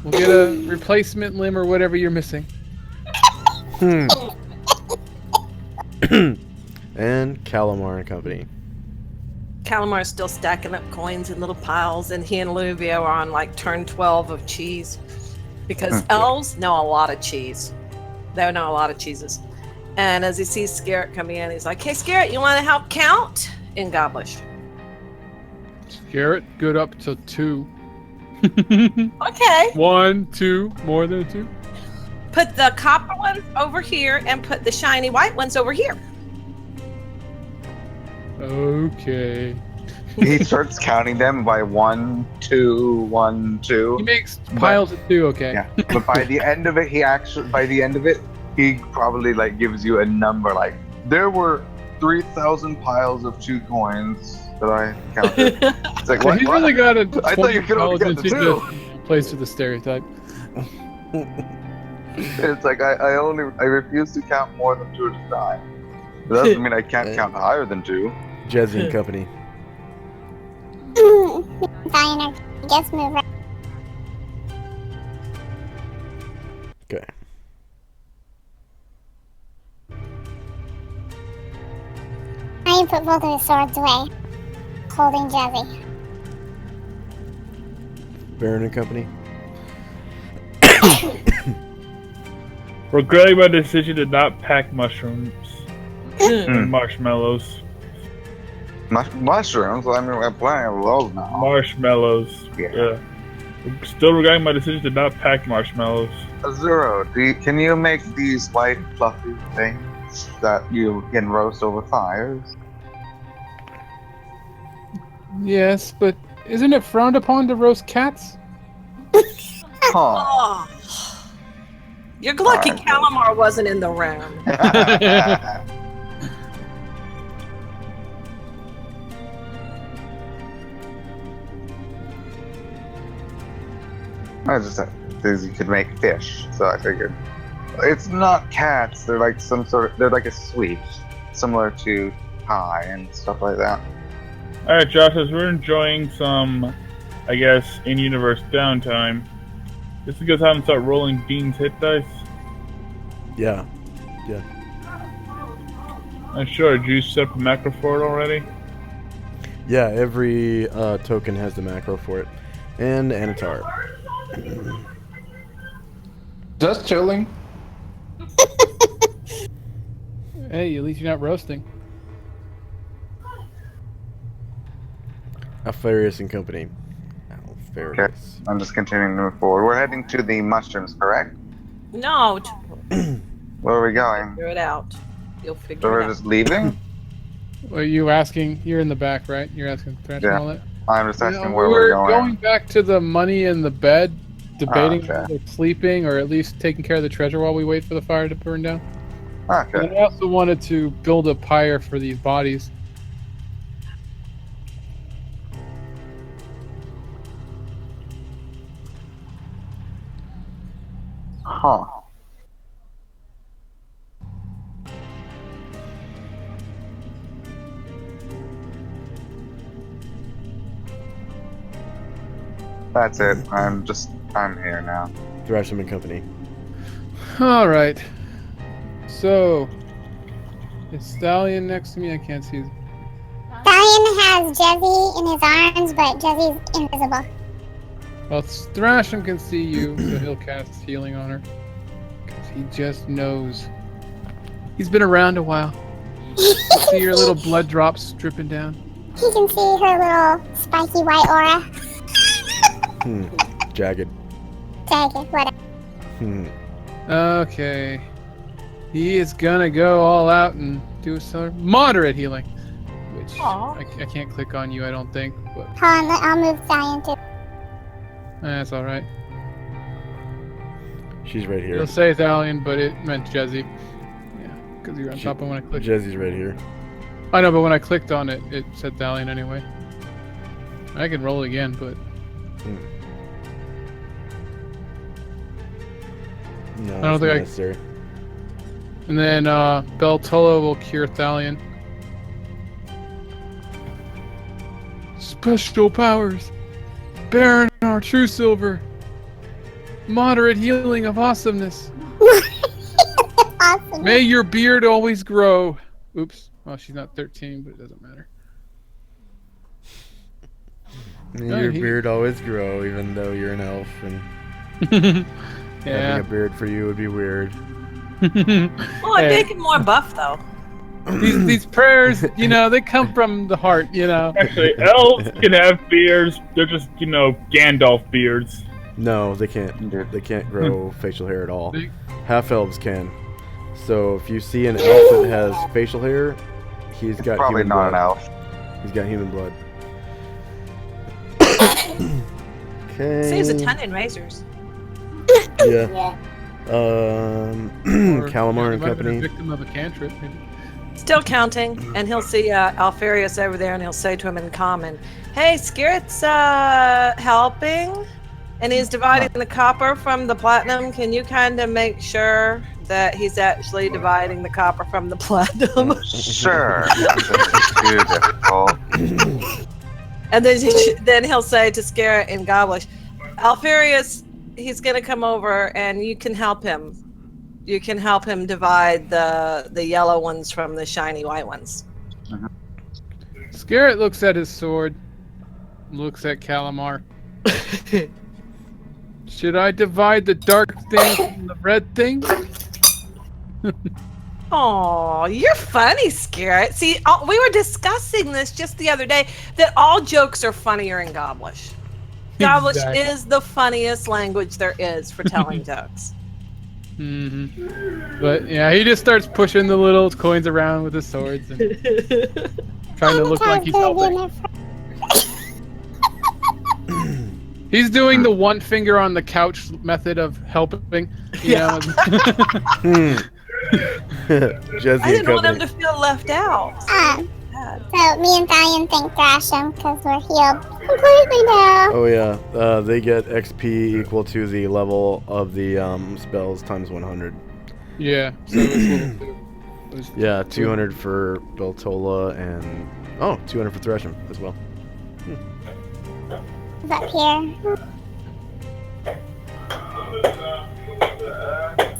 S2: We'll get a replacement limb or whatever you're missing.
S1: And Calamar and Company.
S3: Calamar's still stacking up coins in little piles, and he and Luvio are on like turn 12 of cheese. Because elves know a lot of cheese. They know a lot of cheeses. And as he sees Scarrett coming in, he's like, "Hey, Scarrett, you want to help count?" In Gobblish.
S2: Garrett, good up to 2.
S3: Okay.
S2: 1, 2, more than 2.
S3: Put the copper ones over here and put the shiny white ones over here.
S2: Okay.
S5: He starts counting them by 1, 2, 1, 2.
S2: He makes piles of 2, okay.
S5: Yeah, but by the end of it, he probably like gives you a number. Like there were 3,000 piles of 2 coins that I counted. It's like
S2: So
S5: what?
S2: he's really got a
S5: I thought you could only get the 2.
S2: Plays to the stereotype.
S5: It's like I refuse to count more than 2 at a time. That doesn't mean I can't count higher than 2.
S1: Jezzy and Company.
S4: Diana, I guess move right.
S1: Okay.
S4: I put both of his swords away, holding Jezzy.
S1: Baron and Company.
S7: Regretting my decision to not pack mushrooms and marshmallows.
S5: Mushrooms? I mean, we're playing with those now.
S7: Marshmallows.
S5: Yeah.
S7: Still regretting my decision to not pack marshmallows.
S5: Zero, can you make these white fluffy things that you can roast over fires?
S2: Yes, but isn't it frowned upon to roast cats?
S5: Huh.
S3: Oh. You're lucky
S5: Alright.
S3: Calamar wasn't in the room.
S5: I just thought you could make fish, so I figured. It's not cats, they're like they're like a sweet, similar to pie and stuff like that.
S7: Alright, Josh, as we're enjoying some, I guess, in-universe downtime, this is a good time to start rolling Dean's hit dice.
S1: Yeah.
S7: I'm sure, did you set up a macro for it already?
S1: Yeah, every token has the macro for it. And Anatar.
S6: Just chilling.
S2: Hey, at least you're not roasting.
S1: Alfarius and Company. Alfarius.
S5: Okay, I'm just continuing to move forward. We're heading to the mushrooms, correct?
S3: No,
S5: Where are we going?
S3: figure it out. You'll
S5: So
S3: figure
S5: we're
S3: it out.
S5: just leaving?
S2: Are you asking? You're in the back, right? You're asking Thrash and
S5: Yeah.
S2: all that?
S5: I'm just asking where
S2: we're
S5: we're going.
S2: back to the money in the bed, debating
S5: Okay.
S2: whether sleeping or at least taking care of the treasure while we wait for the fire to burn down.
S5: Okay.
S2: And I also wanted to build a pyre for these bodies.
S5: Huh. That's it. I'm here now.
S1: Thrasham and Company.
S2: All right. So, is Stallion next to me? I can't see.
S4: Stallion has Jezzy in his arms, but Jezzy's invisible.
S2: Well, Thrasham can see you, so he'll cast healing on her. Because he just knows. He's been around a while. See your little blood drops dripping down.
S4: He can see her little spiky white aura.
S1: Jagged.
S4: Jagged, whatever.
S2: Okay. He is gonna go all out and do some moderate healing. Which
S3: Aw.
S2: I can't click on you, I don't think, but
S4: Hold on, I'll move Stallion too.
S2: that's alright.
S1: She's right here.
S2: It'll say Thalion, but it meant Jezzy. Yeah, because you're on top of when I clicked.
S1: Jezzy's right here.
S2: I know, but when I clicked on it, it said Thalion anyway. I can roll again, but
S1: No,
S2: I don't
S1: it's
S2: think
S1: not
S2: I-
S1: necessary.
S2: and then Beltola will cure Thalion. Special powers. Baron our true silver. Moderate healing of awesomeness.
S4: Awesome.
S2: May your beard always grow. Oops. Well, she's not 13, but it doesn't matter.
S1: Your
S2: he-
S1: beard always grow, even though you're an elf, and having
S2: Yeah.
S1: a beard for you would be weird.
S3: Well, I make him more buff though.
S2: These prayers, you know, they come from the heart, you know.
S7: Actually, elves can have beards. They're just, you know, Gandalf beards.
S1: No, they can't. They can't grow facial hair at all.
S2: They-
S1: Half elves can. So if you see an elf that has facial hair, he's got
S5: Probably
S1: human
S5: not
S1: blood.
S5: an elf.
S1: He's got human blood. Okay.
S3: Saves a ton in razors.
S1: Yeah. Calamar and
S2: Might have been a
S1: Company.
S2: victim of a cantrip, maybe.
S3: Still counting, and he'll see Alfarius over there, and he'll say to him in common, "Hey, Skirit's helping, and he's dividing the copper from the platinum. Can you kind of make sure that he's actually dividing the copper from the platinum?"
S5: Sure. This is too difficult.
S3: And then he'll say to Skirit in Gobblish, "Alfarius, he's gonna come over, and you can help him. You can help him divide the yellow ones from the shiny white ones."
S2: Scarrett looks at his sword, looks at Calamar. Should I divide the dark thing from the red thing?
S3: Oh, you're funny, Scarrett. See, we were discussing this just the other day, that all jokes are funnier in Gobblish. Gobblish
S2: Exactly.
S3: is the funniest language there is for telling jokes.
S2: But yeah, he just starts pushing the little coins around with his swords and trying to look like he's helping. He's doing the one finger on the couch method of helping. You know?
S1: Jesse
S3: I didn't
S1: and
S3: want him
S1: Company.
S3: to feel left out.
S4: So me and Thalion thank Thrasham because we're healed completely now.
S1: Oh yeah, they get XP equal to the level of the spells times 100.
S2: Yeah. So it's little, it's
S1: Yeah, 200 for Beltola and 200 for Thresham as well.
S4: It's up here.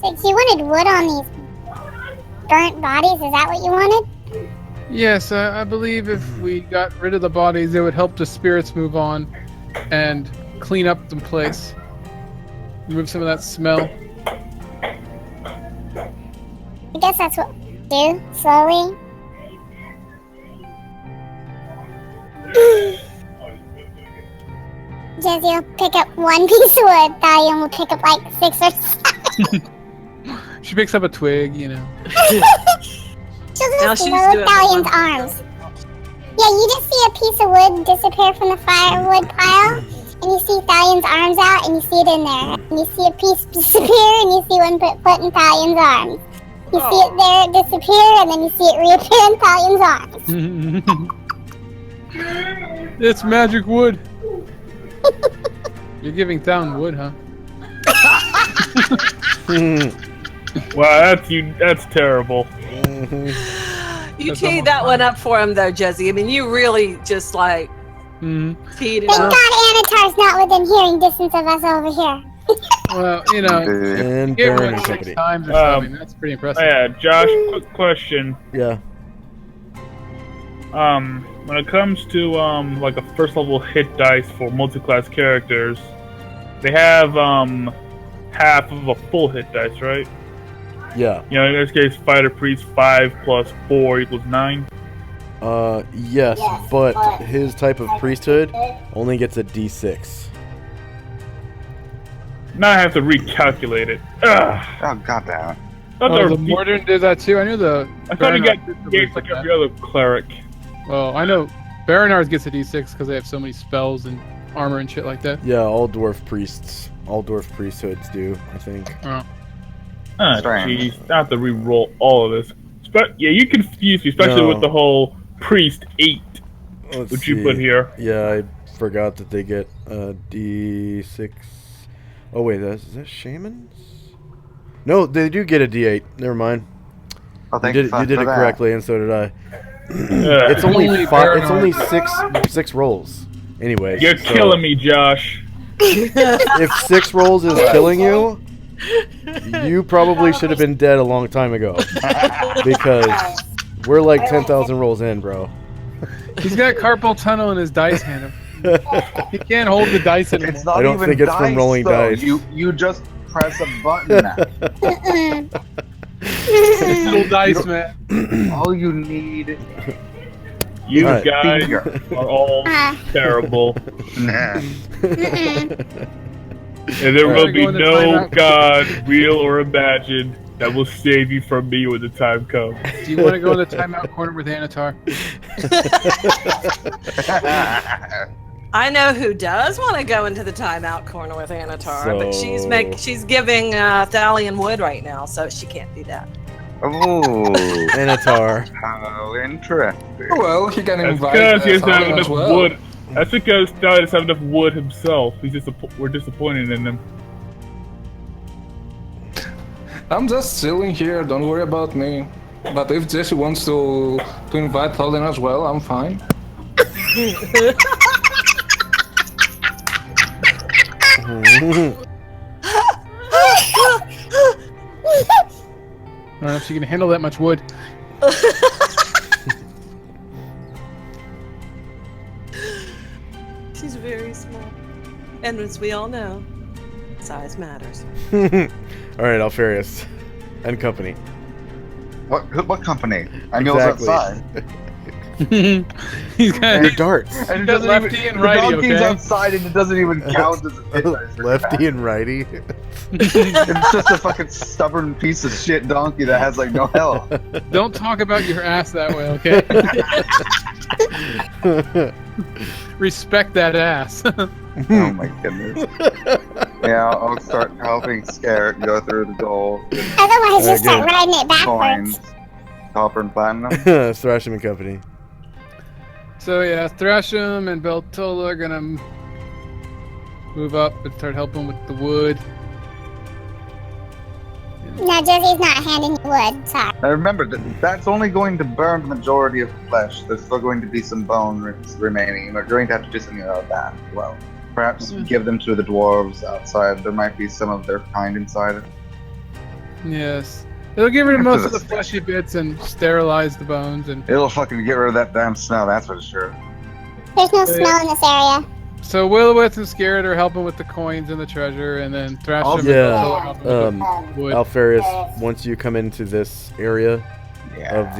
S4: So you wanted wood on these burnt bodies? Is that what you wanted?
S2: Yes, I believe if we got rid of the bodies, it would help the spirits move on and clean up the place. Remove some of that smell.
S4: I guess that's what we do, slowly. Jesse will pick up one piece of wood, Thalion will pick up like 6 or 7.
S2: She picks up a twig, you know.
S4: She'll
S3: Now
S4: just
S3: she's
S4: blow
S3: doing
S4: Thalian's
S3: one.
S4: arms. Yeah, you just see a piece of wood disappear from the firewood pile, and you see Thalian's arms out, and you see it in there. And you see a piece disappear, and you see one put in Thalian's arms. You see it there disappear, and then you see it reappear in Thalian's arms.
S2: It's magic wood. You're giving Thalion wood, huh?
S7: Wow, that's terrible.
S3: You
S2: That's
S3: teed
S2: almost
S3: that one
S2: fine.
S3: up for him, though, Jesse. I mean, you really just like teed it
S4: Thank
S3: up.
S4: God Anatar's not within hearing distance of us over here.
S2: Well, you know,
S1: And
S2: get
S1: Baron
S2: one
S1: and
S2: 6
S1: Company.
S2: times or something. That's pretty impressive.
S7: Yeah, Josh, quick question.
S1: Yeah.
S7: When it comes to like a first level hit dice for multi-class characters, they have half of a full hit dice, right?
S1: Yeah.
S7: You know, in this case, Fighter Priest 5 plus 4 equals 9.
S1: Yes, but his type of priesthood only gets a D6.
S7: Now I have to recalculate it. Ugh.
S5: Oh, goddamn.
S7: I thought,
S2: Oh,
S7: there
S2: the
S7: was-
S2: Morden did that too. I knew the.
S7: I thought he got
S2: Baronars
S7: gates like every other cleric.
S2: Well, I know Baronars gets a D6 because they have so many spells and armor and shit like that.
S1: Yeah, all dwarf priesthoods do, I think.
S7: Ah,
S5: Strange.
S7: jeez. I have to re-roll all of this. Yeah, you confused me, especially
S1: No.
S7: with the whole priest 8,
S1: Let's
S7: which you
S1: see.
S7: put here.
S1: Yeah, I forgot that they get D6. Oh wait, is that shamans? No, they do get a D8. Never mind.
S5: Oh,
S1: You
S5: thank
S1: did,
S5: fuck
S1: you did
S5: for
S1: it
S5: that.
S1: correctly, and so did I.
S7: Yeah.
S1: It's only
S2: Holy
S1: five. It's only
S2: paranoid.
S1: six rolls. Anyway,
S7: You're
S1: so
S7: killing me, Josh.
S1: If 6 rolls is killing you, you probably should have been dead a long time ago. Because we're like 10,000 rolls in, bro.
S2: He's got carpal tunnel in his dice hand. He can't hold the dice anymore.
S5: It's not
S1: I don't
S5: even
S1: think it's from
S5: dice,
S1: rolling
S5: though.
S1: dice.
S5: You just press a button now.
S2: Little dice, man.
S5: All you need.
S7: You
S1: Alright.
S7: guys
S5: Finger.
S7: are all terrible.
S5: Nah.
S7: And there will
S2: Alright,
S7: be
S2: go into
S7: no
S2: timeout.
S7: god, real or imagined, that will save you from me when the time comes.
S2: Do you want to go in the timeout corner with Anatar?
S3: I know who does want to go into the timeout corner with Anatar, but she's giving Thalian wood right now, so she can't do that.
S5: Ooh,
S1: Anatar.
S5: how interesting.
S6: Well, he can
S7: That's
S6: invite
S7: because he doesn't have
S6: Solynod
S7: enough
S6: as well.
S7: wood. That's because Star doesn't have enough wood himself. We're disappointed in him.
S6: I'm just chilling here, don't worry about me. But if Jesse wants to invite Solynod as well, I'm fine.
S2: I don't know if she can handle that much wood.
S3: She's very small. And as we all know, size matters.
S1: Alright, Alfarius. And company.
S5: What company? I know it's
S1: Exactly.
S5: outside.
S2: He's got
S1: Your darts.
S5: And it
S2: got
S5: doesn't
S2: lefty
S5: even,
S2: and righty,
S5: the donkey's
S2: okay?
S5: outside and it doesn't even count as a hit dice.
S1: Lefty and righty.
S5: It's just a fucking stubborn piece of shit donkey that has like no health.
S2: Don't talk about your ass that way, okay? Respect that ass.
S5: Oh my goodness. Yeah, I'll start helping Scare it go through the gold.
S4: Otherwise,
S1: Yeah,
S4: just start
S1: good.
S4: riding it
S5: Coins.
S4: backwards.
S5: Copper and platinum.
S1: Thrasham and company.
S2: So yeah, Thrasham and Beltola are gonna move up and start helping with the wood.
S4: No, Jesse's not handing you wood. Sorry.
S5: Now remember, that's only going to burn the majority of the flesh. There's still going to be some bone remaining. We're going to have to do something about that as well. Perhaps give them to the dwarves outside. There might be some of their kind inside it.
S2: Yes. It'll get rid of most of the fleshy bits and sterilize the bones and
S5: It'll fucking get rid of that damn smell, that's for sure.
S4: There's no smell in this area.
S2: so Willowith and Scarret are helping with the coins and the treasure, and then Thrasham and
S1: Yeah,
S2: Beltola are helping with the wood.
S1: Alfarius, once you come into this area
S5: Yeah.
S1: of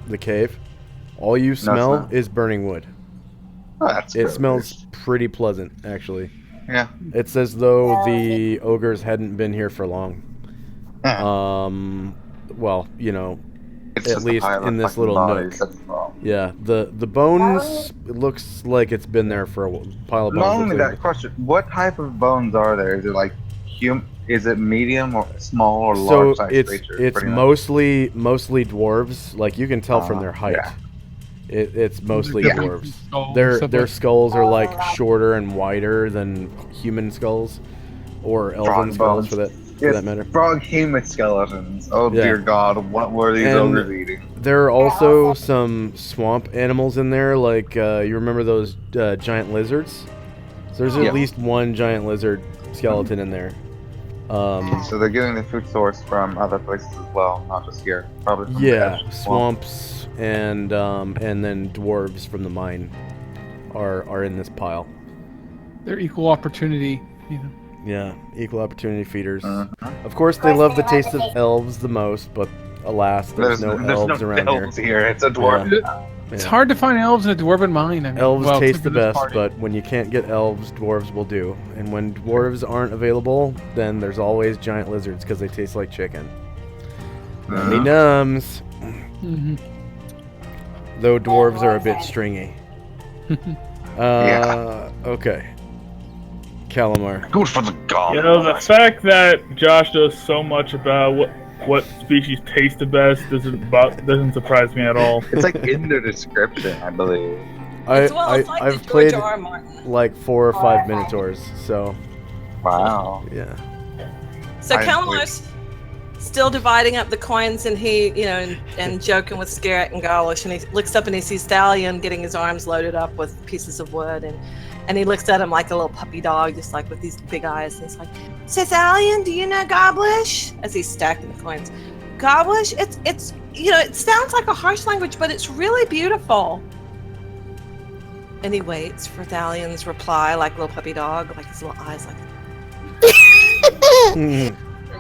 S1: the cave, all you smell
S5: smell.
S1: is burning wood.
S5: Oh, that's
S1: It
S5: good.
S1: smells pretty pleasant, actually.
S5: Yeah.
S1: It's as though the ogres hadn't been here for long.
S5: Yeah.
S1: Well, you know,
S5: It's
S1: at
S5: just a
S1: least
S5: pile of
S1: in this
S5: fucking
S1: little
S5: bodies,
S1: nook.
S5: that's wrong.
S1: Yeah, the bones, it looks like it's been there for a pile of bones.
S5: Not only
S1: that's
S5: that, question: what type of bones are there? Is it like Is it medium or small or
S1: so
S5: large size
S1: it's
S5: creatures? pretty much?
S1: mostly dwarves. Like you can tell from their height.
S5: yeah.
S1: It's mostly
S5: Yeah.
S1: dwarves.
S2: Skulls,
S1: Their
S2: stuff
S1: their
S2: like-
S1: skulls are like shorter and wider than human skulls, or elven
S5: Frog
S1: skulls
S5: bones.
S1: for that
S5: Yes,
S1: matter.
S5: frog human skeletons. Oh
S1: Yeah.
S5: dear God, what were these
S1: And-
S5: ogres eating?
S1: There are also some swamp animals in there, like you remember those giant lizards. So there's
S5: Yeah.
S1: at least one giant lizard skeleton in there.
S5: So they're getting the food source from other places as well, not just here. Probably from the
S1: Yeah,
S5: edge of the swamp.
S1: swamps and then dwarves from the mine are in this pile.
S2: They're equal opportunity, you know.
S1: Yeah, equal opportunity feeders.
S5: Mhm.
S1: Of course, they love the taste of elves the most, but alas, there's no elves around
S5: elves here. It's a dwarf.
S2: It's
S1: Yeah.
S2: hard to find elves in a dwarven mine. I mean,
S1: Elves
S2: well,
S1: taste
S2: for
S1: the
S2: this
S1: best,
S2: party.
S1: but when you can't get elves, dwarves will do. And when dwarves aren't available, then there's always giant lizards because they taste like chicken. Nummy nums.
S2: Mhm.
S1: Though dwarves are a bit stringy. Okay. Calamar.
S5: Good for the gods.
S7: You know, the fact that Josh knows so much about what species taste the best doesn't surprise me at all.
S5: It's like in the description, I believe.
S3: It's well it's like
S1: I've
S3: the
S1: played
S3: George R. R. Martin.
S1: like 4 or 5 Minotaurs, so
S5: Wow.
S1: yeah.
S3: So
S5: I-
S3: Kalmar's still dividing up the coins, and he, and joking with Scarrett and Garlish, and he looks up and he sees Stallion getting his arms loaded up with pieces of wood, and he looks at him like a little puppy dog, just like with these big eyes, and he's like, "So Stallion, do you know Goblish?" As he's stacking the coins. Goblish, it's it sounds like a harsh language, but it's really beautiful. And he waits for Thalian's reply, like a little puppy dog, like his little eyes, like.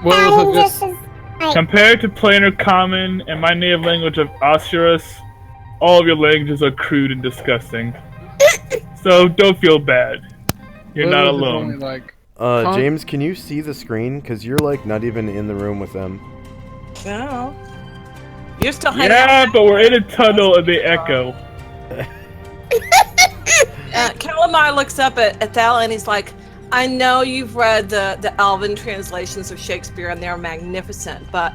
S2: Well,
S4: This
S2: just
S4: is like,
S7: Compared to planar common and my native language of Osiris, all of your languages are crude and disgusting. So don't feel bad. You're not
S2: Lilith is only
S7: alone.
S2: like,
S1: James, can you see the screen? Because you're like not even in the room with them.
S3: No. You're still hanging
S7: Yeah,
S3: out.
S7: but we're in a tunnel and they echo.
S3: Calamar looks up at Thalion and he's like, I know you've read the Elven translations of Shakespeare and they're magnificent, but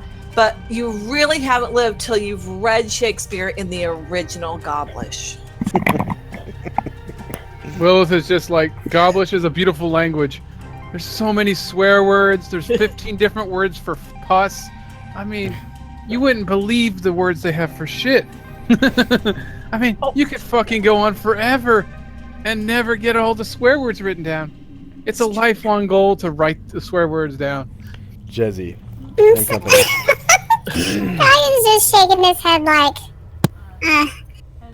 S3: you really haven't lived till you've read Shakespeare in the original Goblish.
S2: Lilith is just like, Goblish is a beautiful language. There's so many swear words. There's 15 different words for pus. I mean, you wouldn't believe the words they have for shit. I mean, you could fucking go on forever and never get all the swear words written down. It's a lifelong goal to write the swear words down.
S1: Jezzy and company.
S4: Ryan's just shaking his head like, and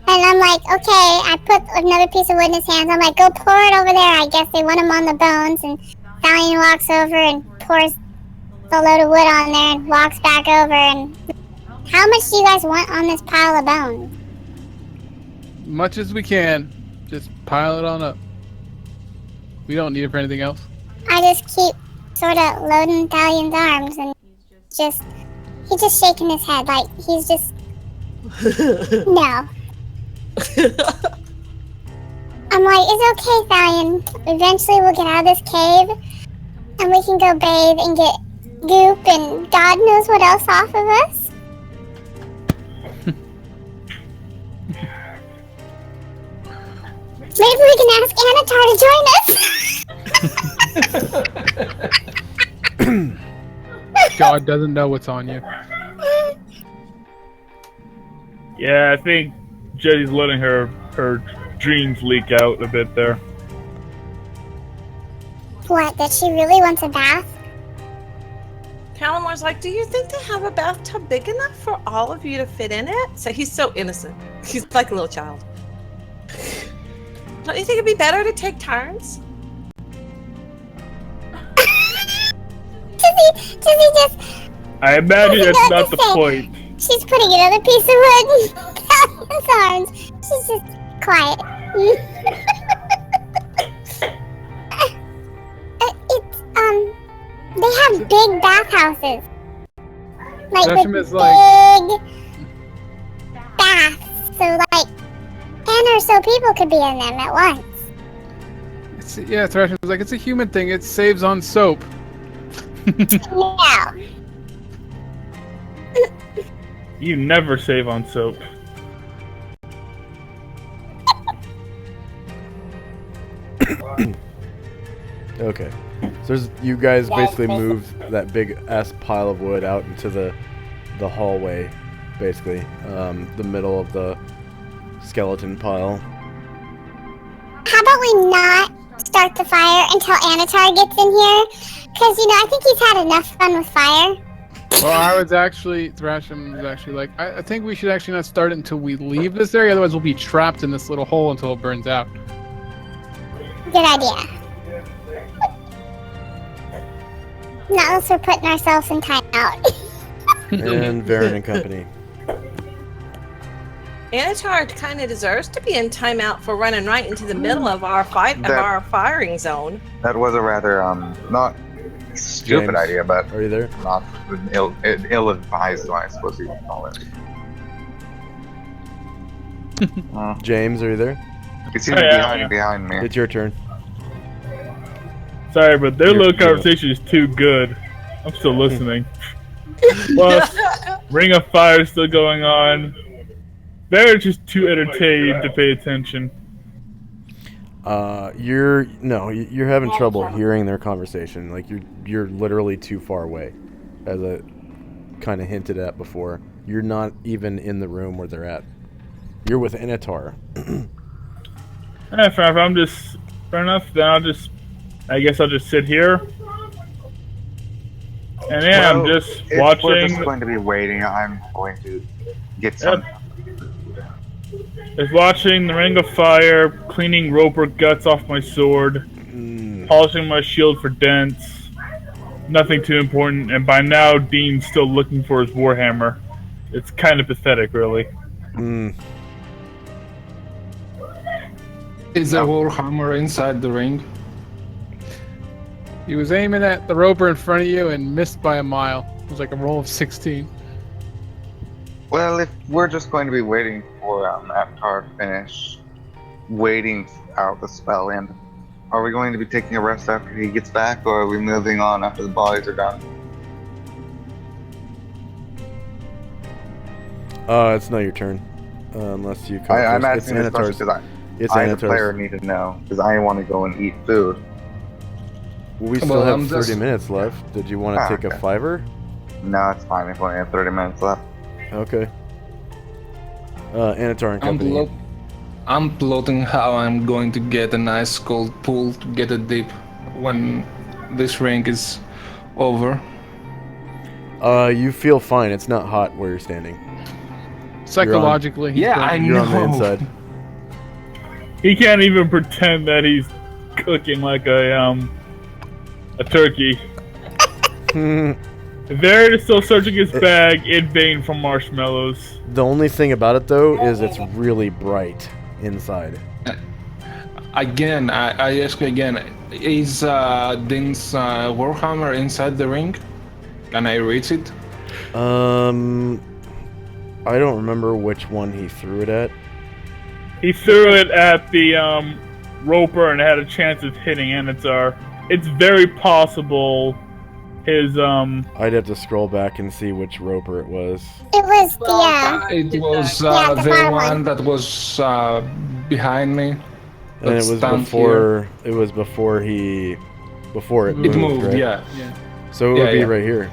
S4: I'm like, okay, I put another piece of wood in his hands. I'm like, go pour it over there. I guess they want him on the bones. And Stallion walks over and pours the load of wood on there and walks back over. And how much do you guys want on this pile of bones?
S2: Much as we can, just pile it on up. We don't need it for anything else.
S4: I just keep sort of loading Stallion's arms, and he's just shaking his head like he's just no. I'm like, it's okay, Stallion. Eventually we'll get out of this cave and we can go bathe and get goop and God knows what else off of us. Maybe we can ask Anatar to join us.
S2: God doesn't know what's on you.
S7: Yeah, I think Jetty's letting her dreams leak out a bit there.
S4: What, that she really wants a bath?
S3: Calamar's like, do you think they have a bathtub big enough for all of you to fit in it? So he's so innocent. He's like a little child. Don't you think it'd be better to take turns?
S4: Does he just...
S7: I imagine that's not the point.
S4: She's putting another piece of wood in his arms. She's just quiet. They have big bathhouses. Like,
S2: Session
S4: with
S2: is like-
S4: big baths. So, like, 10 or so people could be in them at once.
S2: Yeah, Thrasher was like, it's a human thing. It saves on soap.
S4: Yeah.
S7: You never save on soap.
S1: Okay. So you guys basically moved that big ass pile of wood out into the hallway, basically, the middle of the skeleton pile.
S4: How about we not start the fire until Anatar gets in here? Because, I think he's had enough fun with fire.
S2: Well, I was actually, Thrasham was actually like, I think we should actually not start it until we leave this area, otherwise we'll be trapped in this little hole until it burns out.
S4: Good idea. Not unless we're putting ourselves in timeout.
S1: And Varen and company.
S3: Anatar kind of deserves to be in timeout for running right into the middle of our firing zone.
S5: That was a rather not stupid
S1: James,
S5: idea, but
S1: Are you there?
S5: not ill-advised, I suppose you would call it.
S1: James, are you there?
S5: You seem to be behind me.
S1: It's your turn.
S7: Sorry, but their
S1: You're-
S7: little conversation is too good. I'm still listening. Plus, Ring of Fire is still going on. They're just too entertained to pay attention.
S1: You're having trouble hearing their conversation. Like you're literally too far away, as I kind of hinted at before. You're not even in the room where they're at. You're with Anatar.
S7: Fair enough. I'm just fair enough. Then I guess I'll just sit here. And yeah,
S5: Well,
S7: I'm just
S5: if
S7: watching.
S5: We're just going to be waiting. I'm going to get some.
S7: Just watching the ring of fire, cleaning Roper guts off my sword, polishing my shield for dents. Nothing too important. And by now, Dean's still looking for his warhammer. It's kind of pathetic, really.
S6: Is the warhammer inside the ring?
S2: He was aiming at the roper in front of you and missed by a mile. It was like a roll of 16.
S5: Well, if we're just going to be waiting for Avatar to finish waiting out the spell, and are we going to be taking a rest after he gets back, or are we moving on after the bodies are done?
S1: It's not your turn, unless you.
S5: I'm
S1: It's
S5: asking this question
S1: Anatar's.
S5: because I, as a player, need to know because I want to go and eat food.
S1: We still have 30 minutes left. Did you want to take a fiver?
S5: No, it's fine. If we only have 30 minutes left.
S1: Okay. Anatar and company.
S6: I'm plotting how I'm going to get a nice cold pool to get a dip when this ring is over.
S1: You feel fine. It's not hot where you're standing.
S2: Psychologically,
S6: Yeah, I
S1: You're on the
S6: know.
S1: inside.
S7: He can't even pretend that he's cooking like a turkey. There is still searching his bag in vain for marshmallows.
S1: The only thing about it, though, is it's really bright inside.
S6: Again, I ask you again, is Din's warhammer inside the ring? Can I reach it?
S1: I don't remember which one he threw it at.
S7: He threw it at the roper and had a chance of hitting Anatar. It's very possible his
S1: I'd have to scroll back and see which roper it was.
S4: It was
S6: It was
S4: Yeah, the
S6: the
S4: far
S6: one that was behind me.
S1: And it
S6: That's
S1: was
S6: down
S1: before. It was before he. Before it moved.
S6: It moved,
S1: right?
S6: yeah.
S1: So it
S6: Yeah,
S1: would be
S6: yeah.
S1: right here.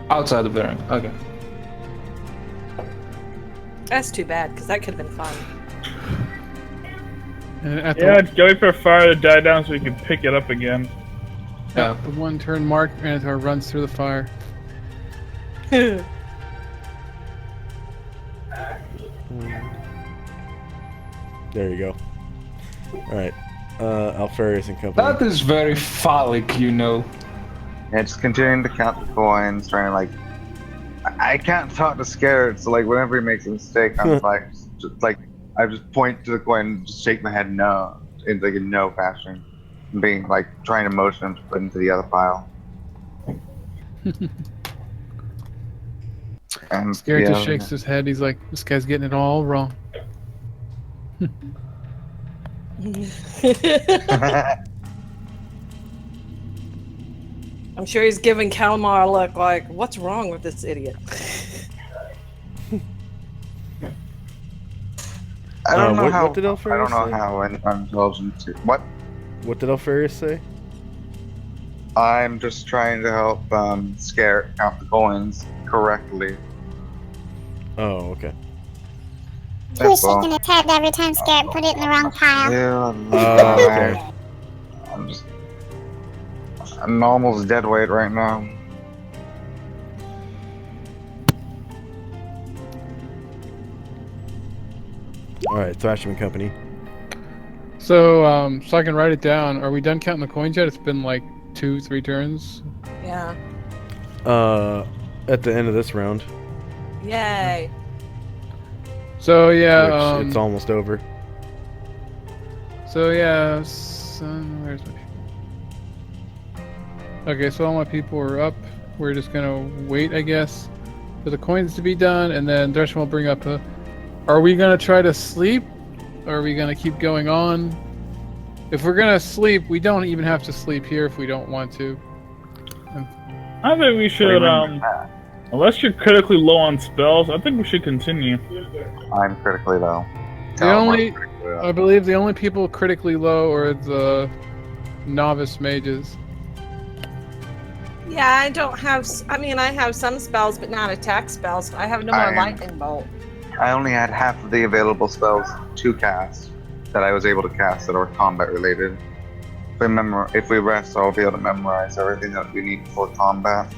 S6: Outside of the ring. Okay.
S3: That's too bad, because that could have been fun.
S2: And at
S7: yeah. Just wait for a fire to die down so we can pick it up again.
S6: Yeah.
S2: the one turn mark, Anatar runs through the fire.
S1: There you go. All right, Alfarius and company.
S6: That is very phallic, you know.
S5: And just continuing to count the coins, trying to like. I can't talk to Scared, so like whenever he makes a mistake, I'm like, just like I just point to the coin, and just shake my head no, in like a no fashion, and being like trying to motion him to put into the other pile. And
S2: Scared
S5: yeah,
S2: just shakes his head. He's like, this guy's getting it all wrong.
S3: I'm sure he's giving Kalmar a look like, what's wrong with this idiot?
S5: I don't know
S1: what
S5: how.
S1: did
S5: I don't
S1: Alfarius
S5: know
S1: say?
S5: how intelligent. What?
S1: What did Alfarius say?
S5: I'm just trying to help Scare count the coins correctly.
S1: Oh, okay.
S4: He was
S5: That's all.
S4: shaking his head every time Scared put it in the wrong pile.
S5: Yeah,
S1: okay.
S5: I'm almost dead weight right now.
S1: All right, Thrashman Company.
S2: So, so I can write it down. Are we done counting the coins yet? It's been like 2-3 turns.
S3: Yeah.
S1: At the end of this round,
S3: Yay.
S2: So yeah,
S1: which it's almost over.
S2: so yeah, where's my? Okay, so all my people are up. We're just gonna wait, I guess, for the coins to be done, and then Thresh will bring up a. Are we gonna try to sleep? Or are we gonna keep going on? If we're gonna sleep, we don't even have to sleep here if we don't want to.
S7: I think we should, unless you're critically low on spells, I think we should continue.
S5: I'm critically low.
S2: I believe the only people critically low are the novice mages.
S3: Yeah, I don't have. I mean, I have some spells, but not attack spells. I have no more lightning bolt.
S5: I only had half of the available spells to cast that I was able to cast that are combat related. If we rest, I'll be able to memorize everything that we need for combat.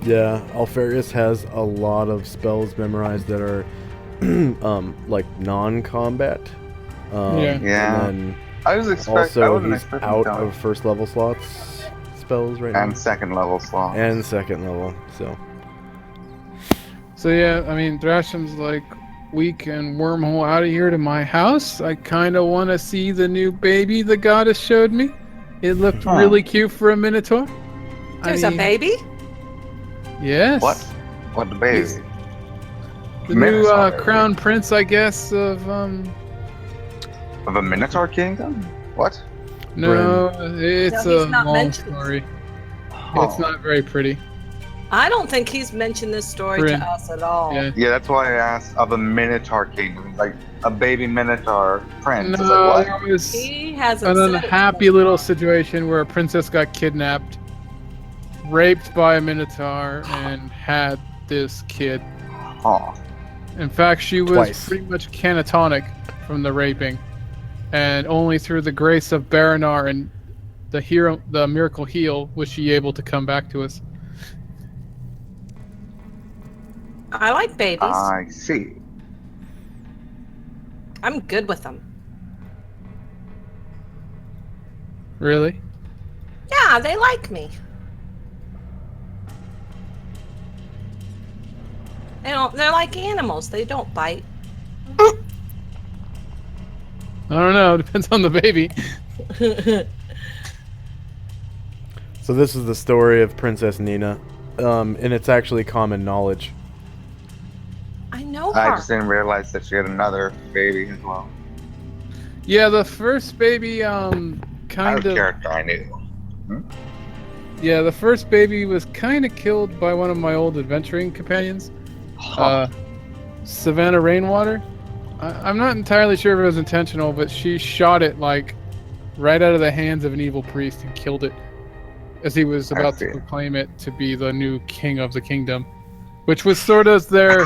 S1: Yeah, Alfarius has a lot of spells memorized that are like non-combat.
S5: Yeah.
S1: And then
S5: I was expecting.
S1: also he's out of first level slots spells right now.
S5: And second level slots.
S1: And second level,
S2: So yeah, I mean, Thrasham's like, we can wormhole out of here to my house. I kind of want to see the new baby the goddess showed me. It looked really cute for a Minotaur.
S3: There's a baby?
S2: Yes.
S5: What? What the baby?
S2: The new crown prince, I guess, of
S5: a Minotaur kingdom? What?
S2: No, it's
S3: No, he's
S2: a
S3: not
S2: long
S3: mentioned.
S2: story.
S5: Oh.
S2: It's not very pretty.
S3: I don't think he's mentioned this story
S2: Prin.
S3: to us at all.
S2: Yeah.
S5: Yeah, that's why I asked of a Minotaur kingdom, like a baby Minotaur prince.
S2: No,
S5: It's like, what?
S2: there was
S3: He hasn't
S2: an
S3: said it.
S2: unhappy little situation where a princess got kidnapped, raped by a Minotaur, and had this kid.
S5: Oh.
S2: In fact, she was
S1: Twice.
S2: pretty much catatonic from the raping, and only through the grace of Baranar and the miracle heal was she able to come back to us.
S3: I like babies.
S5: I see.
S3: I'm good with them.
S2: Really?
S3: Yeah, they like me. They're like animals. They don't bite.
S2: I don't know. Depends on the baby.
S1: So this is the story of Princess Nina, and it's actually common knowledge.
S3: I know her.
S5: I just didn't realize that she had another baby as well.
S2: Yeah, the first baby,
S5: Out
S2: kind
S5: of
S2: of.
S5: character, I knew.
S2: Yeah, the first baby was kind of killed by one of my old adventuring companions, Savannah Rainwater. I'm not entirely sure if it was intentional, but she shot it like right out of the hands of an evil priest and killed it as he was about to proclaim it to be the new king of the kingdom, which was sort of their,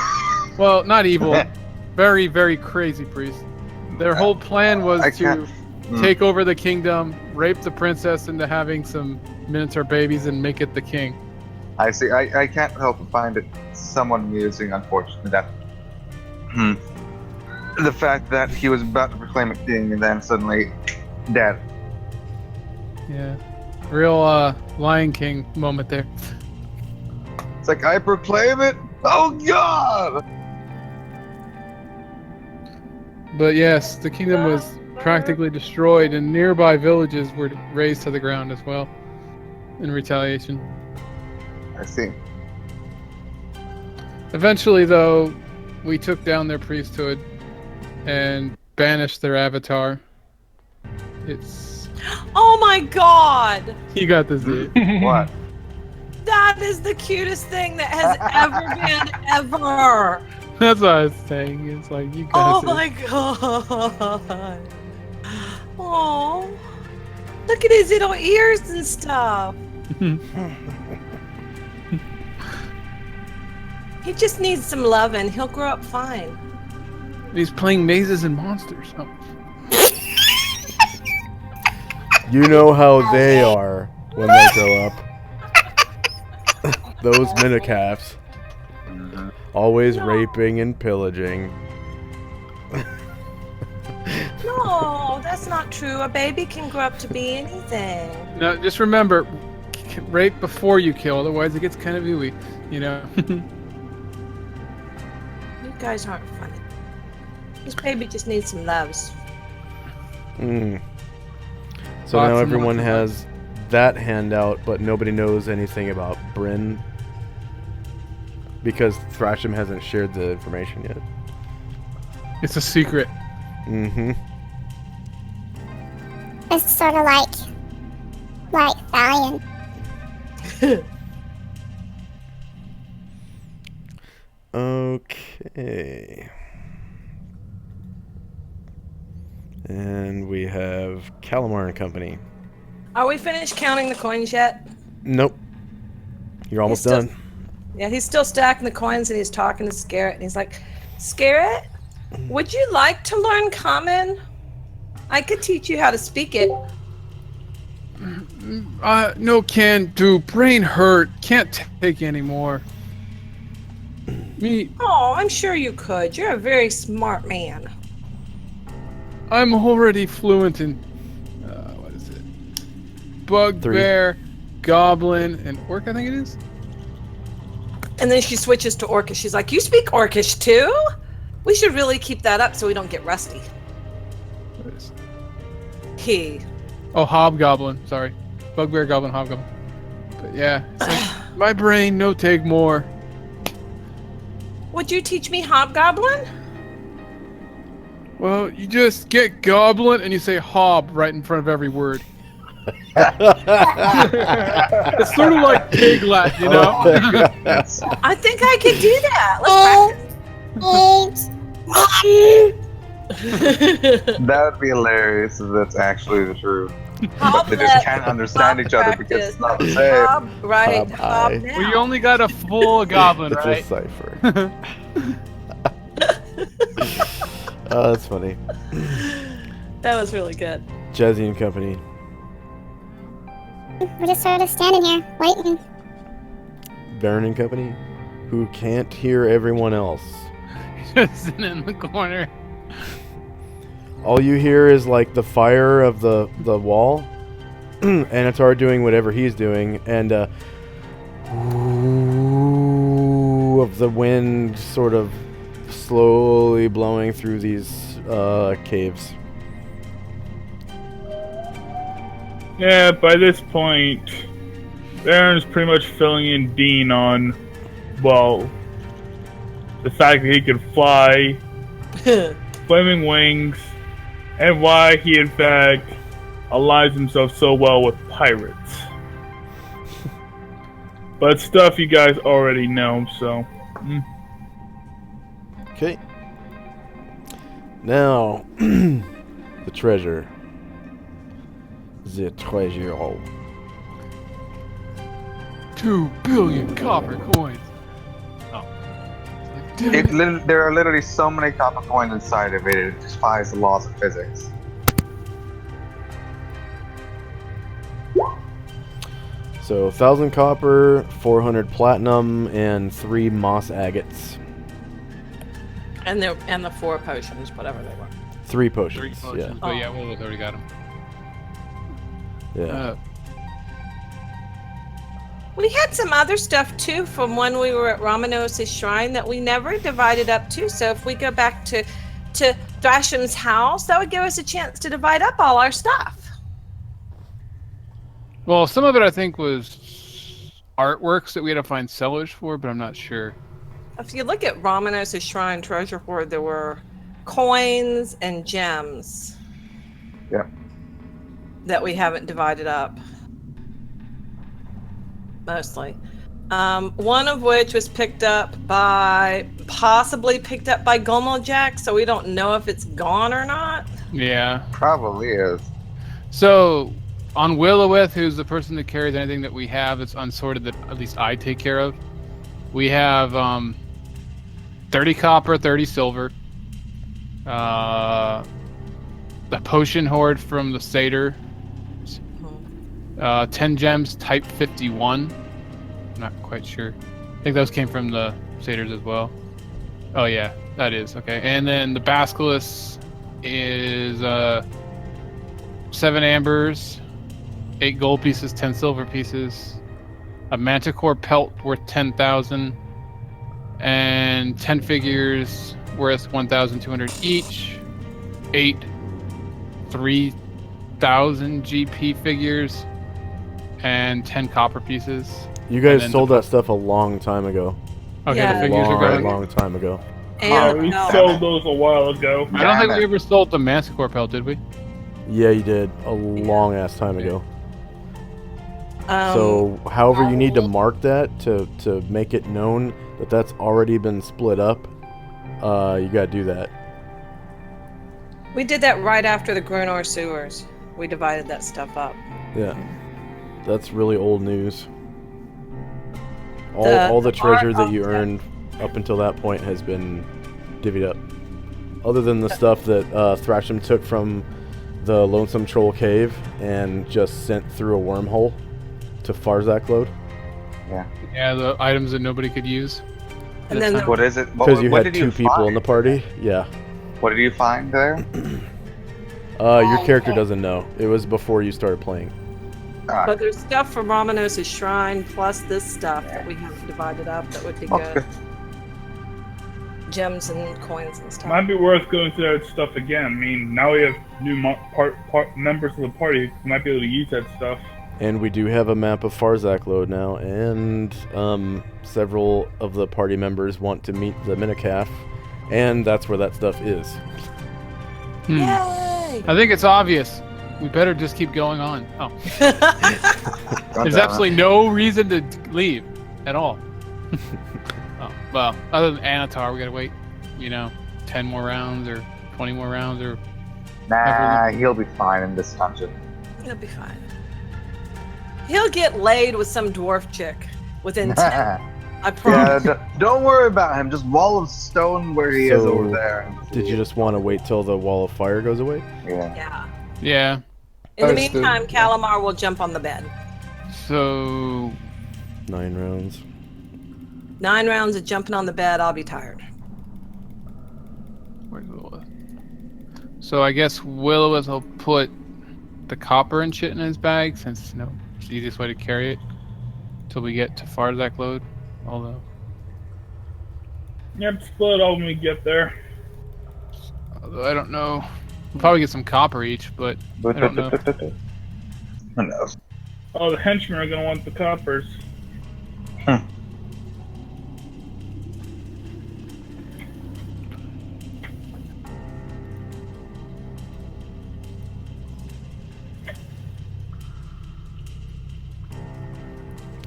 S2: well, not evil, very, very crazy priest. Their whole plan was to take over the kingdom, rape the princess into having some Minotaur babies, and make it the king.
S5: I see. I can't help but find it somewhat amusing, unfortunately, that the fact that he was about to proclaim a king and then suddenly dead.
S2: Yeah, real Lion King moment there.
S5: It's like, I proclaim it. Oh God!
S2: But yes, the kingdom was practically destroyed, and nearby villages were razed to the ground as well in retaliation.
S5: I see.
S2: Eventually, though, we took down their priesthood and banished their avatar. It's...
S3: Oh my god!
S2: You got this, dude.
S5: What?
S3: That is the cutest thing that has ever been, ever!
S2: That's what I was saying. It's like, you
S3: Oh
S2: guys
S3: my god! Oh, look at his little ears and stuff. He just needs some loving. He'll grow up fine.
S2: He's playing mazes and monsters. Oh.
S1: You know how they are when they grow up. Those Minicalves. Always raping and pillaging.
S3: No, that's not true. A baby can grow up to be anything.
S2: Now, just remember, rape before you kill, otherwise it gets kind of ooey, you know?
S3: You guys aren't funny. This baby just needs some loves.
S1: So now everyone has that handout, but nobody knows anything about Bryn. Because Thrasham hasn't shared the information yet.
S2: It's a secret.
S4: It's sort of like Valiant.
S1: Okay. And we have Calamar and Company.
S3: Are we finished counting the coins yet?
S1: Nope. You're almost
S3: still-
S1: done.
S3: Yeah, he's still stacking the coins and he's talking to Scarrett and he's like, Scarrett, would you like to learn Common? I could teach you how to speak it.
S2: No can do. Brain hurt. Can't take anymore. Me,
S3: Oh, I'm sure you could. You're a very smart man.
S2: I'm already fluent in, what is it? Bugbear, Goblin, and Orc, I think it is?
S3: And then she switches to Orcish. She's like, you speak Orcish too? We should really keep that up so we don't get rusty.
S2: What is it?
S3: He.
S2: Oh, Hobgoblin. Sorry. Bugbear, Goblin, Hobgoblin. But yeah, it's like, my brain, no take more.
S3: Would you teach me Hobgoblin?
S2: Well, you just get Goblin and you say Hob right in front of every word. It's sort of like Piglet, you know?
S3: I think I could do that. Let's
S5: That would be hilarious if that's actually the truth.
S3: Hob
S5: They just
S3: left,
S5: can't understand
S3: Hob
S5: each other because
S3: practice.
S5: it's not the same.
S3: Hob, right?
S1: Hob
S3: Hob
S1: high.
S3: now.
S2: Well, you only got a full Goblin,
S1: It's
S2: right?
S1: a cipher. Oh, that's funny.
S3: That was really good.
S1: Jazzy and Company.
S4: We're just sort of standing here, waiting.
S1: Baron and Company, who can't hear everyone else.
S2: Just sitting in the corner.
S1: All you hear is like the fire of the wall, and Anatar doing whatever he's doing, and ooh, of the wind sort of slowly blowing through these caves.
S7: Yeah, by this point, Baron's pretty much filling in Dean on, well, the fact that he could fly, flaming wings, and why he, in fact, aligns himself so well with pirates. But stuff you guys already know, so...
S1: Okay. Now, the treasure. The treasure.
S2: 2 billion copper coins. Oh. It's like, damn it.
S5: There are literally so many copper coins inside of it, it defies the laws of physics.
S1: So 1,000 copper, 400 platinum, and 3 moss agates.
S3: And the 4 potions, whatever they were.
S1: 3
S2: 3
S1: potions.
S2: potions, but yeah, we'll already got them.
S1: Yeah.
S3: We had some other stuff too from when we were at Ramanos' shrine that we never divided up too. So if we go back to Thrasham's house, that would give us a chance to divide up all our stuff.
S2: Well, some of it I think was artworks that we had to find sellers for, but I'm not sure.
S3: If you look at Ramanos' shrine treasure hoard, there were coins and gems.
S5: Yep.
S3: That we haven't divided up. Mostly. One of which was possibly picked up by Gomeljack, so we don't know if it's gone or not.
S2: Yeah.
S5: Probably is.
S2: So, on Willowith, who's the person that carries anything that we have that's unsorted that at least I take care of, we have 30 copper, 30 silver. The potion hoard from the satyr. 10 gems, type 51. I'm not quite sure. I think those came from the satyrs as well. Oh yeah, that is okay. And then the basilisk is 7 ambers, 8 gold pieces, 10 silver pieces, a manticore pelt worth 10,000, and 10 figures worth 1,200 each, 8 3,000 GP figures, and 10 copper pieces.
S1: You guys
S2: then
S1: sold that stuff a long time ago.
S2: Okay,
S3: Yeah.
S2: the figures are going.
S1: Long time ago.
S7: Yeah,
S3: And
S7: we
S3: no.
S7: sold those a while ago.
S2: I don't think
S5: Damn
S2: we
S5: it.
S2: ever sold the manticore pelt, did we?
S1: Yeah, you did. A long ass time ago.
S3: Um,
S1: So, however you need to mark that to make it known that that's already been split up, you gotta do that.
S3: We did that right after the Grunor sewers. We divided that stuff up.
S1: Yeah. That's really old news. All the treasure that you earned up until that point has been divvied up. Other than the stuff that Thrasham took from the Lonesome Troll Cave and just sent through a wormhole to Farzak Load.
S2: Yeah, the items that nobody could use.
S3: And then
S5: What is it?
S1: Because you
S5: what
S1: had
S5: did
S1: two people in the party. Yeah.
S5: What did you find there?
S1: Your character doesn't know. It was before you started playing.
S3: But there's stuff from Ramanos' shrine plus this stuff that we have divided up that would be good. Gems and coins and stuff.
S7: Might be worth going through that stuff again. I mean, now we have new members of the party who might be able to use that stuff.
S1: And we do have a map of Farzak Load now, and several of the party members want to meet the Minicalf, and that's where that stuff is.
S3: Yay!
S2: I think it's obvious. We better just keep going on. Oh. There's absolutely no reason to leave at all. Oh, well, other than Anatar, we gotta wait, 10 more rounds or 20 more rounds or...
S5: Nah, he'll be fine in this dungeon.
S3: He'll be fine. He'll get laid with some dwarf chick within 10. I promise.
S5: Yeah, don't worry about him. Just wall of stone where he is over there.
S1: Did you just want to wait till the wall of fire goes away?
S3: Yeah.
S2: Yeah.
S3: In the meantime, Calamar will jump on the bed.
S2: So...
S1: 9 rounds.
S3: 9 rounds of jumping on the bed, I'll be tired.
S2: Where's Willow? So I guess Willow will put the copper and shit in his bag, since it's the easiest way to carry it till we get to Farzak Load. Although,
S7: Yep, split all when we get there.
S2: I don't know. We'll probably get some copper each, but I don't know.
S5: Who knows?
S7: Oh, the henchmen are gonna want the coppers.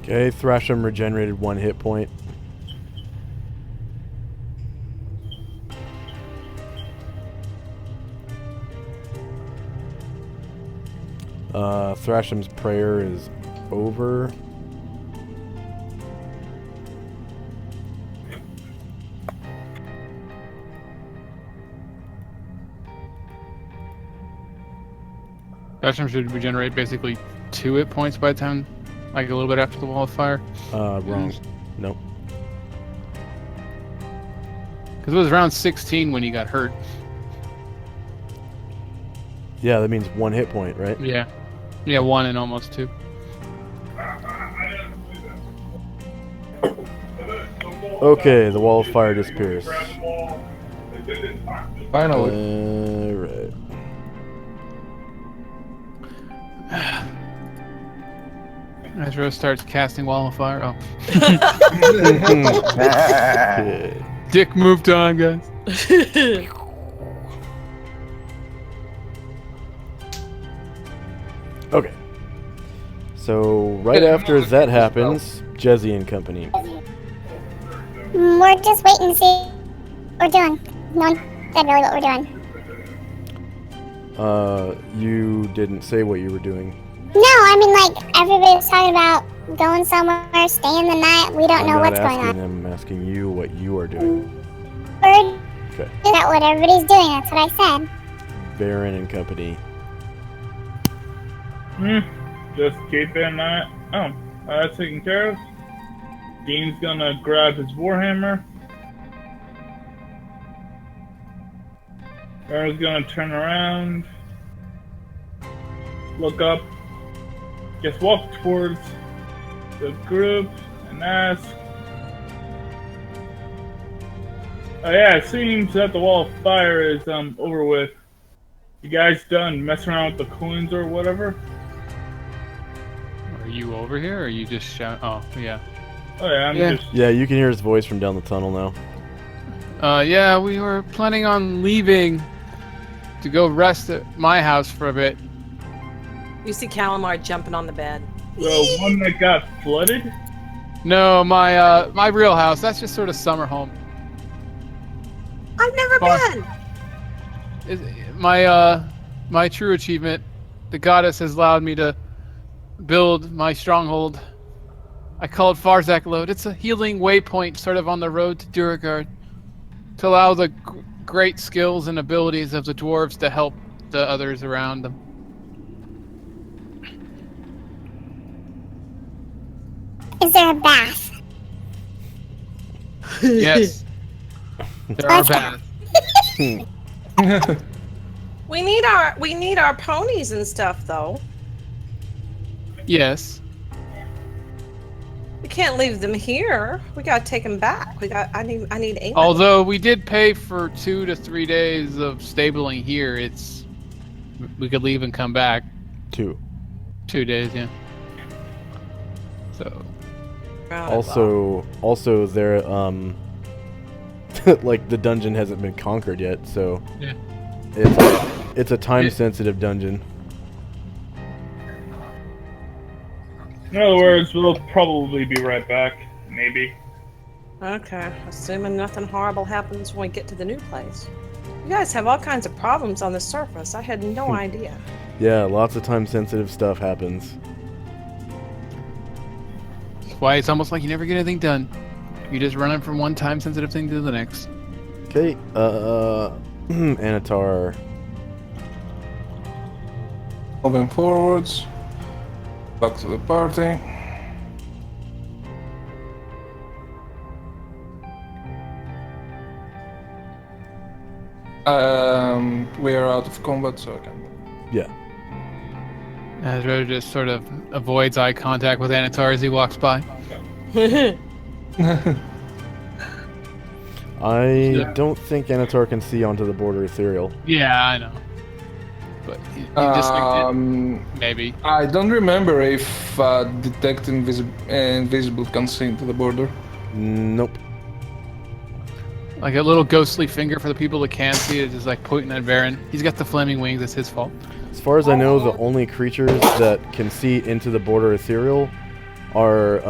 S1: Okay, Thrasham regenerated 1 hit point. Thrasham's prayer is over.
S2: Thrasham should regenerate basically 2 hit points by the time, like a little bit after the wall of fire.
S1: Wrong. Nope.
S2: Because it was round 16 when he got hurt.
S1: Yeah, that means 1 hit point, right?
S2: Yeah. Yeah, 1 and almost 2.
S1: Okay, the wall of fire disappears.
S6: Finally.
S1: Right.
S2: Ezra starts casting wall of fire. Oh.
S1: Okay.
S2: Dick moved on, guys.
S1: Okay. So, right after that happens, Jezzy and company.
S4: We're just waiting to see what we're doing. No one said really what we're doing.
S1: You didn't say what you were doing.
S4: No, I mean, like, everybody was talking about going somewhere, staying the night. We don't know what's going on.
S1: I'm asking you what you are doing.
S4: We're
S1: Okay.
S4: that's what everybody's doing. That's what I said.
S1: Baron and company.
S7: Just keeping that. Oh, that's taken care of. Dean's gonna grab his warhammer. Baron's gonna turn around, look up, just walk towards the group and ask. Oh yeah, it seems that the wall of fire is over with. You guys done messing around with the coins or whatever?
S2: Are you over here, or are you just shout? Oh, yeah.
S7: Oh yeah, I'm
S2: Yeah.
S7: just.
S1: Yeah, you can hear his voice from down the tunnel now.
S2: Yeah, we were planning on leaving to go rest at my house for a bit.
S3: You see Calamar jumping on the bed.
S7: The one that got flooded?
S2: No, my real house. That's just sort of summer home.
S3: I've never
S2: Far-
S3: been.
S2: my true achievement. The goddess has allowed me to build my stronghold. I call it Farzak Lode. It's a healing waypoint sort of on the road to Duragard to allow the great skills and abilities of the dwarves to help the others around them.
S4: Is there a bath?
S2: Yes. There are baths.
S3: We need our ponies and stuff though.
S2: Yes.
S3: We can't leave them here. We gotta take them back. I need Aiden.
S2: Although we did pay for 2 to 3 days of stabling here, we could leave and come back.
S1: 2.
S2: 2 days, yeah. So.
S1: Also, there, like the dungeon hasn't been conquered yet, so
S2: yeah,
S1: it's a time-sensitive dungeon.
S7: In other words, we'll probably be right back. Maybe.
S3: Okay, assuming nothing horrible happens when we get to the new place. You guys have all kinds of problems on the surface. I had no idea.
S1: Yeah, lots of time-sensitive stuff happens.
S2: that's why it's almost like you never get anything done. You just running from one time-sensitive thing to the next.
S1: Okay, Anatar.
S6: Moving forwards. Back to the party. We are out of combat, so I can move.
S1: Yeah.
S2: Azra just sort of avoids eye contact with Anatar as he walks by.
S1: I don't think Anatar can see onto the border ethereal.
S2: Yeah, I know. But he just maybe.
S6: I don't remember if detect invisible can see into the border.
S1: Nope.
S2: Like a little ghostly finger for the people that can see it, just like pointing at Varen. He's got the flaming wings, it's his fault.
S1: As far as I know, the only creatures that can see into the border ethereal are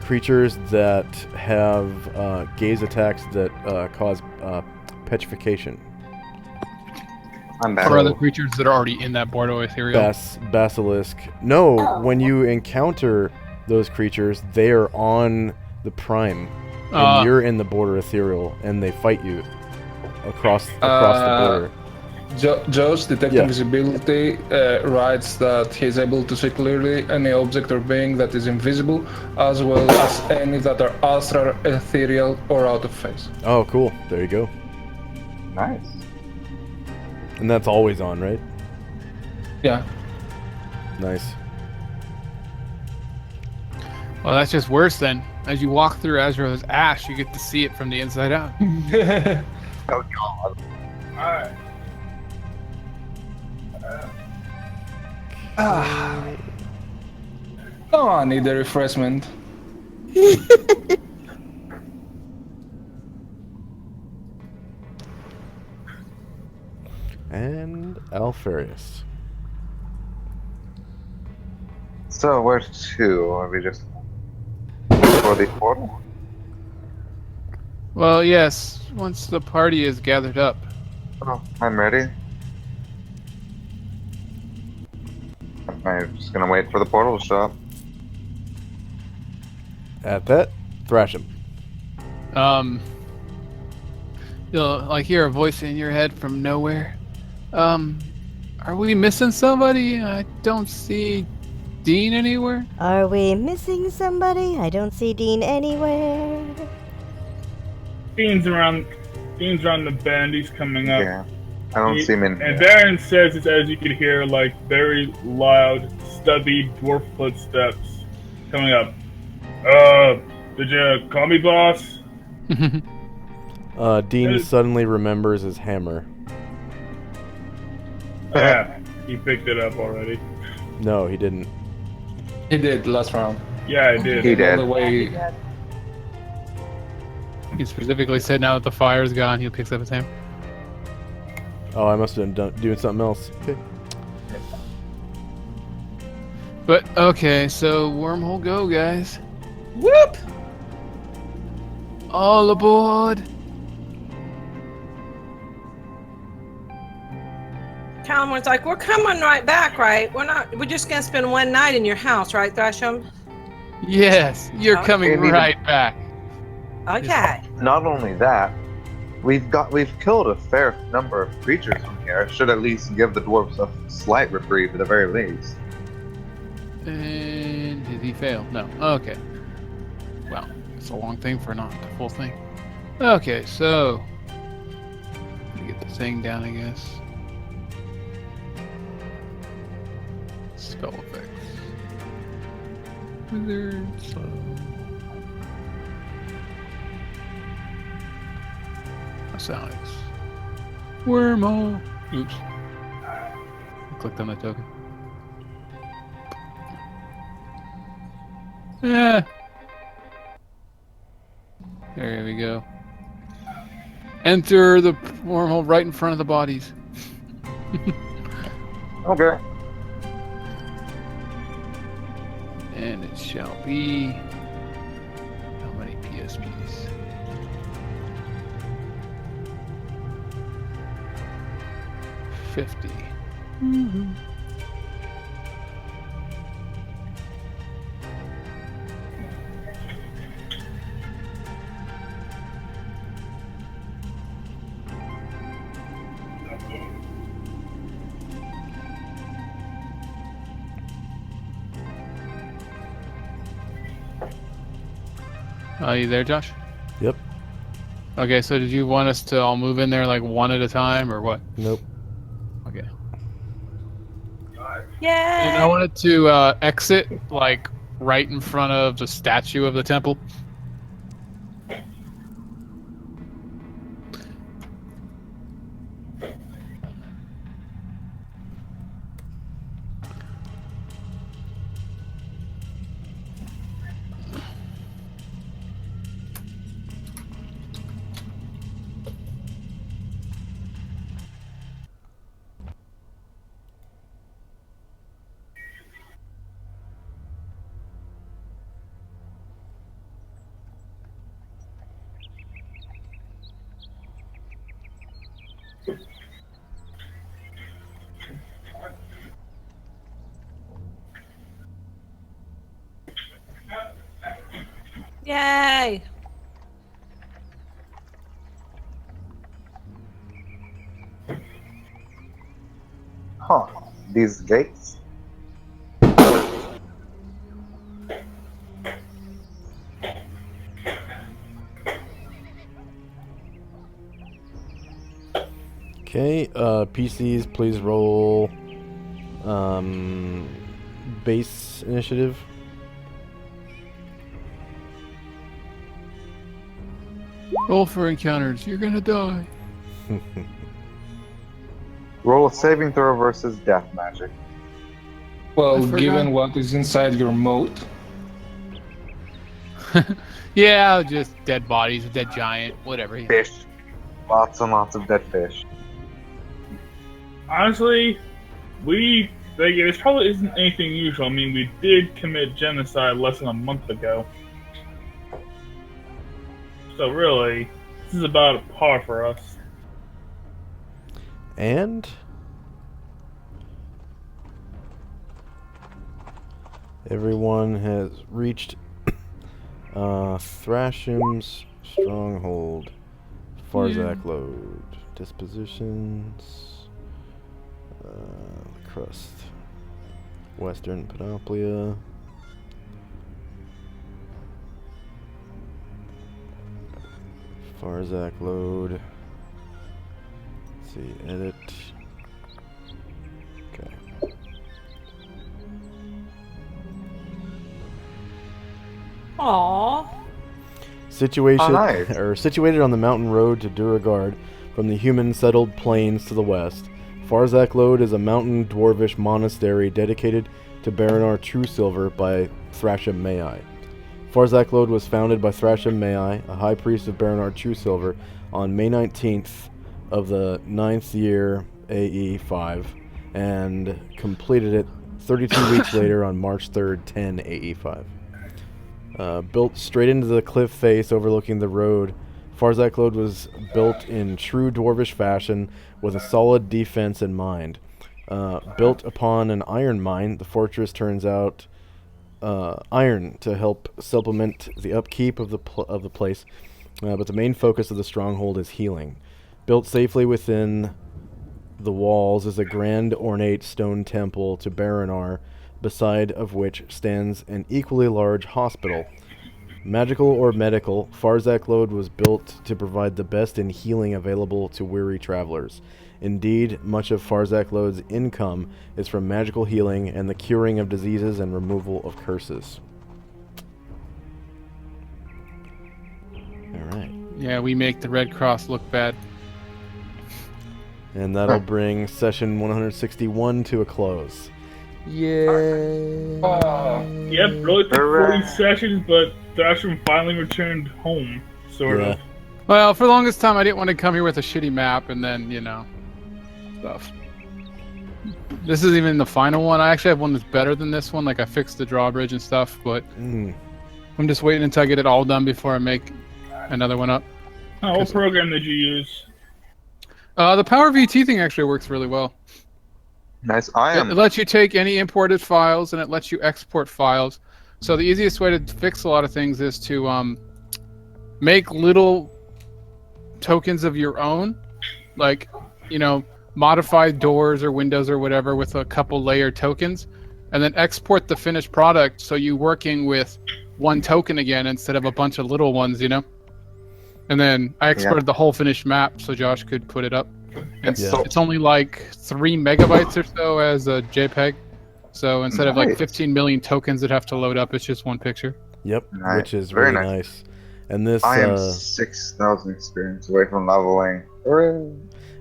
S1: creatures that have gaze attacks that cause petrification.
S5: I'm back.
S2: Or other creatures that are already in that Bordeaux ethereal.
S1: Basilisk. No, when you encounter those creatures, they are on the prime. And you're in the border ethereal, and they fight you across the border.
S6: Joe's detecting visibility writes that he is able to see clearly any object or being that is invisible, as well as any that are astral, ethereal, or out of phase.
S1: Oh, cool. There you go.
S5: Nice.
S1: And that's always on, right?
S6: Yeah.
S1: Nice.
S2: Well, that's just worse then. As you walk through Azrael's ash, you get to see it from the inside out.
S5: Oh god.
S7: Alright.
S6: Oh, I need a refreshment.
S1: And Alfarius.
S5: So where to? Are we just for the portal?
S2: Well, yes. Once the party is gathered up.
S5: Oh, I'm ready. I'm just gonna wait for the portal to show up.
S1: At that, thrash him.
S2: You'll like hear a voice in your head from nowhere. Are we missing somebody? I don't see Dean anywhere.
S9: Are we missing somebody? I don't see Dean anywhere.
S7: Dean's around the bend. He's coming up.
S5: Yeah. I don't see him in
S7: And
S5: here.
S7: Baron says it's as you could hear, like, very loud, stubby dwarf footsteps coming up. Did you call me, boss?
S1: Dean suddenly remembers his hammer.
S7: Yeah, he picked it up already.
S1: No, he didn't.
S6: He did last round.
S7: Yeah, I did.
S5: He did.
S6: All the way.
S2: He specifically said now that the fire's gone, he picks up his hammer.
S1: Oh, I must have been doing something else. Okay.
S2: But okay, so wormhole go, guys.
S3: Whoop!
S2: All aboard.
S3: Talmon's like, we're coming right back, right? We're just gonna spend one night in your house, right, Thrasham?
S2: Yes, you're
S3: Oh,
S2: coming
S5: maybe the-
S2: right back.
S3: Okay.
S5: Not only that, we've killed a fair number of creatures from here. Should at least give the dwarves a slight reprieve at the very least.
S2: And did he fail? No. Okay. Well, it's a long thing for not the full thing. Okay, so let me get the thing down, I guess. Spell effects. Wizard, slow. Sonics. Wormhole. Oops. I clicked on the token. Yeah. There we go. Enter the wormhole right in front of the bodies.
S5: Okay.
S2: And it shall be... How many PSPs? $50. Mm-hmm. Are you there, Josh?
S1: Yep.
S2: Okay, so did you want us to all move in there like one at a time or what?
S1: Nope.
S2: Okay.
S3: Yay!
S2: And I wanted to exit like right in front of the statue of the temple.
S3: Yay!
S5: Huh. These gates?
S1: Okay, PCs, please roll base initiative.
S2: Roll for encounters. You're gonna die.
S5: Roll a saving throw versus death magic.
S6: Well,
S2: forgot.
S6: given what is inside your moat,
S2: Yeah, just dead bodies, dead giant, whatever.
S5: Fish. Lots and lots of dead fish.
S7: Honestly, this probably isn't anything usual. I mean, we did commit genocide less than a month ago. So really, this is about a par for us.
S1: And everyone has reached Thrasham's stronghold. Farzak load. Dispositions. Crust. Western Panoplia. Farzak load. Let's see, edit. Okay.
S3: Aww.
S1: Situated on the mountain road to Duragard from the human-settled plains to the west, Farzak Lode is a mountain dwarvish monastery dedicated to Baranar Truesilver by Thrasham Mai. Farzak Lode was founded by Thrasham Mai, a high priest of Baranar Truesilver, on May 19th of the 9th year AE5, and completed it 32 weeks later on March 3rd, 10 AE5. Built straight into the cliff face overlooking the road, Farzak Lode was built in true dwarvish fashion with a solid defense in mind. Built upon an iron mine, the fortress turns out iron to help supplement the upkeep of the place. But the main focus of the stronghold is healing. Built safely within the walls is a grand ornate stone temple to Baranar, beside of which stands an equally large hospital. Magical or medical, Farzak Lode was built to provide the best in healing available to weary travelers. Indeed, much of Farzak Lode's income is from magical healing and the curing of diseases and removal of curses. Alright.
S2: Yeah, we make the Red Cross look bad.
S1: And that'll bring session 161 to a close.
S7: Yep, really took 40 sessions, but Thrasham finally returned home, sort of.
S2: Well, for the longest time, I didn't want to come here with a shitty map and then, stuff. This isn't even the final one. I actually have one that's better than this one. Like, I fixed the drawbridge and stuff, but I'm just waiting until I get it all done before I make another one up.
S7: Oh, what program did you use?
S2: The Power VT thing actually works really well.
S5: Nice.
S2: It lets you take any imported files and it lets you export files. So the easiest way to fix a lot of things is to make little tokens of your own, like, modified doors or windows or whatever with a couple layer tokens, and then export the finished product so you're working with one token again instead of a bunch of little ones, And then I exported the whole finished map so Josh could put it up. It's only like 3 megabytes or so as a JPEG. So instead of like 15 million tokens that have to load up, it's just one picture.
S1: Yep,
S5: Nice.
S1: which is
S5: Very
S1: really nice. And this
S5: I am 6,000 experience away from leveling.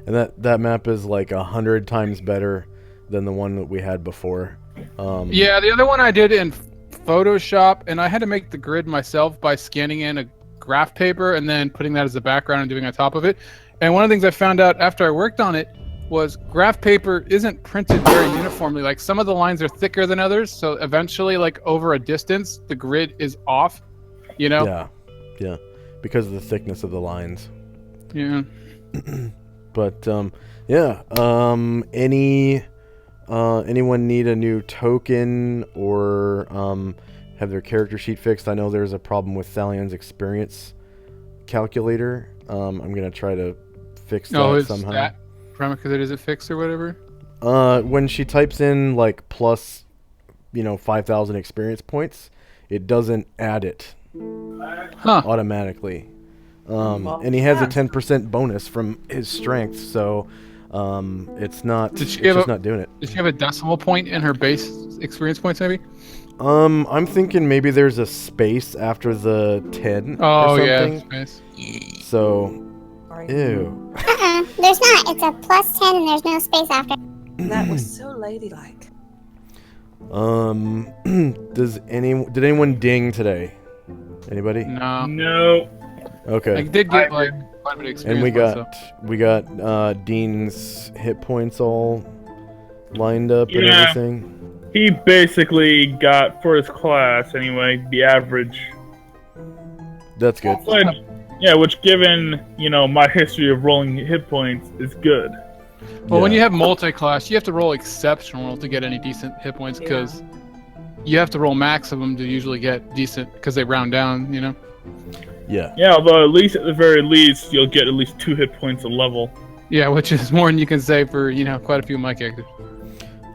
S1: and that map is like 100 times better than the one that we had before.
S2: Yeah, the other one I did in Photoshop, and I had to make the grid myself by scanning in a graph paper and then putting that as the background and doing on top of it. And one of the things I found out after I worked on it was graph paper isn't printed very uniformly. Like, some of the lines are thicker than others, so eventually, like, over a distance, the grid is off,
S1: Yeah, because of the thickness of the lines.
S2: Yeah.
S1: But anyone need a new token or have their character sheet fixed? I know there's a problem with Thalion's experience calculator. I'm gonna try to fix that somehow.
S2: That because it isn't fixed or whatever?
S1: When she types in like plus 5,000 experience points, it doesn't add it automatically. And he has a 10% bonus from his strength, so it's not not doing it.
S2: Did she have a decimal point in her base experience points, maybe?
S1: I'm thinking maybe there's a space after the 10 or something.
S2: Yeah, space.
S1: So, ew.
S4: There's not. It's a plus 10 and there's no space after.
S3: That was so ladylike.
S1: Did anyone ding today? Anybody?
S2: No.
S1: Okay.
S2: I did get like quite a bit of experience.
S1: And we got Dean's hit points all lined up and everything.
S7: He basically got, for his class anyway, the average.
S1: That's good.
S7: Which given, my history of rolling hit points is good.
S2: Well, when you have multi-class, you have to roll exceptional to get any decent hit points, because you have to roll maximum to usually get decent, because they round down,
S1: Yeah.
S7: Yeah, although at the very least, you'll get at least 2 hit points a level.
S2: Yeah, which is more than you can say for, quite a few of my characters.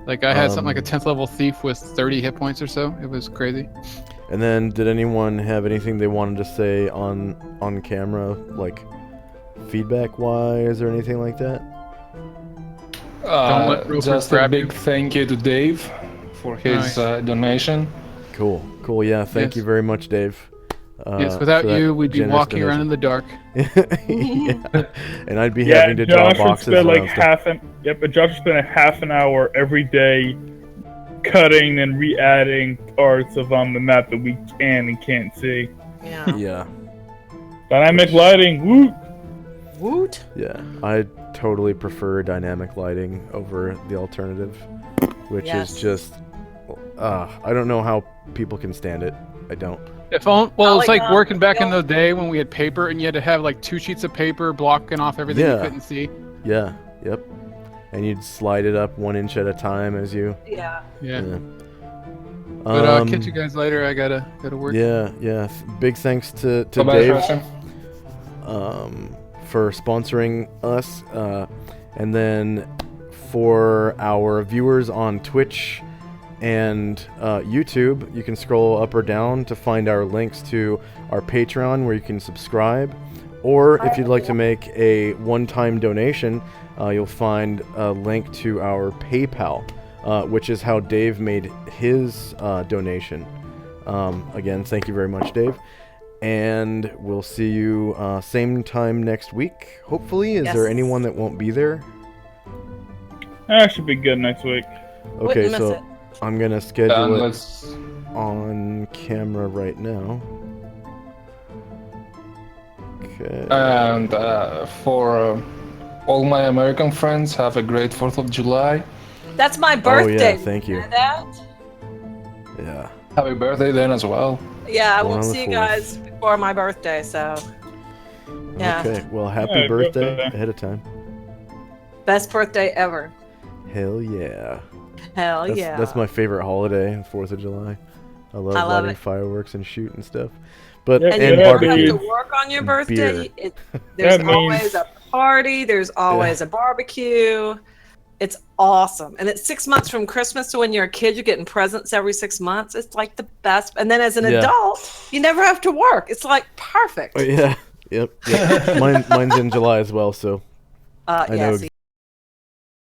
S2: Like, I had something like a 10th level thief with 30 hit points or so. It was crazy.
S1: And then, did anyone have anything they wanted to say on camera, like feedback-wise or anything like that?
S6: Just a big thank you to Dave for his donation.
S1: Cool. Yeah, thank you very much, Dave.
S2: Yes, without you, we'd be walking around in the dark.
S1: And I'd be having to draw boxes around stuff.
S7: But Josh would spend a half an hour every day cutting and re-adding parts of the map that we can and can't see.
S1: Yeah.
S7: Dynamic lighting, woot!
S3: Woot?
S1: Yeah, I totally prefer dynamic lighting over the alternative, which is just, I don't know how people can stand it. I don't.
S2: It's like working back in the day when we had paper and you had to have like 2 sheets of paper blocking off everything you couldn't see.
S1: Yeah. Yep. and you'd slide it up 1 inch at a time as you.
S3: Yeah.
S2: Yeah. But I'll catch you guys later. I gotta work.
S1: Yeah. Big thanks to
S6: Bye-bye,
S1: Dave
S6: Thrasham.
S1: for sponsoring us, and then for our viewers on Twitch and YouTube, you can scroll up or down to find our links to our Patreon where you can subscribe, or if you'd like to make a one-time donation, you'll find a link to our PayPal, which is how Dave made his donation. Again, thank you very much, Dave. And we'll see you same time next week, hopefully. Is there anyone that won't be there?
S7: That should be good next week.
S1: Okay,
S3: Wouldn't miss
S1: so
S3: it.
S1: I'm going to schedule it
S6: Let's
S1: on camera right now. Okay.
S6: And for all my American friends, have a great 4th of July.
S3: That's my
S1: Oh,
S3: birthday.
S1: yeah, thank you.
S3: Know that?
S1: Yeah.
S6: Happy birthday then as well.
S3: Yeah, I
S1: Born
S3: won't
S1: on the
S3: see you
S1: 4th.
S3: guys before my birthday, so yeah.
S1: Okay, well, happy
S7: Yeah,
S1: birthday
S7: birthday.
S1: ahead of time.
S3: Best birthday ever.
S1: Hell yeah.
S3: Hell
S1: That's,
S3: yeah.
S1: that's my favorite holiday, 4th of July. I love
S3: I love
S1: lighting
S3: it.
S1: fireworks and shooting stuff. But
S7: Yeah,
S3: And
S1: and
S3: you never
S1: barbecue.
S3: have to work on your birthday.
S1: Beer.
S3: There's
S7: That means-
S3: always a party. There's always a barbecue. It's awesome. And it's 6 months from Christmas to when you're a kid. You're getting presents every 6 months. It's like the best. And then as an
S1: Yeah.
S3: adult, you never have to work. It's like perfect.
S1: Oh, yeah. Yep. Mine's in July as well, so I
S3: Yeah,
S1: know
S3: see,